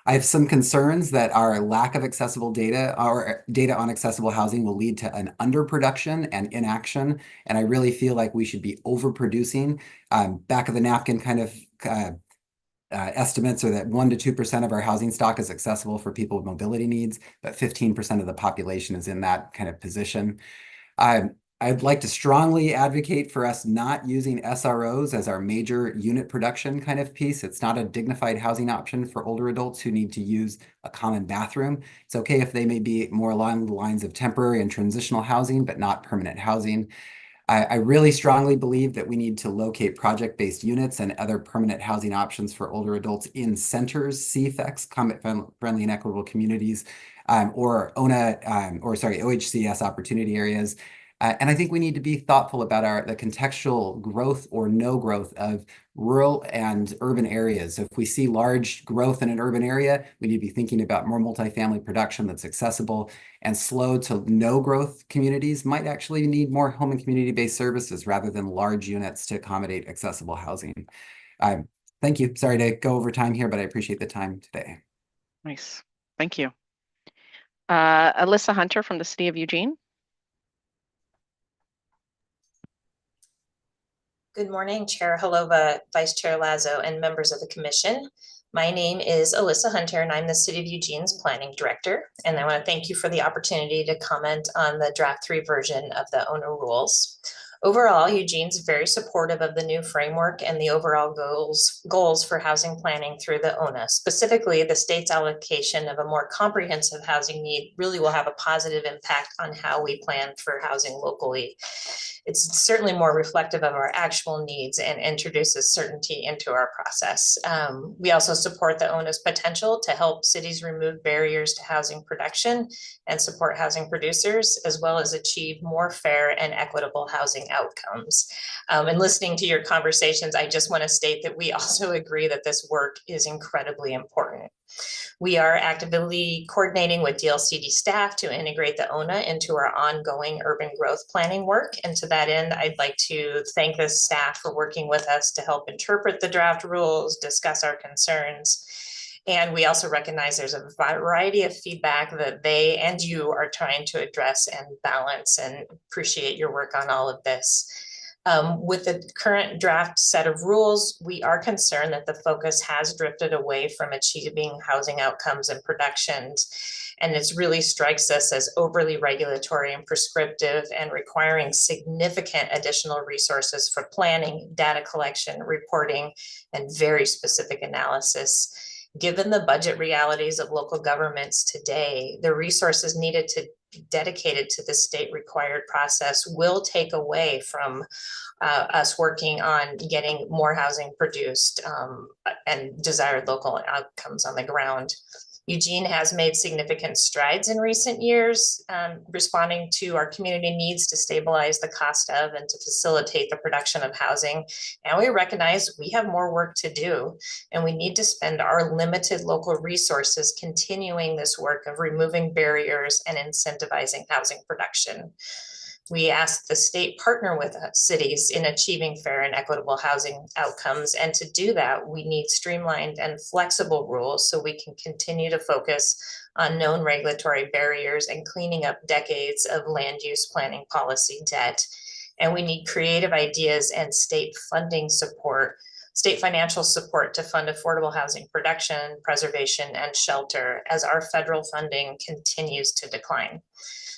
I have some concerns that our lack of accessible data, our data on accessible housing, will lead to an underproduction and inaction. And I really feel like we should be overproducing. Back of the napkin kind of estimates are that 1 to 2% of our housing stock is accessible for people with mobility needs, but 15% of the population is in that kind of position. I'd like to strongly advocate for us not using SROs as our major unit production kind of piece. It's not a dignified housing option for older adults who need to use a common bathroom. It's okay if they may be more along the lines of temporary and transitional housing, but not permanent housing. I really strongly believe that we need to locate project-based units and other permanent housing options for older adults in centers, CFEX, climate-friendly and equitable communities, or OHCS opportunity areas. And I think we need to be thoughtful about the contextual growth or no growth of rural and urban areas. So if we see large growth in an urban area, we need to be thinking about more multifamily production that's accessible, and slow to no growth communities might actually need more home and community-based services rather than large units to accommodate accessible housing. Thank you. Sorry to go over time here, but I appreciate the time today. Nice. Thank you. Alyssa Hunter from the City of Eugene. Good morning, Chair Halova, Vice Chair Lazo, and members of the commission. My name is Alyssa Hunter, and I'm the City of Eugene's Planning Director. And I want to thank you for the opportunity to comment on the draft 3 version of the ONA rules. Overall, Eugene's very supportive of the new framework and the overall goals for housing planning through the ONA. Specifically, the state's allocation of a more comprehensive housing need really will have a positive impact on how we plan for housing locally. It's certainly more reflective of our actual needs and introduces certainty into our process. We also support the ONA's potential to help cities remove barriers to housing production and support housing producers, as well as achieve more fair and equitable housing outcomes. And listening to your conversations, I just want to state that we also agree that this work is incredibly important. We are actively coordinating with DLCD staff to integrate the ONA into our ongoing urban growth planning work. And to that end, I'd like to thank the staff for working with us to help interpret the draft rules, discuss our concerns. And we also recognize there's a variety of feedback that they and you are trying to address and balance, and appreciate your work on all of this. With the current draft set of rules, we are concerned that the focus has drifted away from achieving housing outcomes and productions. And it really strikes us as overly regulatory and prescriptive and requiring significant additional resources for planning, data collection, reporting, and very specific analysis. Given the budget realities of local governments today, the resources needed to dedicated to the state required process will take away from us working on getting more housing produced and desired local outcomes on the ground. Eugene has made significant strides in recent years, responding to our community needs to stabilize the cost of and to facilitate the production of housing. And we recognize we have more work to do, and we need to spend our limited local resources continuing this work of removing barriers and incentivizing housing production. We ask the state partner with cities in achieving fair and equitable housing outcomes. And to do that, we need streamlined and flexible rules so we can continue to focus on known regulatory barriers and cleaning up decades of land use planning policy debt. And we need creative ideas and state funding support, state financial support to fund affordable housing production, preservation, and shelter as our federal funding continues to decline.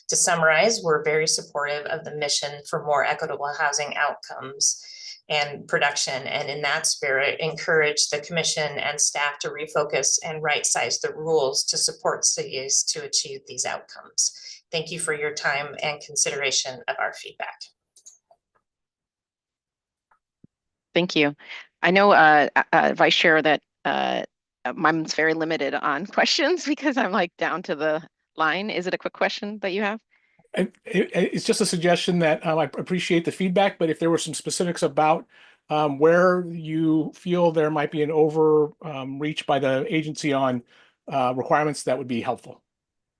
To summarize, we're very supportive of the mission for more equitable housing outcomes and production, and in that spirit, encourage the commission and staff to refocus and right-size the rules to support cities to achieve these outcomes. Thank you for your time and consideration of our feedback. Thank you. I know, Vice Chair, that mine's very limited on questions because I'm like down to the line. Is it a quick question that you have? It's just a suggestion that I appreciate the feedback, but if there were some specifics about where you feel there might be an overreach by the agency on requirements, that would be helpful.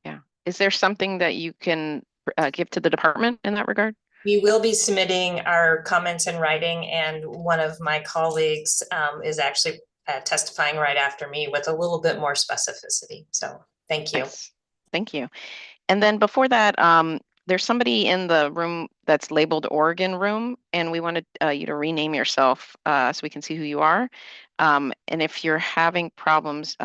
Yeah. Is there something that you can give to the department in that regard? We will be submitting our comments in writing, and one of my colleagues is actually testifying right after me with a little bit more specificity. So thank you. Nice. Thank you. And then before that, there's somebody in the room that's labeled Oregon Room, and we wanted you to rename yourself so we can see who you are. And if you're having problems,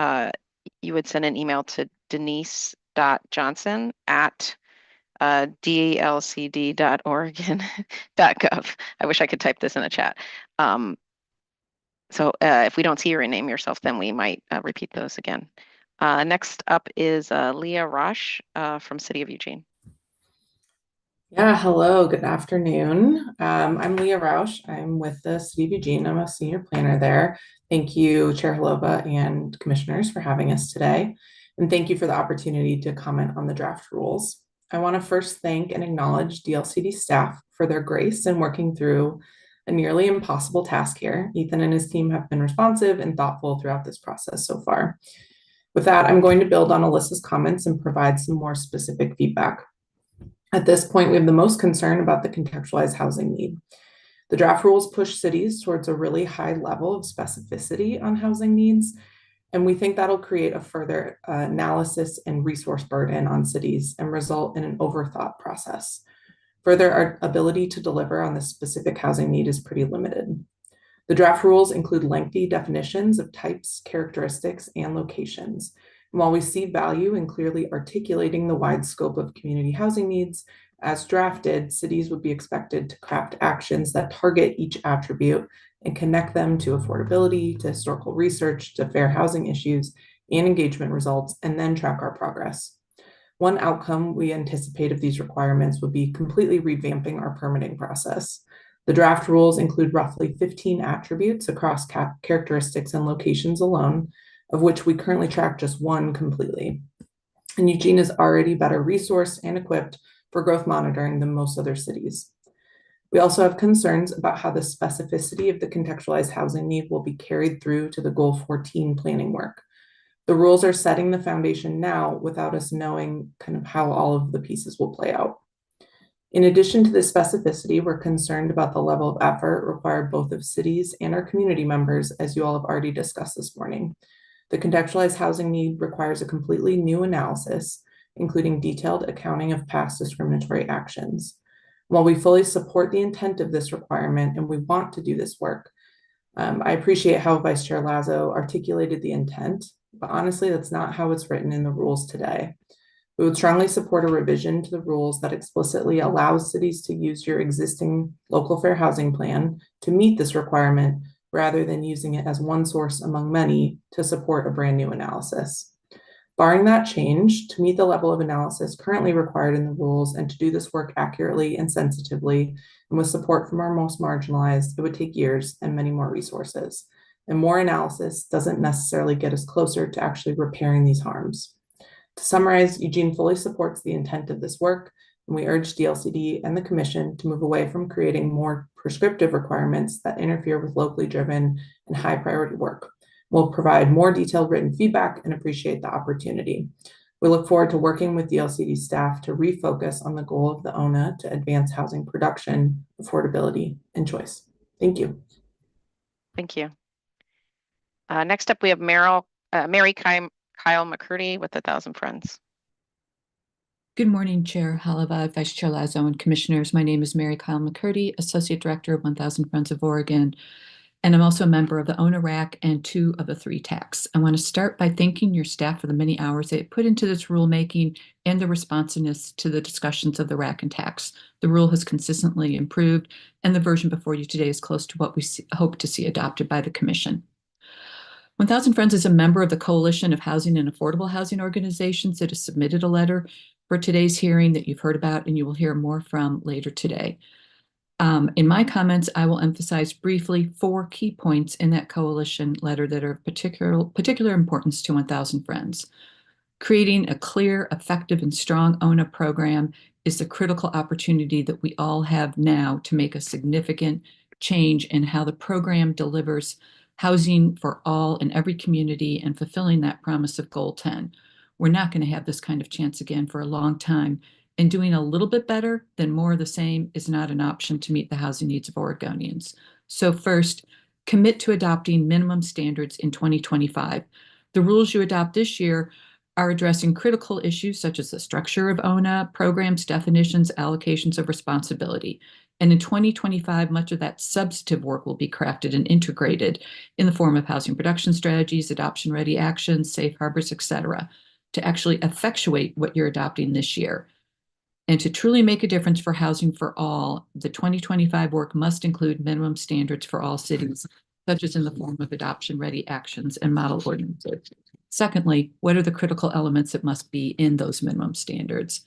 you would send an email to denise.johnson@dlcd.oregon.gov. I wish I could type this in the chat. So if we don't see you rename yourself, then we might repeat those again. Next up is Leah Roche from City of Eugene. Yeah, hello, good afternoon. I'm Leah Rausch. I'm with the City of Eugene. I'm a senior planner there. Thank you, Chair Halova and commissioners for having us today. And thank you for the opportunity to comment on the draft rules. I want to first thank and acknowledge DLCD staff for their grace in working through a nearly impossible task here. Ethan and his team have been responsive and thoughtful throughout this process so far. With that, I'm going to build on Alyssa's comments and provide some more specific feedback. At this point, we have the most concern about the contextualized housing need. The draft rules push cities towards a really high level of specificity on housing needs, and we think that'll create a further analysis and resource burden on cities and result in an overthought process. Further, our ability to deliver on this specific housing need is pretty limited. The draft rules include lengthy definitions of types, characteristics, and locations. And while we see value in clearly articulating the wide scope of community housing needs, as drafted, cities would be expected to craft actions that target each attribute and connect them to affordability, to historical research, to fair housing issues, and engagement results, and then track our progress. One outcome we anticipate of these requirements would be completely revamping our permitting process. The draft rules include roughly 15 attributes across characteristics and locations alone, of which we currently track just one completely. And Eugene is already better resourced and equipped for growth monitoring than most other cities. We also have concerns about how the specificity of the contextualized housing need will be carried through to the Goal 14 planning work. The rules are setting the foundation now without us knowing kind of how all of the pieces will play out. In addition to the specificity, we're concerned about the level of effort required both of cities and our community members, as you all have already discussed this morning. The contextualized housing need requires a completely new analysis, including detailed accounting of past discriminatory actions. While we fully support the intent of this requirement and we want to do this work, I appreciate how Vice Chair Lazo articulated the intent, but honestly, that's not how it's written in the rules today. We would strongly support a revision to the rules that explicitly allows cities to use your existing local fair housing plan to meet this requirement, rather than using it as one source among many to support a brand new analysis. Barring that change, to meet the level of analysis currently required in the rules and to do this work accurately and sensitively, and with support from our most marginalized, it would take years and many more resources. And more analysis doesn't necessarily get us closer to actually repairing these harms. To summarize, Eugene fully supports the intent of this work, and we urge DLCD and the Commission to move away from creating more prescriptive requirements that interfere with locally driven and high priority work. We'll provide more detailed written feedback and appreciate the opportunity. We look forward to working with DLCD staff to refocus on the goal of the ONA to advance housing production, affordability, and choice. Thank you. Thank you. Next up, we have Mary Kyle McCurdy with 1,000 Friends. Good morning, Chair Halava, Vice Chair Lazo, and Commissioners. My name is Mary Kyle McCurdy, Associate Director of 1,000 Friends of Oregon, and I'm also a member of the ONA RAC and 2 of the 3 TACs. I want to start by thanking your staff for the many hours they put into this rulemaking and the responsiveness to the discussions of the RAC and TACs. The rule has consistently improved, and the version before you today is close to what we hope to see adopted by the Commission. 1,000 Friends is a member of the Coalition of Housing and Affordable Housing Organizations that has submitted a letter for today's hearing that you've heard about and you will hear more from later today. In my comments, I will emphasize briefly 4 key points in that coalition letter that are of particular importance to 1,000 Friends. Creating a clear, effective, and strong ONA program is the critical opportunity that we all have now to make a significant change in how the program delivers housing for all in every community and fulfilling that promise of Goal 10. We're not going to have this kind of chance again for a long time, and doing a little bit better than more of the same is not an option to meet the housing needs of Oregonians. So first, commit to adopting minimum standards in 2025. The rules you adopt this year are addressing critical issues such as the structure of ONA, programs, definitions, allocations of responsibility. And in 2025, much of that substantive work will be crafted and integrated in the form of housing production strategies, adoption-ready actions, safe harbors, etc., to actually effectuate what you're adopting this year. And to truly make a difference for housing for all, the 2025 work must include minimum standards for all cities, such as in the form of adoption-ready actions and model ordinances. Secondly, what are the critical elements that must be in those minimum standards?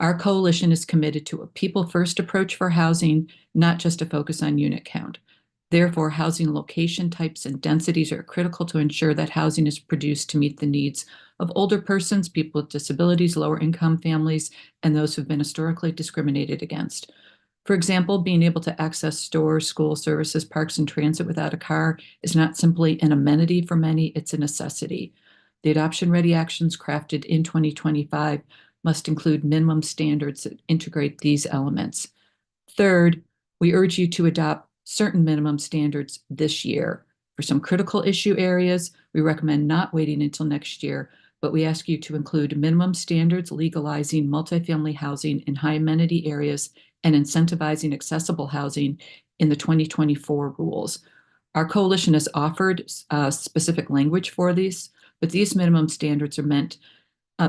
Our coalition is committed to a people-first approach for housing, not just a focus on unit count. Therefore, housing location types and densities are critical to ensure that housing is produced to meet the needs of older persons, people with disabilities, lower-income families, and those who've been historically discriminated against. For example, being able to access stores, school services, parks, and transit without a car is not simply an amenity for many, it's a necessity. The adoption-ready actions crafted in 2025 must include minimum standards that integrate these elements. Third, we urge you to adopt certain minimum standards this year. For some critical issue areas, we recommend not waiting until next year, but we ask you to include minimum standards legalizing multifamily housing in high amenity areas and incentivizing accessible housing in the 2024 rules. Our coalition has offered specific language for these, but these minimum standards are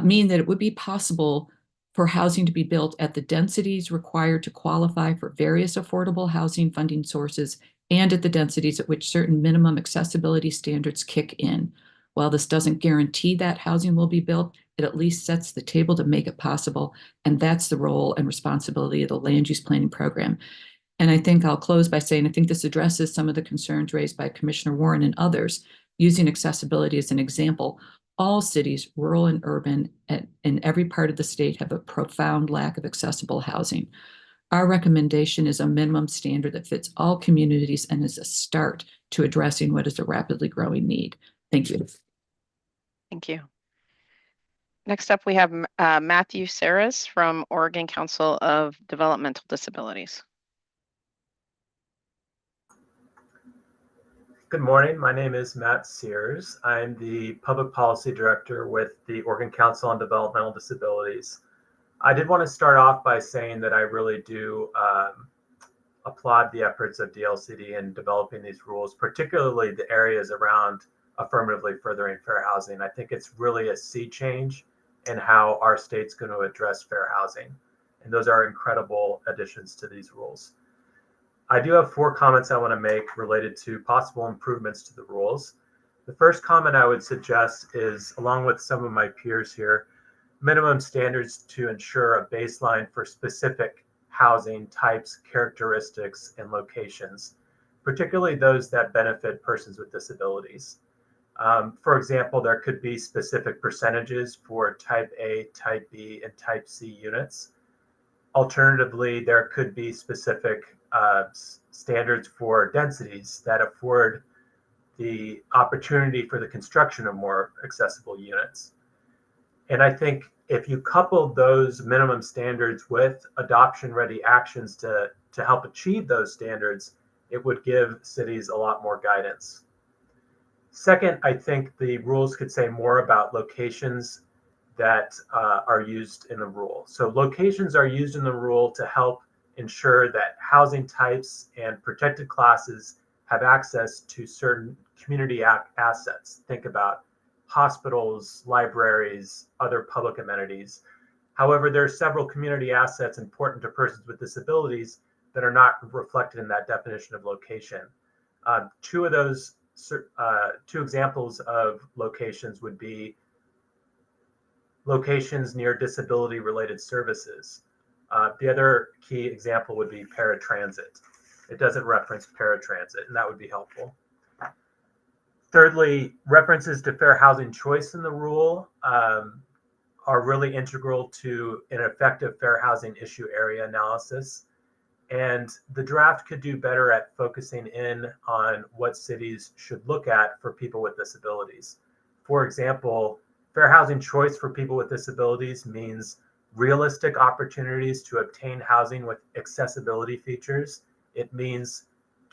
mean that it would be possible for housing to be built at the densities required to qualify for various affordable housing funding sources and at the densities at which certain minimum accessibility standards kick in. While this doesn't guarantee that housing will be built, it at least sets the table to make it possible. And that's the role and responsibility of the land use planning program. And I think I'll close by saying, I think this addresses some of the concerns raised by Commissioner Warren and others, using accessibility as an example. All cities, rural and urban, in every part of the state have a profound lack of accessible housing. Our recommendation is a minimum standard that fits all communities and is a start to addressing what is a rapidly growing need. Thank you. Thank you. Next up, we have Matthew Saras from Oregon Council of Developmental Disabilities. Good morning. My name is Matt Sears. I'm the Public Policy Director with the Oregon Council on Developmental Disabilities. I did want to start off by saying that I really do applaud the efforts of DLCD in developing these rules, particularly the areas around affirmatively furthering fair housing. I think it's really a sea change in how our state's going to address fair housing. And those are incredible additions to these rules. I do have 4 comments I want to make related to possible improvements to the rules. The first comment I would suggest is, along with some of my peers here, minimum standards to ensure a baseline for specific housing types, characteristics, and locations, particularly those that benefit persons with disabilities. For example, there could be specific percentages for type A, type B, and type C units. Alternatively, there could be specific standards for densities that afford the opportunity for the construction of more accessible units. And I think if you couple those minimum standards with adoption-ready actions to help achieve those standards, it would give cities a lot more guidance. Second, I think the rules could say more about locations that are used in the rule. So locations are used in the rule to help ensure that housing types and protected classes have access to certain community assets. Think about hospitals, libraries, other public amenities. However, there are several community assets important to persons with disabilities that are not reflected in that definition of location. Two examples of locations would be locations near disability-related services. The other key example would be paratransit. It doesn't reference paratransit, and that would be helpful. Thirdly, references to fair housing choice in the rule are really integral to an effective fair housing issue area analysis. And the draft could do better at focusing in on what cities should look at for people with disabilities. For example, fair housing choice for people with disabilities means realistic opportunities to obtain housing with accessibility features. It means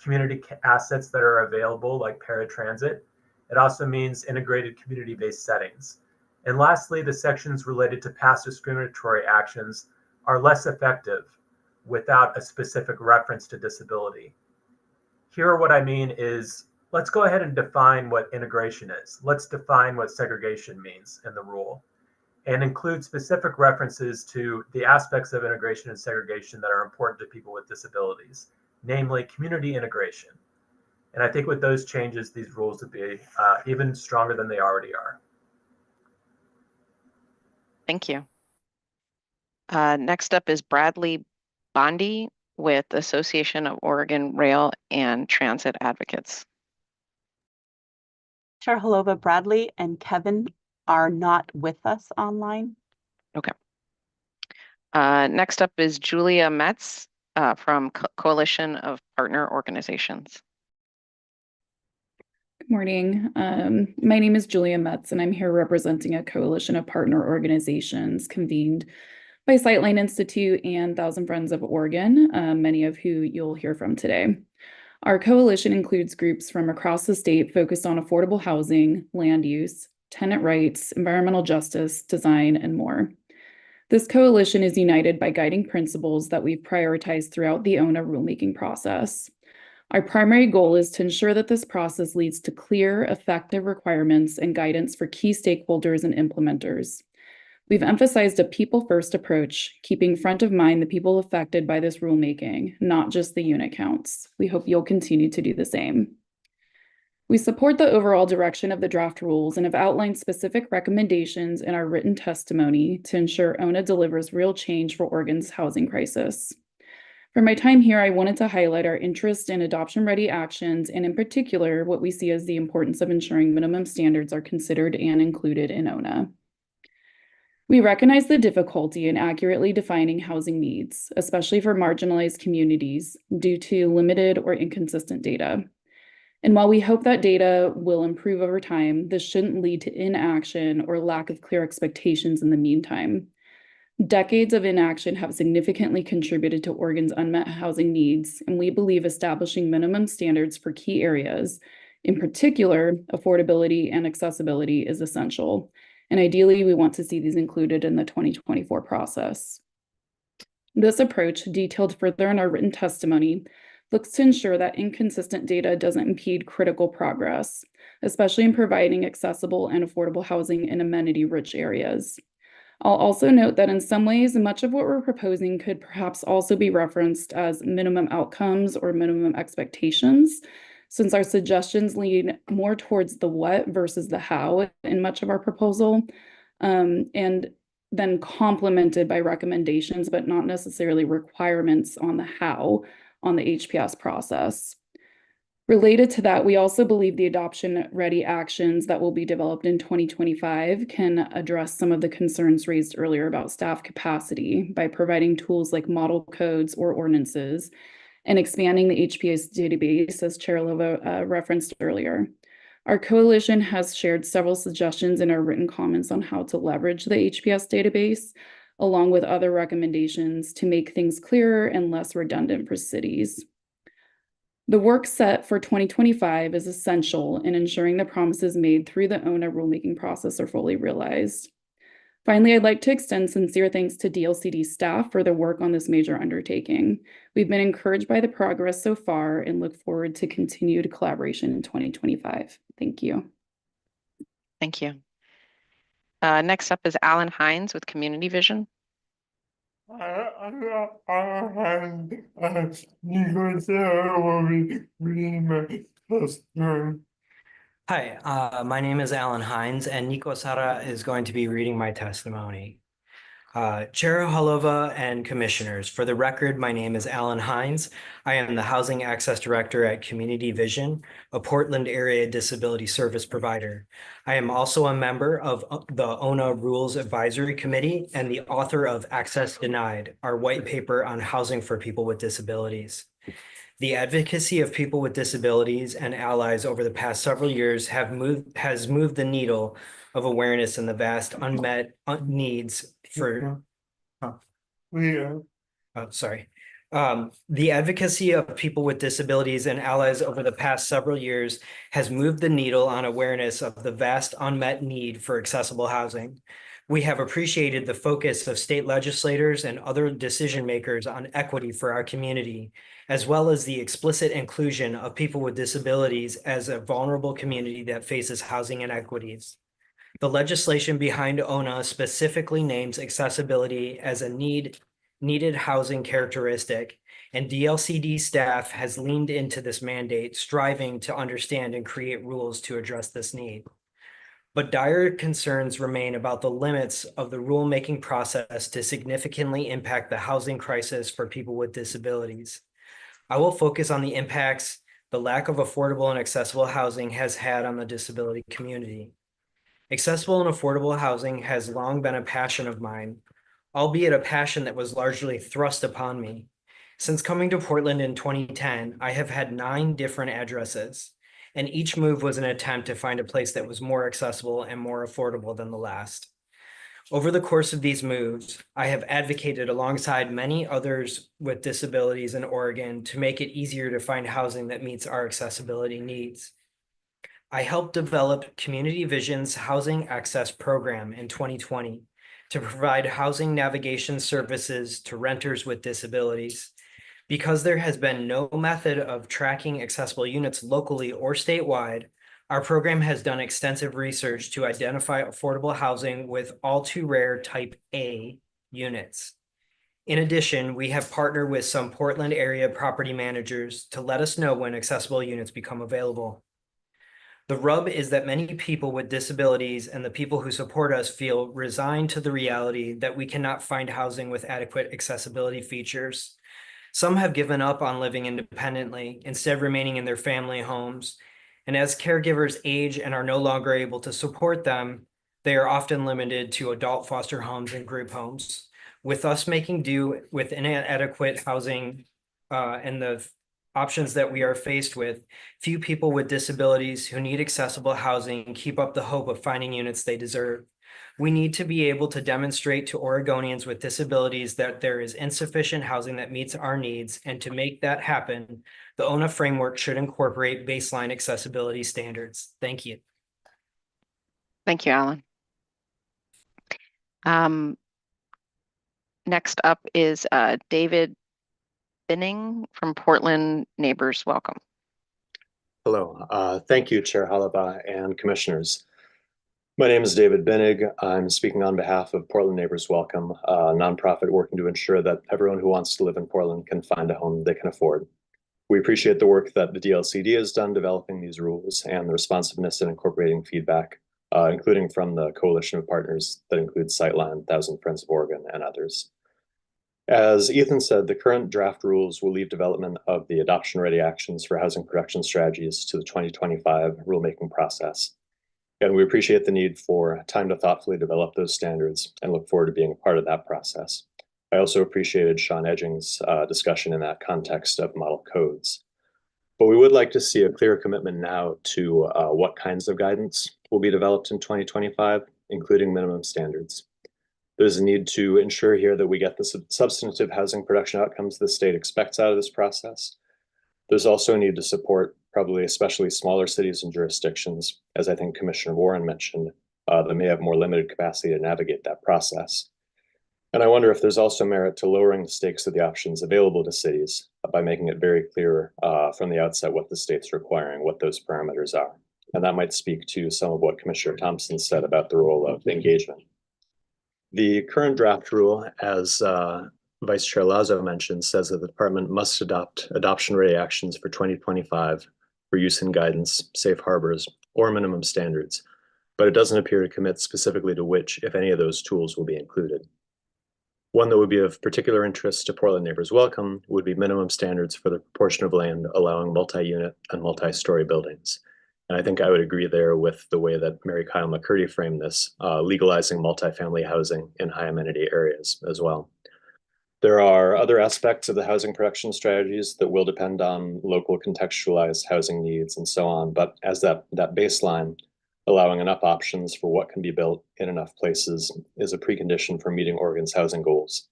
community assets that are available, like paratransit. It also means integrated community-based settings. And lastly, the sections related to past discriminatory actions are less effective without a specific reference to disability. Here, what I mean is, let's go ahead and define what integration is. Let's define what segregation means in the rule, and include specific references to the aspects of integration and segregation that are important to people with disabilities, namely community integration. And I think with those changes, these rules would be even stronger than they already are. Thank you. Next up is Bradley Bondi with Association of Oregon Rail and Transit Advocates. Chair Holova, Bradley and Kevin are not with us online. Okay. Next up is Julia Metz from Coalition of Partner Organizations. Good morning. My name is Julia Metz, and I'm here representing a coalition of partner organizations convened by Sightline Institute and Thousand Friends of Oregon, many of who you'll hear from today. Our coalition includes groups from across the state focused on affordable housing, land use, tenant rights, environmental justice, design, and more. This coalition is united by guiding principles that we've prioritized throughout the ONA rulemaking process. Our primary goal is to ensure that this process leads to clear, effective requirements and guidance for key stakeholders and implementers. We've emphasized a people-first approach, keeping front of mind the people affected by this rulemaking, not just the unit counts. We hope you'll continue to do the same. We support the overall direction of the draft rules and have outlined specific recommendations in our written testimony to ensure ONA delivers real change for Oregon's housing crisis. For my time here, I wanted to highlight our interest in adoption-ready actions, and in particular, what we see as the importance of ensuring minimum standards are considered and included in ONA. We recognize the difficulty in accurately defining housing needs, especially for marginalized communities, due to limited or inconsistent data. And while we hope that data will improve over time, this shouldn't lead to inaction or lack of clear expectations in the meantime. Decades of inaction have significantly contributed to Oregon's unmet housing needs, and we believe establishing minimum standards for key areas, in particular, affordability and accessibility, is essential. And ideally, we want to see these included in the 2024 process. This approach, detailed further in our written testimony, looks to ensure that inconsistent data doesn't impede critical progress, especially in providing accessible and affordable housing in amenity-rich areas. I'll also note that in some ways, much of what we're proposing could perhaps also be referenced as minimum outcomes or minimum expectations, since our suggestions lean more towards the what versus the how in much of our proposal, and then complemented by recommendations, but not necessarily requirements on the how on the HPS process. Related to that, we also believe the adoption-ready actions that will be developed in 2025 can address some of the concerns raised earlier about staff capacity by providing tools like model codes or ordinances and expanding the HPS database, as Chair Lova referenced earlier. Our coalition has shared several suggestions in our written comments on how to leverage the HPS database, along with other recommendations to make things clearer and less redundant for cities. The work set for 2025 is essential in ensuring the promises made through the ONA rulemaking process are fully realized. Finally, I'd like to extend sincere thanks to DLCD staff for their work on this major undertaking. We've been encouraged by the progress so far and look forward to continued collaboration in 2025. Thank you. Thank you. Next up is Alan Hines with Community Vision. Hi, my name is Alan Hines, and Nico Sara is going to be reading my testimony. Chair Holova and Commissioners, for the record, my name is Alan Hines. I am the Housing Access Director at Community Vision, a Portland area disability service provider. I am also a member of the ONA Rules Advisory Committee and the author of Access Denied, our white paper on housing for people with disabilities. The advocacy of people with disabilities and allies over the past several years has moved the needle of awareness in the vast unmet needs for the advocacy of people with disabilities and allies over the past several years has moved the needle on awareness of the vast unmet need for accessible housing. We have appreciated the focus of state legislators and other decision makers on equity for our community, as well as the explicit inclusion of people with disabilities as a vulnerable community that faces housing inequities. The legislation behind ONA specifically names accessibility as a needed housing characteristic, and DLCD staff has leaned into this mandate, striving to understand and create rules to address this need. But dire concerns remain about the limits of the rulemaking process to significantly impact the housing crisis for people with disabilities. I will focus on the impacts the lack of affordable and accessible housing has had on the disability community. Accessible and affordable housing has long been a passion of mine, albeit a passion that was largely thrust upon me. Since coming to Portland in 2010, I have had 9 different addresses, and each move was an attempt to find a place that was more accessible and more affordable than the last. Over the course of these moves, I have advocated alongside many others with disabilities in Oregon to make it easier to find housing that meets our accessibility needs. I helped develop Community Vision's Housing Access Program in 2020 to provide housing navigation services to renters with disabilities. Because there has been no method of tracking accessible units locally or statewide, our program has done extensive research to identify affordable housing with all too rare type A units. In addition, we have partnered with some Portland area property managers to let us know when accessible units become available. The rub is that many people with disabilities and the people who support us feel resigned to the reality that we cannot find housing with adequate accessibility features. Some have given up on living independently, instead remaining in their family homes. And as caregivers age and are no longer able to support them, they are often limited to adult foster homes and group homes. With us making do with inadequate housing and the options that we are faced with, few people with disabilities who need accessible housing keep up the hope of finding units they deserve. We need to be able to demonstrate to Oregonians with disabilities that there is insufficient housing that meets our needs, and to make that happen, the ONA framework should incorporate baseline accessibility standards. Thank you. Thank you, Alan. Next up is David Binning from Portland Neighbors. Welcome. Hello. Thank you, Chair Halaba and commissioners. My name is David Binnig. I'm speaking on behalf of Portland Neighbors Welcome, a nonprofit working to ensure that everyone who wants to live in Portland can find a home they can afford. We appreciate the work that the DLCD has done developing these rules and the responsiveness in incorporating feedback, including from the coalition of partners that include Sightline, 1,000 Friends of Oregon, and others. As Ethan said, the current draft rules will leave development of the adoption-ready actions for housing production strategies to the 2025 rulemaking process. And we appreciate the need for time to thoughtfully develop those standards and look forward to being a part of that process. I also appreciated Sean Edging's discussion in that context of model codes. But we would like to see a clear commitment now to what kinds of guidance will be developed in 2025, including minimum standards. There's a need to ensure here that we get the substantive housing production outcomes the state expects out of this process. There's also a need to support probably especially smaller cities and jurisdictions, as I think Commissioner Warren mentioned, that may have more limited capacity to navigate that process. And I wonder if there's also merit to lowering the stakes of the options available to cities by making it very clear from the outset what the state's requiring, what those parameters are. And that might speak to some of what Commissioner Thompson said about the role of engagement. The current draft rule, as Vice Chair Lazo mentioned, says that the department must adopt adoption-ready actions for 2025 for use in guidance, safe harbors, or minimum standards, but it doesn't appear to commit specifically to which, if any of those tools will be included. One that would be of particular interest to Portland Neighbors Welcome would be minimum standards for the proportion of land allowing multi-unit and multi-story buildings. And I think I would agree there with the way that Mary Kyle McCurdy framed this, legalizing multifamily housing in high amenity areas as well. There are other aspects of the housing production strategies that will depend on local contextualized housing needs and so on. But as that baseline, allowing enough options for what can be built in enough places is a precondition for meeting Oregon's housing goals.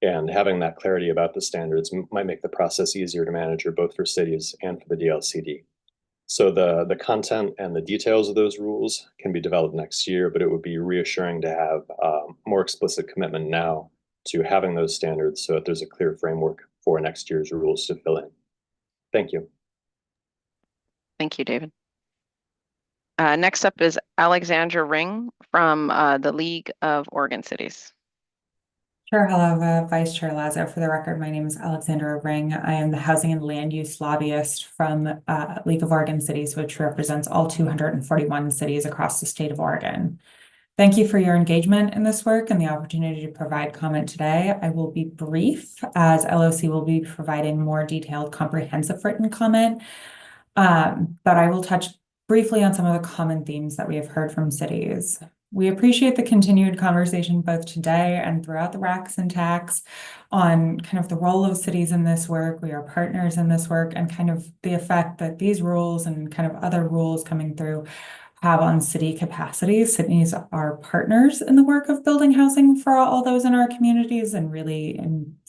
And having that clarity about the standards might make the process easier to manage both for cities and for the DLCD. So the content and the details of those rules can be developed next year, but it would be reassuring to have more explicit commitment now to having those standards so that there's a clear framework for next year's rules to fill in. Thank you. Thank you, David. Next up is Alexandra Ring from the League of Oregon Cities. Chair Halava, Vice Chair Lazo, for the record, my name is Alexandra Ring. I am the housing and land use lobbyist from League of Oregon Cities, which represents all 241 cities across the state of Oregon. Thank you for your engagement in this work and the opportunity to provide comment today. I will be brief, as LOC will be providing more detailed, comprehensive written comment, but I will touch briefly on some of the common themes that we have heard from cities. We appreciate the continued conversation both today and throughout the RACs and TACs on kind of the role of cities in this work. We are partners in this work, and kind of the effect that these rules and kind of other rules coming through have on city capacities. Cities are partners in the work of building housing for all those in our communities, and really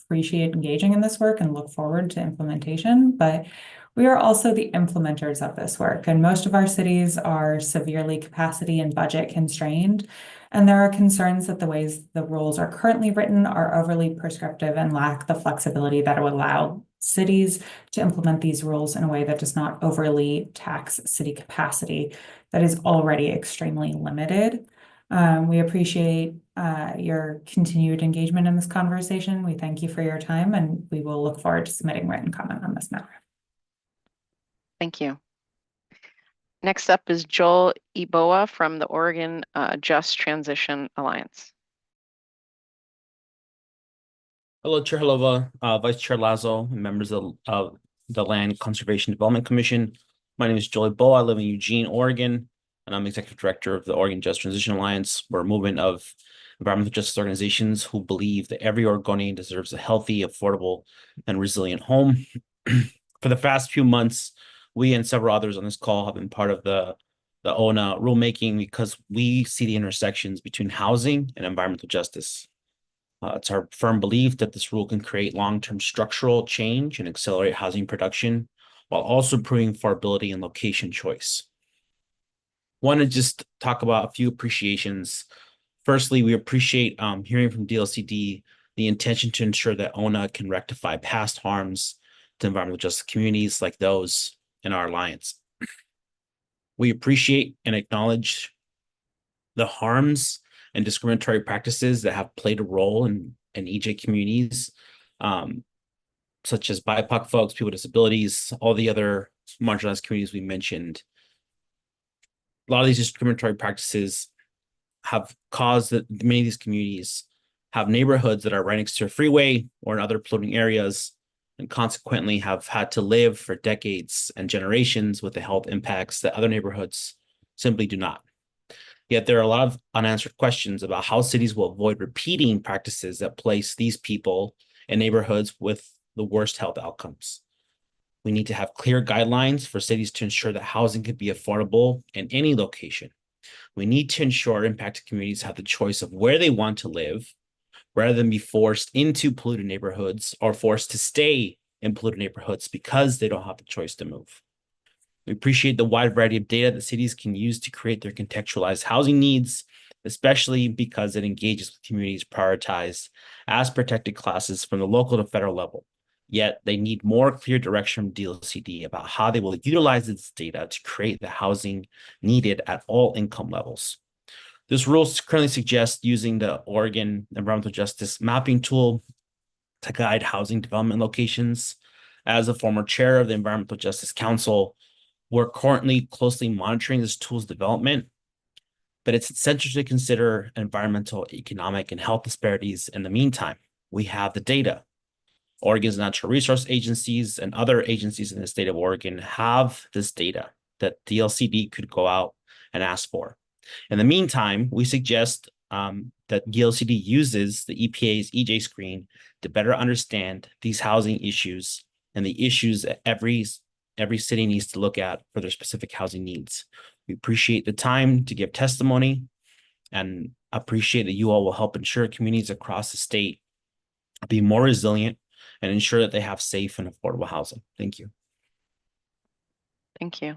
appreciate engaging in this work and look forward to implementation. But We are also the implementers of this work, and most of our cities are severely capacity and budget constrained. And there are concerns that the ways the rules are currently written are overly prescriptive and lack the flexibility that would allow cities to implement these rules in a way that does not overly tax city capacity that is already extremely limited. We appreciate your continued engagement in this conversation. We thank you for your time, and we will look forward to submitting written comment on this matter. Thank you. Next up is Joel Eboa from the Oregon Just Transition Alliance. Hello, Chair Halova, Vice Chair Lazo, and members of the Land Conservation Development Commission. My name is Joel Eboa. I live in Eugene, Oregon, and I'm Executive Director of the Oregon Just Transition Alliance. We're a movement of environmental justice organizations who believe that every Oregonian deserves a healthy, affordable, and resilient home. For the past few months, we and several others on this call have been part of the ONA rulemaking because we see the intersections between housing and environmental justice. It's our firm belief that this rule can create long-term structural change and accelerate housing production while also improving affordability and location choice. Want to just talk about a few appreciations. Firstly, we appreciate hearing from DLCD the intention to ensure that ONA can rectify past harms to environmental justice communities like those in our alliance. We appreciate and acknowledge the harms and discriminatory practices that have played a role in EJ communities, such as BIPOC folks, people with disabilities, all the other marginalized communities we mentioned. A lot of these discriminatory practices have caused that many of these communities have neighborhoods that are right next to a freeway or in other polluting areas, and consequently have had to live for decades and generations with the health impacts that other neighborhoods simply do not. Yet there are a lot of unanswered questions about how cities will avoid repeating practices that place these people in neighborhoods with the worst health outcomes. We need to have clear guidelines for cities to ensure that housing can be affordable in any location. We need to ensure impacted communities have the choice of where they want to live, rather than be forced into polluted neighborhoods or forced to stay in polluted neighborhoods because they don't have the choice to move. We appreciate the wide variety of data that cities can use to create their contextualized housing needs, especially because it engages with communities prioritized as protected classes from the local to federal level. Yet they need more clear direction from DLCD about how they will utilize this data to create the housing needed at all income levels. This rule currently suggests using the Oregon Environmental Justice Mapping Tool to guide housing development locations. As a former chair of the Environmental Justice Council, we're currently closely monitoring this tool's development, but it's essential to consider environmental, economic, and health disparities in the meantime. We have the data. Oregon's natural resource agencies and other agencies in the state of Oregon have this data that DLCD could go out and ask for. In the meantime, we suggest that DLCD uses the EPA's EJ screen to better understand these housing issues and the issues that every city needs to look at for their specific housing needs. We appreciate the time to give testimony and appreciate that you all will help ensure communities across the state be more resilient and ensure that they have safe and affordable housing. Thank you. Thank you.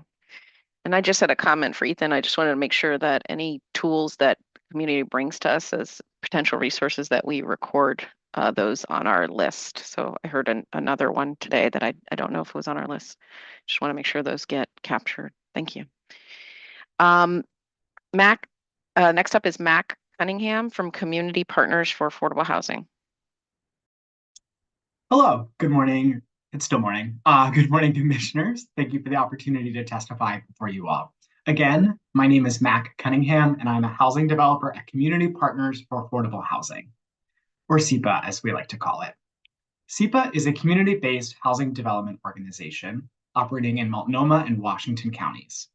And I just had a comment for Ethan. I just wanted to make sure that any tools that the community brings to us as potential resources that we record those on our list. So I heard another one today that I don't know if it was on our list. Just want to make sure those get captured. Thank you. Next up is Mac Cunningham from Community Partners for Affordable Housing. Hello, good morning. It's still morning. Good morning, commissioners. Thank you for the opportunity to testify before you all. Again, my name is Mac Cunningham, and I'm a housing developer at Community Partners for Affordable Housing, or CEPA, as we like to call it. CEPA is a community-based housing development organization operating in Multnomah and Washington counties.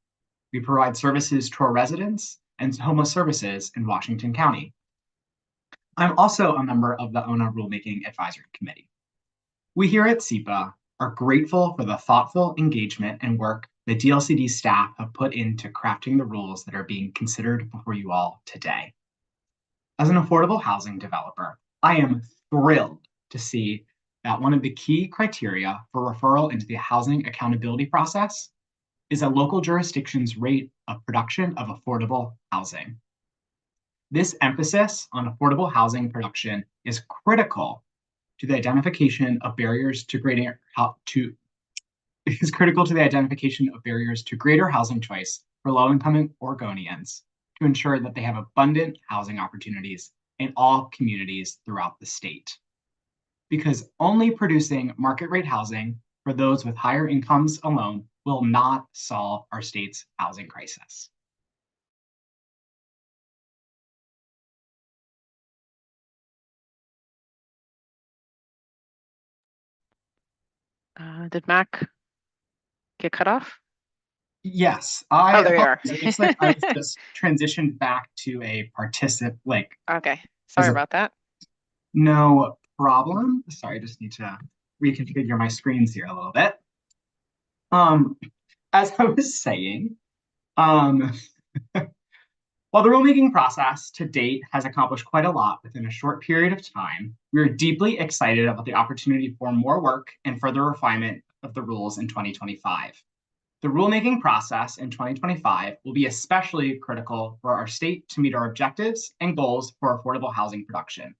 We provide services to our residents and homeless services in Washington County. I'm also a member of the ONA Rulemaking Advisory Committee. We here at CEPA are grateful for the thoughtful engagement and work the DLCD staff have put into crafting the rules that are being considered before you all today. As an affordable housing developer, I am thrilled to see that one of the key criteria for referral into the housing accountability process is a local jurisdiction's rate of production of affordable housing. This emphasis on affordable housing production is critical to the identification of barriers to greater housing choice for low-income Oregonians to ensure that they have abundant housing opportunities in all communities throughout the state. Because only producing market rate housing for those with higher incomes alone will not solve our state's housing crisis. Did Mac get cut off? Yes, Oh, there you are. it looks like I was just transitioned back to a participant, Okay, sorry about that. No problem. Sorry, I just need to reconfigure my screens here a little bit. As I was saying, while the rulemaking process to date has accomplished quite a lot within a short period of time, we are deeply excited about the opportunity for more work and further refinement of the rules in 2025. The rulemaking process in 2025 will be especially critical for our state to meet our objectives and goals for affordable housing production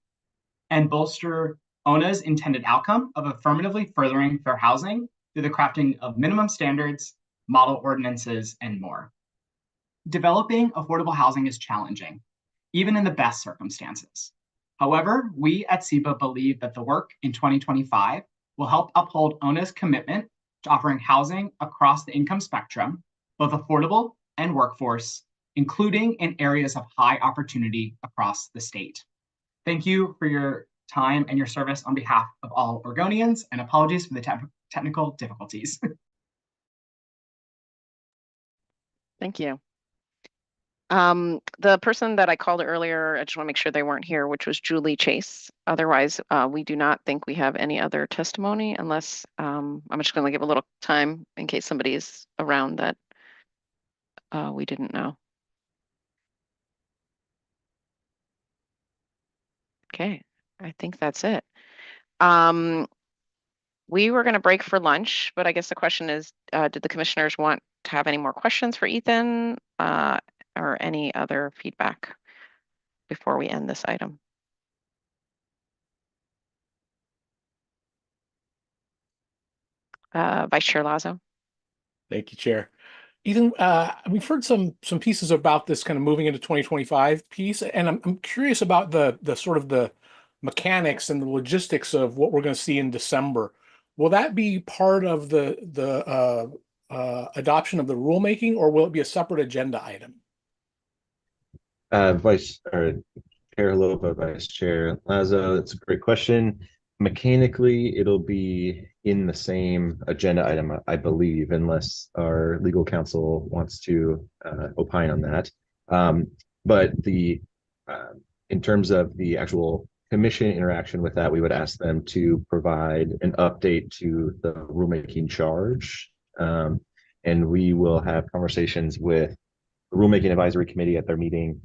and bolster ONA's intended outcome of affirmatively furthering fair housing through the crafting of minimum standards, model ordinances, and more. Developing affordable housing is challenging, even in the best circumstances. However, we at SEBA believe that the work in 2025 will help uphold ONA's commitment to offering housing across the income spectrum, both affordable and workforce, including in areas of high opportunity across the state. Thank you for your time and your service on behalf of all Oregonians, and apologies for the technical difficulties. Thank you. The person that I called earlier, I just want to make sure they weren't here, which was Julie Chase. Otherwise, we do not think we have any other testimony unless I'm just going to give a little time in case somebody's around that we didn't know. Okay, I think that's it. We were going to break for lunch, but I guess the question is, did the commissioners want to have any more questions for Ethan or any other feedback before we end this item? Vice Chair Lazo. Thank you, Chair. Ethan, we've heard some pieces about this kind of moving into 2025 piece, and I'm curious about the sort of the mechanics and the logistics of what we're going to see in December. Will that be part of the adoption of the rulemaking, or will it be a separate agenda item? Chair Halova, Vice Chair Lazo, that's a great question. Mechanically, it'll be in the same agenda item, I believe, unless our legal counsel wants to opine on that. But in terms of the actual commission interaction with that, we would ask them to provide an update to the rulemaking charge. And we will have conversations with the Rulemaking Advisory Committee at their meeting,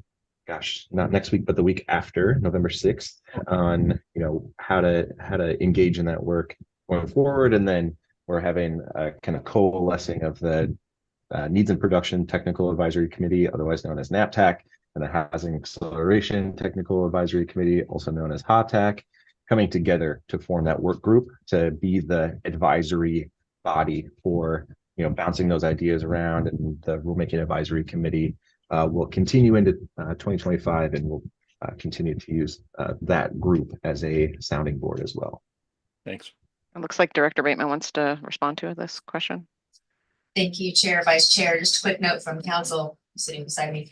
not next week, but the week after, November 6th, on how to engage in that work going forward. And then we're having a kind of coalescing of the Needs and Production Technical Advisory Committee, otherwise known as NAPTAC, and the Housing Acceleration Technical Advisory Committee, also known as HATAC, coming together to form that work group to be the advisory body for bouncing those ideas around. And the Rulemaking Advisory Committee will continue into 2025, and we'll continue to use that group as a sounding board as well. Thanks. It looks like Director Bateman wants to respond to this question. Thank you, Chair, Vice Chair. Just a quick note from council sitting beside me.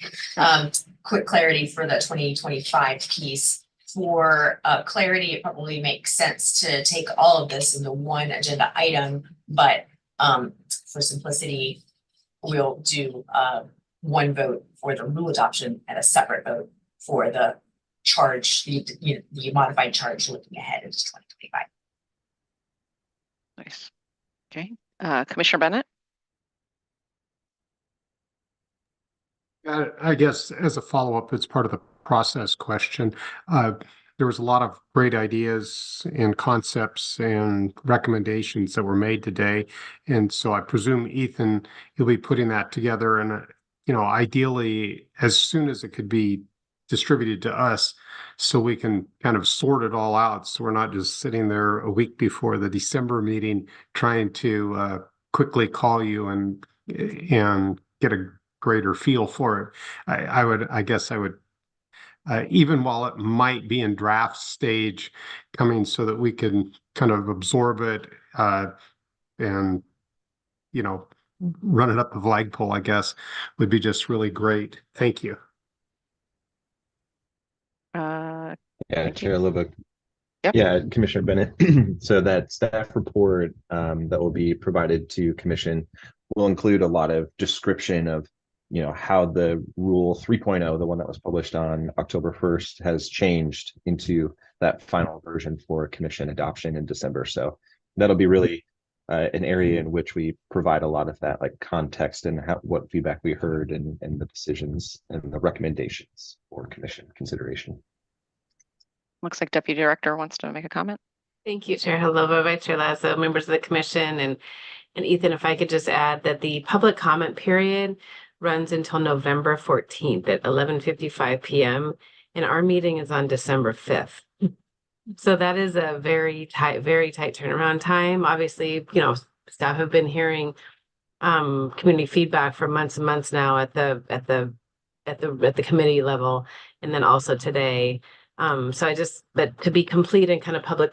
Quick clarity for the 2025 piece. For clarity, it probably makes sense to take all of this into one agenda item, but for simplicity, we'll do one vote for the rule adoption and a separate vote for the charge, the modified charge looking ahead into 2025. Nice. Okay. Commissioner Bennett? I guess as a follow-up, it's part of the process question. there was a lot of great ideas and concepts and recommendations that were made today. And so I presume, Ethan, you'll be putting that together and, ideally as soon as it could be distributed to us so we can kind of sort it all out. So we're not just sitting there a week before the December meeting trying to quickly call you and get a greater feel for it. I guess I would, even while it might be in draft stage coming so that we can kind of absorb it and, run it up the flagpole, I guess, would be just really great. Thank you. Yeah, Chair Liva. Yep. Yeah, Commissioner Bennett. So that staff report that will be provided to Commission will include a lot of description of, how the Rule 3.0, the one that was published on October 1st, has changed into that final version for Commission adoption in December. So that'll be really an area in which we provide a lot of that like context and what feedback we heard and the decisions and the recommendations for Commission consideration. Looks like Deputy Director wants to make a comment. Thank you, Chair Halova, Vice Chair Lazo, members of the Commission, and Ethan, if I could just add that the public comment period runs until November 14th at 11:55 p.m. and our meeting is on December 5th. So that is a very tight turnaround time. Obviously, staff have been hearing community feedback for months and months now at the committee level, and then also today. But to be complete and kind of public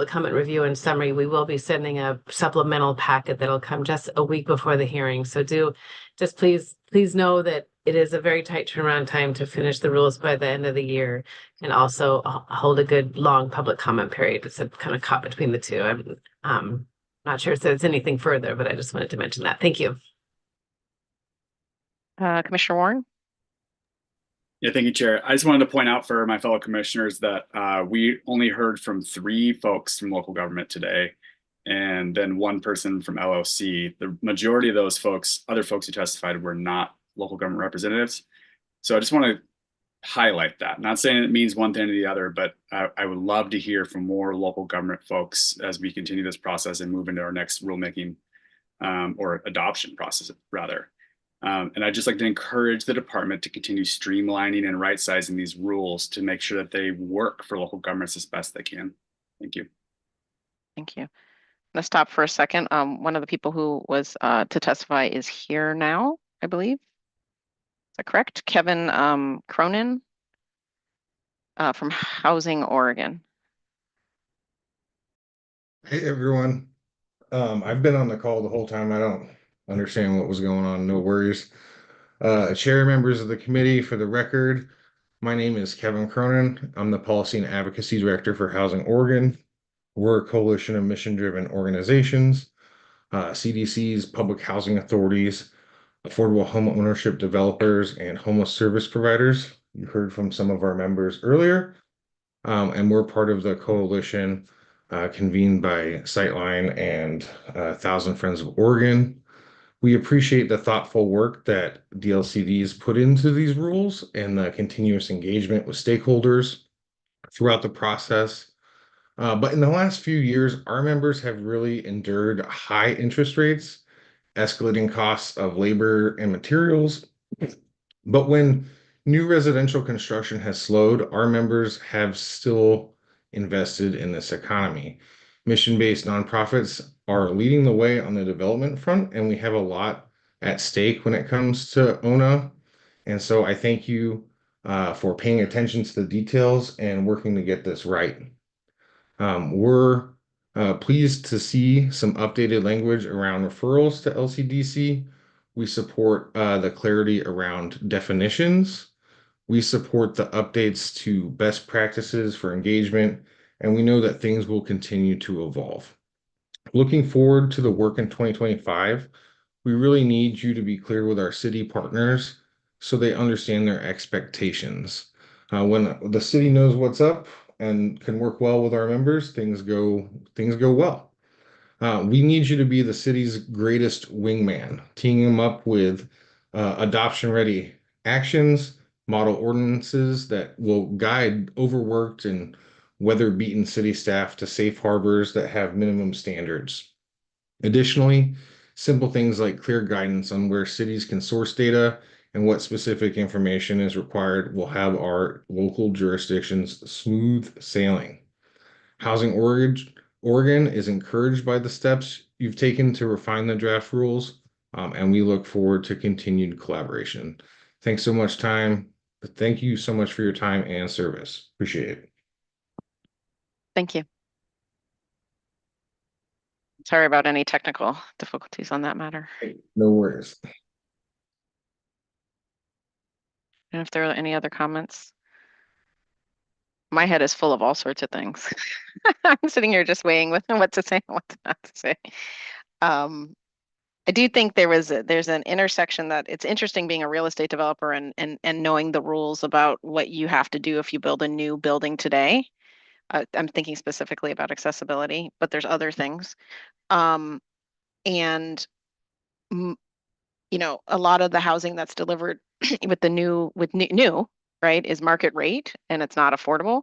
comment review and summary, we will be sending a supplemental packet that'll come just a week before the hearing. So please know that it is a very tight turnaround time to finish the rules by the end of the year and also hold a good long public comment period. It's a kind of caught between the two. I'm not sure if there's anything further, but I just wanted to mention that. Thank you. Commissioner Warren? Yeah, thank you, Chair. I just wanted to point out for my fellow commissioners that we only heard from 3 folks from local government today, and then 1 person from LOC. The majority of those folks, other folks who testified, were not local government representatives. So I just want to highlight that. Not saying it means one thing or the other, but I would love to hear from more local government folks as we continue this process and move into our next rulemaking or adoption process, rather. And I'd just like to encourage the department to continue streamlining and right-sizing these rules to make sure that they work for local governments as best they can. Thank you. Thank you. Let's stop for a second. One of the people who was to testify is here now, I believe. Is that correct? Kevin Cronin from Housing Oregon. Hey, everyone. I've been on the call the whole time. I don't understand what was going on. No worries. Chair, members of the committee, for the record, my name is Kevin Cronin. I'm the Policy and Advocacy Director for Housing Oregon. We're a coalition of mission-driven organizations, CDCs, public housing authorities, affordable home ownership developers, and homeless service providers. You heard from some of our members earlier, and we're part of the coalition convened by Sightline and 1,000 Friends of Oregon. We appreciate the thoughtful work that DLCDs put into these rules and the continuous engagement with stakeholders throughout the process. But in the last few years, our members have really endured high interest rates, escalating costs of labor and materials. But when new residential construction has slowed, our members have still invested in this economy. Mission-based nonprofits are leading the way on the development front, and we have a lot at stake when it comes to ONA. And so I thank you for paying attention to the details and working to get this right. We're pleased to see some updated language around referrals to LCDC. We support the clarity around definitions. We support the updates to best practices for engagement, and we know that things will continue to evolve. Looking forward to the work in 2025, we really need you to be clear with our city partners so they understand their expectations. When the city knows what's up and can work well with our members, things go well. We need you to be the city's greatest wingman, teaming them up with adoption-ready actions, model ordinances that will guide overworked and weather-beaten city staff to safe harbors that have minimum standards. Additionally, simple things like clear guidance on where cities can source data and what specific information is required will have our local jurisdictions smooth sailing. Housing Oregon is encouraged by the steps you've taken to refine the draft rules, and we look forward to continued collaboration. Thank you so much for your time and service. Appreciate it. Thank you. Sorry about any technical difficulties on that matter. No worries. And if there are any other comments. My head is full of all sorts of things. I'm sitting here just weighing with what to say and what not to say. I do think there's an intersection that it's interesting being a real estate developer and knowing the rules about what you have to do if you build a new building today. I'm thinking specifically about accessibility, but there's other things. You know, a lot of the housing that's delivered with new, right, is market rate and it's not affordable.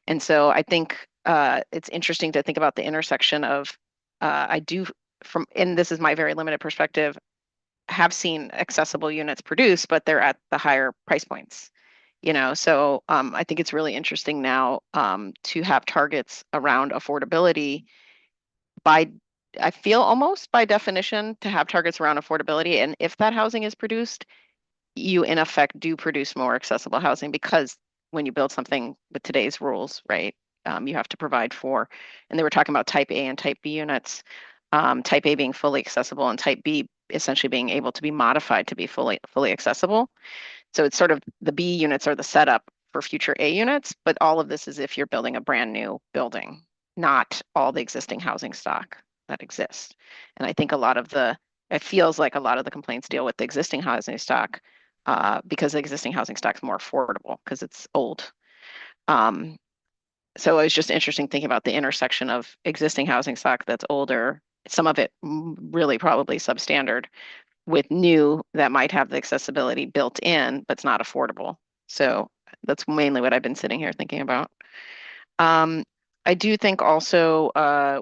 And so I think it's interesting to think about the intersection of and this is my very limited perspective, have seen accessible units produced, but they're at the higher price points. You know, so I think it's really interesting now to have targets around affordability I feel almost by definition to have targets around affordability. And if that housing is produced, you in effect do produce more accessible housing, because when you build something with today's rules, right, you have to provide for, and they were talking about type A and type B units, type A being fully accessible and type B essentially being able to be modified to be fully accessible. So it's sort of the B units are the setup for future A units, but all of this is if you're building a brand new building, not all the existing housing stock that exists. And I think it feels like a lot of the complaints deal with the existing housing stock because the existing housing stock is more affordable because it's old. So it was just interesting thinking about the intersection of existing housing stock that's older, some of it really probably substandard, with new that might have the accessibility built in, but it's not affordable. So that's mainly what I've been sitting here thinking about. I do think also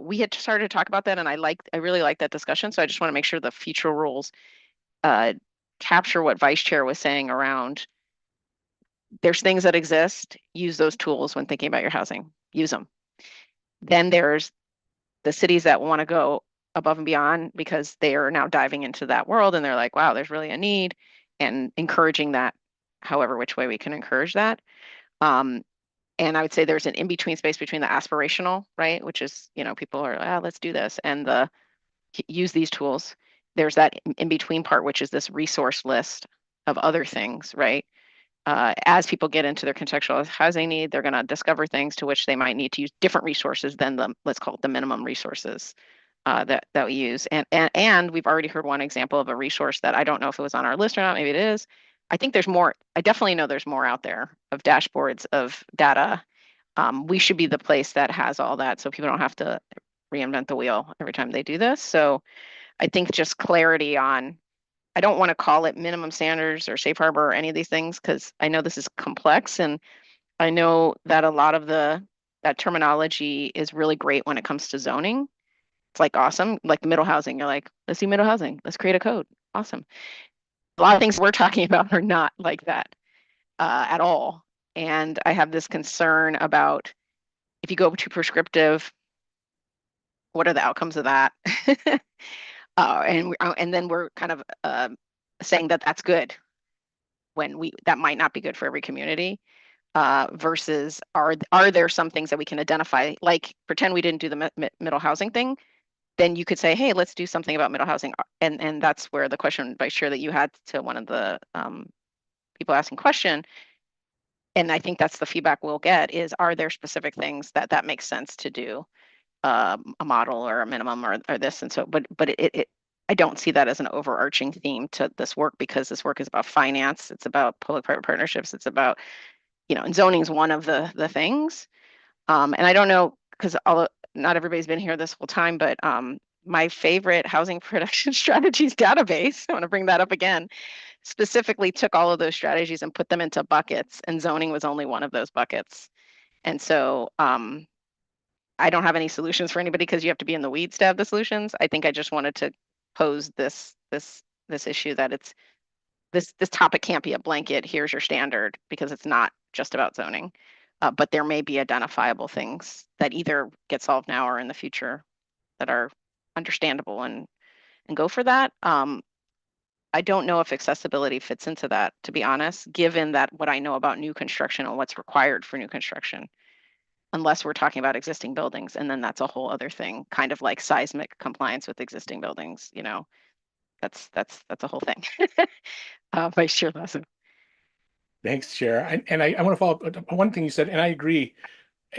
we had started to talk about that, and I really like that discussion. So I just want to make sure the future rules capture what Vice Chair was saying around there's things that exist, use those tools when thinking about your housing, use them. Then there's the cities that want to go above and beyond because they are now diving into that world and they're like, wow, there's really a need, and encouraging that however which way we can encourage that. And I would say there's an in-between space between the aspirational, right, which is, you know, people are, let's do this, and use these tools. There's that in-between part, which is this resource list of other things, right? As people get into their contextual housing need, they're going to discover things to which they might need to use different resources than let's call it the minimum resources that we use. And we've already heard one example of a resource that I don't know if it was on our list or not, maybe it is. I think there's more. I definitely know there's more out there of dashboards of data. We should be the place that has all that so people don't have to reinvent the wheel every time they do this. So I think just clarity on, I don't want to call it minimum standards or safe harbor or any of these things, because I know this is complex, and I know that a lot of that terminology is really great when it comes to zoning. It's like awesome, like middle housing. You're like, let's do middle housing. Let's create a code. Awesome. A lot of things we're talking about are not like that at all. And I have this concern about if you go too prescriptive, what are the outcomes of that? And then we're kind of saying that that's good when that might not be good for every community. Versus are there some things that we can identify, like pretend we didn't do the middle housing thing, then you could say, hey, let's do something about middle housing. And that's where the question, Vice Chair, that you had to one of the people asking question, and I think that's the feedback we'll get, is are there specific things that makes sense to do a model or a minimum or this? And so, but I don't see that as an overarching theme to this work, because this work is about finance. It's about public-private partnerships. It's about, you know, and zoning is one of the things. And I don't know, because not everybody's been here this whole time, but my favorite housing production strategies database, I want to bring that up again, specifically took all of those strategies and put them into buckets, and zoning was only one of those buckets. And so I don't have any solutions for anybody because you have to be in the weeds to have the solutions. I think I just wanted to pose this issue that it's this topic can't be a blanket, here's your standard, because it's not just about zoning. But there may be identifiable things that either get solved now or in the future that are understandable and go for that. I don't know if accessibility fits into that, to be honest, given that what I know about new construction and what's required for new construction, unless we're talking about existing buildings. And then that's a whole other thing, kind of like seismic compliance with existing buildings, you know, that's a whole thing. Vice Chair Lazo. Thanks, Chair. I want to follow up on one thing you said, and I agree.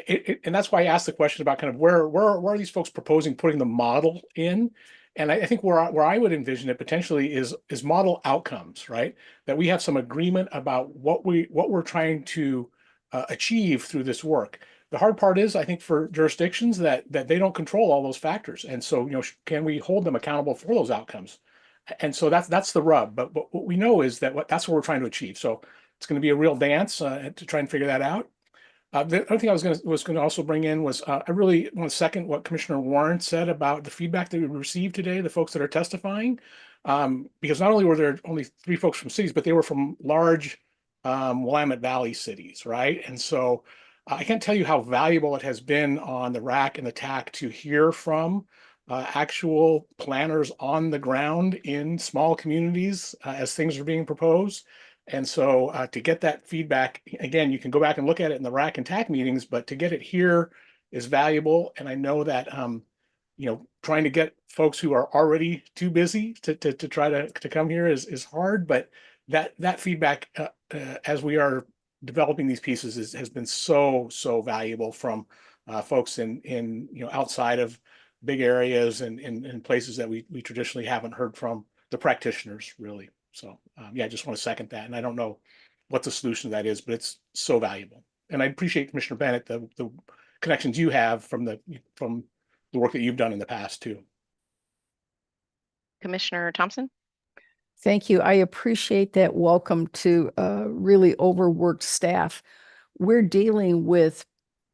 And that's why I asked the question about kind of where are these folks proposing putting the model in? And I think where I would envision it potentially is model outcomes, right? That we have some agreement about what we're trying to achieve through this work. The hard part is, I think, for jurisdictions that they don't control all those factors, and so can we hold them accountable for those outcomes? And so that's the rub. But what we know is that that's what we're trying to achieve. So it's going to be a real dance to try and figure that out. The other thing I was going to also bring in was I really want to second what Commissioner Warren said about the feedback that we received today, the folks that are testifying, because not only were there only 3 folks from cities, but they were from large Willamette Valley cities, right? And so I can't tell you how valuable it has been on the RAC and the TAC to hear from actual planners on the ground in small communities as things are being proposed. And so to get that feedback, again, you can go back and look at it in the RAC and TAC meetings, but to get it here is valuable. And I know that, trying to get folks who are already too busy to try to come here is hard, but that feedback as we are developing these pieces has been so valuable from folks in outside of big areas and in places that we traditionally haven't heard from the practitioners, really. So I just want to second that. And I don't know what the solution to that is, but it's so valuable. And I appreciate Commissioner Bennett, the connections you have from the work that you've done in the past too. Commissioner Thompson. Thank you. I appreciate that. Welcome to really overworked staff. We're dealing with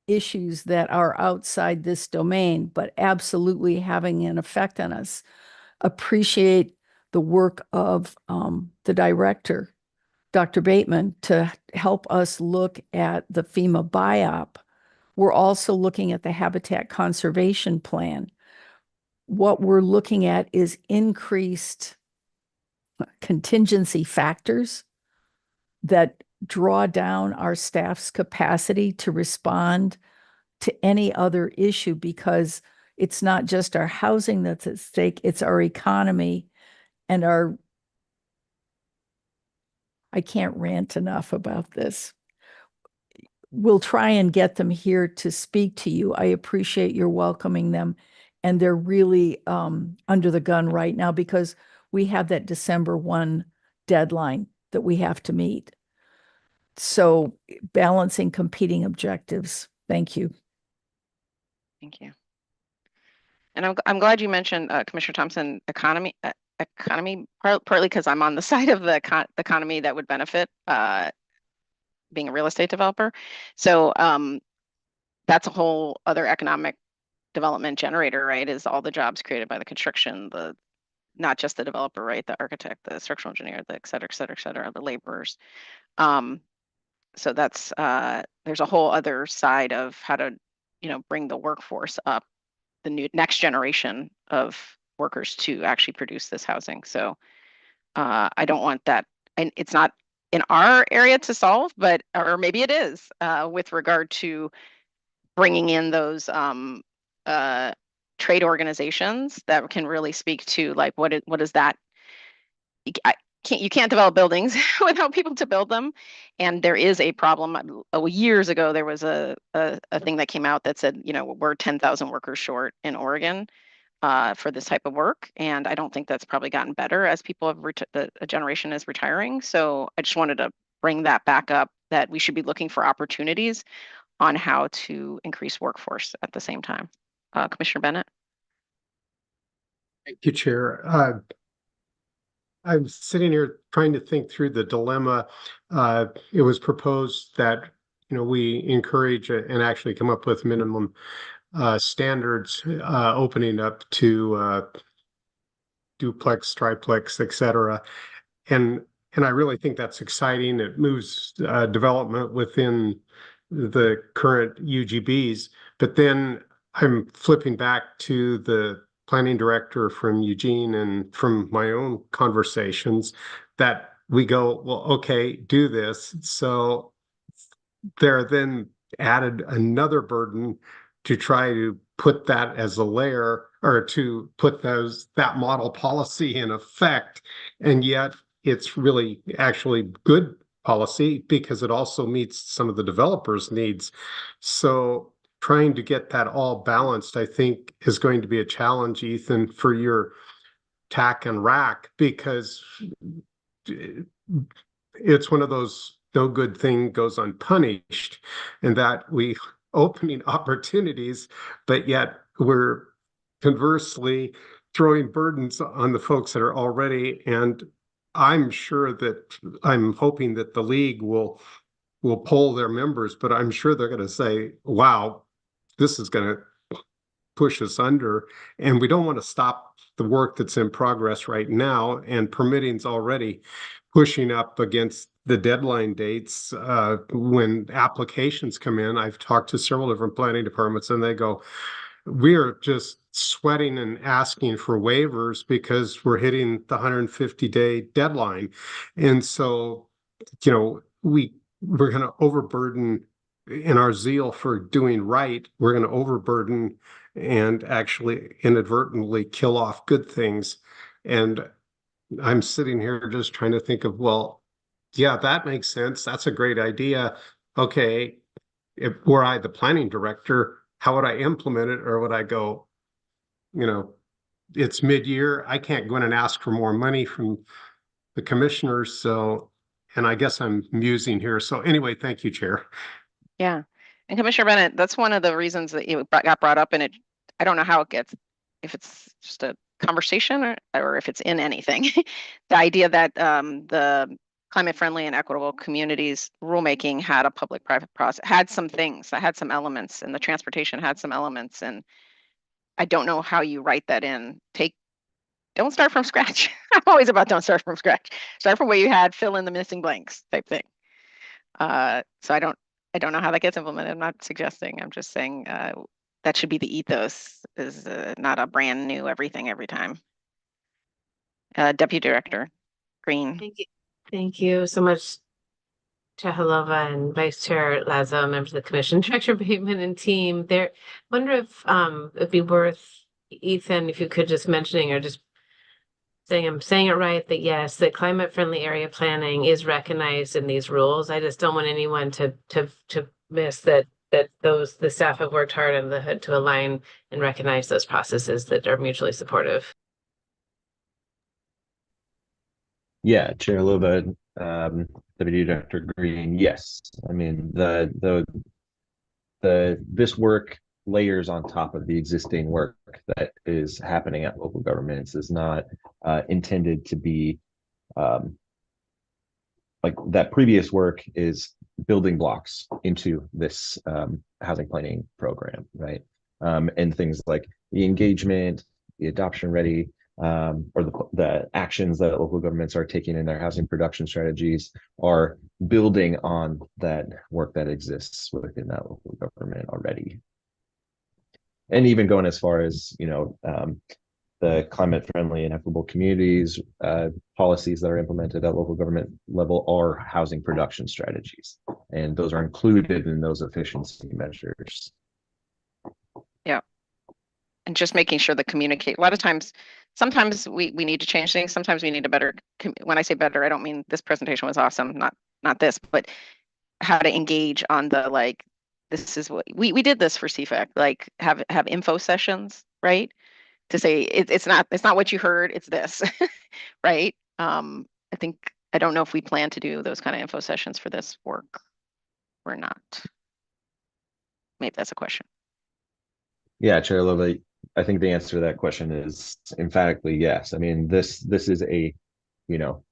issues that are outside this domain, but absolutely having an effect on us. Appreciate the work of the director, Dr. Bateman, to help us look at the FEMA BIOP. We're also looking at the Habitat Conservation Plan. What we're looking at is increased contingency factors that draw down our staff's capacity to respond to any other issue, because it's not just our housing that's at stake, it's our economy and I can't rant enough about this. We'll try and get them here to speak to you. I appreciate your welcoming them. And they're really under the gun right now because we have that December 1 deadline that we have to meet. So balancing competing objectives. Thank you. Thank you. And I'm glad you mentioned, Commissioner Thompson, economy, partly because I'm on the side of the economy that would benefit being a real estate developer. So that's a whole other economic development generator, right? Is all the jobs created by the construction, not just the developer, right? The architect, the structural engineer, the et cetera, the laborers. So that's there's a whole other side of how to, bring the workforce up, the next generation of workers to actually produce this housing. So I don't want that, and it's not in our area to solve, or maybe it is with regard to bringing in those trade organizations that can really speak to like what is that? You can't develop buildings without people to build them, and there is a problem. Years ago, there was a thing that came out that said, we're 10,000 workers short in Oregon for this type of work, and I don't think that's probably gotten better as people have a generation is retiring. So I just wanted to bring that back up, that we should be looking for opportunities on how to increase workforce at the same time. Commissioner Bennett. Thank you, Chair. I'm sitting here trying to think through the dilemma. It was proposed that, we encourage and actually come up with minimum standards opening up to duplex, triplex, et cetera. And I really think that's exciting. It moves development within the current UGBs. But then I'm flipping back to the planning director from Eugene and from my own conversations that we go, well, okay, do this. So there then added another burden to try to put that as a layer or to put that model policy in effect. And yet it's really actually good policy because it also meets some of the developers' needs. So trying to get that all balanced, I think, is going to be a challenge, Ethan, for your TAC and RAC, because it's one of those no good thing goes unpunished, and that we opening opportunities, but yet we're conversely throwing burdens on the folks that are already. And I'm hoping that the league will poll their members, but I'm sure they're going to say, wow, this is going to push us under, and we don't want to stop the work that's in progress right now, and permitting's already pushing up against the deadline dates when applications come in. I've talked to several different planning departments, and they go, we're just sweating and asking for waivers because we're hitting the 150-day deadline. And so, we're going to overburden in our zeal for doing right. We're going to overburden and actually inadvertently kill off good things. And I'm sitting here just trying to think of, well, yeah, that makes sense. That's a great idea. Okay, if were I the planning director, how would I implement it? Or would I go, it's mid-year, I can't go in and ask for more money from the commissioners. So, and I guess I'm musing here. So anyway, thank you, Chair. Yeah. And Commissioner Bennett, that's one of the reasons that it got brought up, and I don't know how it gets, if it's just a conversation or if it's in anything. The idea that the climate friendly and equitable communities rulemaking had a public-private process, had some things, that had some elements, and the transportation had some elements. And I don't know how you write that in. Don't start from scratch. I'm always about don't start from scratch. Start from what you had, fill in the missing blanks type thing. So I don't know how that gets implemented. I'm not suggesting, I'm just saying that should be the ethos, is not a brand new everything every time. Deputy Director Green. Thank you so much, Chair Halova and Vice Chair Lazo, members of the Commission, Director Bateman and team. I wonder if it'd be worth, Ethan, if you could just mentioning or just saying I'm saying it right, that yes, that climate friendly area planning is recognized in these rules. I just don't want anyone to miss that the staff have worked hard under the hood to align and recognize those processes that are mutually supportive. Yeah, Chair Lova, Deputy Director Green. Yes, I mean this work layers on top of the existing work that is happening at local governments. Is not intended to be like that. Previous work is building blocks into this housing planning program, right? And things like the engagement, the adoption ready, or the actions that local governments are taking in their housing production strategies are building on that work that exists within that local government already. And even going as far as, the climate friendly and equitable communities policies that are implemented at local government level are housing production strategies. And those are included in those efficiency measures. Yeah. And just making sure that communicate. A lot of times, sometimes we need to change things. Sometimes we need a better, when I say better, I don't mean this presentation was awesome, not this, but how to engage on the, like, this is what we did this for CFAC, like have info sessions, right? To say it's not what you heard, it's this, right? I don't know if we plan to do those kind of info sessions for this work or not. Maybe that's a question. Yeah, Chair Lova, I think the answer to that question is emphatically yes. I mean, this is a you know,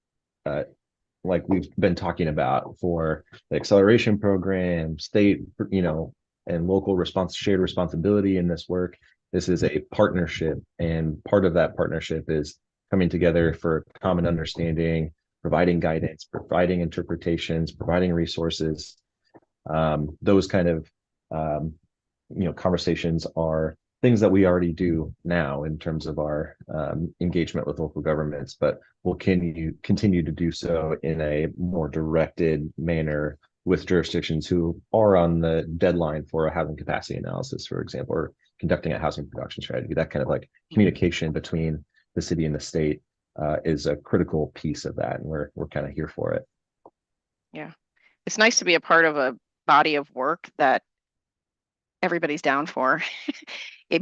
like we've been talking about for the acceleration program, state, and local shared responsibility in this work. This is a partnership, and part of that partnership is coming together for common understanding, providing guidance, providing interpretations, providing resources. Those kind of conversations are things that we already do now in terms of our engagement with local governments, but we'll continue to do so in a more directed manner with jurisdictions who are on the deadline for a housing capacity analysis, for example, or conducting a housing production strategy. That kind of like communication between the city and the state is a critical piece of that, and we're kind of here for it. Yeah, it's nice to be a part of a body of work that everybody's down for.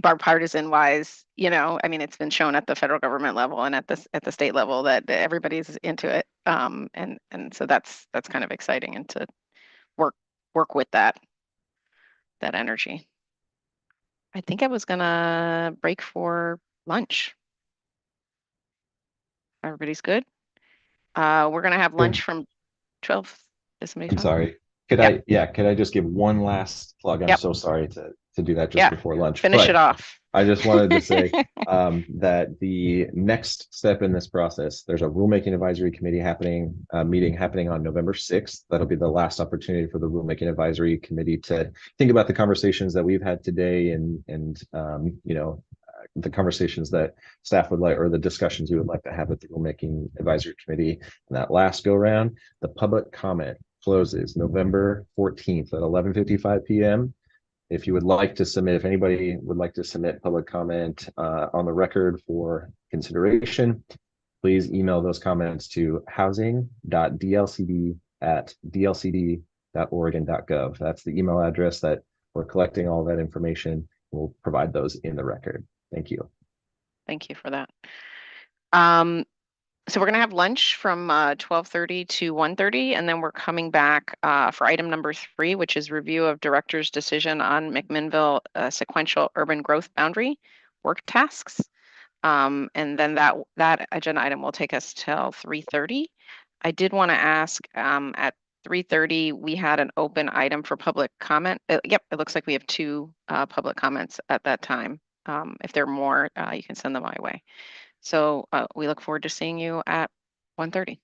Bipartisan wise, I mean, it's been shown at the federal government level and at the state level that everybody's into it. And so that's kind of exciting, and to work with that energy. I think I was gonna break for lunch. Everybody's good. We're gonna have lunch from 12. I'm sorry. Could I just give one last plug? I'm so sorry to do that just before lunch. Finish it off. I just wanted to say that the next step in this process, there's a rulemaking advisory committee meeting happening on November 6th. That'll be the last opportunity for the rulemaking advisory committee to think about the conversations that we've had today and the conversations that staff would like, or the discussions we would like to have with the rulemaking advisory committee. And that last go round, the public comment closes November 14th at 11:55 p.m. If you would like to submit, if anybody would like to submit public comment on the record for consideration, please email those comments to housing.dlcd@dlcd.oregon.gov. That's the email address that we're collecting all that information. We'll provide those in the record. Thank you. Thank you for that. So we're going to have lunch from 12:30 to 1:30, and then we're coming back for item number 3, which is review of director's decision on McMinnville sequential urban growth boundary work tasks. And then that agenda item will take us till 3:30. I did want to ask at 3:30, we had an open item for public comment. Yep, it looks like we have 2 public comments at that time. If there are more, you can send them my way. So we look forward to seeing you at 1:30.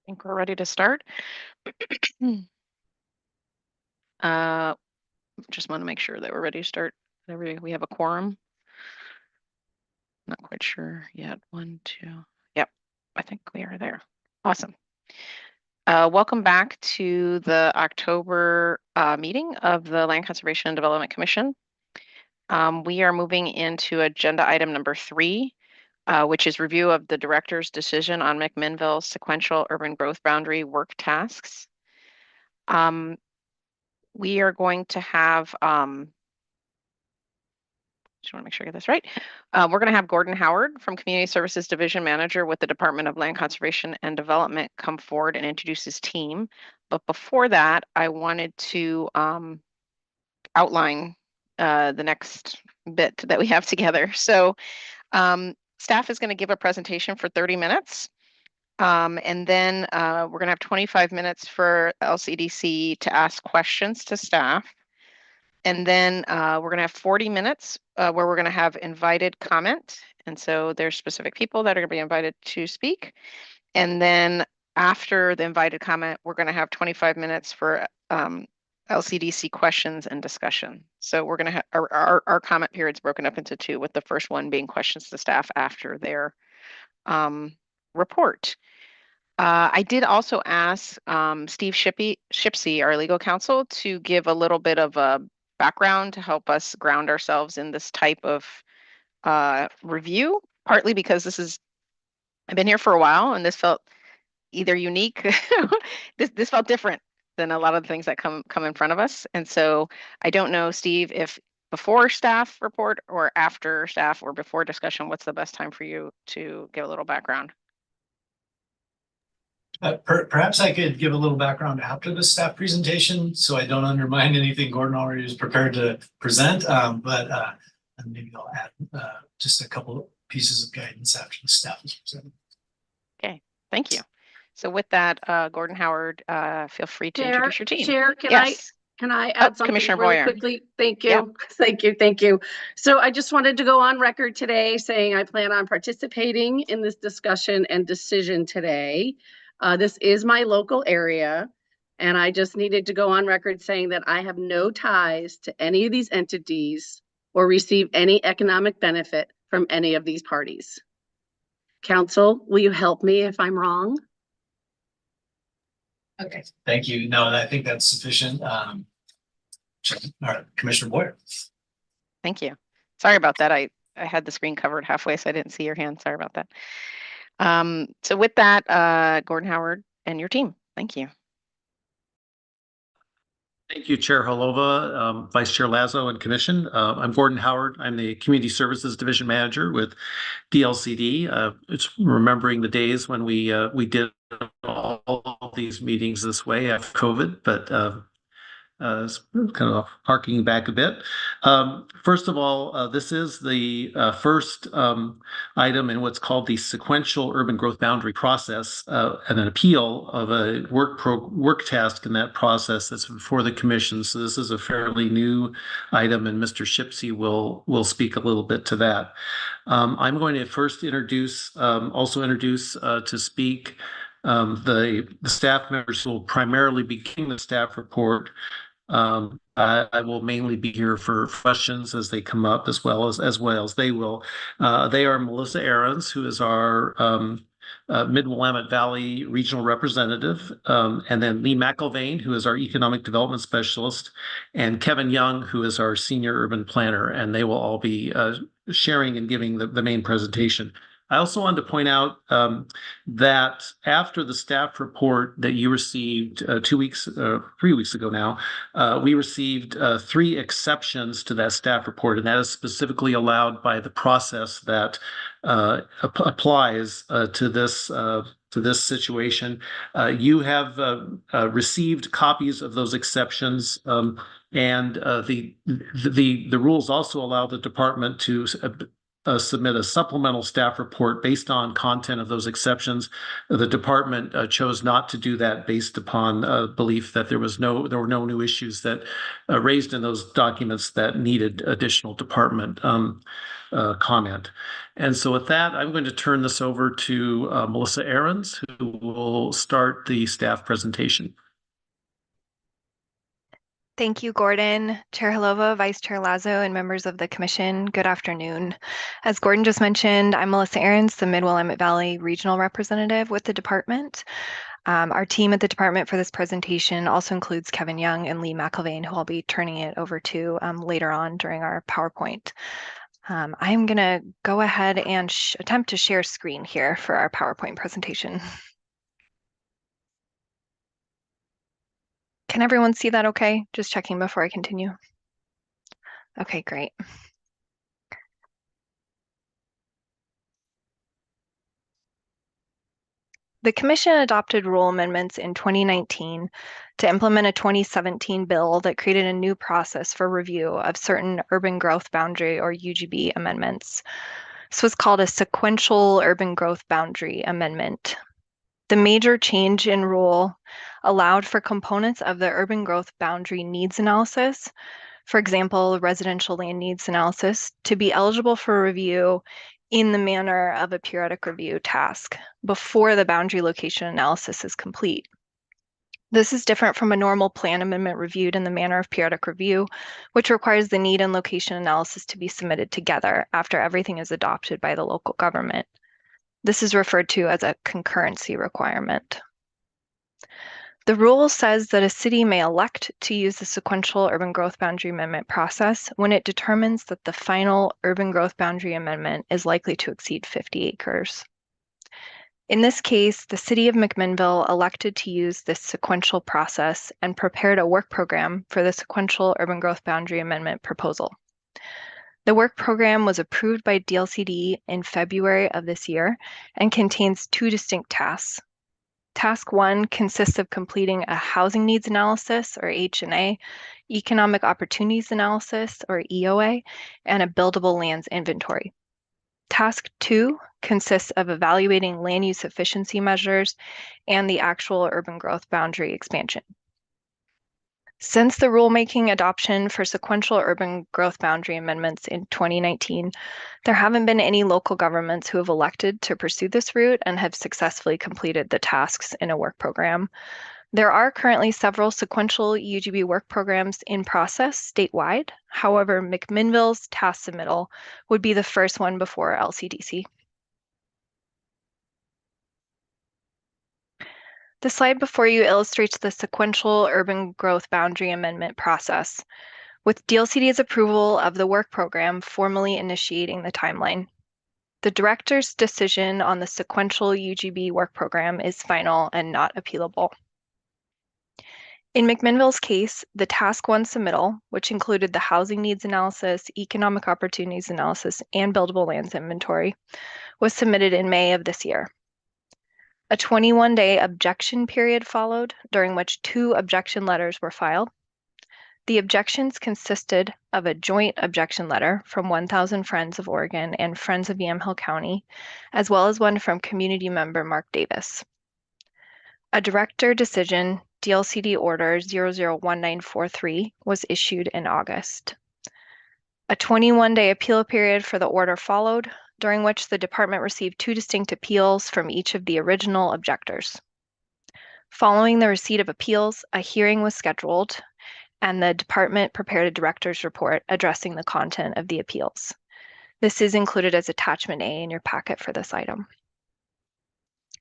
think we're ready to start. Just want to make sure that we're ready to start. We have a quorum. Not quite sure yet. 1, 2. Yep, I think we are there. Awesome. Welcome back to the October meeting of the Land Conservation and Development Commission. We are moving into agenda item number 3, which is review of the director's decision on McMinnville's sequential urban growth boundary work tasks. We are going to have, just want to make sure I get this right. We're going to have Gordon Howard from Community Services Division Manager with the Department of Land Conservation and Development come forward and introduce his team. But before that, I wanted to outline the next bit that we have together. So staff is going to give a presentation for 30 minutes. And then we're going to have 25 minutes for LCDC to ask questions to staff. And then we're going to have 40 minutes where we're going to have invited comment. And so there's specific people that are going to be invited to speak. And then after the invited comment, we're going to have 25 minutes for LCDC questions and discussion. So we're going to have our comment periods broken up into 2, with the first one being questions to staff after their report. I did also ask Steve Shipsey, our legal counsel, to give a little bit of a background to help us ground ourselves in this type of review, partly because I've been here for a while and this felt either unique, this felt different than a lot of the things that come in front of us. And so I don't know, Steve, if before staff report or after staff or before discussion, what's the best time for you to give a little background? Perhaps I could give a little background after the staff presentation, so I don't undermine anything Gordon already is prepared to present. But maybe I'll add just a couple of pieces of guidance after the staff is presented. Okay, thank you. So with that, Gordon Howard, feel free to introduce your team. Chair, can I add something Commissioner really Boyer. quickly? Thank you. Yeah. Thank you. So I just wanted to go on record today saying I plan on participating in this discussion and decision today. This is my local area, and I just needed to go on record saying that I have no ties to any of these entities or receive any economic benefit from any of these parties. Council, will you help me if I'm wrong? Okay, thank you. No, I think that's sufficient. All right, Commissioner Boyer. Thank you. Sorry about that. I had the screen covered halfway, so I didn't see your hand. Sorry about that. So with that, Gordon Howard and your team, thank you. Thank you, Chair Holova, Vice Chair Lazo, and Commission. I'm Gordon Howard. I'm the Community Services Division Manager with DLCD. It's remembering the days when we did all these meetings this way after COVID, but it's kind of harking back a bit. First of all, this is the first item in what's called the sequential urban growth boundary process, and an appeal of a work task in that process that's before the commission. So this is a fairly new item, and Mr. Shipsey will speak a little bit to that. I'm going to first introduce to speak the staff members who will primarily be giving the staff report. I will mainly be here for questions as they come up, as well as they will. They are Melissa Ahrens, who is our Mid-Willamette Valley Regional Representative, and then Lee McIlvaine, who is our Economic Development Specialist, and Kevin Young, who is our Senior Urban Planner, and they will all be sharing and giving the main presentation. I also wanted to point out that after the staff report that you received 3 weeks ago now, we received 3 exceptions to that staff report, and that is specifically allowed by the process that applies to this situation. You have received copies of those exceptions, and the rules also allow the department to submit a supplemental staff report based on content of those exceptions. The department chose not to do that based upon belief that there were no new issues that raised in those documents that needed additional department comment. And so with that, I'm going to turn this over to Melissa Ahrens, who will start the staff presentation. Thank you, Gordon, Chair Halova, Vice Chair Lazo, and members of the Commission. Good afternoon. As Gordon just mentioned, I'm Melissa Ahrens, the Mid-Willamette Valley Regional Representative with the department. Our team at the department for this presentation also includes Kevin Young and Lee McIlvaine, who I'll be turning it over to later on during our PowerPoint. I'm going to go ahead and attempt to share screen here for our PowerPoint presentation. Can everyone see that okay? Just checking before I continue. Okay, great. The Commission adopted rule amendments in 2019 to implement a 2017 bill that created a new process for review of certain urban growth boundary or UGB amendments. This was called a sequential urban growth boundary amendment. The major change in rule allowed for components of the urban growth boundary needs analysis, for example, residential land needs analysis, to be eligible for review in the manner of a periodic review task before the boundary location analysis is complete. This is different from a normal plan amendment reviewed in the manner of periodic review, which requires the need and location analysis to be submitted together after everything is adopted by the local government. This is referred to as a concurrency requirement. The rule says that a city may elect to use the sequential urban growth boundary amendment process when it determines that the final urban growth boundary amendment is likely to exceed 50 acres. In this case, the city of McMinnville elected to use this sequential process and prepared a work program for the sequential urban growth boundary amendment proposal. The work program was approved by DLCD in February of this year and contains two distinct tasks. Task 1 consists of completing a housing needs analysis, or H&A, economic opportunities analysis, or EOA, and a buildable lands inventory. Task 2 consists of evaluating land use efficiency measures and the actual urban growth boundary expansion. Since the rulemaking adoption for sequential urban growth boundary amendments in 2019, there haven't been any local governments who have elected to pursue this route and have successfully completed the tasks in a work program. There are currently several sequential UGB work programs in process statewide. However, McMinnville's task submittal would be the first one before LCDC. The slide before you illustrates the sequential urban growth boundary amendment process, with DLCD's approval of the work program formally initiating the timeline. The director's decision on the sequential UGB work program is final and not appealable. In McMinnville's case, the Task 1 submittal, which included the housing needs analysis, economic opportunities analysis, and buildable lands inventory, was submitted in May of this year. A 21-day objection period followed, during which 2 objection letters were filed. The objections consisted of a joint objection letter from 1,000 Friends of Oregon and Friends of Yamhill County, as well as one from community member Mark Davis. A director decision, DLCD Order 001943, was issued in August. A 21-day appeal period for the order followed, during which the department received 2 distinct appeals from each of the original objectors. Following the receipt of appeals, a hearing was scheduled, and the department prepared a director's report addressing the content of the appeals. This is included as attachment A in your packet for this item.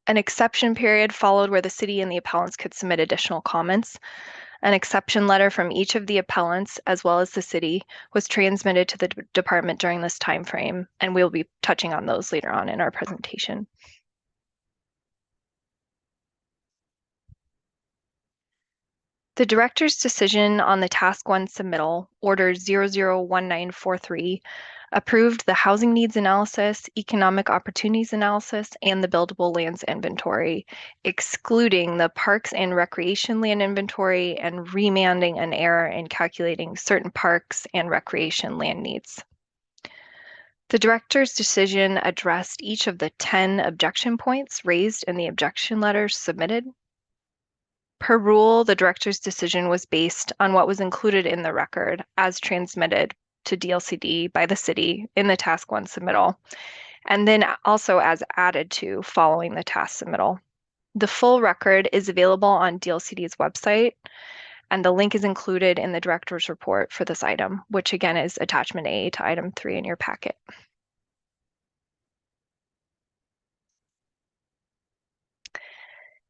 An exception period followed where the city and the appellants could submit additional comments. An exception letter from each of the appellants, as well as the city, was transmitted to the department during this time frame, and we'll be touching on those later on in our presentation. The director's decision on the Task 1 submittal, Order 001943, approved the housing needs analysis, economic opportunities analysis, and the buildable lands inventory, excluding the parks and recreation land inventory and remanding an error in calculating certain parks and recreation land needs. The director's decision addressed each of the 10 objection points raised in the objection letters submitted. Per rule, the director's decision was based on what was included in the record as transmitted to DLCD by the city in the Task 1 submittal, and then also as added to following the task submittal. The full record is available on DLCD's website, and the link is included in the director's report for this item, which again is attachment A to item 3 in your packet.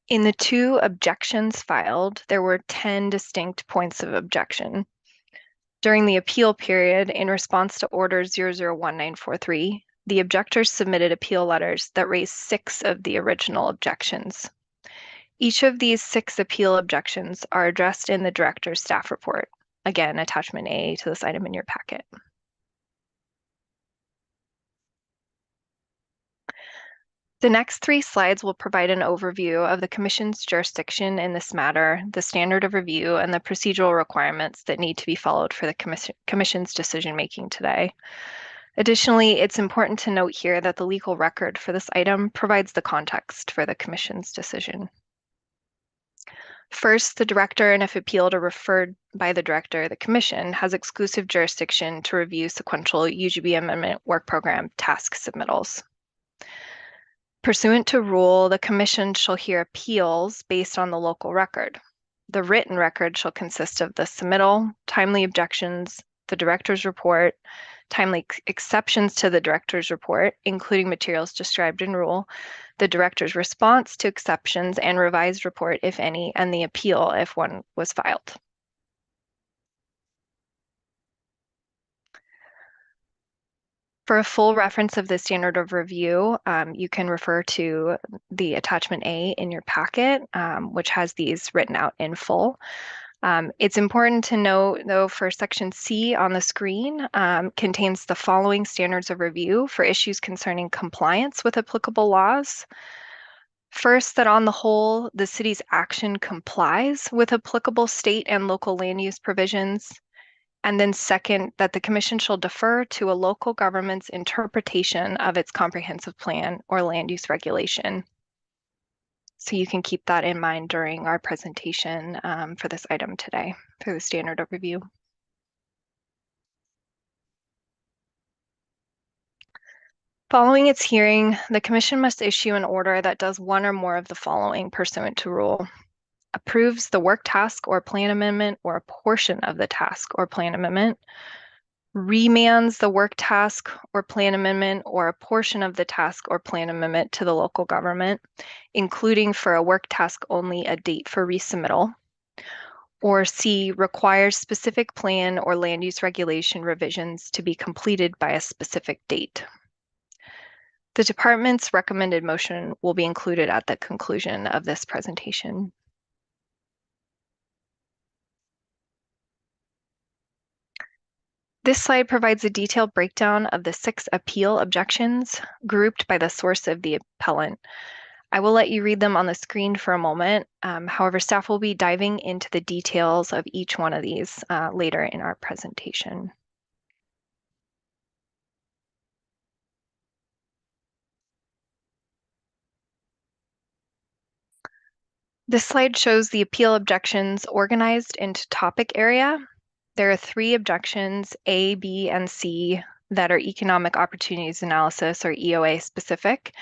In the 2 objections filed, there were 10 distinct points of objection. During the appeal period, in response to Order 001943, the objectors submitted appeal letters that raised 6 of the original objections. Each of these 6 appeal objections are addressed in the director's staff report. Again, attachment A to this item in your packet. The next 3 slides will provide an overview of the Commission's jurisdiction in this matter, the standard of review, and the procedural requirements that need to be followed for the Commission's decision-making today. Additionally, it's important to note here that the legal record for this item provides the context for the Commission's decision. First, the director, and if appealed or referred by the director, the Commission has exclusive jurisdiction to review sequential UGB amendment work program task submittals. Pursuant to rule, the Commission shall hear appeals based on the local record. The written record shall consist of the submittal, timely objections, the director's report, timely exceptions to the director's report, including materials described in rule, the director's response to exceptions and revised report, if any, and the appeal if one was filed. For a full reference of the standard of review, you can refer to the attachment A in your packet, which has these written out in full. It's important to note, though, for section C on the screen contains the following standards of review for issues concerning compliance with applicable laws. First, that on the whole, the city's action complies with applicable state and local land use provisions. And then second, that the Commission shall defer to a local government's interpretation of its comprehensive plan or land use regulation. So you can keep that in mind during our presentation for this item today, for the standard of review. Following its hearing, the Commission must issue an order that does one or more of the following pursuant to rule. Approves the work task or plan amendment or a portion of the task or plan amendment, remands the work task or plan amendment or a portion of the task or plan amendment to the local government, including for a work task only a date for resubmittal, or C, requires specific plan or land use regulation revisions to be completed by a specific date. The department's recommended motion will be included at the conclusion of this presentation. This slide provides a detailed breakdown of the 6 appeal objections grouped by the source of the appellant. I will let you read them on the screen for a moment. However, staff will be diving into the details of each one of these later in our presentation. This slide shows the appeal objections organized into topic area. There are 3 objections, A, B, and C, that are economic opportunities analysis or EOA specific,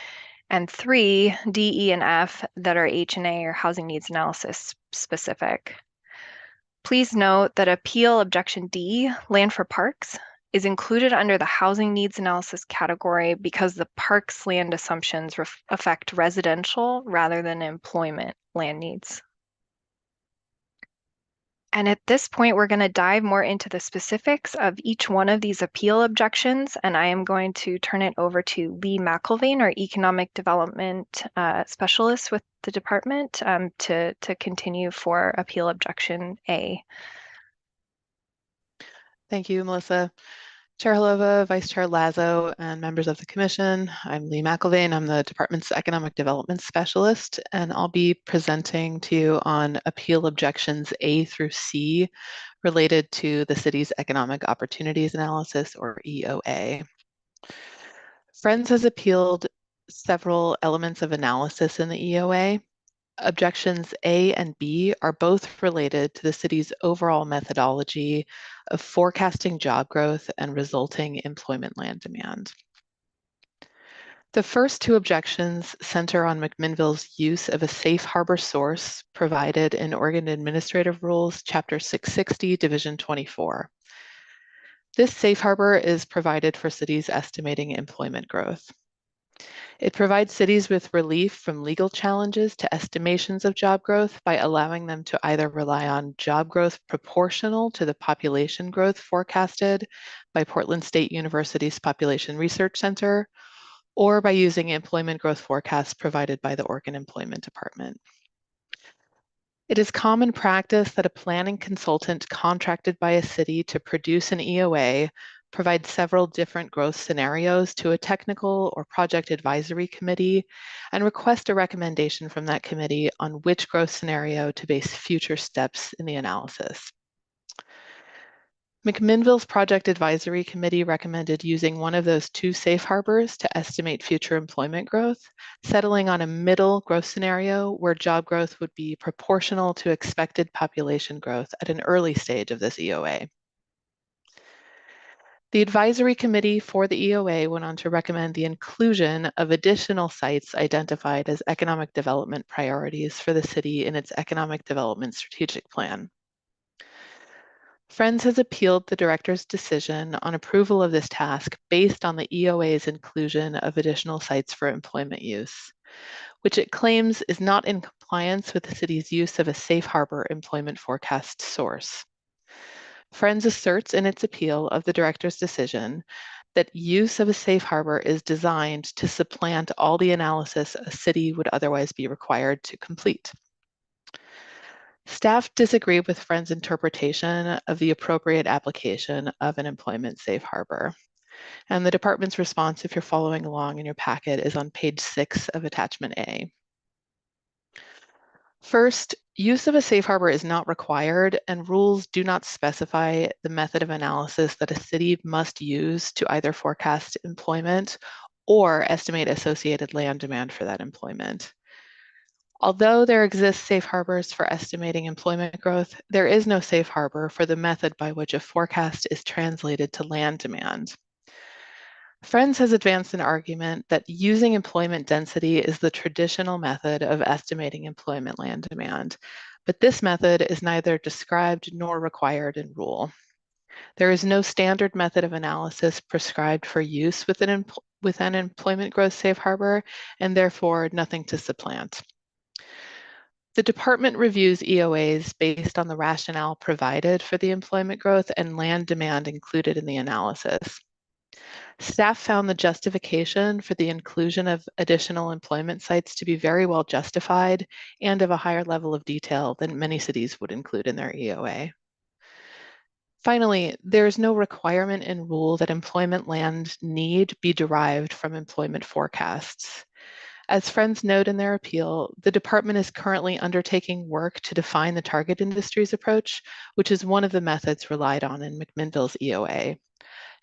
and 3, D, E, and F, that are H&A or housing needs analysis specific. Please note that appeal objection D, land for parks, is included under the housing needs analysis category because the parks land assumptions affect residential rather than employment land needs. And at this point, we're going to dive more into the specifics of each one of these appeal objections, and I am going to turn it over to Lee McElvain, our Economic Development Specialist with the department, to continue for appeal objection A. Thank you, Melissa. Chair Halova, Vice Chair Lazo, and members of the Commission. I'm Lee McElvain. I'm the department's Economic Development Specialist, and I'll be presenting to you on appeal objections A through C related to the city's Economic Opportunities Analysis, or EOA. Friends has appealed several elements of analysis in the EOA. Objections A and B are both related to the city's overall methodology of forecasting job growth and resulting employment land demand. The first two objections center on McMinnville's use of a safe harbor source provided in Oregon Administrative Rules, Chapter 660, Division 24. This safe harbor is provided for cities estimating employment growth. It provides cities with relief from legal challenges to estimations of job growth by allowing them to either rely on job growth proportional to the population growth forecasted by Portland State University's Population Research Center, or by using employment growth forecasts provided by the Oregon Employment Department. It is common practice that a planning consultant contracted by a city to produce an EOA provide several different growth scenarios to a technical or project advisory committee and request a recommendation from that committee on which growth scenario to base future steps in the analysis. McMinnville's project advisory committee recommended using one of those two safe harbors to estimate future employment growth, settling on a middle growth scenario where job growth would be proportional to expected population growth at an early stage of this EOA. The advisory committee for the EOA went on to recommend the inclusion of additional sites identified as economic development priorities for the city in its economic development strategic plan. Friends has appealed the director's decision on approval of this task based on the EOA's inclusion of additional sites for employment use, which it claims is not in compliance with the city's use of a safe harbor employment forecast source. Friends asserts in its appeal of the director's decision that use of a safe harbor is designed to supplant all the analysis a city would otherwise be required to complete. Staff disagree with Friends' interpretation of the appropriate application of an employment safe harbor. And the department's response, if you're following along in your packet, is on page 6 of attachment A. First, use of a safe harbor is not required, and rules do not specify the method of analysis that a city must use to either forecast employment or estimate associated land demand for that employment. Although there exists safe harbors for estimating employment growth, there is no safe harbor for the method by which a forecast is translated to land demand. Friends has advanced an argument that using employment density is the traditional method of estimating employment land demand, but this method is neither described nor required in rule. There is no standard method of analysis prescribed for use with an employment growth safe harbor, and therefore nothing to supplant. The department reviews EOAs based on the rationale provided for the employment growth and land demand included in the analysis. Staff found the justification for the inclusion of additional employment sites to be very well justified and of a higher level of detail than many cities would include in their EOA. Finally, there is no requirement in rule that employment land need be derived from employment forecasts. As Friends note in their appeal, the department is currently undertaking work to define the target industries approach, which is one of the methods relied on in McMinnville's EOA.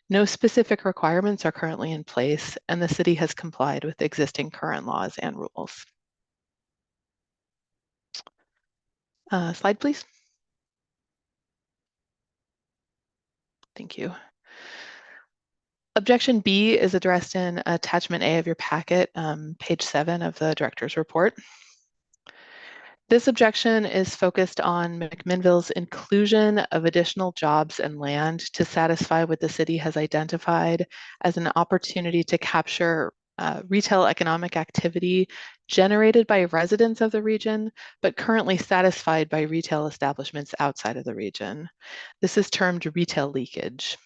No specific requirements are currently in place, and the city has complied with existing current laws and rules. Slide, please. Thank you. Objection B is addressed in attachment A of your packet, page 7 of the director's report. This objection is focused on McMinnville's inclusion of additional jobs and land to satisfy what the city has identified as an opportunity to capture retail economic activity generated by residents of the region, but currently satisfied by retail establishments outside of the region. This is termed retail leakage.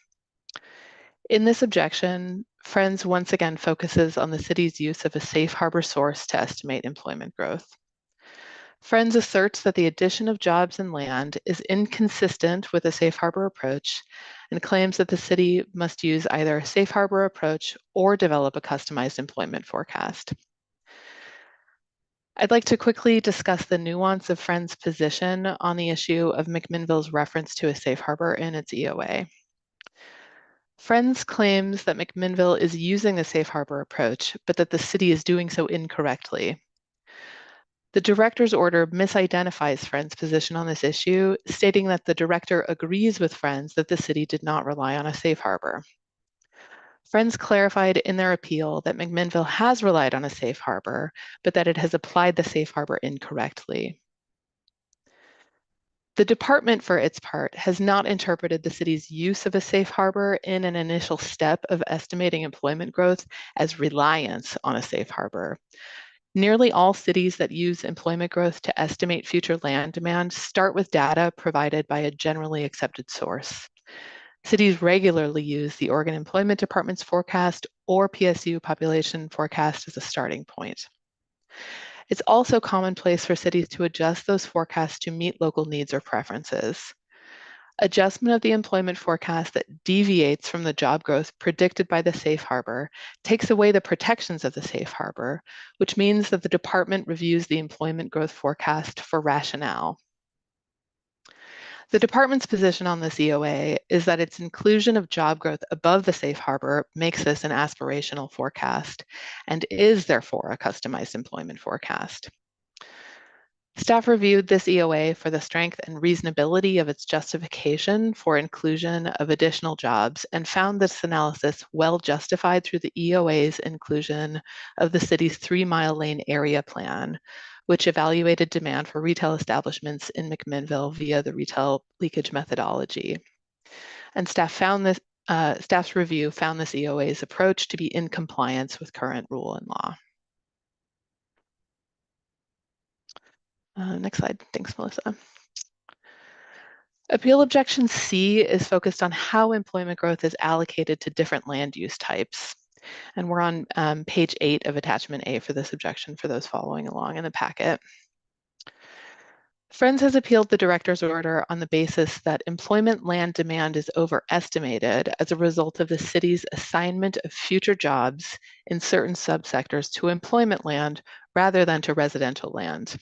In this objection, Friends once again focuses on the city's use of a safe harbor source to estimate employment growth. Friends asserts that the addition of jobs and land is inconsistent with a safe harbor approach and claims that the city must use either a safe harbor approach or develop a customized employment forecast. I'd like to quickly discuss the nuance of Friends' position on the issue of McMinnville's reference to a safe harbor in its EOA. Friends claims that McMinnville is using the safe harbor approach, but that the city is doing so incorrectly. The director's order misidentifies Friends' position on this issue, stating that the director agrees with Friends that the city did not rely on a safe harbor. Friends clarified in their appeal that McMinnville has relied on a safe harbor, but that it has applied the safe harbor incorrectly. The department, for its part, has not interpreted the city's use of a safe harbor in an initial step of estimating employment growth as reliance on a safe harbor. Nearly all cities that use employment growth to estimate future land demand start with data provided by a generally accepted source. Cities regularly use the Oregon Employment Department's forecast or PSU population forecast as a starting point. It's also commonplace for cities to adjust those forecasts to meet local needs or preferences. Adjustment of the employment forecast that deviates from the job growth predicted by the safe harbor takes away the protections of the safe harbor, which means that the department reviews the employment growth forecast for rationale. The department's position on this EOA is that its inclusion of job growth above the safe harbor makes this an aspirational forecast and is therefore a customized employment forecast. Staff reviewed this EOA for the strength and reasonability of its justification for inclusion of additional jobs and found this analysis well justified through the EOA's inclusion of the city's 3 Mile Lane area plan, which evaluated demand for retail establishments in McMinnville via the retail leakage methodology. And staff's review found this EOA's approach to be in compliance with current rule and law. Next slide. Thanks, Melissa. Appeal objection C is focused on how employment growth is allocated to different land use types. And we're on page 8 of attachment A for this objection for those following along in the packet. Friends has appealed the director's order on the basis that employment land demand is overestimated as a result of the city's assignment of future jobs in certain subsectors to employment land rather than to residential land.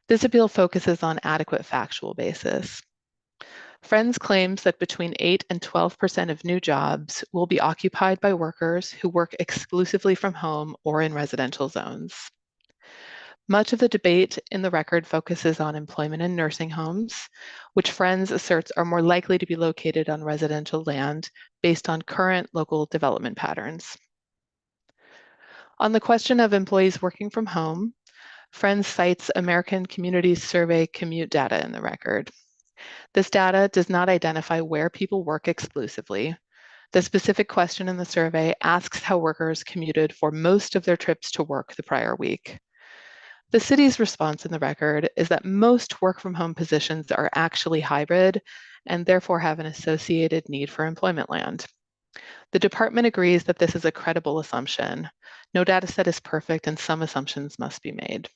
This appeal focuses on adequate factual basis. Friends claims that between 8 and 12% of new jobs will be occupied by workers who work exclusively from home or in residential zones. Much of the debate in the record focuses on employment in nursing homes, which Friends asserts are more likely to be located on residential land based on current local development patterns. On the question of employees working from home, Friends cites American Communities Survey commute data in the record. This data does not identify where people work exclusively. The specific question in the survey asks how workers commuted for most of their trips to work the prior week. The city's response in the record is that most work from home positions are actually hybrid and therefore have an associated need for employment land. The department agrees that this is a credible assumption. No data set is perfect and some assumptions must be made.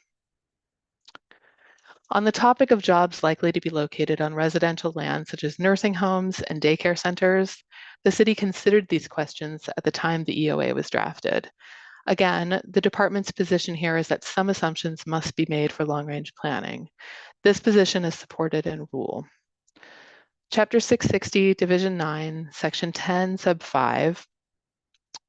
On the topic of jobs likely to be located on residential land, such as nursing homes and daycare centers, the city considered these questions at the time the EOA was drafted. Again, the department's position here is that some assumptions must be made for long-range planning. This position is supported in rule. Chapter 660, Division 9, Section 10, Sub 5,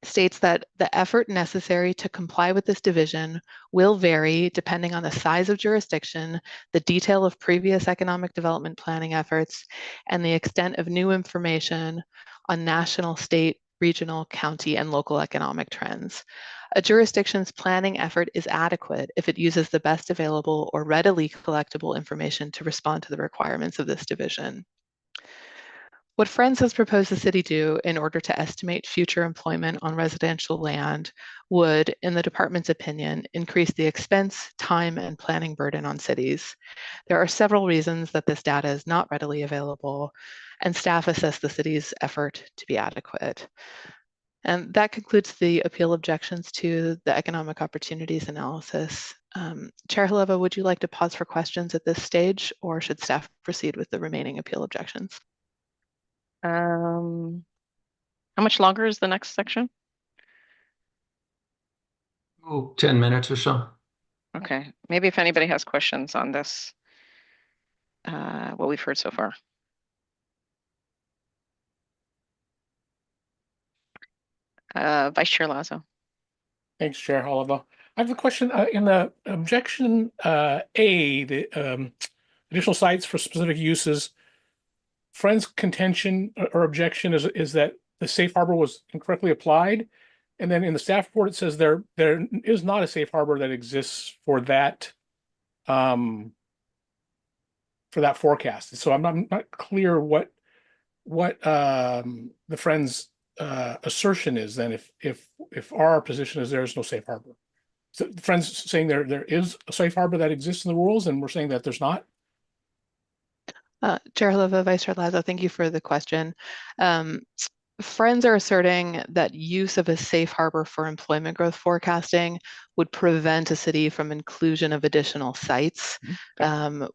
states that the effort necessary to comply with this division will vary depending on the size of jurisdiction, the detail of previous economic development planning efforts, and the extent of new information on national, state, regional, county, and local economic trends. A jurisdiction's planning effort is adequate if it uses the best available or readily collectible information to respond to the requirements of this division. What Friends has proposed the city do in order to estimate future employment on residential land would, in the department's opinion, increase the expense, time, and planning burden on cities. There are several reasons that this data is not readily available, and staff assess the city's effort to be adequate. And that concludes the appeal objections to the economic opportunities analysis. Chair Haleva, would you like to pause for questions at this stage, or should staff proceed with the remaining appeal objections? How much longer is the next section? Oh, 10 minutes or so. Okay, maybe if anybody has questions on this, what we've heard so far. Vice Chair Lazo. Thanks, Chair Oliver. I have a question in the objection A, the additional sites for specific uses. Friends' contention or objection is that the safe harbor was incorrectly applied. And then in the staff report, it says there is not a safe harbor that exists for that forecast. So I'm not clear what the Friends assertion is then if our position is there is no safe harbor. So the Friends saying there is a safe harbor that exists in the rules, and we're saying that there's not. Chair Halova, Vice Chair Lazo, thank you for the question. Friends are asserting that use of a safe harbor for employment growth forecasting would prevent a city from inclusion of additional sites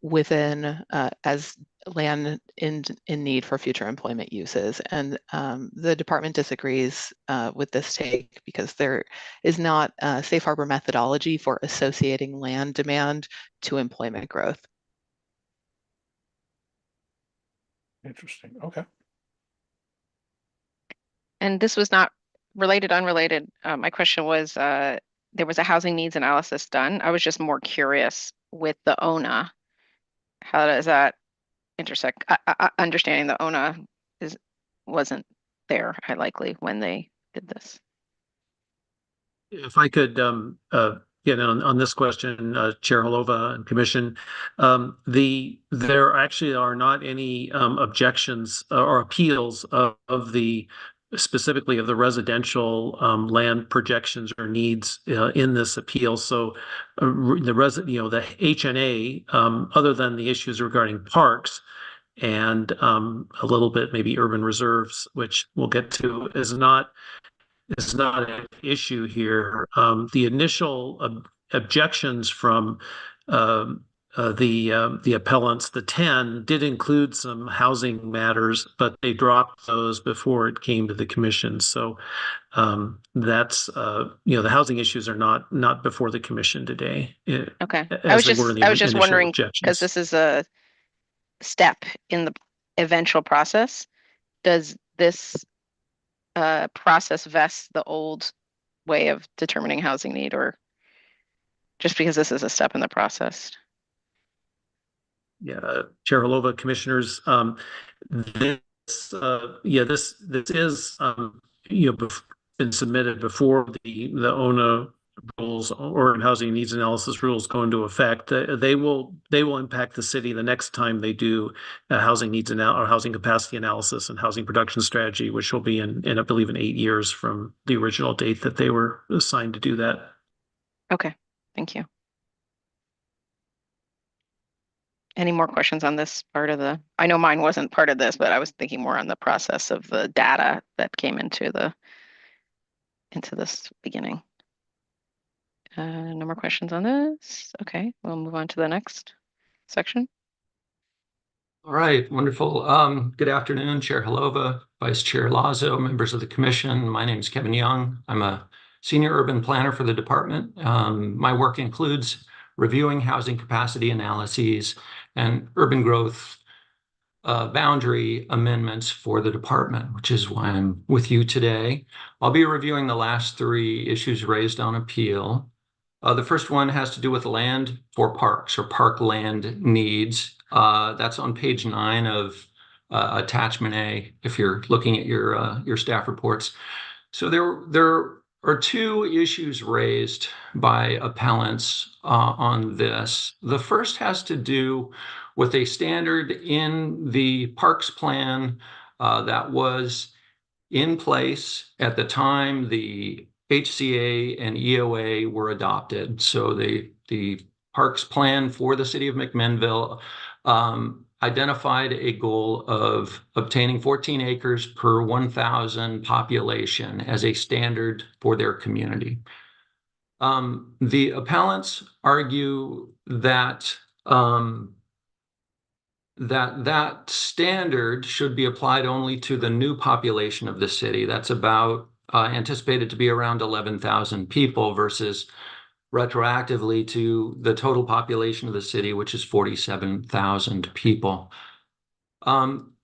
within as land in need for future employment uses. And the department disagrees with this take because there is not a safe harbor methodology for associating land demand to employment growth. Interesting. Okay. And this was not related, unrelated. My question was, there was a housing needs analysis done. I was just more curious with the ONA. How does that intersect? Understanding the ONA wasn't there, likely, when they did this. If I could get on this question, Chair Halova and Commission, there actually are not any objections or appeals of the specifically of the residential land projections or needs in this appeal. So the HNA, other than the issues regarding parks and a little bit maybe urban reserves, which we'll get to, is not an issue here. The initial objections from the appellants, the 10, did include some housing matters, but they dropped those before it came to the commission. So that's the housing issues are not before the commission today. Okay, I was just wondering, because this is a step in the eventual process. Does this process vest the old way of determining housing need, or just because this is a step in the process? Yeah, Chair Halova, commissioners, this is been submitted before the ONA rules or housing needs analysis rules go into effect. They will impact the city the next time they do a housing needs or housing capacity analysis and housing production strategy, which will be in I believe in 8 years from the original date that they were assigned to do that. Okay, thank you. Any more questions on this part of I know mine wasn't part of this, but I was thinking more on the process of the data that came into this beginning. No more questions on this. Okay, we'll move on to the next section. All right, wonderful. Good afternoon, Chair Halova, Vice Chair Lazo, members of the commission. My name is Kevin Young. I'm a senior urban planner for the department. My work includes reviewing housing capacity analyses and urban growth boundary amendments for the department, which is why I'm with you today. I'll be reviewing the last 3 issues raised on appeal. The first one has to do with land for parks or park land needs. That's on page 9 of attachment A, if you're looking at your staff reports. So there are 2 issues raised by appellants on this. The first has to do with a standard in the parks plan that was in place at the time the HCA and EOA were adopted. So the parks plan for the city of McMinnville identified a goal of obtaining 14 acres per 1,000 population as a standard for their community. The appellants argue that that standard should be applied only to the new population of the city. That's about anticipated to be around 11,000 people versus retroactively to the total population of the city, which is 47,000 people.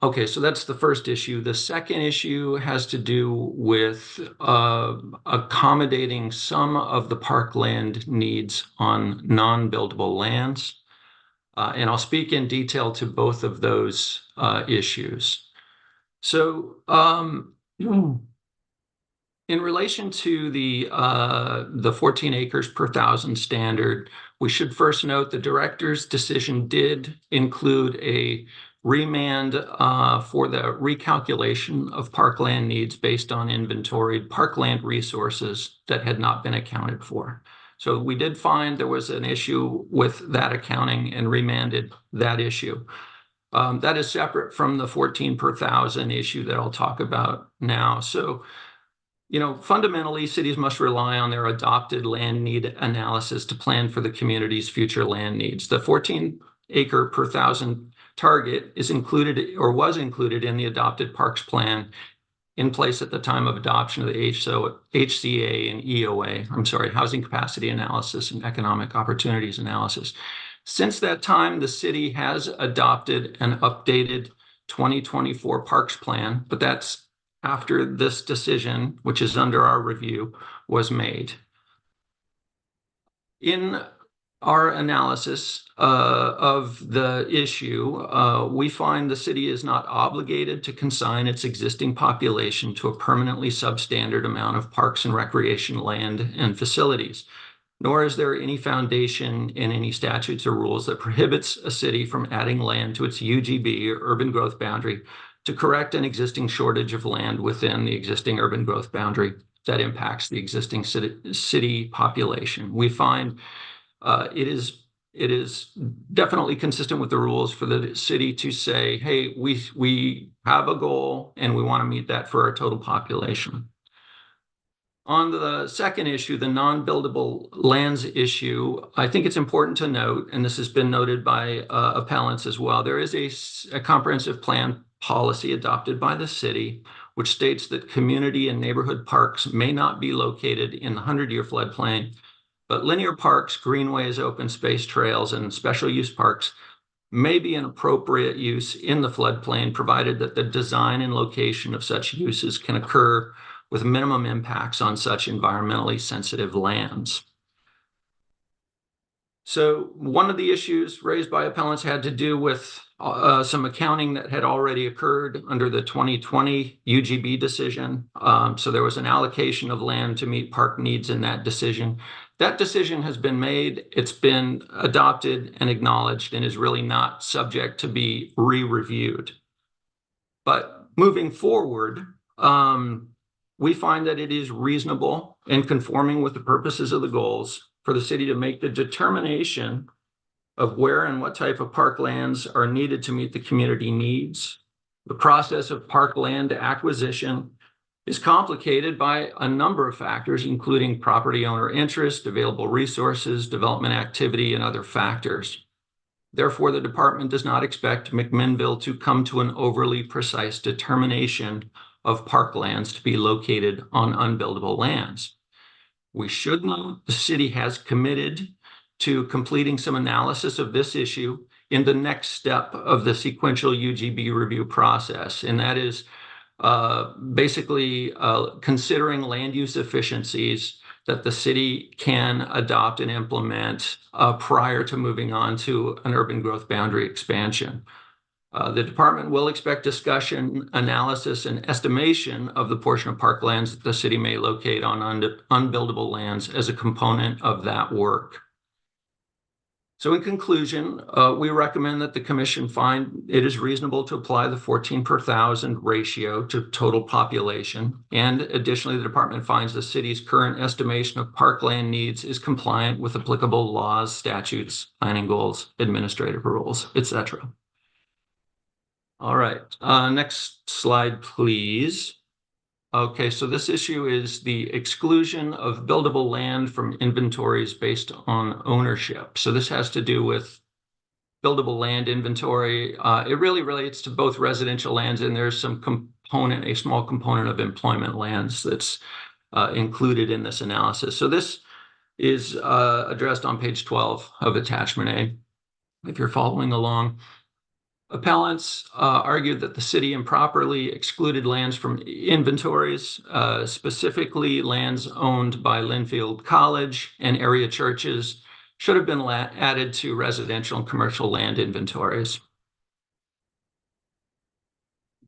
Okay, so that's the first issue. The second issue has to do with accommodating some of the parkland needs on non-buildable lands. And I'll speak in detail to both of those issues. So in relation to the 14 acres per thousand standard, we should first note the director's decision did include a remand for the recalculation of parkland needs based on inventoried parkland resources that had not been accounted for. So we did find there was an issue with that accounting and remanded that issue. That is separate from the 14 per thousand issue that I'll talk about now. So, fundamentally, cities must rely on their adopted land need analysis to plan for the community's future land needs. The 14 acre per thousand target is included or was included in the adopted parks plan in place at the time of adoption of the HCA and EOA, housing capacity analysis and economic opportunities analysis. Since that time, the city has adopted an updated 2024 parks plan, but that's after this decision, which is under our review, was made. In our analysis of the issue, we find the city is not obligated to consign its existing population to a permanently substandard amount of parks and recreation land and facilities, nor is there any foundation in any statutes or rules that prohibits a city from adding land to its UGB or urban growth boundary to correct an existing shortage of land within the existing urban growth boundary that impacts the existing city population. We find it is definitely consistent with the rules for the city to say, hey, we have a goal and we want to meet that for our total population. On the second issue, the non-buildable lands issue, I think it's important to note, and this has been noted by appellants as well, there is a comprehensive plan policy adopted by the city, which states that community and neighborhood parks may not be located in the 100-year floodplain, but linear parks, greenways, open space trails, and special use parks may be an appropriate use in the floodplain, provided that the design and location of such uses can occur with minimum impacts on such environmentally sensitive lands. So one of the issues raised by appellants had to do with some accounting that had already occurred under the 2020 UGB decision. So there was an allocation of land to meet park needs in that decision. That decision has been made, it's been adopted and acknowledged, and is really not subject to be re-reviewed. But moving forward, we find that it is reasonable and conforming with the purposes of the goals for the city to make the determination of where and what type of park lands are needed to meet the community needs. The process of park land acquisition is complicated by a number of factors, including property owner interest, available resources, development activity, and other factors. Therefore, the department does not expect McMinnville to come to an overly precise determination of parklands to be located on unbuildable lands. We should note the city has committed to completing some analysis of this issue in the next step of the sequential UGB review process, and that is basically considering land use efficiencies that the city can adopt and implement prior to moving on to an urban growth boundary expansion. The department will expect discussion, analysis, and estimation of the portion of parklands that the city may locate on unbuildable lands as a component of that work. So in conclusion, we recommend that the commission find it is reasonable to apply the 14 per thousand ratio to total population. And additionally, the department finds the city's current estimation of parkland needs is compliant with applicable laws, statutes, planning goals, administrative rules, etc. All right, next slide, please. Okay, so this issue is the exclusion of buildable land from inventories based on ownership. So this has to do with buildable land inventory. It really relates to both residential lands, and there's some component, a small component of employment lands that's included in this analysis. So this is addressed on page 12 of attachment A, if you're following along. Appellants argued that the city improperly excluded lands from inventories, specifically lands owned by Linfield College and area churches should have been added to residential and commercial land inventories.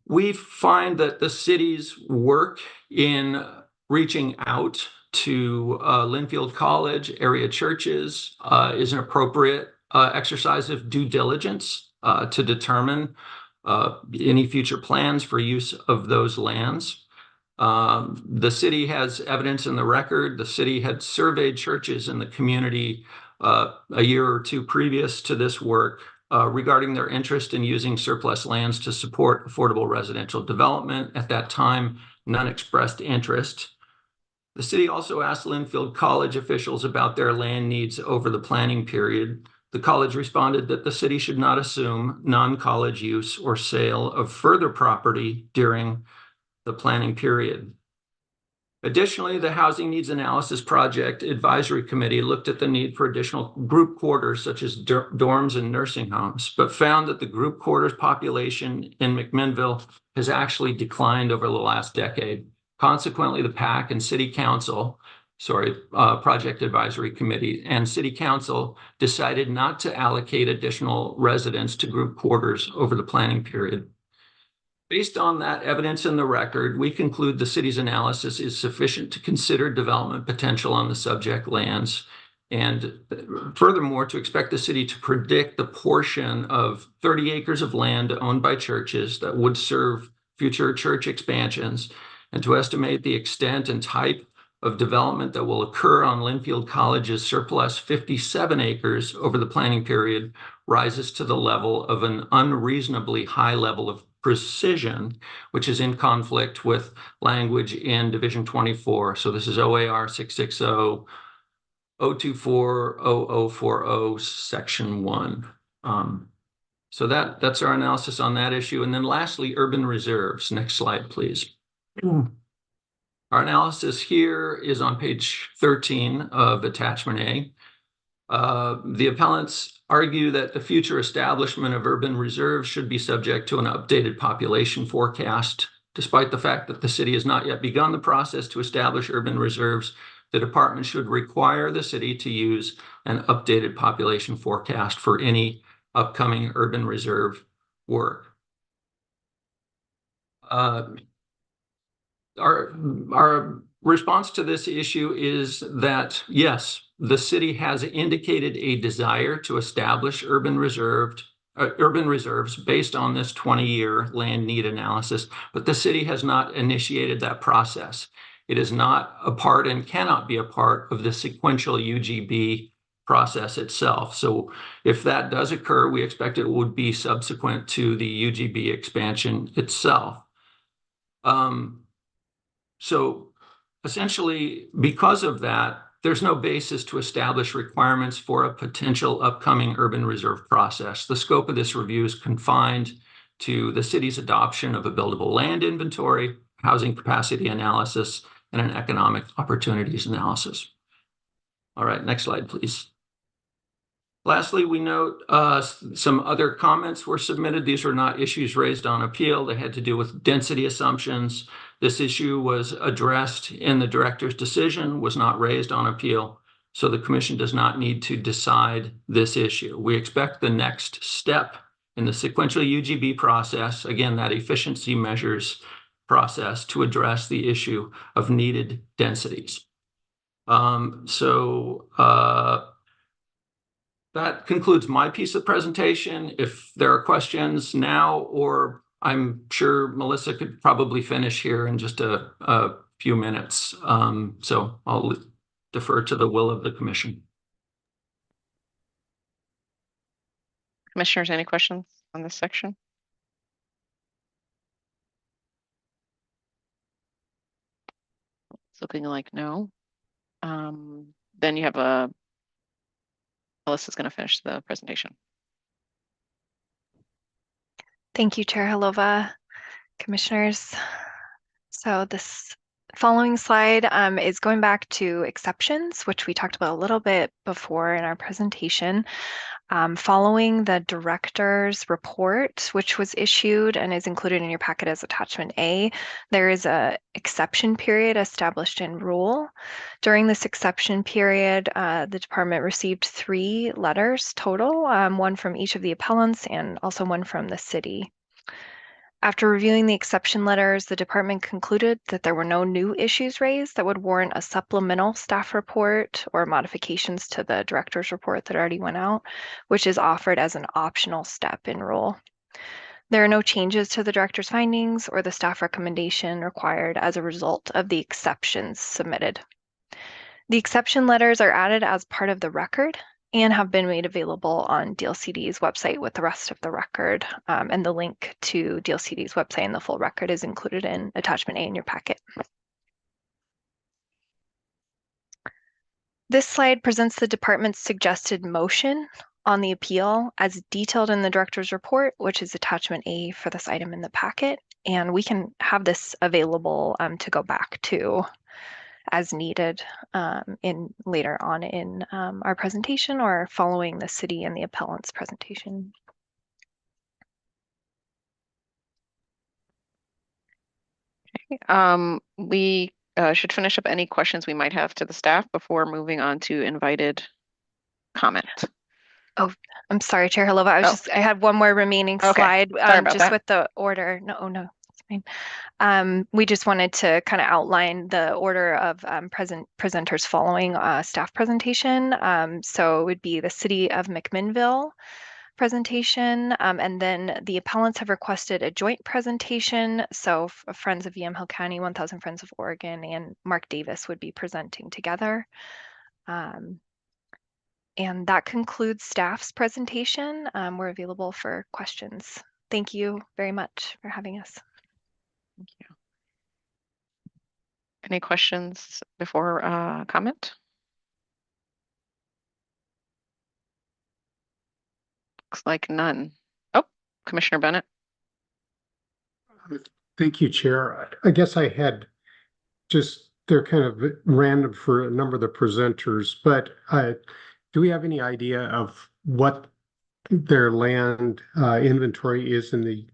We find that the city's work in reaching out to Linfield College, area churches, is an appropriate exercise of due diligence to determine any future plans for use of those lands. The city has evidence in the record. The city had surveyed churches in the community a year or two previous to this work regarding their interest in using surplus lands to support affordable residential development. At that time, none expressed interest. The city also asked Linfield College officials about their land needs over the planning period. The college responded that the city should not assume non-college use or sale of further property during the planning period. Additionally, the Housing Needs Analysis Project Advisory Committee looked at the need for additional group quarters such as dorms and nursing homes, but found that the group quarters population in McMinnville has actually declined over the last decade. Consequently, the PAC and City Council, Project Advisory Committee and City Council decided not to allocate additional residents to group quarters over the planning period. Based on that evidence in the record, we conclude the city's analysis is sufficient to consider development potential on the subject lands, and furthermore, to expect the city to predict the portion of 30 acres of land owned by churches that would serve future church expansions, and to estimate the extent and type of development that will occur on Linfield College's surplus 57 acres over the planning period rises to the level of an unreasonably high level of precision, which is in conflict with language in Division 24. So this is OAR 660 024 0040 Section 1. So that's our analysis on that issue. And then lastly, urban reserves. Next slide, please. Our analysis here is on page 13 of attachment A. The appellants argue that the future establishment of urban reserves should be subject to an updated population forecast. Despite the fact that the city has not yet begun the process to establish urban reserves, the department should require the city to use an updated population forecast for any upcoming urban reserve work. Our response to this issue is that, yes, the city has indicated a desire to establish urban reserves based on this 20-year land need analysis, but the city has not initiated that process. It is not a part and cannot be a part of the sequential UGB process itself. So if that does occur, we expect it would be subsequent to the UGB expansion itself. So essentially, because of that, there's no basis to establish requirements for a potential upcoming urban reserve process. The scope of this review is confined to the city's adoption of a buildable land inventory, housing capacity analysis, and an economic opportunities analysis. All right, next slide, please. Lastly, we note some other comments were submitted. These were not issues raised on appeal. They had to do with density assumptions. This issue was addressed in the director's decision, was not raised on appeal, so the commission does not need to decide this issue. We expect the next step in the sequential UGB process, again, that efficiency measures process, to address the issue of needed densities. That concludes my piece of presentation. If there are questions now, or I'm sure Melissa could probably finish here in just a few minutes. So I'll defer to the will of the commission. Commissioners, any questions on this section? It's looking like no. Then you have Melissa's going to finish the presentation. Thank you, Chair Halova, commissioners. So this following slide is going back to exceptions, which we talked about a little bit before in our presentation. Following the director's report, which was issued and is included in your packet as attachment A, there is a exception period established in rule. During this exception period, the department received 3 letters total, one from each of the appellants and also one from the city. After reviewing the exception letters, the department concluded that there were no new issues raised that would warrant a supplemental staff report or modifications to the director's report that already went out, which is offered as an optional step in rule. There are no changes to the director's findings or the staff recommendation required as a result of the exceptions submitted. The exception letters are added as part of the record and have been made available on DLCD's website with the rest of the record. And the link to DLCD's website and the full record is included in attachment A in your packet. This slide presents the department's suggested motion on the appeal as detailed in the director's report, which is attachment A for this item in the packet. And we can have this available to go back to as needed in later on in our presentation or following the city and the appellant's presentation. Okay. We should finish up any questions we might have to the staff before moving on to invited comment. Oh, I'm sorry, Chair Halova. I had one more remaining slide just with the order. No, it's fine. We just wanted to kind of outline the order of presenters following staff presentation. So it would be the City of McMinnville presentation, and then the appellants have requested a joint presentation. So Friends of Yamhill County, 1000 Friends of Oregon, and Mark Davis would be presenting together. And that concludes staff's presentation. We're available for questions. Thank you very much for having us. Thank you. Any questions before comment? Looks like none. Oh, Commissioner Bennett. Thank you, Chair. I guess I had they're kind of random for a number of the presenters, but do we have any idea of what their land inventory is in the,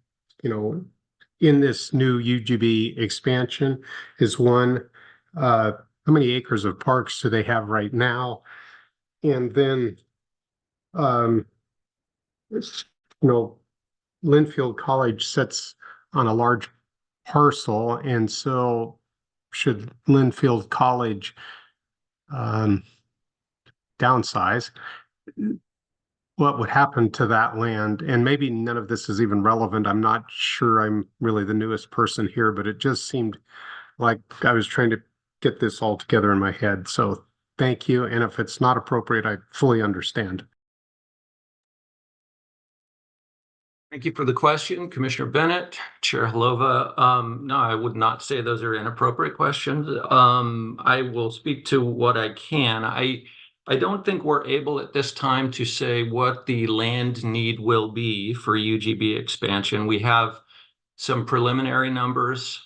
in this new UGB expansion? Is one, how many acres of parks do they have right now? And then, Linfield College sits on a large parcel, and so should Linfield College downsize, what would happen to that land? And maybe none of this is even relevant. I'm not sure I'm really the newest person here, but it just seemed like I was trying to get this all together in my head. So thank you. And if it's not appropriate, I fully understand. Thank you for the question, Commissioner Bennett, Chair Halova. No, I would not say those are inappropriate questions. I will speak to what I can. I don't think we're able at this time to say what the land need will be for UGB expansion. We have some preliminary numbers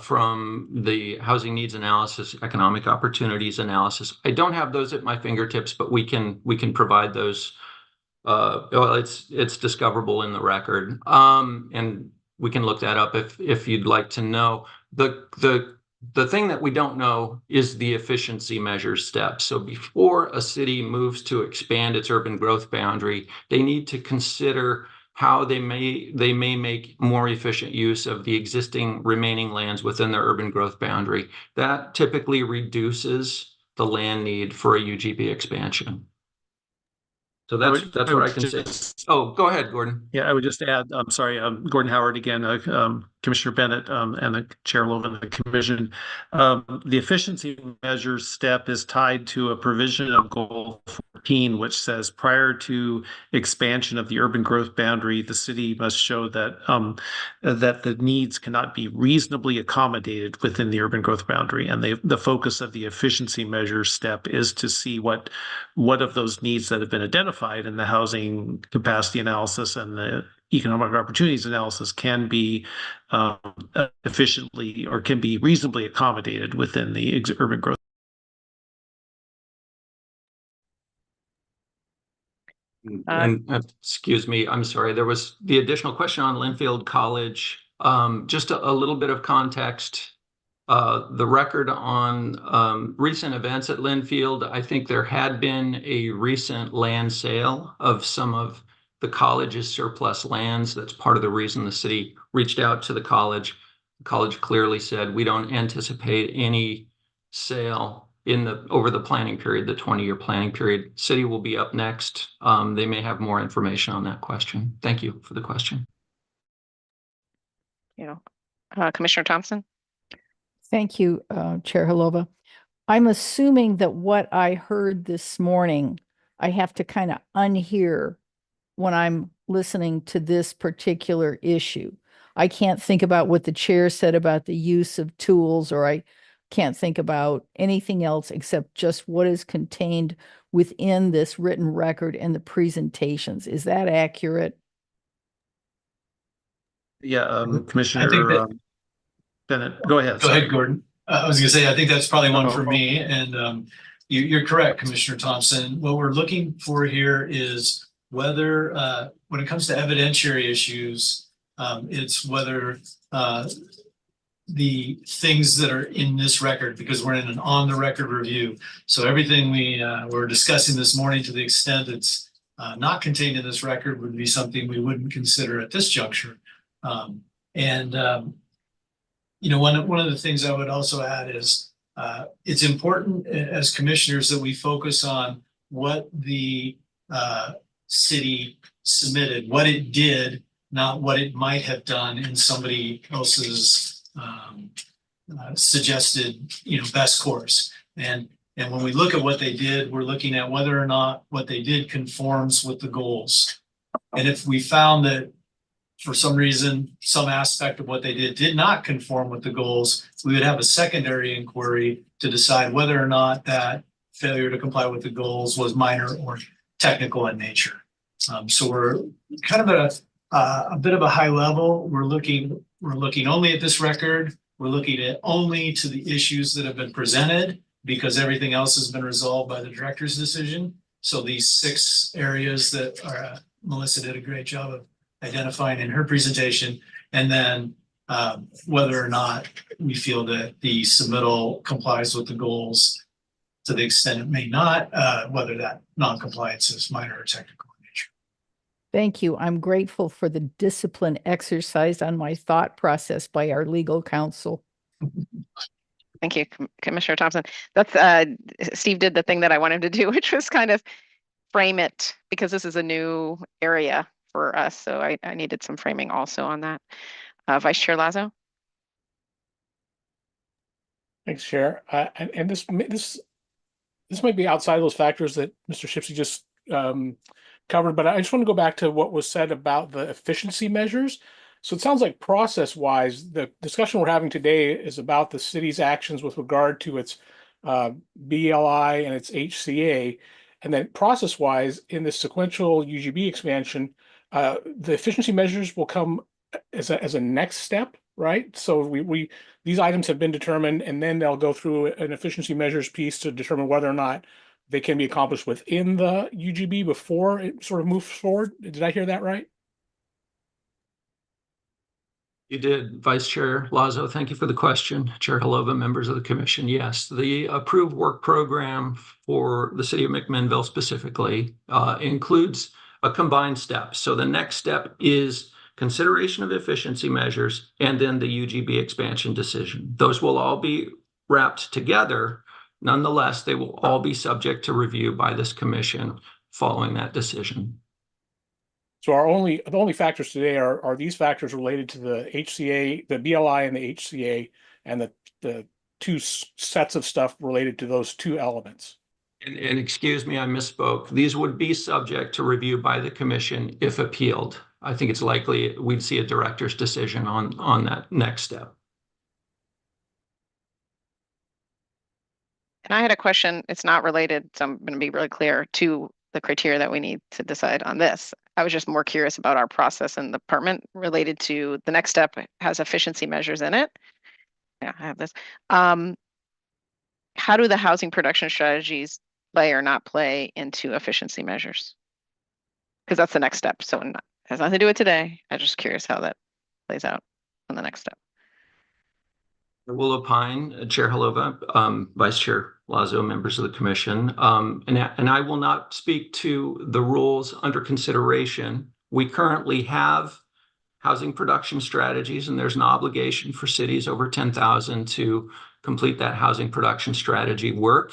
from the housing needs analysis, economic opportunities analysis. I don't have those at my fingertips, but we can provide those. Well, it's discoverable in the record, and we can look that up if you'd like to know. The thing that we don't know is the efficiency measures step. So before a city moves to expand its urban growth boundary, they need to consider how they may make more efficient use of the existing remaining lands within their urban growth boundary. That typically reduces the land need for a UGB expansion. So that's what I can say. Oh, go ahead, Gordon. Yeah, I would just add, I'm sorry, Gordon Howard again, Commissioner Bennett, and the Chair Halova and the Commission. The efficiency measures step is tied to a provision of Goal 14, which says prior to expansion of the urban growth boundary, the city must show that that the needs cannot be reasonably accommodated within the urban growth boundary. And the focus of the efficiency measures step is to see what of those needs that have been identified in the housing capacity analysis and the economic opportunities analysis can be efficiently or can be reasonably accommodated within the urban growth. And excuse me, I'm sorry, there was the additional question on Linfield College. Just a little bit of context. The record on recent events at Linfield, I think there had been a recent land sale of some of the college's surplus lands. That's part of the reason the city reached out to the college. The college clearly said, we don't anticipate any sale over the planning period, the 20-year planning period. City will be up next. They may have more information on that question. Thank you for the question. Commissioner Thompson? Thank you, Chair Halova. I'm assuming that what I heard this morning, I have to kind of unhear when I'm listening to this particular issue. I can't think about what the chair said about the use of tools, or I can't think about anything else except just what is contained within this written record and the presentations. Is that accurate? Yeah, Commissioner Bennett, go ahead. Go ahead, Gordon. I was gonna say, I think that's probably one for me, and you're correct, Commissioner Thompson. What we're looking for here is whether, when it comes to evidentiary issues, it's whether the things that are in this record, because we're in an on-the-record review. So everything we're discussing this morning, to the extent it's not contained in this record, would be something we wouldn't consider at this juncture. One of the things I would also add is it's important as commissioners that we focus on what the city submitted, what it did, not what it might have done in somebody else's suggested, best course. And when we look at what they did, we're looking at whether or not what they did conforms with the goals. And if we found that for some reason, some aspect of what they did not conform with the goals, we would have a secondary inquiry to decide whether or not that failure to comply with the goals was minor or technical in nature. So we're kind of at a bit of a high level. We're looking only at this record. We're looking at only to the issues that have been presented, because everything else has been resolved by the director's decision. So these 6 areas that Melissa did a great job of identifying in her presentation, and then whether or not we feel that the submittal complies with the goals, to the extent it may not, whether that non-compliance is minor or technical in nature. Thank you. I'm grateful for the discipline exercised on my thought process by our legal counsel. Thank you, Commissioner Thompson. That's Steve did the thing that I wanted to do, which was kind of frame it, because this is a new area for us. So I needed some framing also on that. Vice Chair Lazo. Thanks, Chair. And this might be outside those factors that Mr. Shipsey just covered, but I just want to go back to what was said about the efficiency measures. So it sounds like process-wise, the discussion we're having today is about the city's actions with regard to its BLI and its HCA. And then process-wise, in the sequential UGB expansion, the efficiency measures will come as a next step, right? So these items have been determined, and then they'll go through an efficiency measures piece to determine whether or not they can be accomplished within the UGB before it sort of moves forward. Did I hear that right? You did, Vice Chair Lazo. Thank you for the question. Chair Halova, members of the commission. Yes, the approved work program for the city of McMinnville specifically includes a combined step. So the next step is consideration of efficiency measures and then the UGB expansion decision. Those will all be wrapped together. Nonetheless, they will all be subject to review by this commission following that decision. So the only factors today are these factors related to the HCA, the BLI and the HCA, and the 2 sets of stuff related to those 2 elements. And excuse me, I misspoke. These would be subject to review by the commission if appealed. I think it's likely we'd see a director's decision on that next step. And I had a question. It's not related, so I'm going to be really clear to the criteria that we need to decide on this. I was just more curious about our process in the department related to the next step has efficiency measures in it. Yeah, I have this. How do the housing production strategies play or not play into efficiency measures? because that's the next step. So has nothing to do with today. I'm just curious how that plays out on the next step. I will opine, Chair Halova, Vice Chair Lazo, members of the commission, and I will not speak to the rules under consideration. We currently have housing production strategies, and there's an obligation for cities over 10,000 to complete that housing production strategy work.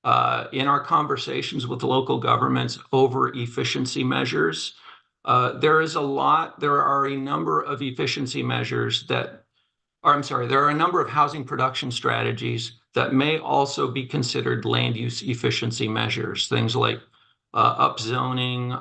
In our conversations with local governments over efficiency measures, there are a number of efficiency measures there are a number of housing production strategies that may also be considered land use efficiency measures, things like upzoning,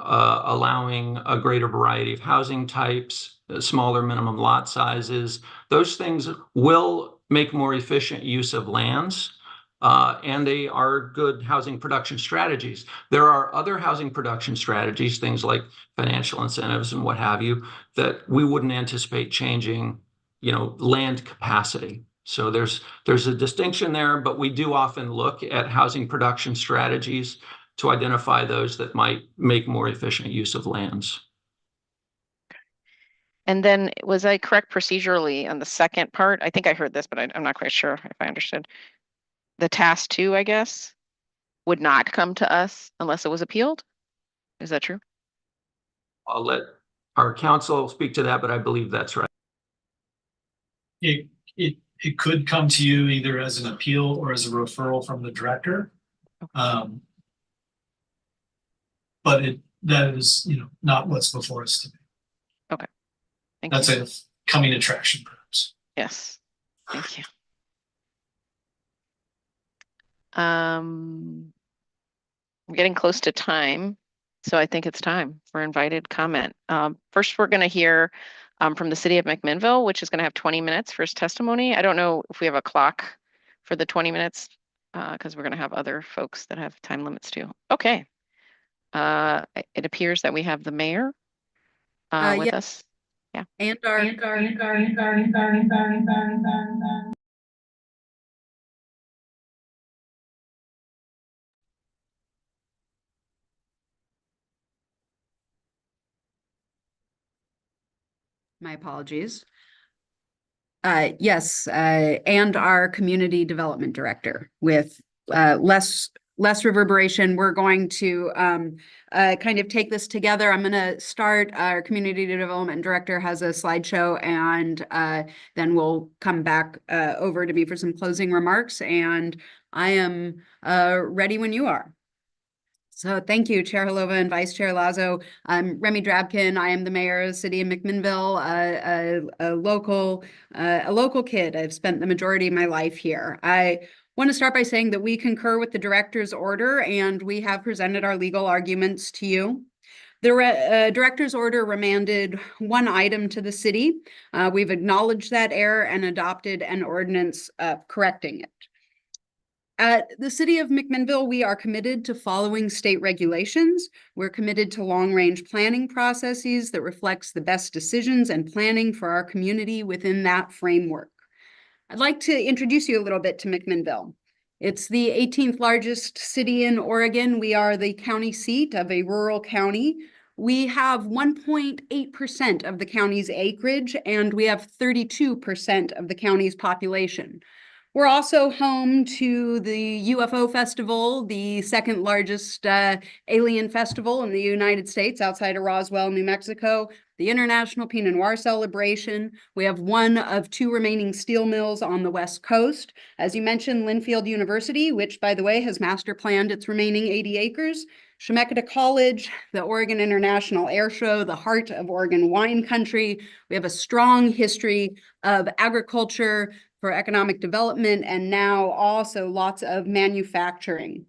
allowing a greater variety of housing types, smaller minimum lot sizes. Those things will make more efficient use of lands, and they are good housing production strategies. There are other housing production strategies, things like financial incentives and what have you, that we wouldn't anticipate changing, land capacity. So there's a distinction there, but we do often look at housing production strategies to identify those that might make more efficient use of lands. And then was I correct procedurally on the second part? I think I heard this, but I'm not quite sure if I understood. The task 2, I guess, would not come to us unless it was appealed. Is that true? I'll let our counsel speak to that, but I believe that's right. It could come to you either as an appeal or as a referral from the director. But that is, not what's before us today. Okay. That's a coming attraction, perhaps. Yes. Thank you. I'm getting close to time, so I think it's time for invited comment. First, we're going to hear from the city of McMinnville, which is going to have 20 minutes for its testimony. I don't know if we have a clock for the 20 minutes because we're going to have other folks that have time limits too. Okay. It appears that we have the mayor with us. Yeah. And my apologies. Yes, and our community development director with less reverberation. We're going to kind of take this together. I'm going to start. Our community development director has a slideshow, and then we'll come back over to me for some closing remarks. And I am ready when you are. So thank you, Chair Halova and Vice Chair Lazo. I'm Remy Drabkin. I am the mayor of the city of McMinnville, a local kid. I've spent the majority of my life here. I want to start by saying that we concur with the director's order, and we have presented our legal arguments to you. The director's order remanded one item to the city. We've acknowledged that error and adopted an ordinance correcting it. At the city of McMinnville, we are committed to following state regulations. We're committed to long-range planning processes that reflects the best decisions and planning for our community within that framework. I'd like to introduce you a little bit to McMinnville. It's the 18th largest city in Oregon. We are the county seat of a rural county. We have 1.8% of the county's acreage, and we have 32% of the county's population. We're also home to the UFO Festival, the second largest alien festival in the United States outside of Roswell, New Mexico, the International Pinot Noir Celebration. We have one of 2 remaining steel mills on the West Coast. As you mentioned, Linfield University, which by the way has master planned its remaining 80 acres. Chemeketa College, the Oregon International Air Show, the heart of Oregon wine country. We have a strong history of agriculture for economic development, and now also lots of manufacturing.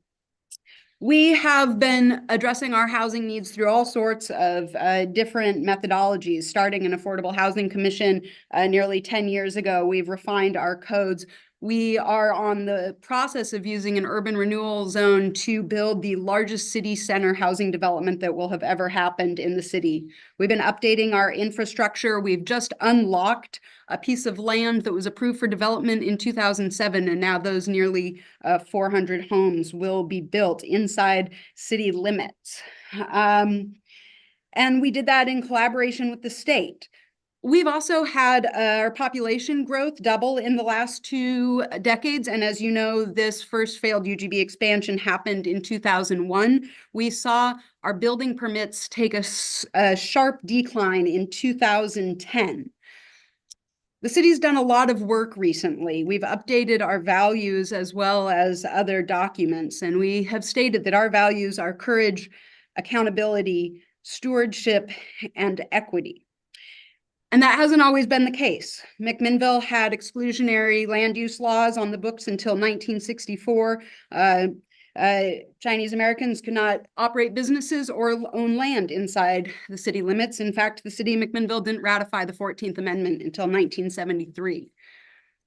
We have been addressing our housing needs through all sorts of different methodologies, starting an Affordable Housing Commission nearly 10 years ago. We've refined our codes. We are on the process of using an urban renewal zone to build the largest city center housing development that will have ever happened in the city. We've been updating our infrastructure. We've just unlocked a piece of land that was approved for development in 2007, and now those nearly 400 homes will be built inside city limits. And we did that in collaboration with the state. We've also had our population growth double in the last 2 decades. And as you know, this first failed UGB expansion happened in 2001. We saw our building permits take a sharp decline in 2010. The city's done a lot of work recently. We've updated our values as well as other documents, and we have stated that our values are courage, accountability, stewardship, and equity. And that hasn't always been the case. McMinnville had exclusionary land use laws on the books until 1964. Chinese Americans could not operate businesses or own land inside the city limits. In fact, the city of McMinnville didn't ratify the 14th Amendment until 1973.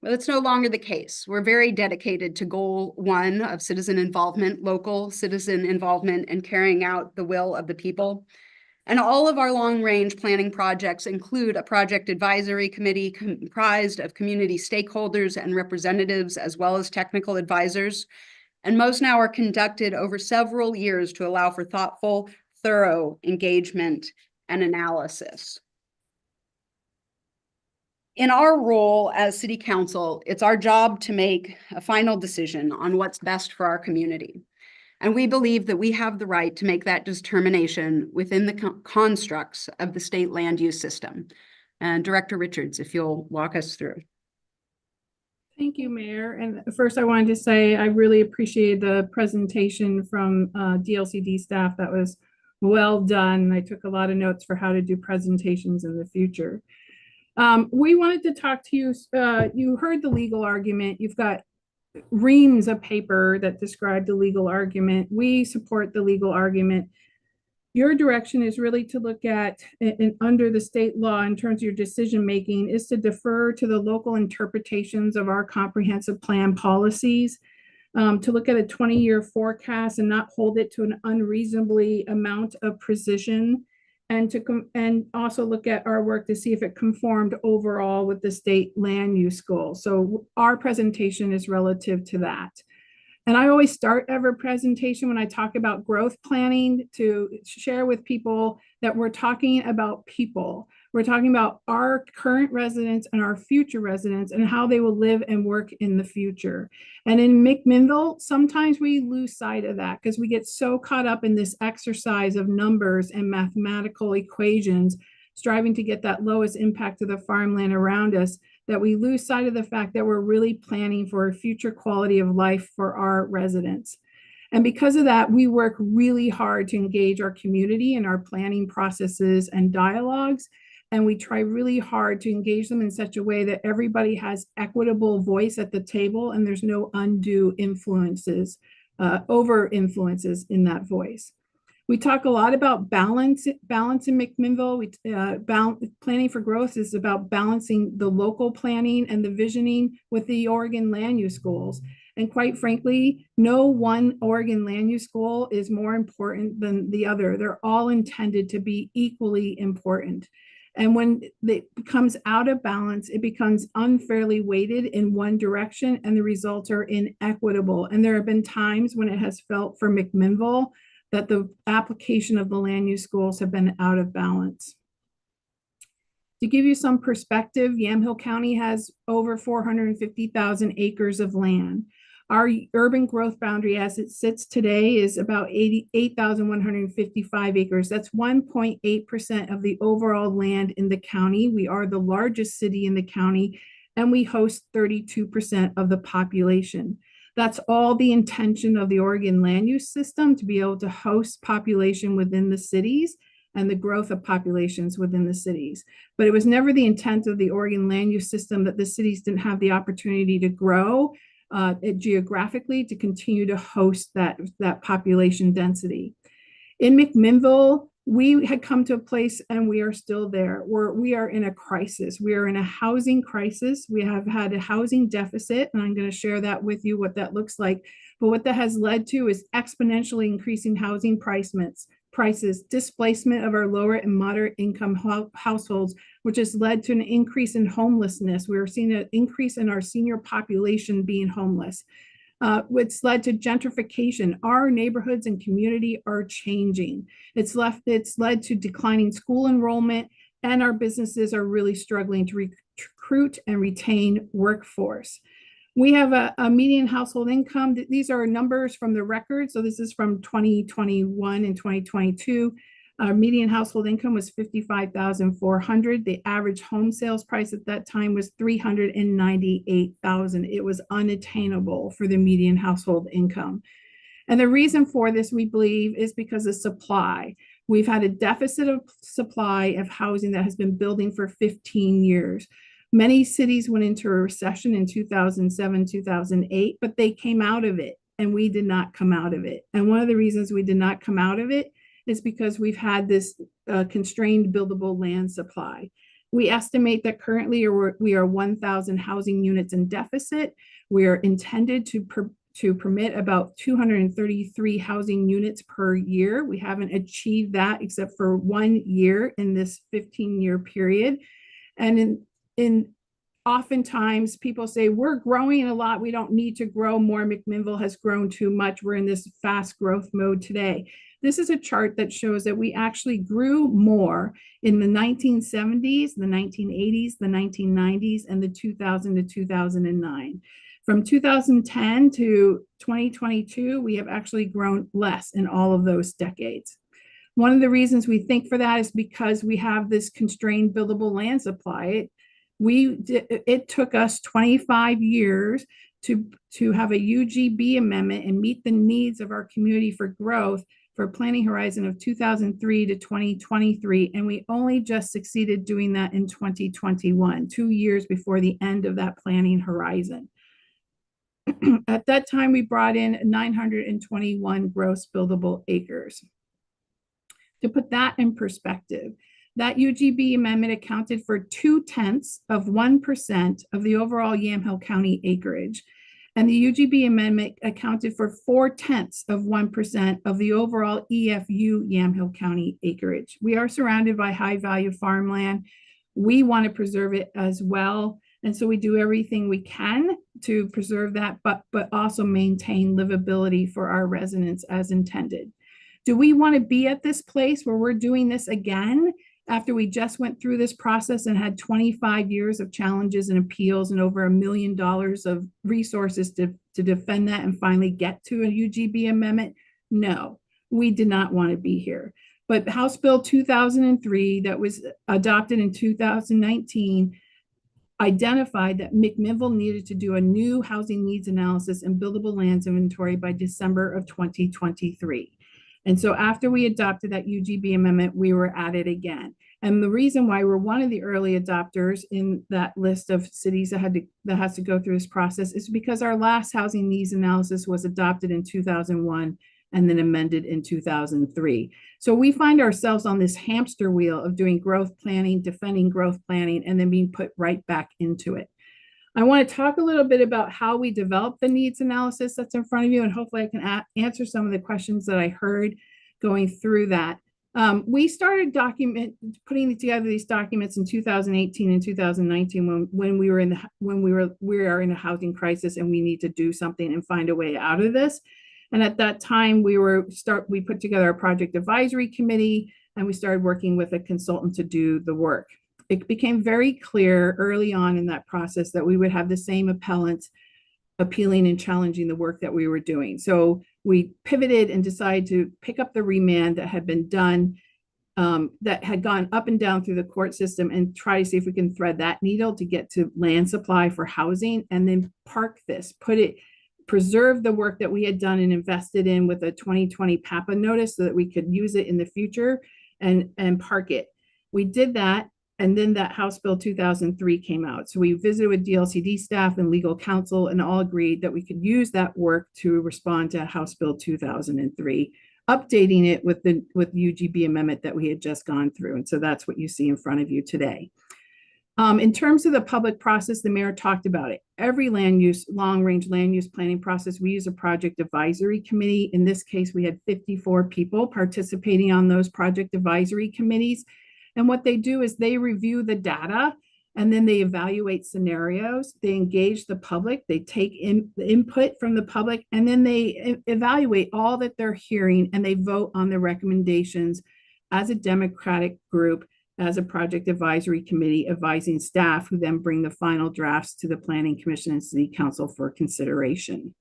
But it's no longer the case. We're very dedicated to goal 1 of citizen involvement, local citizen involvement, and carrying out the will of the people. And all of our long-range planning projects include a project advisory committee comprised of community stakeholders and representatives, as well as technical advisors. And most now are conducted over several years to allow for thoughtful, thorough engagement and analysis. In our role as City Council, it's our job to make a final decision on what's best for our community. And we believe that we have the right to make that determination within the constructs of the state land use system. And Director Richards, if you'll walk us through. Thank you, Mayor. And first I wanted to say I really appreciate the presentation from DLCD staff. That was well done. I took a lot of notes for how to do presentations in the future. We wanted to talk to you. You heard the legal argument. You've got reams of paper that describe the legal argument. We support the legal argument. Your direction is really to look at, under the state law in terms of your decision making, is to defer to the local interpretations of our comprehensive plan policies, to look at a 20-year forecast and not hold it to an unreasonably amount of precision, and also look at our work to see if it conformed overall with the state land use goals. So our presentation is relative to that. And I always start every presentation when I talk about growth planning to share with people that we're talking about people. We're talking about our current residents and our future residents and how they will live and work in the future. And in McMinnville, sometimes we lose sight of that because we get so caught up in this exercise of numbers and mathematical equations, striving to get that lowest impact to the farmland around us, that we lose sight of the fact that we're really planning for a future quality of life for our residents. And because of that, we work really hard to engage our community in our planning processes and dialogues. And we try really hard to engage them in such a way that everybody has equitable voice at the table and there's no undue influences, over influences in that voice. We talk a lot about balance in McMinnville. Planning for growth is about balancing the local planning and the visioning with the Oregon land use goals. And quite frankly, no one Oregon land use goal is more important than the other. They're all intended to be equally important. And when it becomes out of balance, it becomes unfairly weighted in one direction and the results are inequitable. And there have been times when it has felt for McMinnville that the application of the land use goals have been out of balance. To give you some perspective, Yamhill County has over 450,000 acres of land. Our urban growth boundary as it sits today is about 88,155 acres. That's 1.8% of the overall land in the county. We are the largest city in the county, and we host 32% of the population. That's all the intention of the Oregon land use system, to be able to host population within the cities and the growth of populations within the cities. But it was never the intent of the Oregon land use system that the cities didn't have the opportunity to grow geographically to continue to host that population density. In McMinnville, we had come to a place, and we are still there, where we are in a crisis. We are in a housing crisis. We have had a housing deficit, and I'm going to share that with you, what that looks like. But what that has led to is exponentially increasing housing prices, displacement of our lower and moderate income households, which has led to an increase in homelessness. We're seeing an increase in our senior population being homeless. It's led to gentrification. Our neighborhoods and community are changing. It's led to declining school enrollment, and our businesses are really struggling to recruit and retain workforce. We have a median household income. These are numbers from the record. So this is from 2021 and 2022. Our median household income was $55,400. The average home sales price at that time was $398,000. It was unattainable for the median household income. And the reason for this, we believe, is because of supply. We've had a deficit of supply of housing that has been building for 15 years. Many cities went into a recession in 2007, 2008, but they came out of it, and we did not come out of it. And one of the reasons we did not come out of it is because we've had this constrained buildable land supply. We estimate that currently we are 1,000 housing units in deficit. We are intended to permit about 233 housing units per year. We haven't achieved that except for 1 year in this 15-year period. And oftentimes people say, we're growing a lot, we don't need to grow more. McMinnville has grown too much. We're in this fast growth mode today. This is a chart that shows that we actually grew more in the 1970s, the 1980s, the 1990s, and the 2000 to 2009. From 2010 to 2022, we have actually grown less in all of those decades. One of the reasons we think for that is because we have this constrained buildable land supply. It took us 25 years to have a UGB amendment and meet the needs of our community for growth for a planning horizon of 2003 to 2023. And we only just succeeded doing that in 2021, 2 years before the end of that planning horizon. At that time, we brought in 921 gross buildable acres. To put that in perspective, that UGB amendment accounted for 0.2% of the overall Yamhill County acreage. And the UGB amendment accounted for 0.4% of the overall EFU Yamhill County acreage. We are surrounded by high value farmland. We want to preserve it as well. And so we do everything we can to preserve that, but also maintain livability for our residents as intended. Do we want to be at this place where we're doing this again after we just went through this process and had 25 years of challenges and appeals and over $1 million of resources to defend that and finally get to a UGB amendment? No, we did not want to be here. But House Bill 2003 that was adopted in 2019 identified that McMinnville needed to do a new housing needs analysis and buildable lands inventory by December of 2023. And so after we adopted that UGB amendment, we were at it again. And the reason why we're one of the early adopters in that list of cities that has to go through this process is because our last housing needs analysis was adopted in 2001 and then amended in 2003. So we find ourselves on this hamster wheel of doing growth planning, defending growth planning, and then being put right back into it. I want to talk a little bit about how we develop the needs analysis that's in front of you, and hopefully I can answer some of the questions that I heard going through that. We started putting together these documents in 2018 and 2019 when we are in a housing crisis and we need to do something and find a way out of this. And at that time, we put together a project advisory committee and we started working with a consultant to do the work. It became very clear early on in that process that we would have the same appellants appealing and challenging the work that we were doing. So we pivoted and decided to pick up the remand that had been done, that had gone up and down through the court system, and try to see if we can thread that needle to get to land supply for housing, and then park this, preserve the work that we had done and invested in with a 2020 PAPA notice so that we could use it in the future and park it. We did that. And then that House Bill 2003 came out. So we visited with DLCD staff and legal counsel and all agreed that we could use that work to respond to House Bill 2003, updating it with the UGB amendment that we had just gone through. And so that's what you see in front of you today. In terms of the public process, the mayor talked about it. Every long-range land use planning process, we use a project advisory committee. In this case, we had 54 people participating on those project advisory committees. And what they do is they review the data And then they evaluate scenarios, they engage the public, they take in the input from the public, and then they evaluate all that they're hearing and they vote on the recommendations as a democratic group, as a project advisory committee advising staff, who then bring the final drafts to the Planning Commission and City Council for consideration.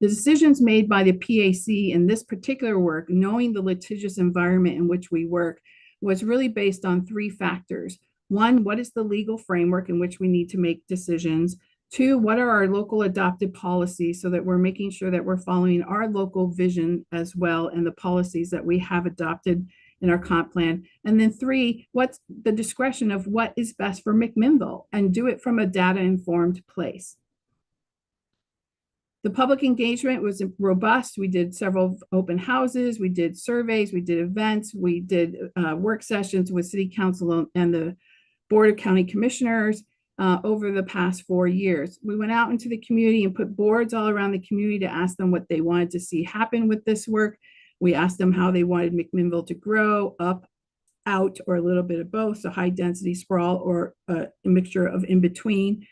The decisions made by the PAC in this particular work, knowing the litigious environment in which we work, was really based on 3 factors. 1, what is the legal framework in which we need to make decisions? 2, what are our local adopted policies so that we're making sure that we're following our local vision as well and the policies that we have adopted in our comp plan? And then 3, what's the discretion of what is best for McMinnville, and do it from a data-informed place. The public engagement was robust. We did several open houses, we did surveys, we did events, we did work sessions with City Council and the Board of County Commissioners over the past 4 years. We went out into the community and put boards all around the community to ask them what they wanted to see happen with this work. We asked them how they wanted McMinnville to grow, up, out, or a little bit of both, so high density sprawl or a mixture of in between.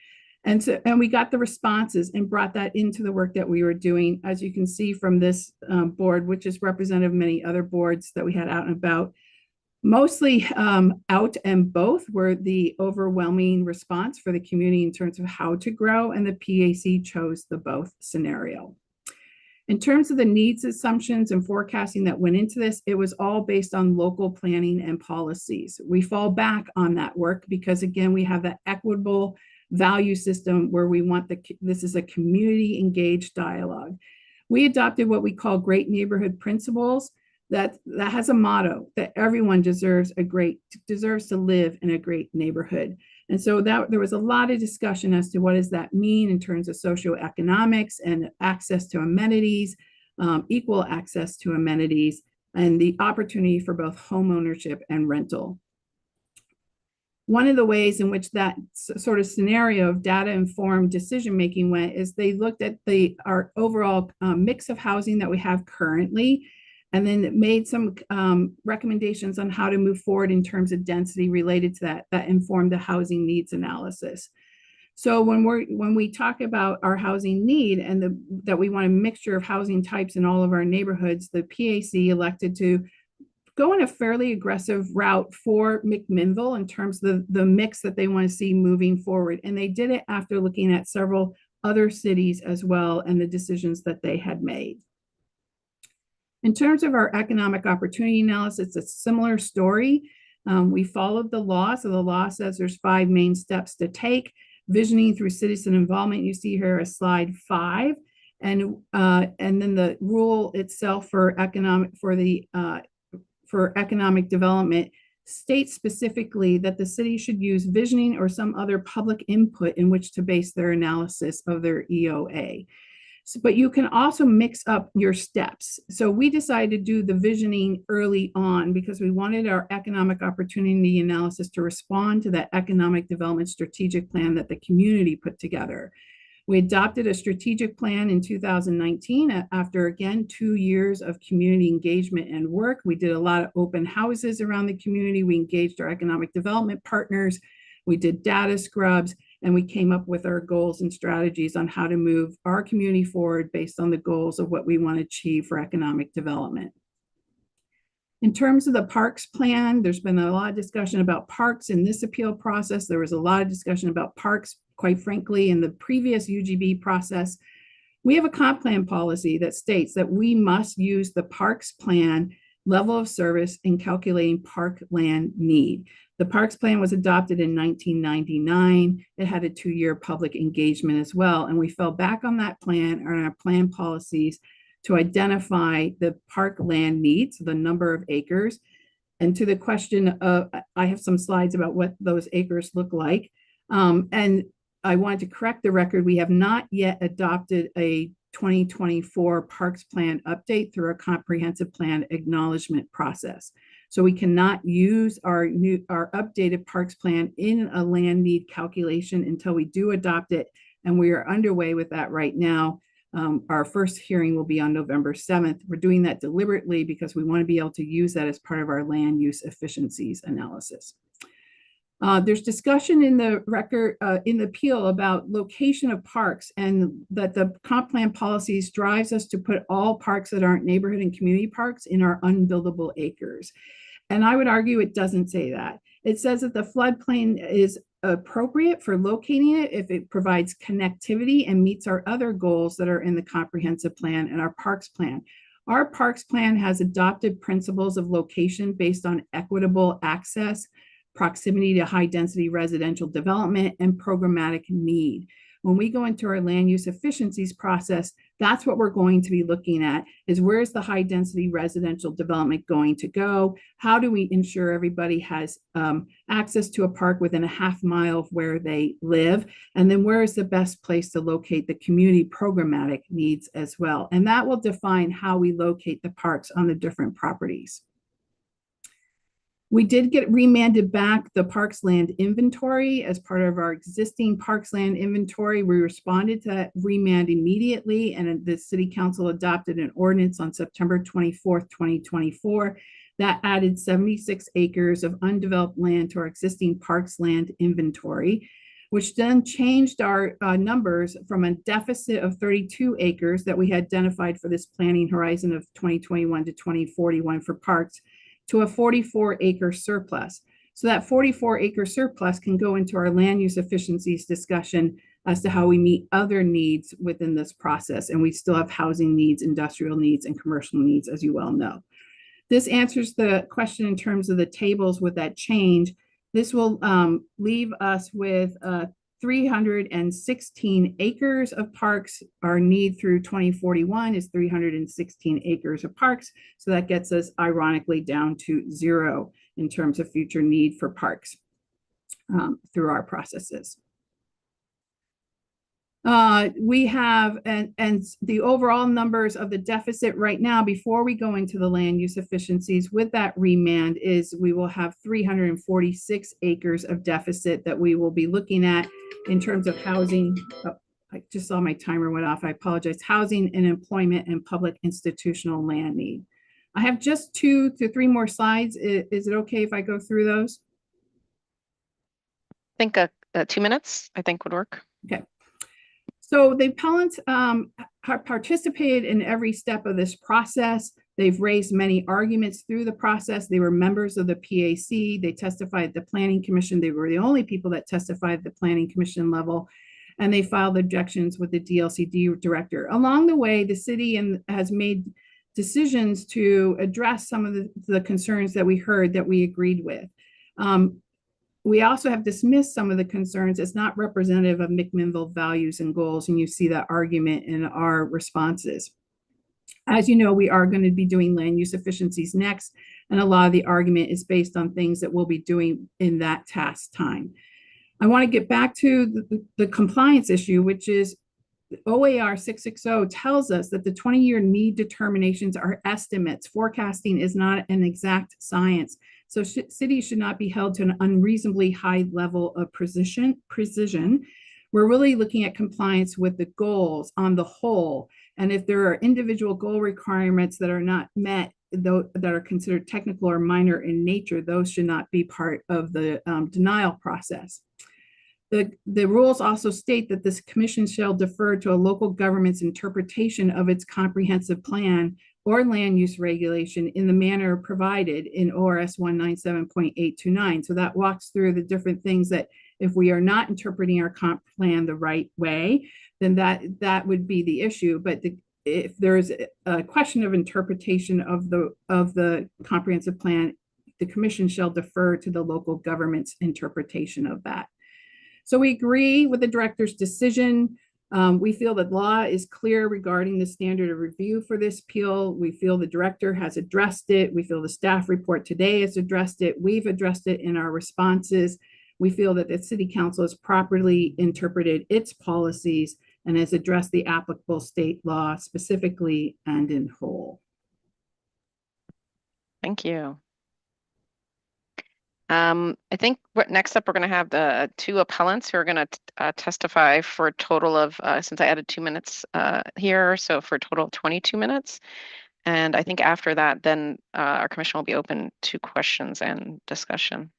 And we got the responses and brought that into the work that we were doing. As you can see from this board, which is representative of many other boards that we had out and about, mostly out and both were the overwhelming response for the community in terms of how to grow, and the PAC chose the both scenario. In terms of the needs assumptions and forecasting that went into this, it was all based on local planning and policies. We fall back on that work because, again, we have that equitable value system where we want this is a community engaged dialogue. We adopted what we call great neighborhood principles that has a motto that everyone deserves to live in a great neighborhood. And so that there was a lot of discussion as to what does that mean in terms of socioeconomics and access to amenities, equal access to amenities, and the opportunity for both home ownership and rental. One of the ways in which that sort of scenario of data-informed decision-making went is they looked at our overall mix of housing that we have currently, and then made some recommendations on how to move forward in terms of density related to that informed the housing needs analysis. So when we talk about our housing need and that we want a mixture of housing types in all of our neighborhoods, the PAC elected to go in a fairly aggressive route for McMinnville in terms of the mix that they want to see moving forward. And they did it after looking at several other cities as well and the decisions that they had made. In terms of our economic opportunity analysis, it's a similar story. We followed the law. So the law says there's 5 main steps to take. Visioning through citizen involvement, you see here is slide 5. And then the rule itself for economic development states specifically that the city should use visioning or some other public input in which to base their analysis of their EOA. But you can also mix up your steps. So we decided to do the visioning early on because we wanted our economic opportunity analysis to respond to that economic development strategic plan that the community put together. We adopted a strategic plan in 2019 after, again, 2 years of community engagement and work. We did a lot of open houses around the community. We engaged our economic development partners. We did data scrubs, and we came up with our goals and strategies on how to move our community forward based on the goals of what we want to achieve for economic development. In terms of the parks plan, there's been a lot of discussion about parks in this appeal process. There was a lot of discussion about parks, quite frankly, in the previous UGB process. We have a comp plan policy that states that we must use the parks plan level of service in calculating park land need. The parks plan was adopted in 1999. It had a 2-year public engagement as well. And we fell back on that plan or our plan policies to identify the park land needs, the number of acres. And to the question of, I have some slides about what those acres look like. And I wanted to correct the record. We have not yet adopted a 2024 parks plan update through a comprehensive plan acknowledgement process. So we cannot use our updated parks plan in a land need calculation until we do adopt it. And we are underway with that right now. Our first hearing will be on November 7th. We're doing that deliberately because we want to be able to use that as part of our land use efficiencies analysis. There's discussion in the record, in the appeal about location of parks, and that the comp plan policies drives us to put all parks that aren't neighborhood and community parks in our unbuildable acres. And I would argue it doesn't say that. It says that the floodplain is appropriate for locating it if it provides connectivity and meets our other goals that are in the comprehensive plan and our parks plan. Our parks plan has adopted principles of location based on equitable access, proximity to high density residential development, and programmatic need. When we go into our land use efficiencies process, that's what we're going to be looking at, is where's the high density residential development going to go? How do we ensure everybody has access to a park within a half mile of where they live? And then where is the best place to locate the community programmatic needs as well? And that will define how we locate the parks on the different properties. We did get remanded back the parks land inventory as part of our existing parks land inventory. We responded to that remand immediately, and the city council adopted an ordinance on September 24th, 2024 that added 76 acres of undeveloped land to our existing parks land inventory, which then changed our numbers from a deficit of 32 acres that we had identified for this planning horizon of 2021 to 2041 for parks to a 44-acre surplus. So that 44-acre surplus can go into our land use efficiencies discussion as to how we meet other needs within this process. And we still have housing needs, industrial needs, and commercial needs, as you well know. This answers the question in terms of the tables with that change. This will leave us with 316 acres of parks. Our need through 2041 is 316 acres of parks. So that gets us ironically down to 0 in terms of future need for parks through our processes. We have, and the overall numbers of the deficit right now, before we go into the land use efficiencies with that remand, is we will have 346 acres of deficit that we will be looking at in terms of housing. Oh, I just saw my timer went off. I apologize. Housing and employment and public institutional land need. I have just 2 to 3 more slides. Is it okay if I go through those? I think 2 minutes, I think would work. Okay. So the appellants have participated in every step of this process. They've raised many arguments through the process. They were members of the PAC. They testified at the Planning Commission. They were the only people that testified at the Planning Commission level. And they filed objections with the DLCD director. Along the way, the city has made decisions to address some of the concerns that we heard that we agreed with. We also have dismissed some of the concerns as not representative of McMinnville values and goals, and you see that argument in our responses. As you know, we are going to be doing land use efficiencies next, and a lot of the argument is based on things that we'll be doing in that task time. I want to get back to the compliance issue, which is OAR 660 tells us that the 20-year need determinations are estimates. Forecasting is not an exact science. So cities should not be held to an unreasonably high level of precision. We're really looking at compliance with the goals on the whole. And if there are individual goal requirements that are not met, that are considered technical or minor in nature, those should not be part of the denial process. The rules also state that this commission shall defer to a local government's interpretation of its comprehensive plan or land use regulation in the manner provided in ORS 197.829. So that walks through the different things that if we are not interpreting our comp plan the right way, then that would be the issue. But if there is a question of interpretation of the comprehensive plan, the commission shall defer to the local government's interpretation of that. So we agree with the director's decision. We feel that law is clear regarding the standard of review for this appeal. We feel the director has addressed it. We feel the staff report today has addressed it. We've addressed it in our responses. We feel that the city council has properly interpreted its policies and has addressed the applicable state law specifically and in whole. Thank you. I think next up, we're going to have the 2 appellants who are going to testify for a total of, since I added 2 minutes here, so for a total of 22 minutes. And I think after that, then our commission will be open to questions and discussion.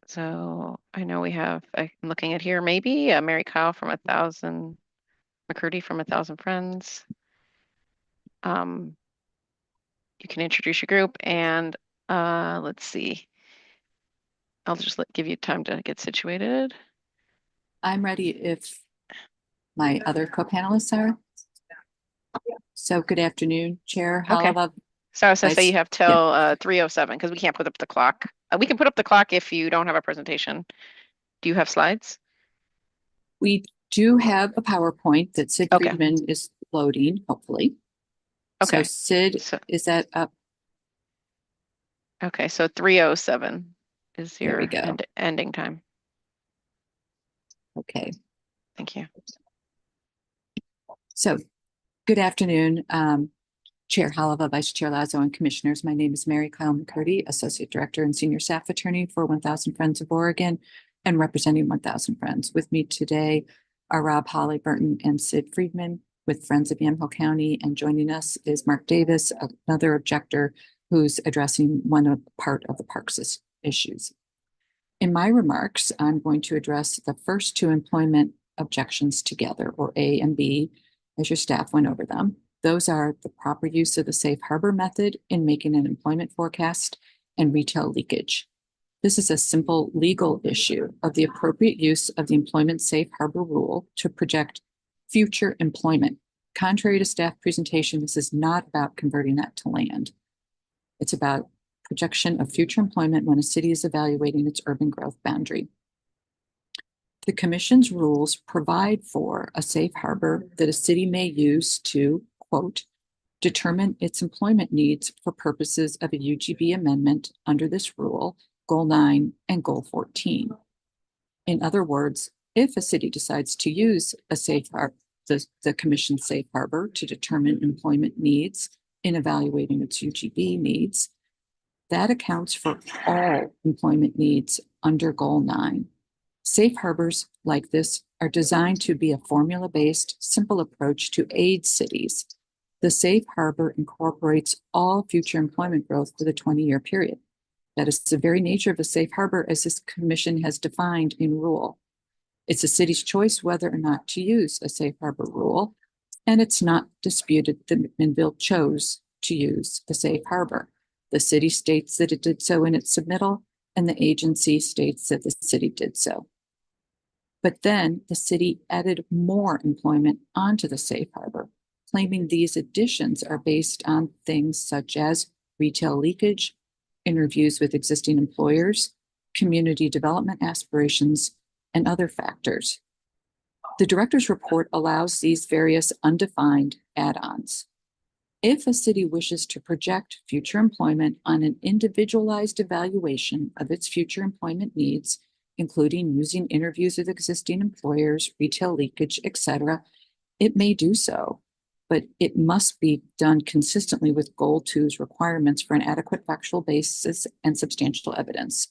So I know we have, I'm looking at here, maybe Mary Kyle from 1,000, McCurdy from 1,000 Friends. You can introduce your group and let's see. I'll just give you time to get situated. I'm ready if my other co-panelists are. So good afternoon, Chair Okay. Halava. So I was gonna say Vice- you have till 3:07 because we can't put up the clock. We can put up the clock if you don't have a presentation. Do you have slides? We do have a PowerPoint that Sid Okay. Friedman is loading, hopefully. So Okay. Sid, So- is that up? Okay, so 3:07 is There we your go. ending time. Okay. Thank you. So, good afternoon, Chair Halava, Vice Chair Lazo, and Commissioners. My name is Mary Kyle McCurdy, Associate Director and Senior Staff Attorney for 1,000 Friends of Oregon and representing 1,000 Friends. With me today are Rob Holly-Burton and Sid Friedman with Friends of Yamhill County, and joining us is Mark Davis, another objector who's addressing part of the parks issues. In my remarks, I'm going to address the first two employment objections together, or A and B, as your staff went over them. Those are the proper use of the safe harbor method in making an employment forecast and retail leakage. This is a simple legal issue of the appropriate use of the employment safe harbor rule to project future employment. Contrary to staff presentation, this is not about converting that to land. It's about projection of future employment when a city is evaluating its urban growth boundary. The Commission's rules provide for a safe harbor that a city may use to, quote, determine its employment needs for purposes of a UGB amendment under this rule, Goal 9 and Goal 14. In other words, if a city decides to use a safe harbor, the Commission's safe harbor to determine employment needs in evaluating its UGB needs, that accounts for all employment needs under Goal 9. Safe harbors like this are designed to be a formula-based, simple approach to aid cities. The safe harbor incorporates all future employment growth for the 20-year period. That is the very nature of a safe harbor as this commission has defined in rule. It's a city's choice whether or not to use a safe harbor rule, and it's not disputed that McMinnville chose to use the safe harbor. The city states that it did so in its submittal, and the agency states that the city did so. But then the city added more employment onto the safe harbor, claiming these additions are based on things such as retail leakage, interviews with existing employers, community development aspirations, and other factors. The director's report allows these various undefined add-ons. If a city wishes to project future employment on an individualized evaluation of its future employment needs, including using interviews with existing employers, retail leakage, etc., it may do so, but it must be done consistently with Goal 2's requirements for an adequate factual basis and substantial evidence.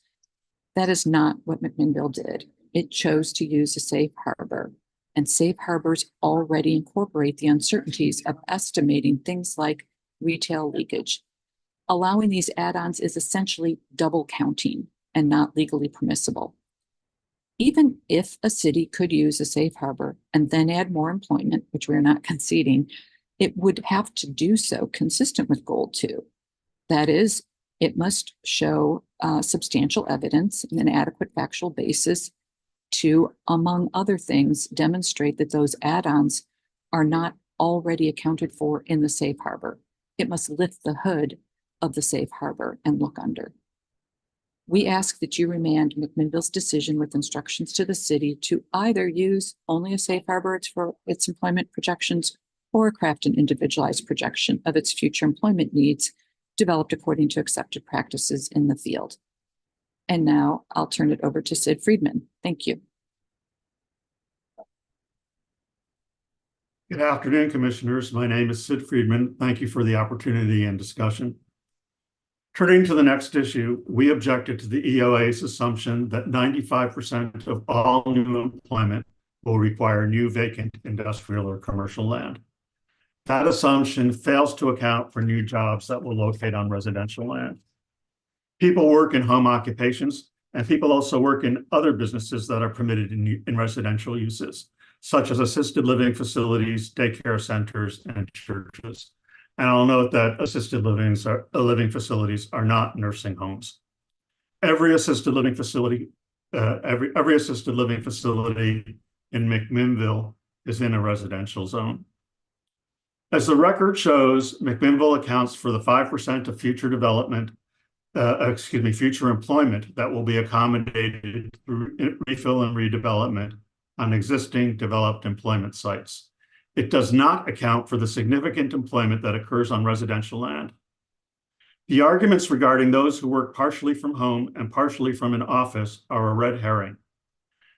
That is not what McMinnville did. It chose to use a safe harbor, and safe harbors already incorporate the uncertainties of estimating things like retail leakage. Allowing these add-ons is essentially double counting and not legally permissible. Even if a city could use a safe harbor and then add more employment, which we're not conceding, it would have to do so consistent with Goal 2. That is, it must show substantial evidence and an adequate factual basis to, among other things, demonstrate that those add-ons are not already accounted for in the safe harbor. It must lift the hood of the safe harbor and look under. We ask that you remand McMinnville's decision with instructions to the city to either use only a safe harbor for its employment projections or craft an individualized projection of its future employment needs developed according to accepted practices in the field. And now I'll turn it over to Sid Friedman. Thank you. Good afternoon, Commissioners. My name is Sid Friedman. Thank you for the opportunity and discussion. Turning to the next issue, we objected to the EOA's assumption that 95% of all new employment will require new vacant industrial or commercial land. That assumption fails to account for new jobs that will locate on residential land. People work in home occupations and people also work in other businesses that are permitted in residential uses, such as assisted living facilities, daycare centers, and churches. And I'll note that assisted living facilities are not nursing homes. Every assisted living facility, every assisted living facility in McMinnville is in a residential zone. As the record shows, McMinnville accounts for the 5% of future development, future employment that will be accommodated through refill and redevelopment on existing developed employment sites. It does not account for the significant employment that occurs on residential land. The arguments regarding those who work partially from home and partially from an office are a red herring.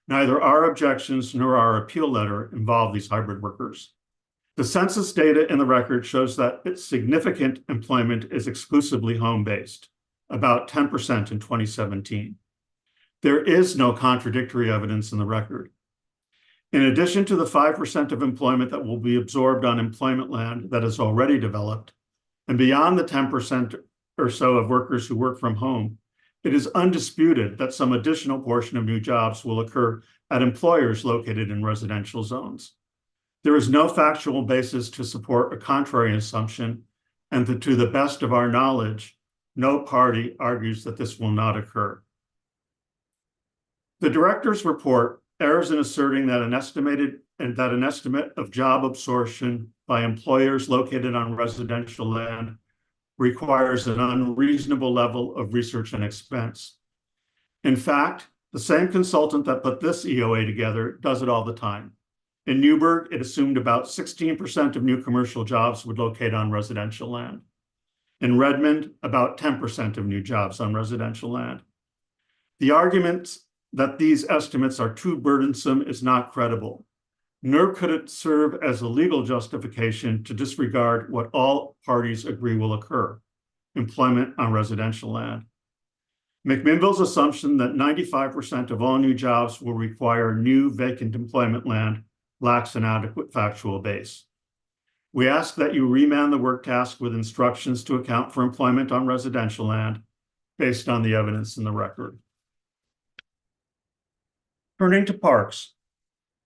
Neither our objections nor our appeal letter involve these hybrid workers. The census data in the record shows that significant employment is exclusively home-based, about 10% in 2017. There is no contradictory evidence in the record. In addition to the 5% of employment that will be absorbed on employment land that is already developed, and beyond the 10% or so of workers who work from home, it is undisputed that some additional portion of new jobs will occur at employers located in residential zones. There is no factual basis to support a contrary assumption, and to the best of our knowledge, no party argues that this will not occur. The director's report errs in asserting that an estimate of job absorption by employers located on residential land requires an unreasonable level of research and expense. In fact, the same consultant that put this EOA together does it all the time. In Newburgh, it assumed about 16% of new commercial jobs would locate on residential land. In Redmond, about 10% of new jobs on residential land. The argument that these estimates are too burdensome is not credible, nor could it serve as a legal justification to disregard what all parties agree will occur: employment on residential land. McMinnville's assumption that 95% of all new jobs will require new vacant employment land lacks an adequate factual base. We ask that you remand the work task with instructions to account for employment on residential land based on the evidence in the record. Turning to parks,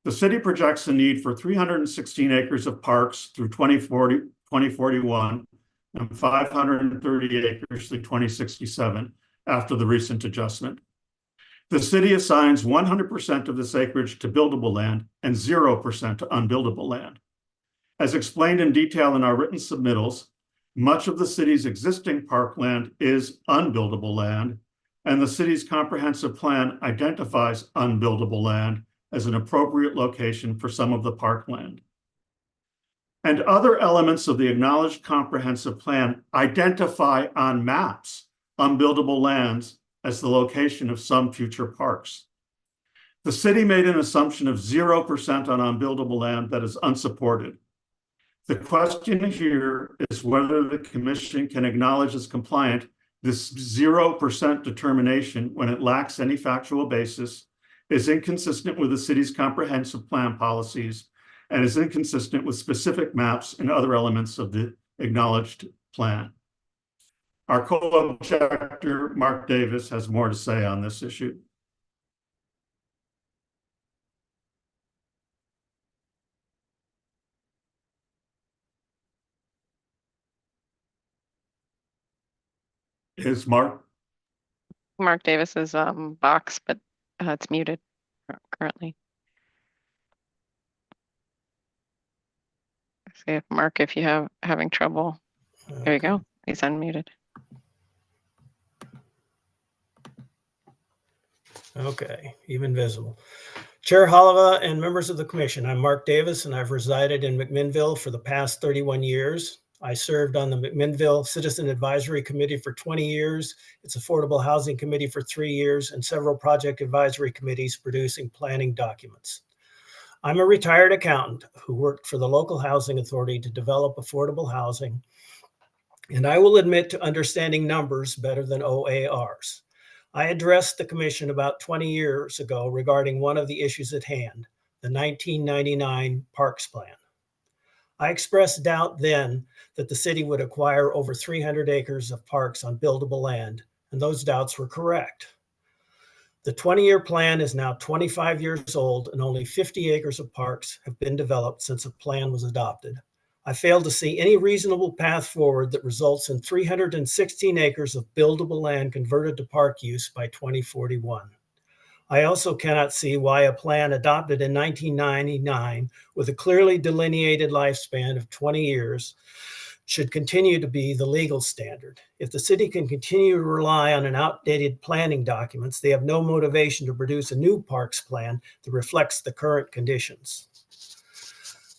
the city projects a need for 316 acres of parks through 2041 and 530 acres through 2067 after the recent adjustment. The city assigns 100% of this acreage to buildable land and 0% to unbuildable land. As explained in detail in our written submittals, much of the city's existing parkland is unbuildable land, and the city's comprehensive plan identifies unbuildable land as an appropriate location for some of the parkland. And other elements of the acknowledged comprehensive plan identify on maps unbuildable lands as the location of some future parks. The city made an assumption of 0% on unbuildable land that is unsupported. The question here is whether the commission can acknowledge as compliant this 0% determination when it lacks any factual basis, is inconsistent with the city's comprehensive plan policies, and is inconsistent with specific maps and other elements of the acknowledged plan. Our co-objector, Mark Davis, has more to say on this issue. Is Mark Davis's box, but it's muted currently. See if Mark, if you having trouble. There you go. He's unmuted. Okay, even visible. Chair Holova and members of the commission, I'm Mark Davis and I've resided in McMinnville for the past 31 years. I served on the McMinnville Citizen Advisory Committee for 20 years, its Affordable Housing Committee for 3 years, and several project advisory committees producing planning documents. I'm a retired accountant who worked for the local housing authority to develop affordable housing, and I will admit to understanding numbers better than OARs. I addressed the commission about 20 years ago regarding one of the issues at hand, the 1999 Parks Plan. I expressed doubt then that the city would acquire over 300 acres of parks on buildable land, and those doubts were correct. The 20-year plan is now 25 years old and only 50 acres of parks have been developed since the plan was adopted. I fail to see any reasonable path forward that results in 316 acres of buildable land converted to park use by 2041. I also cannot see why a plan adopted in 1999 with a clearly delineated lifespan of 20 years should continue to be the legal standard. If the city can continue to rely on an outdated planning documents, they have no motivation to produce a new parks plan that reflects the current conditions.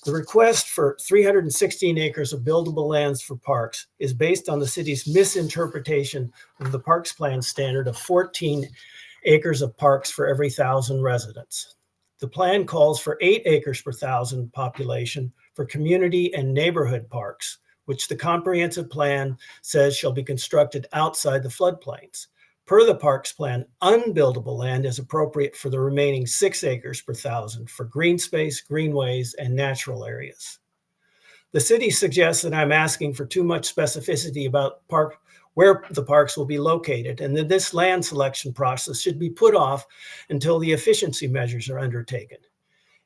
The request for 316 acres of buildable lands for parks is based on the city's misinterpretation of the parks plan standard of 14 acres of parks for every 1,000 residents. The plan calls for 8 acres per 1,000 population for community and neighborhood parks, which the comprehensive plan says shall be constructed outside the floodplains. Per the parks plan, unbuildable land is appropriate for the remaining 6 acres per 1,000 for green space, greenways, and natural areas. The city suggests that I'm asking for too much specificity about where the parks will be located, and that this land selection process should be put off until the efficiency measures are undertaken.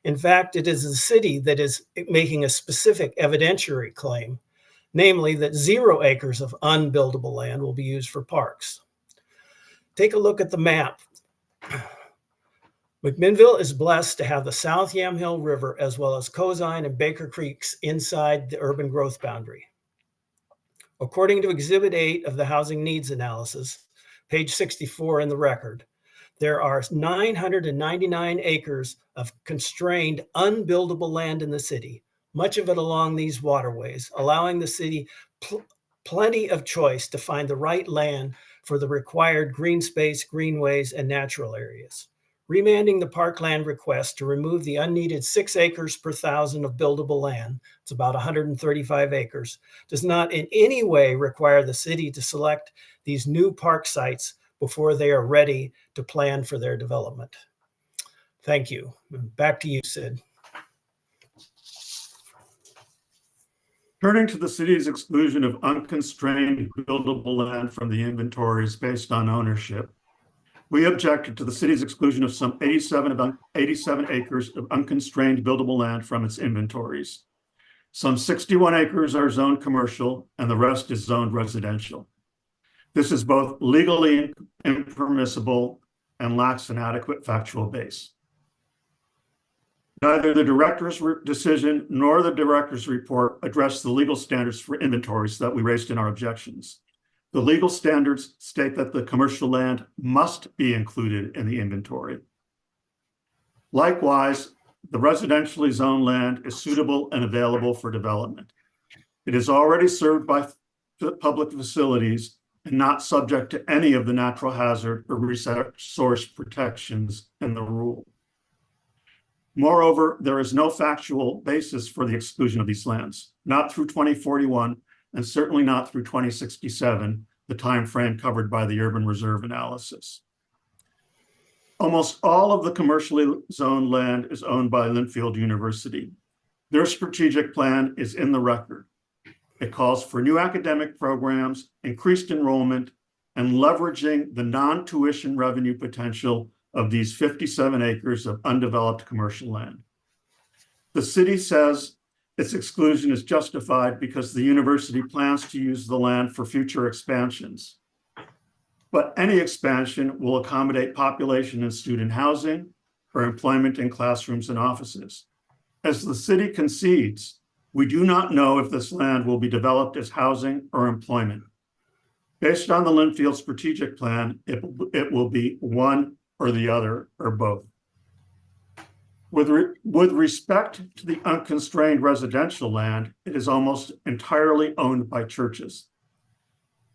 In fact, it is the city that is making a specific evidentiary claim, namely that 0 acres of unbuildable land will be used for parks. Take a look at the map. McMinnville is blessed to have the South Yamhill River as well as Cozine and Baker Creeks inside the urban growth boundary. According to Exhibit 8 of the Housing Needs Analysis, page 64 in the record, there are 999 acres of constrained unbuildable land in the city, much of it along these waterways, allowing the city plenty of choice to find the right land for the required green space, greenways, and natural areas. Remanding the parkland request to remove the unneeded 6 acres per 1,000 of buildable land, it's about 135 acres, does not in any way require the city to select these new park sites before they are ready to plan for their development. Thank you. Back to you, Sid. Turning to the city's exclusion of unconstrained buildable land from the inventories based on ownership, we objected to the city's exclusion of some 87 acres of unconstrained buildable land from its inventories. Some 61 acres are zoned commercial and the rest is zoned residential. This is both legally impermissible and lacks an adequate factual base. Neither the director's decision nor the director's report address the legal standards for inventories that we raised in our objections. The legal standards state that the commercial land must be included in the inventory. Likewise, the residentially zoned land is suitable and available for development. It is already served by public facilities and not subject to any of the natural hazard or resource protections in the rule. Moreover, there is no factual basis for the exclusion of these lands, not through 2041 and certainly not through 2067, the time frame covered by the Urban Reserve analysis. Almost all of the commercially zoned land is owned by Linfield University. Their strategic plan is in the record. It calls for new academic programs, increased enrollment, and leveraging the non-tuition revenue potential of these 57 acres of undeveloped commercial land. The city says its exclusion is justified because the university plans to use the land for future expansions. But any expansion will accommodate population and student housing or employment in classrooms and offices. As the city concedes, we do not know if this land will be developed as housing or employment. Based on the Linfield strategic plan, it will be one or the other or both. With respect to the unconstrained residential land, it is almost entirely owned by churches.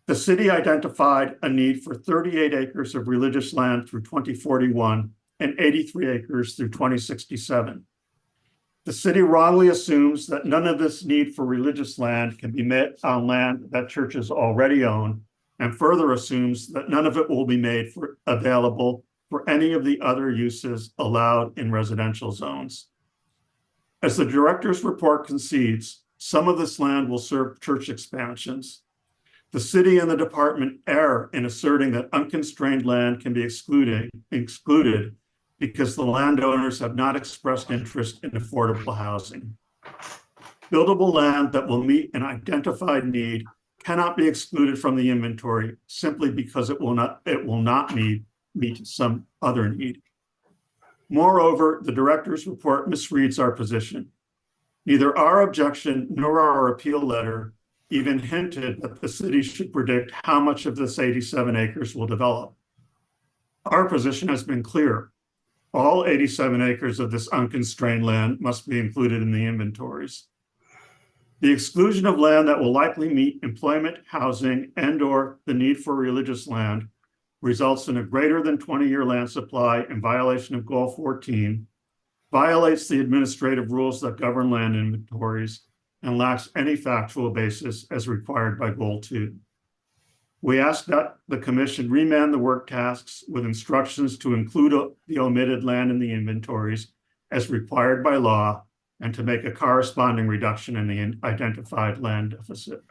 The city identified a need for 38 acres of religious land through 2041 and 83 acres through 2067. The city wrongly assumes that none of this need for religious land can be met on land that churches already own, and further assumes that none of it will be made available for any of the other uses allowed in residential zones. As the director's report concedes, some of this land will serve church expansions. The city and the department err in asserting that unconstrained land can be excluded because the landowners have not expressed interest in affordable housing. Buildable land that will meet an identified need cannot be excluded from the inventory simply because it will not meet some other need. Moreover, the director's report misreads our position. Neither our objection nor our appeal letter even hinted that the city should predict how much of this 87 acres will develop. Our position has been clear. All 87 acres of this unconstrained land must be included in the inventories. The exclusion of land that will likely meet employment, housing, and/or the need for religious land results in a greater than 20-year land supply in violation of Goal 14, violates the administrative rules that govern land inventories, and lacks any factual basis as required by Goal 2. We ask that the commission remand the work tasks with instructions to include the omitted land in the inventories as required by law and to make a corresponding reduction in the identified land deficit.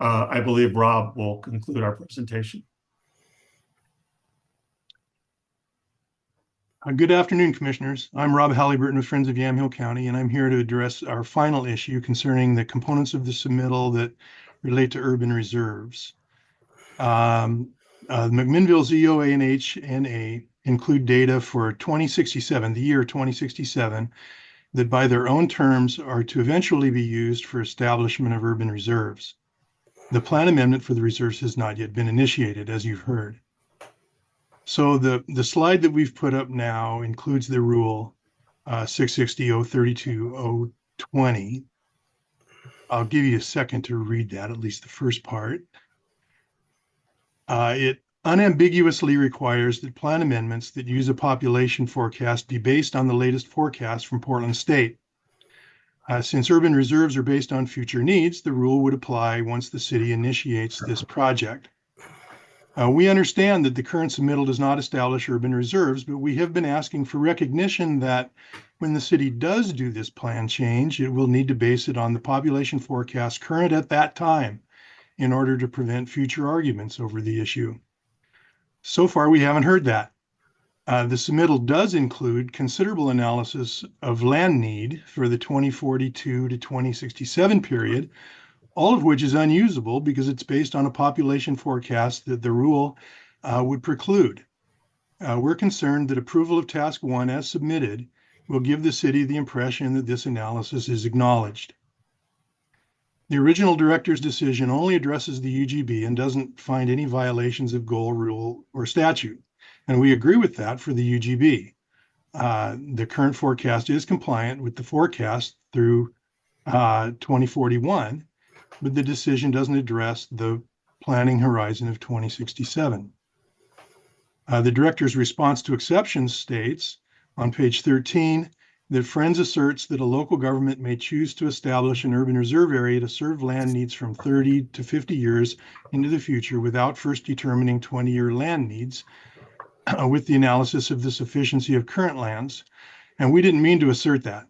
I believe Rob will conclude our presentation. Good afternoon, Commissioners. I'm Rob Halliburton with Friends of Yamhill County, and I'm here to address our final issue concerning the components of the submittal that relate to urban reserves. McMinnville's EOA and HNA include data for 2067, the year 2067, that by their own terms are to eventually be used for establishment of urban reserves. The plan amendment for the reserves has not yet been initiated, as you've heard. So the slide that we've put up now includes the rule 660-032-020. I'll give you a second to read that, at least the first part. It unambiguously requires that plan amendments that use a population forecast be based on the latest forecast from Portland State. Since urban reserves are based on future needs, the rule would apply once the city initiates this project. We understand that the current submittal does not establish urban reserves, but we have been asking for recognition that when the city does do this plan change, it will need to base it on the population forecast current at that time in order to prevent future arguments over the issue. So far, we haven't heard that. The submittal does include considerable analysis of land need for the 2042 to 2067 period, all of which is unusable because it's based on a population forecast that the rule would preclude. We're concerned that approval of Task 1 as submitted will give the city the impression that this analysis is acknowledged. The original director's decision only addresses the UGB and doesn't find any violations of goal, rule, or statute. And we agree with that for the UGB. The current forecast is compliant with the forecast through 2041, but the decision doesn't address the planning horizon of 2067. The director's response to exceptions states on page 13 that Friends asserts that a local government may choose to establish an urban reserve area to serve land needs from 30 to 50 years into the future without first determining 20-year land needs with the analysis of the sufficiency of current lands. And we didn't mean to assert that.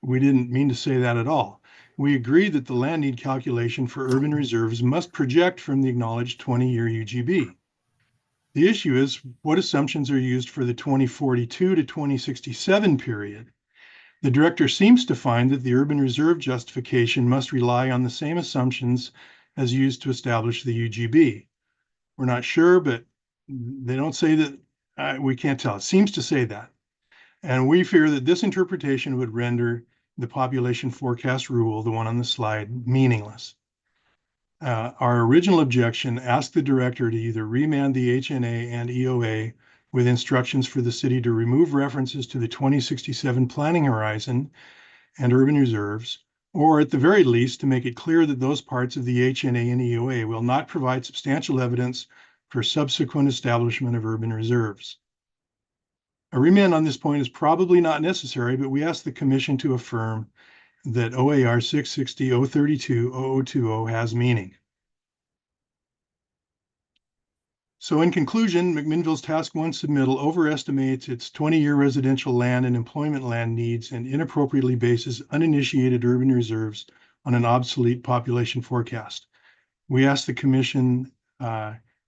We didn't mean to say that at all. We agree that the land need calculation for urban reserves must project from the acknowledged 20-year UGB. The issue is what assumptions are used for the 2042 to 2067 period. The director seems to find that the urban reserve justification must rely on the same assumptions as used to establish the UGB. We're not sure, but they don't say that. We can't tell. It seems to say that. And we fear that this interpretation would render the population forecast rule, the one on the slide, meaningless. Our original objection asked the director to either remand the HNA and EOA with instructions for the city to remove references to the 2067 planning horizon and urban reserves, or at the very least to make it clear that those parts of the HNA and EOA will not provide substantial evidence for subsequent establishment of urban reserves. A remand on this point is probably not necessary, but we ask the Commission to affirm that OAR 660-032-0020 has meaning. So in conclusion, McMinnville's Task 1 submittal overestimates its 20-year residential land and employment land needs and inappropriately bases uninitiated urban reserves on an obsolete population forecast. We ask the commission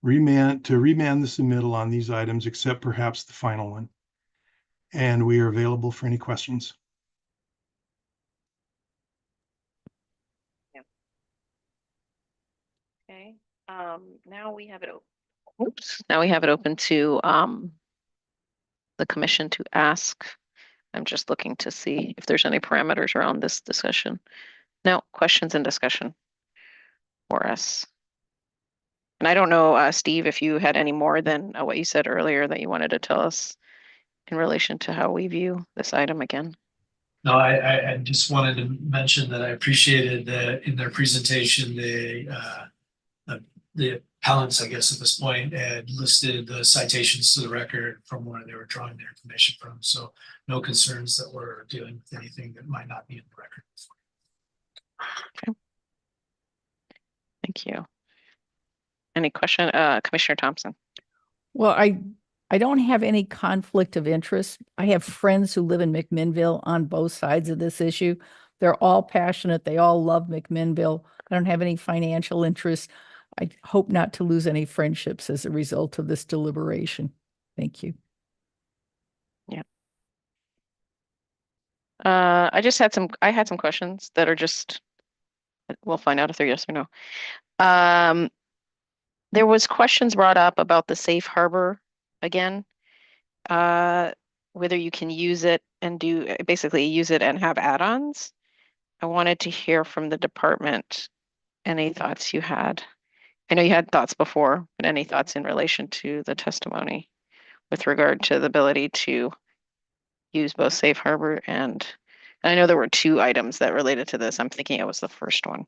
remand the submittal on these items, except perhaps the final one. And we are available for any questions. Okay, now we have it now we have it open to the commission to ask. I'm just looking to see if there's any parameters around this discussion. No questions and discussion for us. And I don't know, Steve, if you had any more than what you said earlier that you wanted to tell us in relation to how we view this item again. No, I just wanted to mention that I appreciated that in their presentation, the appellants, I guess at this point, had listed the citations to the record from where they were drawing their information from. So no concerns that we're dealing with anything that might not be in the record. Okay. Thank you. Any question, Commissioner Thompson? Well, I don't have any conflict of interest. I have friends who live in McMinnville on both sides of this issue. They're all passionate. They all love McMinnville. I don't have any financial interest. I hope not to lose any friendships as a result of this deliberation. Thank you. Yeah. I had some questions that are just, we'll find out if they're yes or no. There was questions brought up about the safe harbor again, whether you can use it and basically use it and have add-ons. I wanted to hear from the department any thoughts you had. I know you had thoughts before, but any thoughts in relation to the testimony with regard to the ability to use both safe harbor and I know there were 2 items that related to this. I'm thinking it was the first one.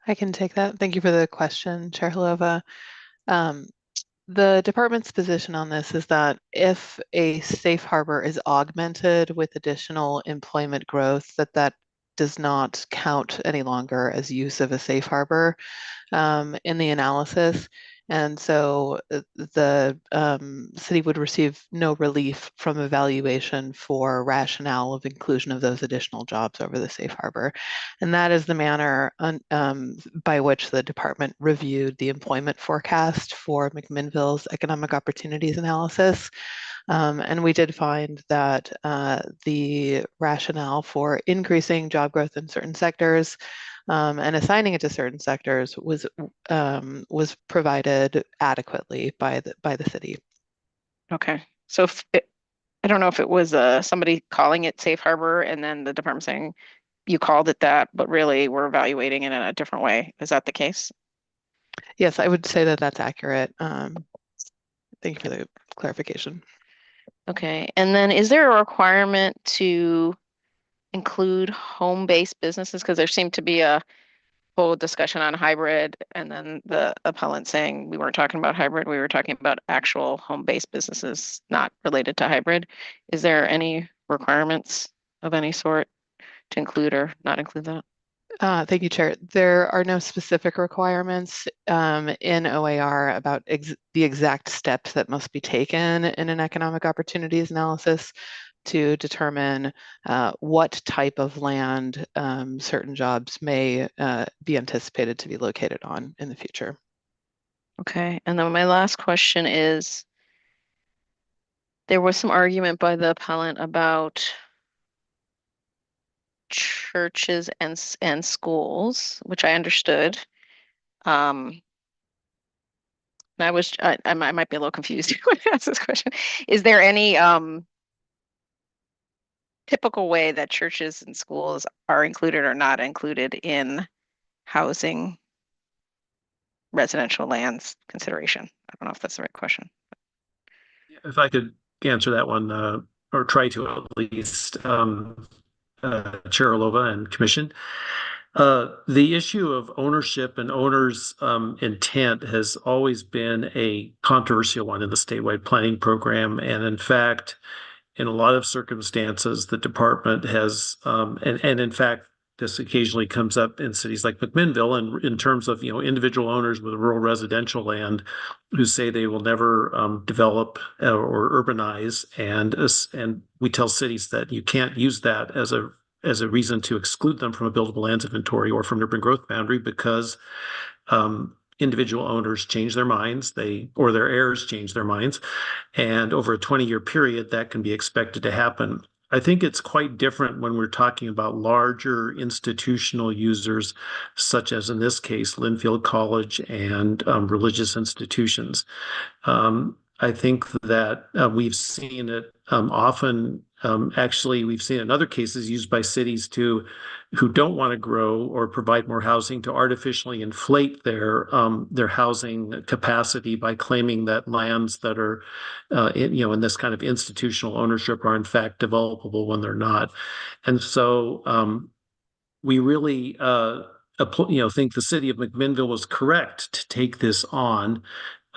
I can take that. Thank you for the question, Chair Halova. The department's position on this is that if a safe harbor is augmented with additional employment growth, that does not count any longer as use of a safe harbor in the analysis. And so the city would receive no relief from evaluation for rationale of inclusion of those additional jobs over the safe harbor. And that is the manner by which the department reviewed the employment forecast for McMinnville's economic opportunities analysis. And we did find that the rationale for increasing job growth in certain sectors and assigning it to certain sectors was provided adequately by the city. Okay, so I don't know if it was somebody calling it safe harbor and then the department saying you called it that, but really we're evaluating it in a different way. Is that the case? Yes, I would say that that's accurate. Thank you for the clarification. Okay, and then is there a requirement to include home-based businesses? Because there seemed to be a whole discussion on hybrid and then the appellant saying we weren't talking about hybrid, we were talking about actual home-based businesses not related to hybrid. Is there any requirements of any sort to include or not include that? Thank you, Chair. There are no specific requirements in OAR about the exact steps that must be taken in an economic opportunities analysis to determine what type of land certain jobs may be anticipated to be located on in the future. Okay, and then my last question is, there was some argument by the appellant about churches and schools, which I understood. And I might be a little confused when I ask this question. Is there any typical way that churches and schools are included or not included in housing residential lands consideration? I don't know if that's the right question. If I could answer that one, or try to at least, Chair Halova and Commission. The issue of ownership and owners' intent has always been a controversial one in the statewide planning program. And in fact, in a lot of circumstances, the department has, and in fact, this occasionally comes up in cities like McMinnville, and in terms of individual owners with rural residential land who say they will never develop or urbanize, and we tell cities that you can't use that as as a reason to exclude them from a buildable lands inventory or from an urban growth boundary, because individual owners change their minds, or their heirs change their minds, and over a 20-year period, that can be expected to happen. I think it's quite different when we're talking about larger institutional users, such as in this case, Linfield College and religious institutions. I think that we've seen it often. Actually, we've seen in other cases used by cities who don't want to grow or provide more housing to artificially inflate their housing capacity by claiming that lands that are in this kind of institutional ownership are in fact developable when they're not. And so we really think the city of McMinnville was correct to take this on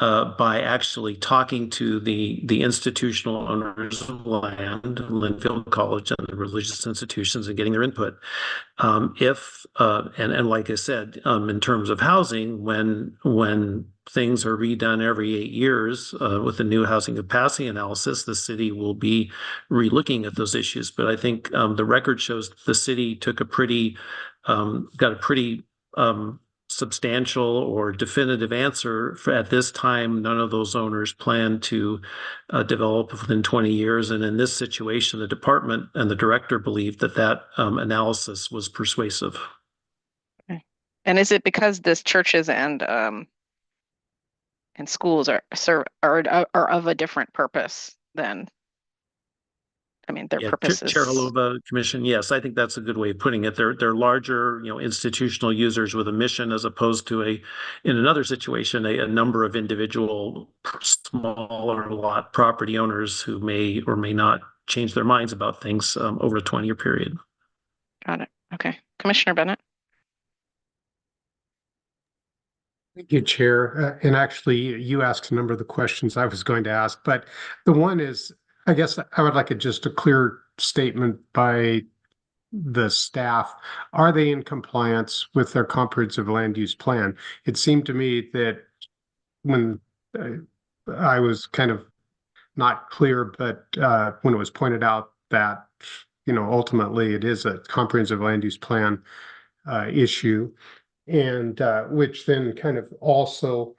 by actually talking to the institutional owners of land, Linfield College, and the religious institutions, and getting their input. And like I said, in terms of housing, when things are redone every 8 years with the new housing capacity analysis, the city will be relooking at those issues. But I think the record shows the city took got a pretty substantial or definitive answer at this time. None of those owners plan to develop within 20 years. And in this situation, the department and the director believed that analysis was persuasive. Okay. And is it because this churches and schools are of a different purpose than? I mean, their purpose is. Chair Halova, Commission, yes, I think that's a good way of putting it. They're larger, institutional users with a mission, as opposed to in another situation, a number of individual smaller lot property owners who may or may not change their minds about things over a 20-year period. Got it. Okay. Commissioner Bennett. Thank you, Chair. And actually, you asked a number of the questions I was going to ask, but the one is, I guess I would like just a clear statement by the staff. Are they in compliance with their comprehensive land use plan? It seemed to me that when I was kind of not clear, but when it was pointed out that, ultimately it is a comprehensive land use plan issue, and which then kind of also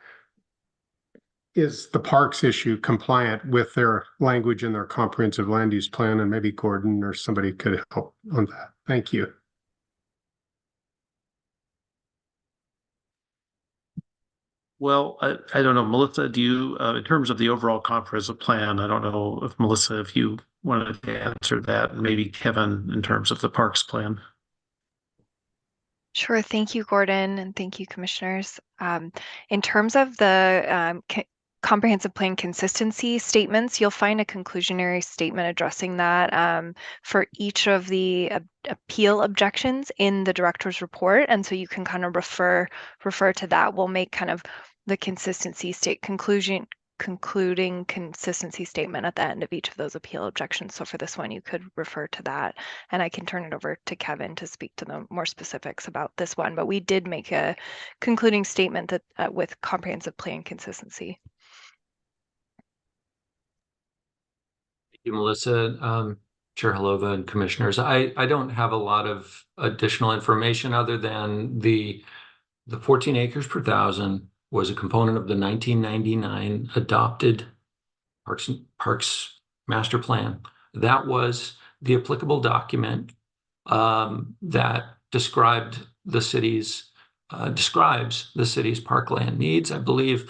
is the parks issue compliant with their language in their comprehensive land use plan? And maybe Gordon or somebody could help on that. Thank you. Well, I don't know, Melissa, do you, in terms of the overall comprehensive plan, I don't know if Melissa, if you wanted to answer that, and maybe Kevin in terms of the parks plan. Sure. Thank you, Gordon, and thank you, commissioners. In terms of the comprehensive plan consistency statements, you'll find a conclusionary statement addressing that for each of the appeal objections in the director's report. And so you can kind of refer to that. We'll make kind of the consistency concluding consistency statement at the end of each of those appeal objections. So for this one, you could refer to that, and I can turn it over to Kevin to speak to the more specifics about this one. But we did make a concluding statement that with comprehensive plan consistency. Thank you, Melissa. Chair Halova and commissioners, I don't have a lot of additional information other than the 14 acres per thousand was a component of the 1999 adopted Parks Master Plan. That was the applicable document that describes the city's parkland needs. I believe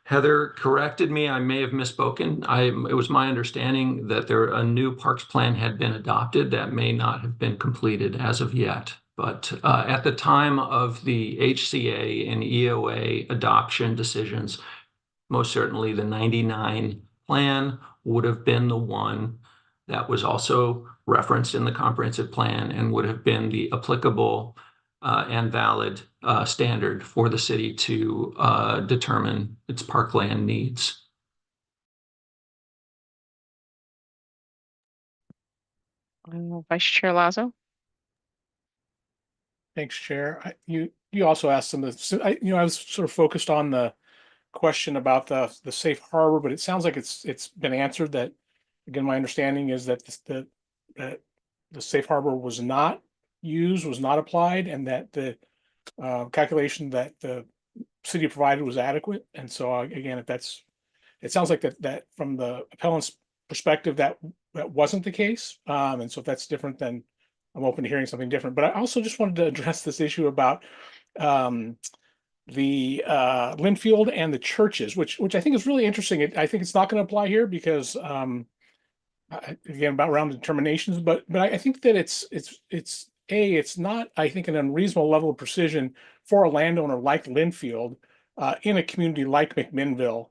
Heather corrected me. I may have misspoken. It was my understanding that a new parks plan had been adopted that may not have been completed as of yet. But at the time of the HCA and EOA adoption decisions, most certainly the 99 plan would have been the one that was also referenced in the comprehensive plan and would have been the applicable and valid standard for the city to determine its parkland needs. Vice Chair Lazo. Thanks, Chair. You also asked some of the, I was sort of focused on the question about the safe harbor, but it sounds like it's been answered. That again, my understanding is that the the safe harbor was not used, was not applied, and that the calculation that the city provided was adequate. And so again, it sounds like that from the appellant's perspective, that wasn't the case. And so if that's different, then I'm open to hearing something different. But I also just wanted to address this issue about the Linfield and the churches, which I think is really interesting. I think it's not going to apply here because again, about round determinations, but I think that it's not, I think, an unreasonable level of precision for a landowner like Linfield in a community like McMinnville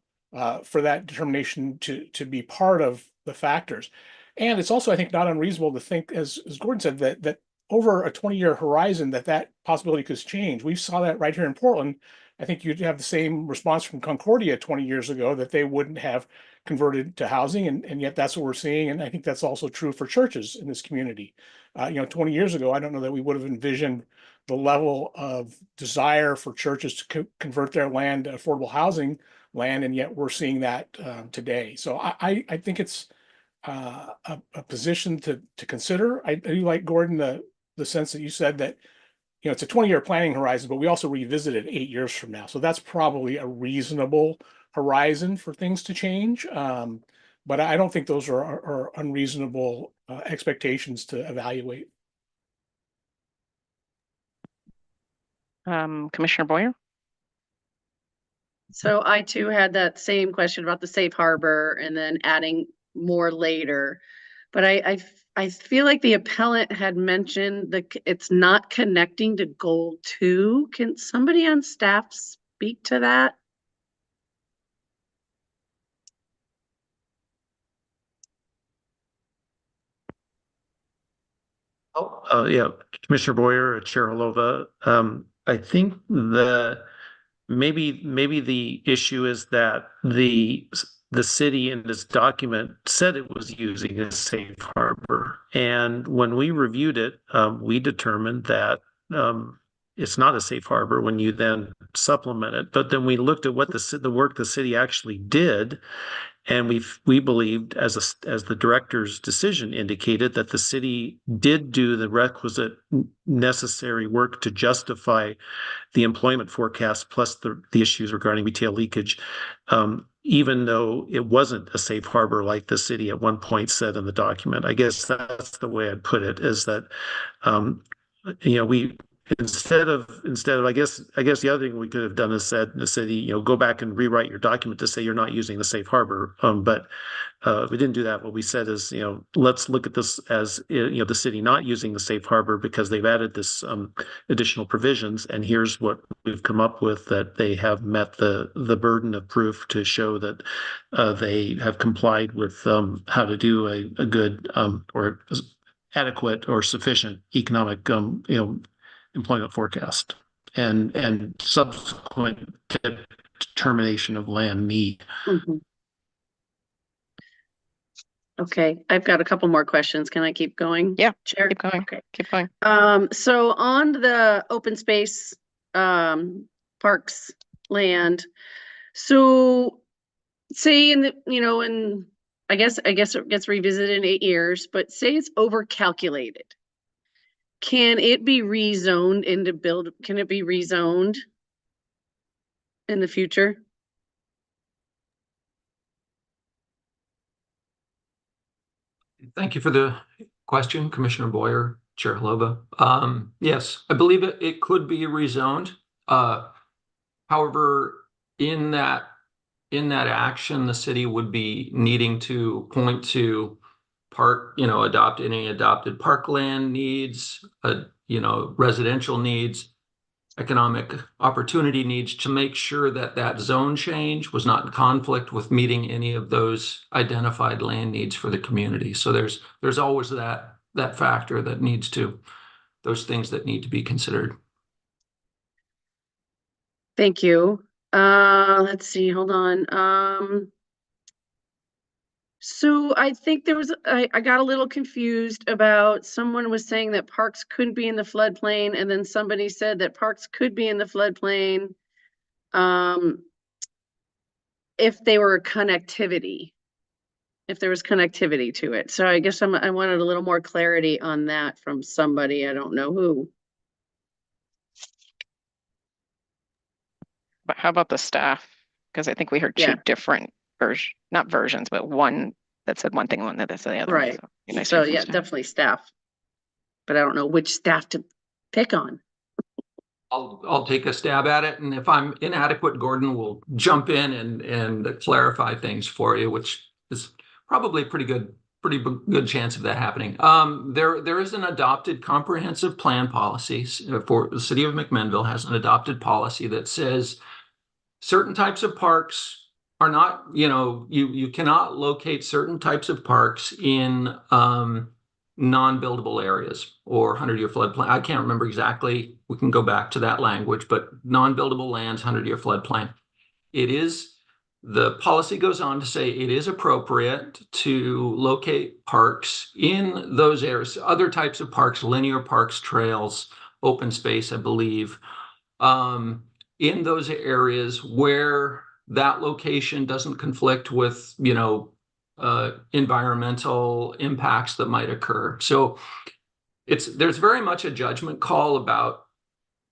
for that determination to be part of the factors. And it's also, I think, not unreasonable to think, as Gordon said, that over a 20-year horizon, that possibility could change. We saw that right here in Portland. I think you'd have the same response from Concordia 20 years ago, that they wouldn't have converted to housing, and yet that's what we're seeing. And I think that's also true for churches in this community. 20 years ago, I don't know that we would have envisioned the level of desire for churches to convert their land to affordable housing land, and yet we're seeing that today. So I think it's a position to consider. I do like, Gordon, the sense that you said that it's a 20-year planning horizon, but we also revisit it 8 years from now. So that's probably a reasonable horizon for things to change. But I don't think those are unreasonable expectations to evaluate. Commissioner Boyer? So I too had that same question about the safe harbor and then adding more later. But I feel like the appellant had mentioned that it's not connecting to goal 2. Can somebody on staff speak to that? Yeah, Commissioner Boyer, Chair Holova. I think maybe the issue is that the city in this document said it was using a safe harbor, and when we reviewed it, we determined that it's not a safe harbor when you then supplement it. But then we looked at what the work the city actually did, and we believed, as the director's decision indicated, that the city did do the requisite necessary work to justify the employment forecast plus the issues regarding retail leakage, even though it wasn't a safe harbor like the city at one point said in the document. I guess that's the way I'd put it, is that we instead of I guess the other thing we could have done is said the city, go back and rewrite your document to say you're not using the safe harbor. But we didn't do that. What we said is, let's look at this as the city not using the safe harbor because they've added this additional provisions, and here's what we've come up with, that they have met the burden of proof to show that they have complied with how to do a good or adequate or sufficient economic employment forecast and subsequent determination of land need. Mm-hmm. Okay, I've got a couple more questions. Can I keep going? Yeah, Chair? keep going. Okay. Keep going. So on the open space parks land, so say in the, I guess it gets revisited in 8 years, but say it's overcalculated. Can it be rezoned can it be rezoned in the future? Thank you for the question, Commissioner Boyer, Chair Holova. Yes, I believe it could be rezoned. However, in that action, the city would be needing to point to any adopted parkland needs, residential needs, economic opportunity needs, to make sure that zone change was not in conflict with meeting any of those identified land needs for the community. So there's always that factor those things that need to be considered. Thank you. Let's see, hold on. So I think I got a little confused about, someone was saying that parks couldn't be in the floodplain, and then somebody said that parks could be in the floodplain if they were connectivity. if there was connectivity to it. So I guess I wanted a little more clarity on that from somebody, I don't know who. But how about the staff? Because I think we heard two Yeah. different not versions, but one that said one thing and one that said the other. Right. So, it'd be nice to So hear from yeah, staff. definitely staff. But I don't know which staff to pick on. I'll take a stab at it, and if I'm inadequate, Gordon will jump in and clarify things for you, which is probably a pretty good chance of that happening. There is an adopted comprehensive plan policy for the city of McMinnville has an adopted policy that says certain types of parks are not, you cannot locate certain types of parks in non-buildable areas or 100-year floodplain. I can't remember exactly. We can go back to that language, but non-buildable lands, 100-year floodplain. The policy goes on to say it is appropriate to locate parks in those areas, other types of parks, linear parks, trails, open space, I believe, in those areas where that location doesn't conflict with, environmental impacts that might occur. So there's very much a judgment call about,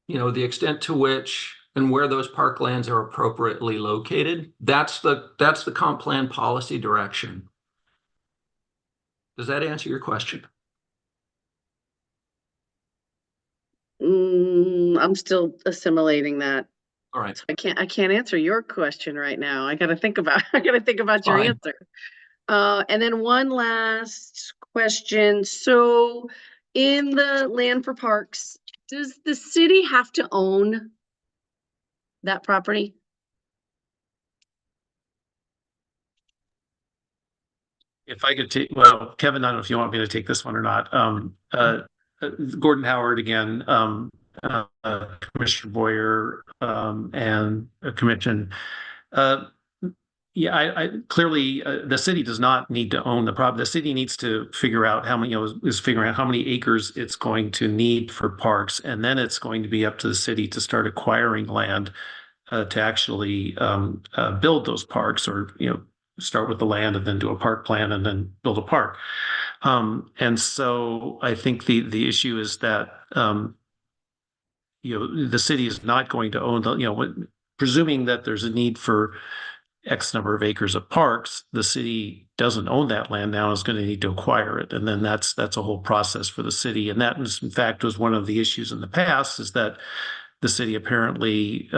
the extent to which and where those parklands are appropriately located. That's the comp plan policy direction. Does that answer your question? I'm still assimilating that. All right. So I can't answer your question right now. I gotta think about your Fine. answer. And then one last question. So in the land for parks, does the city have to own that property? If I could take, well, Kevin, I don't know if you want me to take this one or not. Gordon Howard again, Commissioner Boyer, and Commission. Yeah, I clearly the city does not need to own the property. The city needs to figure out how many, is figuring out how many acres it's going to need for parks, and then it's going to be up to the city to start acquiring land to actually build those parks, or start with the land and then do a park plan and then build a park. And so I think the issue is that the city is not going to own presuming that there's a need for X number of acres of parks, the city doesn't own that land now, is going to need to acquire it. And then that's a whole process for the city. And that, in fact, was one of the issues in the past, is that the city apparently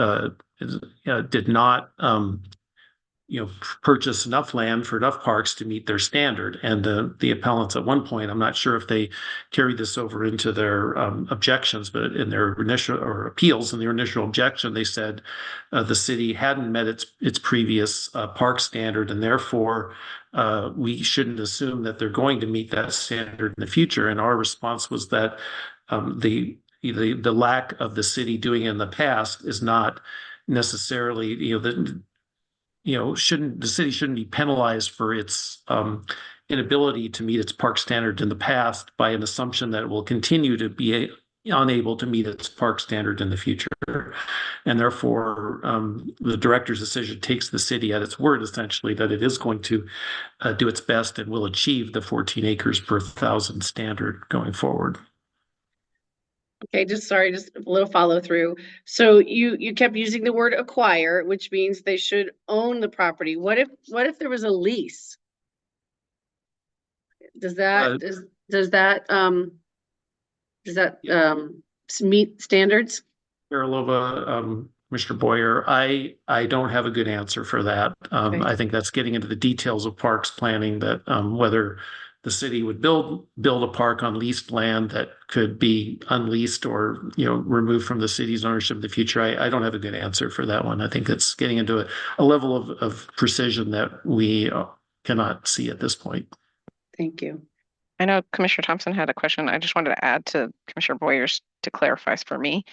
did not purchase enough land for enough parks to meet their standard. And the appellants at one point, I'm not sure if they carried this over into their objections, but in their initial or appeals, in their initial objection, they said the city hadn't met its previous park standard, and therefore we shouldn't assume that they're going to meet that standard in the future. And our response was that the lack of the city doing it in the past is not necessarily, the city shouldn't be penalized for its inability to meet its park standards in the past by an assumption that it will continue to be unable to meet its park standard in the future. And therefore, the director's decision takes the city at its word, essentially, that it is going to do its best and will achieve the 14 acres per 1,000 standard going forward. Okay, just a little follow through. So you kept using the word acquire, which means they should own the property. What if there was a lease? Does that meet standards? Marilova, Commissioner Boyer, I don't have a good answer for that. Okay. I think that's getting into the details of parks planning, that whether the city would build a park on leased land that could be unleased or removed from the city's ownership in the future. I don't have a good answer for that one. I think it's getting into a level of precision that we cannot see at this point. Thank you. I know Commissioner Thompson had a question. I just wanted to add to Commissioner Boyer's to clarify for me.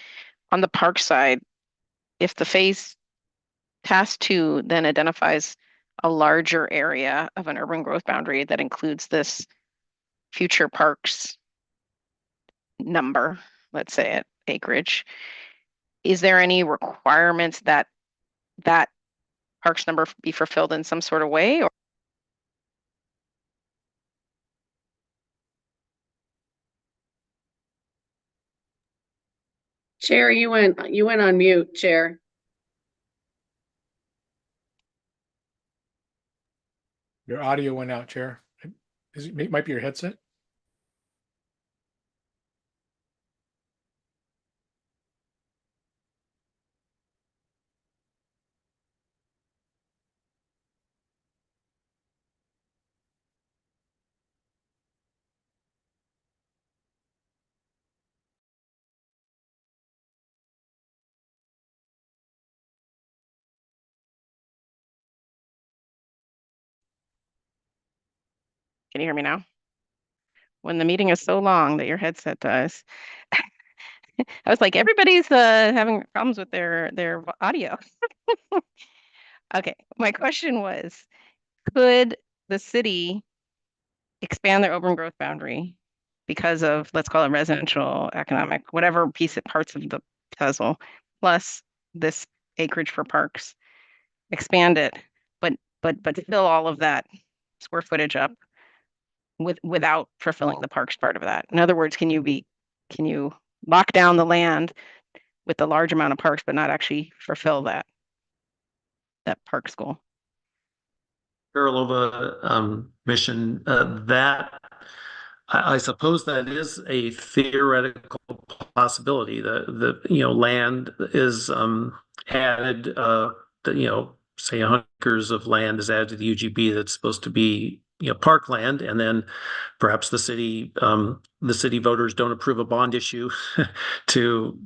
On the park side, if the phase task 2 then identifies a larger area of an urban growth boundary that includes this future parks number, let's say at acreage, is there any requirements that that parks number be fulfilled in some sort of way? Or Chair, you went on mute, Chair. Your audio went out, Chair. It might be your headset. Can you hear me now? When the meeting is so long that your headset dies. I was like, everybody's having problems with their audio. Okay, my question was, could the city expand their urban growth boundary because of, let's call it residential, economic, whatever parts of the puzzle, plus this acreage for parks, expand it, but fill all of that square footage up without fulfilling the parks part of that? In other words, can you lock down the land with the large amount of parks, but not actually fulfill that parks goal? Paralova mission, that I suppose that is a theoretical possibility. The land is added, say 100 acres of land is added to the UGB that's supposed to be parkland, and then perhaps the city voters don't approve a bond issue to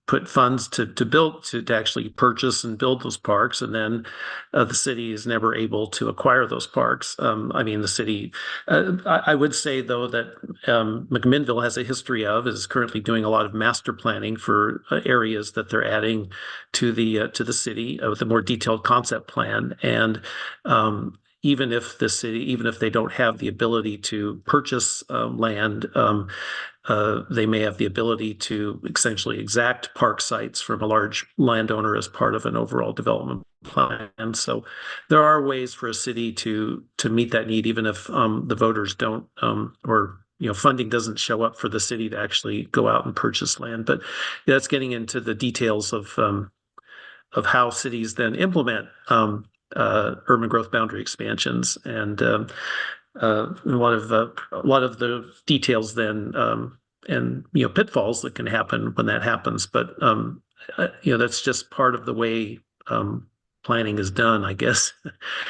put funds to build, to actually purchase and build those parks, and then the city is never able to acquire those parks. The city, I would say though that McMinnville has a history is currently doing a lot of master planning for areas that they're adding to the city with a more detailed concept plan. And even if they don't have the ability to purchase land, they may have the ability to essentially exact park sites from a large landowner as part of an overall development plan. So there are ways for a city to meet that need, even if the voters don't, or funding doesn't show up for the city to actually go out and purchase land. But that's getting into the details of how cities then implement urban growth boundary expansions, and a lot of the details then and pitfalls that can happen when that happens. But that's just part of the way planning is done, I guess.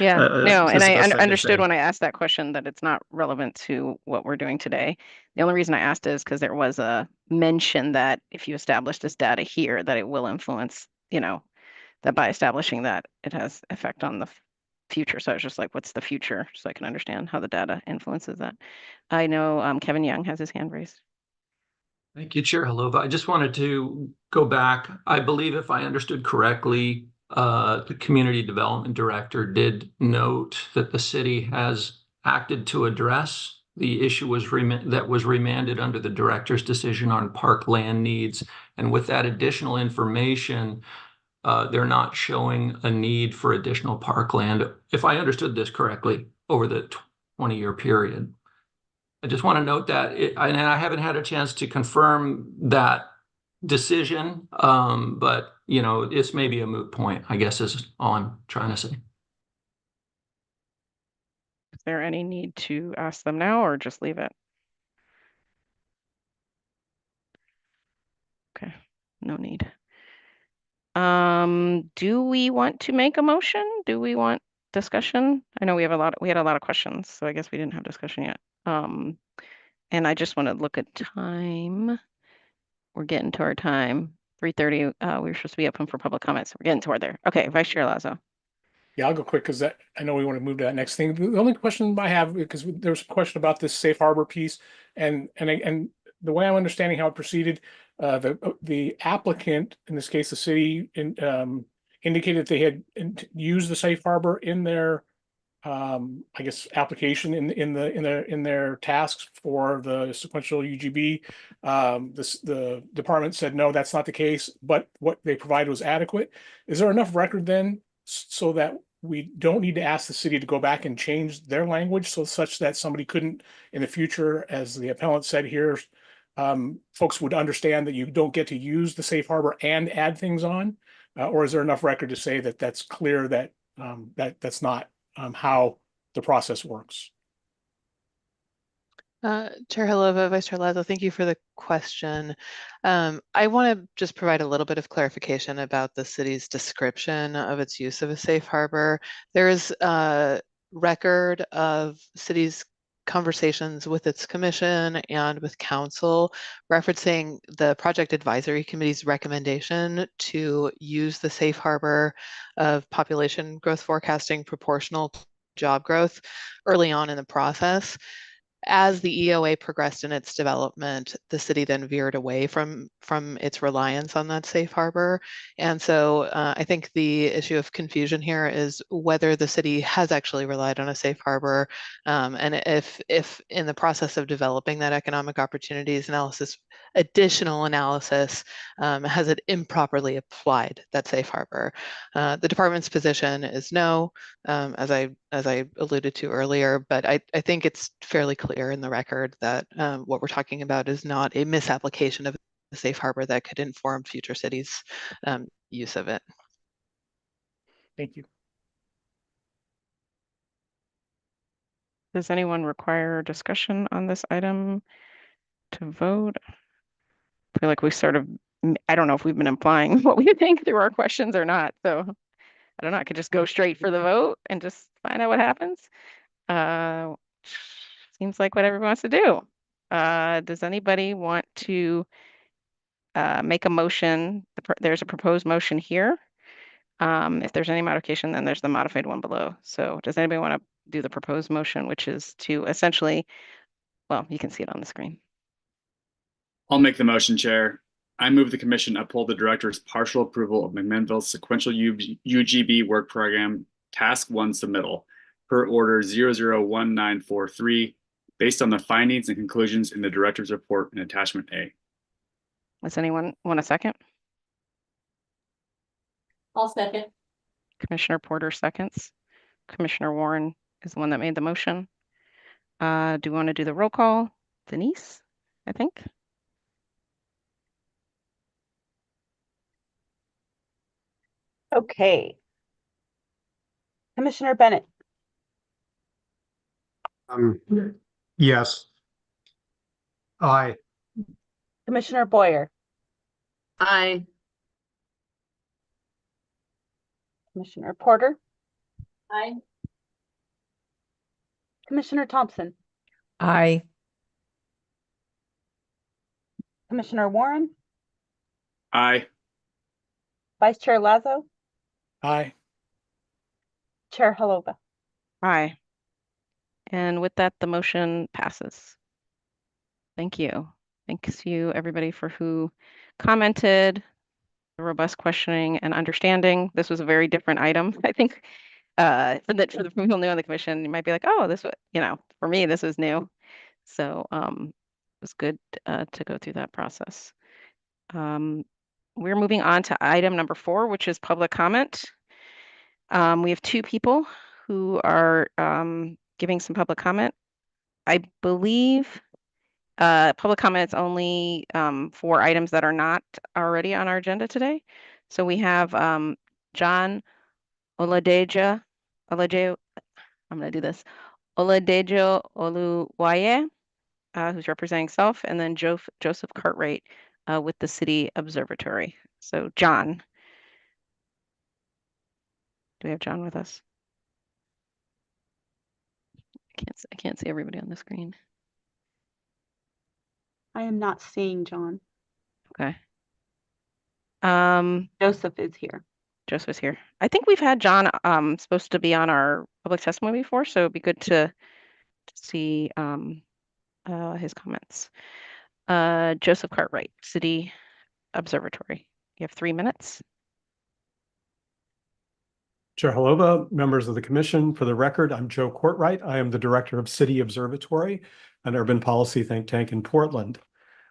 Yeah, no, and I understood say. when I asked that question that it's not relevant to what we're doing today. The only reason I asked is because there was a mention that if you establish this data here, that it will influence, that by establishing that, it has effect on the future. So I was just like, what's the future? So I can understand how the data influences that. I know Kevin Young has his hand raised. Thank you, Chair Halova. I just wanted to go back. I believe if I understood correctly, the Community Development Director did note that the city has acted to address the issue that was remanded under the director's decision on park land needs. And with that additional information, they're not showing a need for additional parkland, if I understood this correctly, over the 20-year period. I just want to note that, and I haven't had a chance to confirm that decision, but this may be a moot point, I guess, is all I'm trying to say. Is there any need to ask them now or just leave it? Okay, no need. Do we want to make a motion? Do we want discussion? I know we had a lot of questions, so I guess we didn't have discussion yet. And I just want to look at time. We're getting to our time. 3:30. We were supposed to be open for public comments. We're getting toward there. Okay, Vice Chair Lazo. Yeah, I'll go quick because I know we want to move to that next thing. The only question I have, because there was a question about this safe harbor piece, and the way I'm understanding how it proceeded, the applicant, in this case the city, indicated they had used the safe harbor in their I guess application in their tasks for the sequential UGB. The department said no, that's not the case, but what they provided was adequate. Is there enough record then so that we don't need to ask the city to go back and change their language such that somebody couldn't in the future, as the appellant said here, folks would understand that you don't get to use the safe harbor and add things on? Or is there enough record to say that that's clear that that's not how the process works? Chair Hilova, Vice Chair Lazo, thank you for the question. I want to just provide a little bit of clarification about the city's description of its use of a safe harbor. There is a record of city's conversations with its commission and with council referencing the project advisory committee's recommendation to use the safe harbor of population growth forecasting proportional to job growth early on in the process. As the EOA progressed in its development, the city then veered away from its reliance on that safe harbor. And so I think the issue of confusion here is whether the city has actually relied on a safe harbor, and if in the process of developing that economic opportunities analysis, additional analysis, has it improperly applied that safe harbor. The department's position is no, as I alluded to earlier, but I think it's fairly clear in the record that what we're talking about is not a misapplication of the safe harbor that could inform future cities' use of it. Thank you. Does anyone require discussion on this item to vote? I feel like we sort of, I don't know if we've been implying what we think through our questions or not. So I don't know, I could just go straight for the vote and just find out what happens. Seems like what everyone wants to do. Does anybody want to make a motion? There's a proposed motion here. If there's any modification, then there's the modified one below. So does anybody want to do the proposed motion, which is to essentially, well, you can see it on the screen. I'll make the motion, Chair. I move the commission uphold the director's partial approval of McMinnville's sequential UGB work program task 1 submittal per order 001943 based on the findings and conclusions in the director's report in attachment A. Does anyone want a second? I'll second. Commissioner Porter seconds. Commissioner Warren is the one that made the motion. Do you want to do the roll call? Denise, I think. Okay. Commissioner Bennett. Yes. Aye. Commissioner Boyer. Aye. Commissioner Porter. Aye. Commissioner Thompson. Aye. Commissioner Warren. Aye. Vice Chair Lazo. Aye. Chair Hilova. Aye. And with that, the motion passes. Thank you. Thanks you everybody for who commented, the robust questioning and understanding. This was a very different item. I think for the people new on the commission, you might be like, oh, this was, for me, this was new. So it was good to go through that process. We're moving on to item number 4, which is public comment. We have 2 people who are giving some public comment. I believe public comment is only for items that are not already on our agenda today. So we have John Oladejo, I'm going to do this, Oladejo Oluwaye, who's representing self, and then Joseph Cartwright with the City Observatory. So John, do we have John with us? I can't see everybody on the screen. I am not seeing John. Okay. Joseph is here. Joseph is here. I think we've had John supposed to be on our public testimony before, so it'd be good to see his comments. Joseph Cartwright, City Observatory. You have 3 minutes. Chair Hilova, members of the commission, for the record, I'm Joe Courtwright. I am the director of City Observatory, an urban policy think tank in Portland.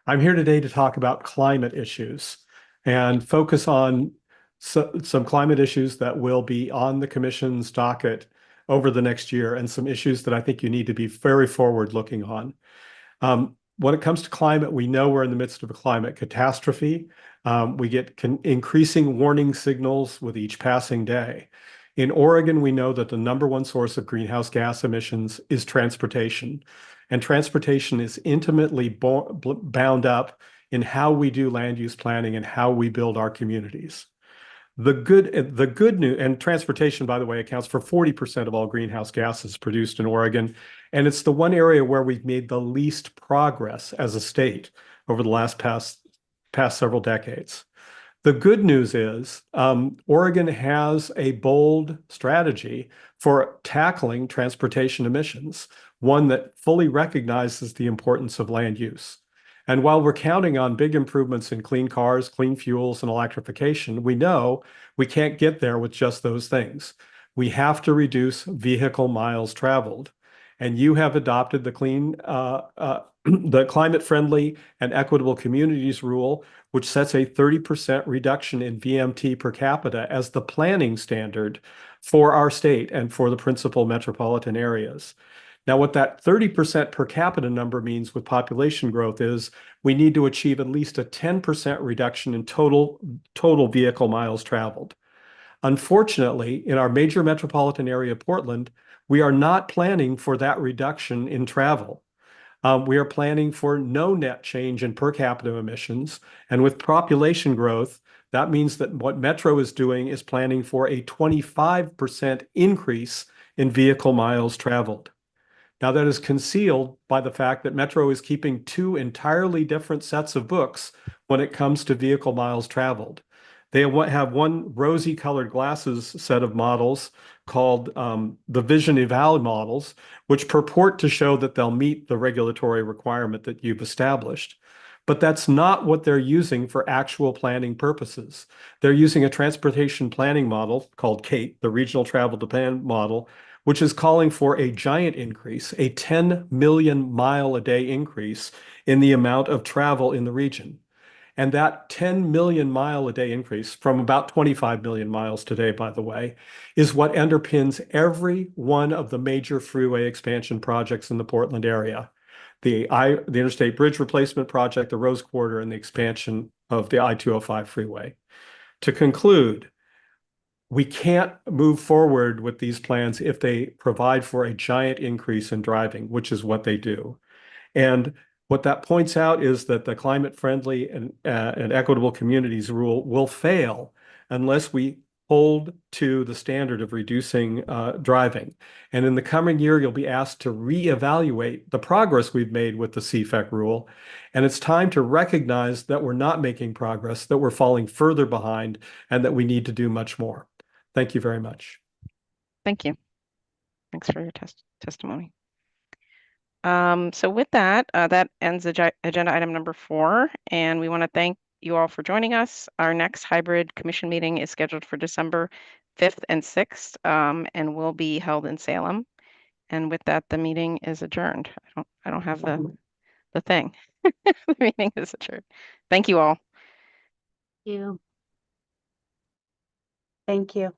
I'm here today to talk about climate issues and focus on some climate issues that will be on the commission's docket over the next year and some issues that I think you need to be very forward looking on. when it comes to climate, we know we're in the midst of a climate catastrophe. We get increasing warning signals with each passing day. In Oregon, we know that the #1 source of greenhouse gas emissions is transportation. And transportation is intimately bound up in how we do land use planning and how we build our communities. The good news, and transportation, by the way, accounts for 40% of all greenhouse gases produced in Oregon. And it's the one area where we've made the least progress as a state over the past several decades. The good news is Oregon has a bold strategy for tackling transportation emissions, one that fully recognizes the importance of land use. And while we're counting on big improvements in clean cars, clean fuels, and electrification, we know we can't get there with just those things. We have to reduce vehicle miles traveled. And you have adopted the climate-friendly and equitable communities rule, which sets a 30% reduction in VMT per capita as the planning standard for our state and for the principal metropolitan areas. Now, what that 30% per capita number means with population growth is we need to achieve at least a 10% reduction in total vehicle miles traveled. Unfortunately, in our major metropolitan area, Portland, we are not planning for that reduction in travel. We are planning for no net change in per capita emissions. And with population growth, that means that what Metro is doing is planning for a 25% increase in vehicle miles traveled. Now, that is concealed by the fact that Metro is keeping two entirely different sets of books when it comes to vehicle miles traveled. They have one rosy colored glasses set of models called the Vision Eval models, which purport to show that they'll meet the regulatory requirement that you've established. But that's not what they're using for actual planning purposes. They're using a transportation planning model called CATE, the Regional Travel Demand Model, which is calling for a giant increase, a 10 million mile a day increase in the amount of travel in the region. And that 10 million mile a day increase, from about 25 million miles today, by the way, is what underpins every one of the major freeway expansion projects in the Portland area. The Interstate Bridge Replacement Project, the Rose Quarter, and the expansion of the I-205 freeway. To conclude, we can't move forward with these plans if they provide for a giant increase in driving, which is what they do. And what that points out is that the climate-friendly and equitable communities rule will fail unless we hold to the standard of reducing driving. And in the coming year, you'll be asked to reevaluate the progress we've made with the CFEC rule. And it's time to recognize that we're not making progress, that we're falling further behind, and that we need to do much more. Thank you very much. Thank you. Thanks for your testimony. So with that, that ends agenda item number 4, and we want to thank you all for joining us. Our next hybrid commission meeting is scheduled for December 5th and 6th, and will be held in Salem. And with that, the meeting is adjourned. I don't have the thing. The meeting is adjourned. Thank you all. Thank you. Thank you.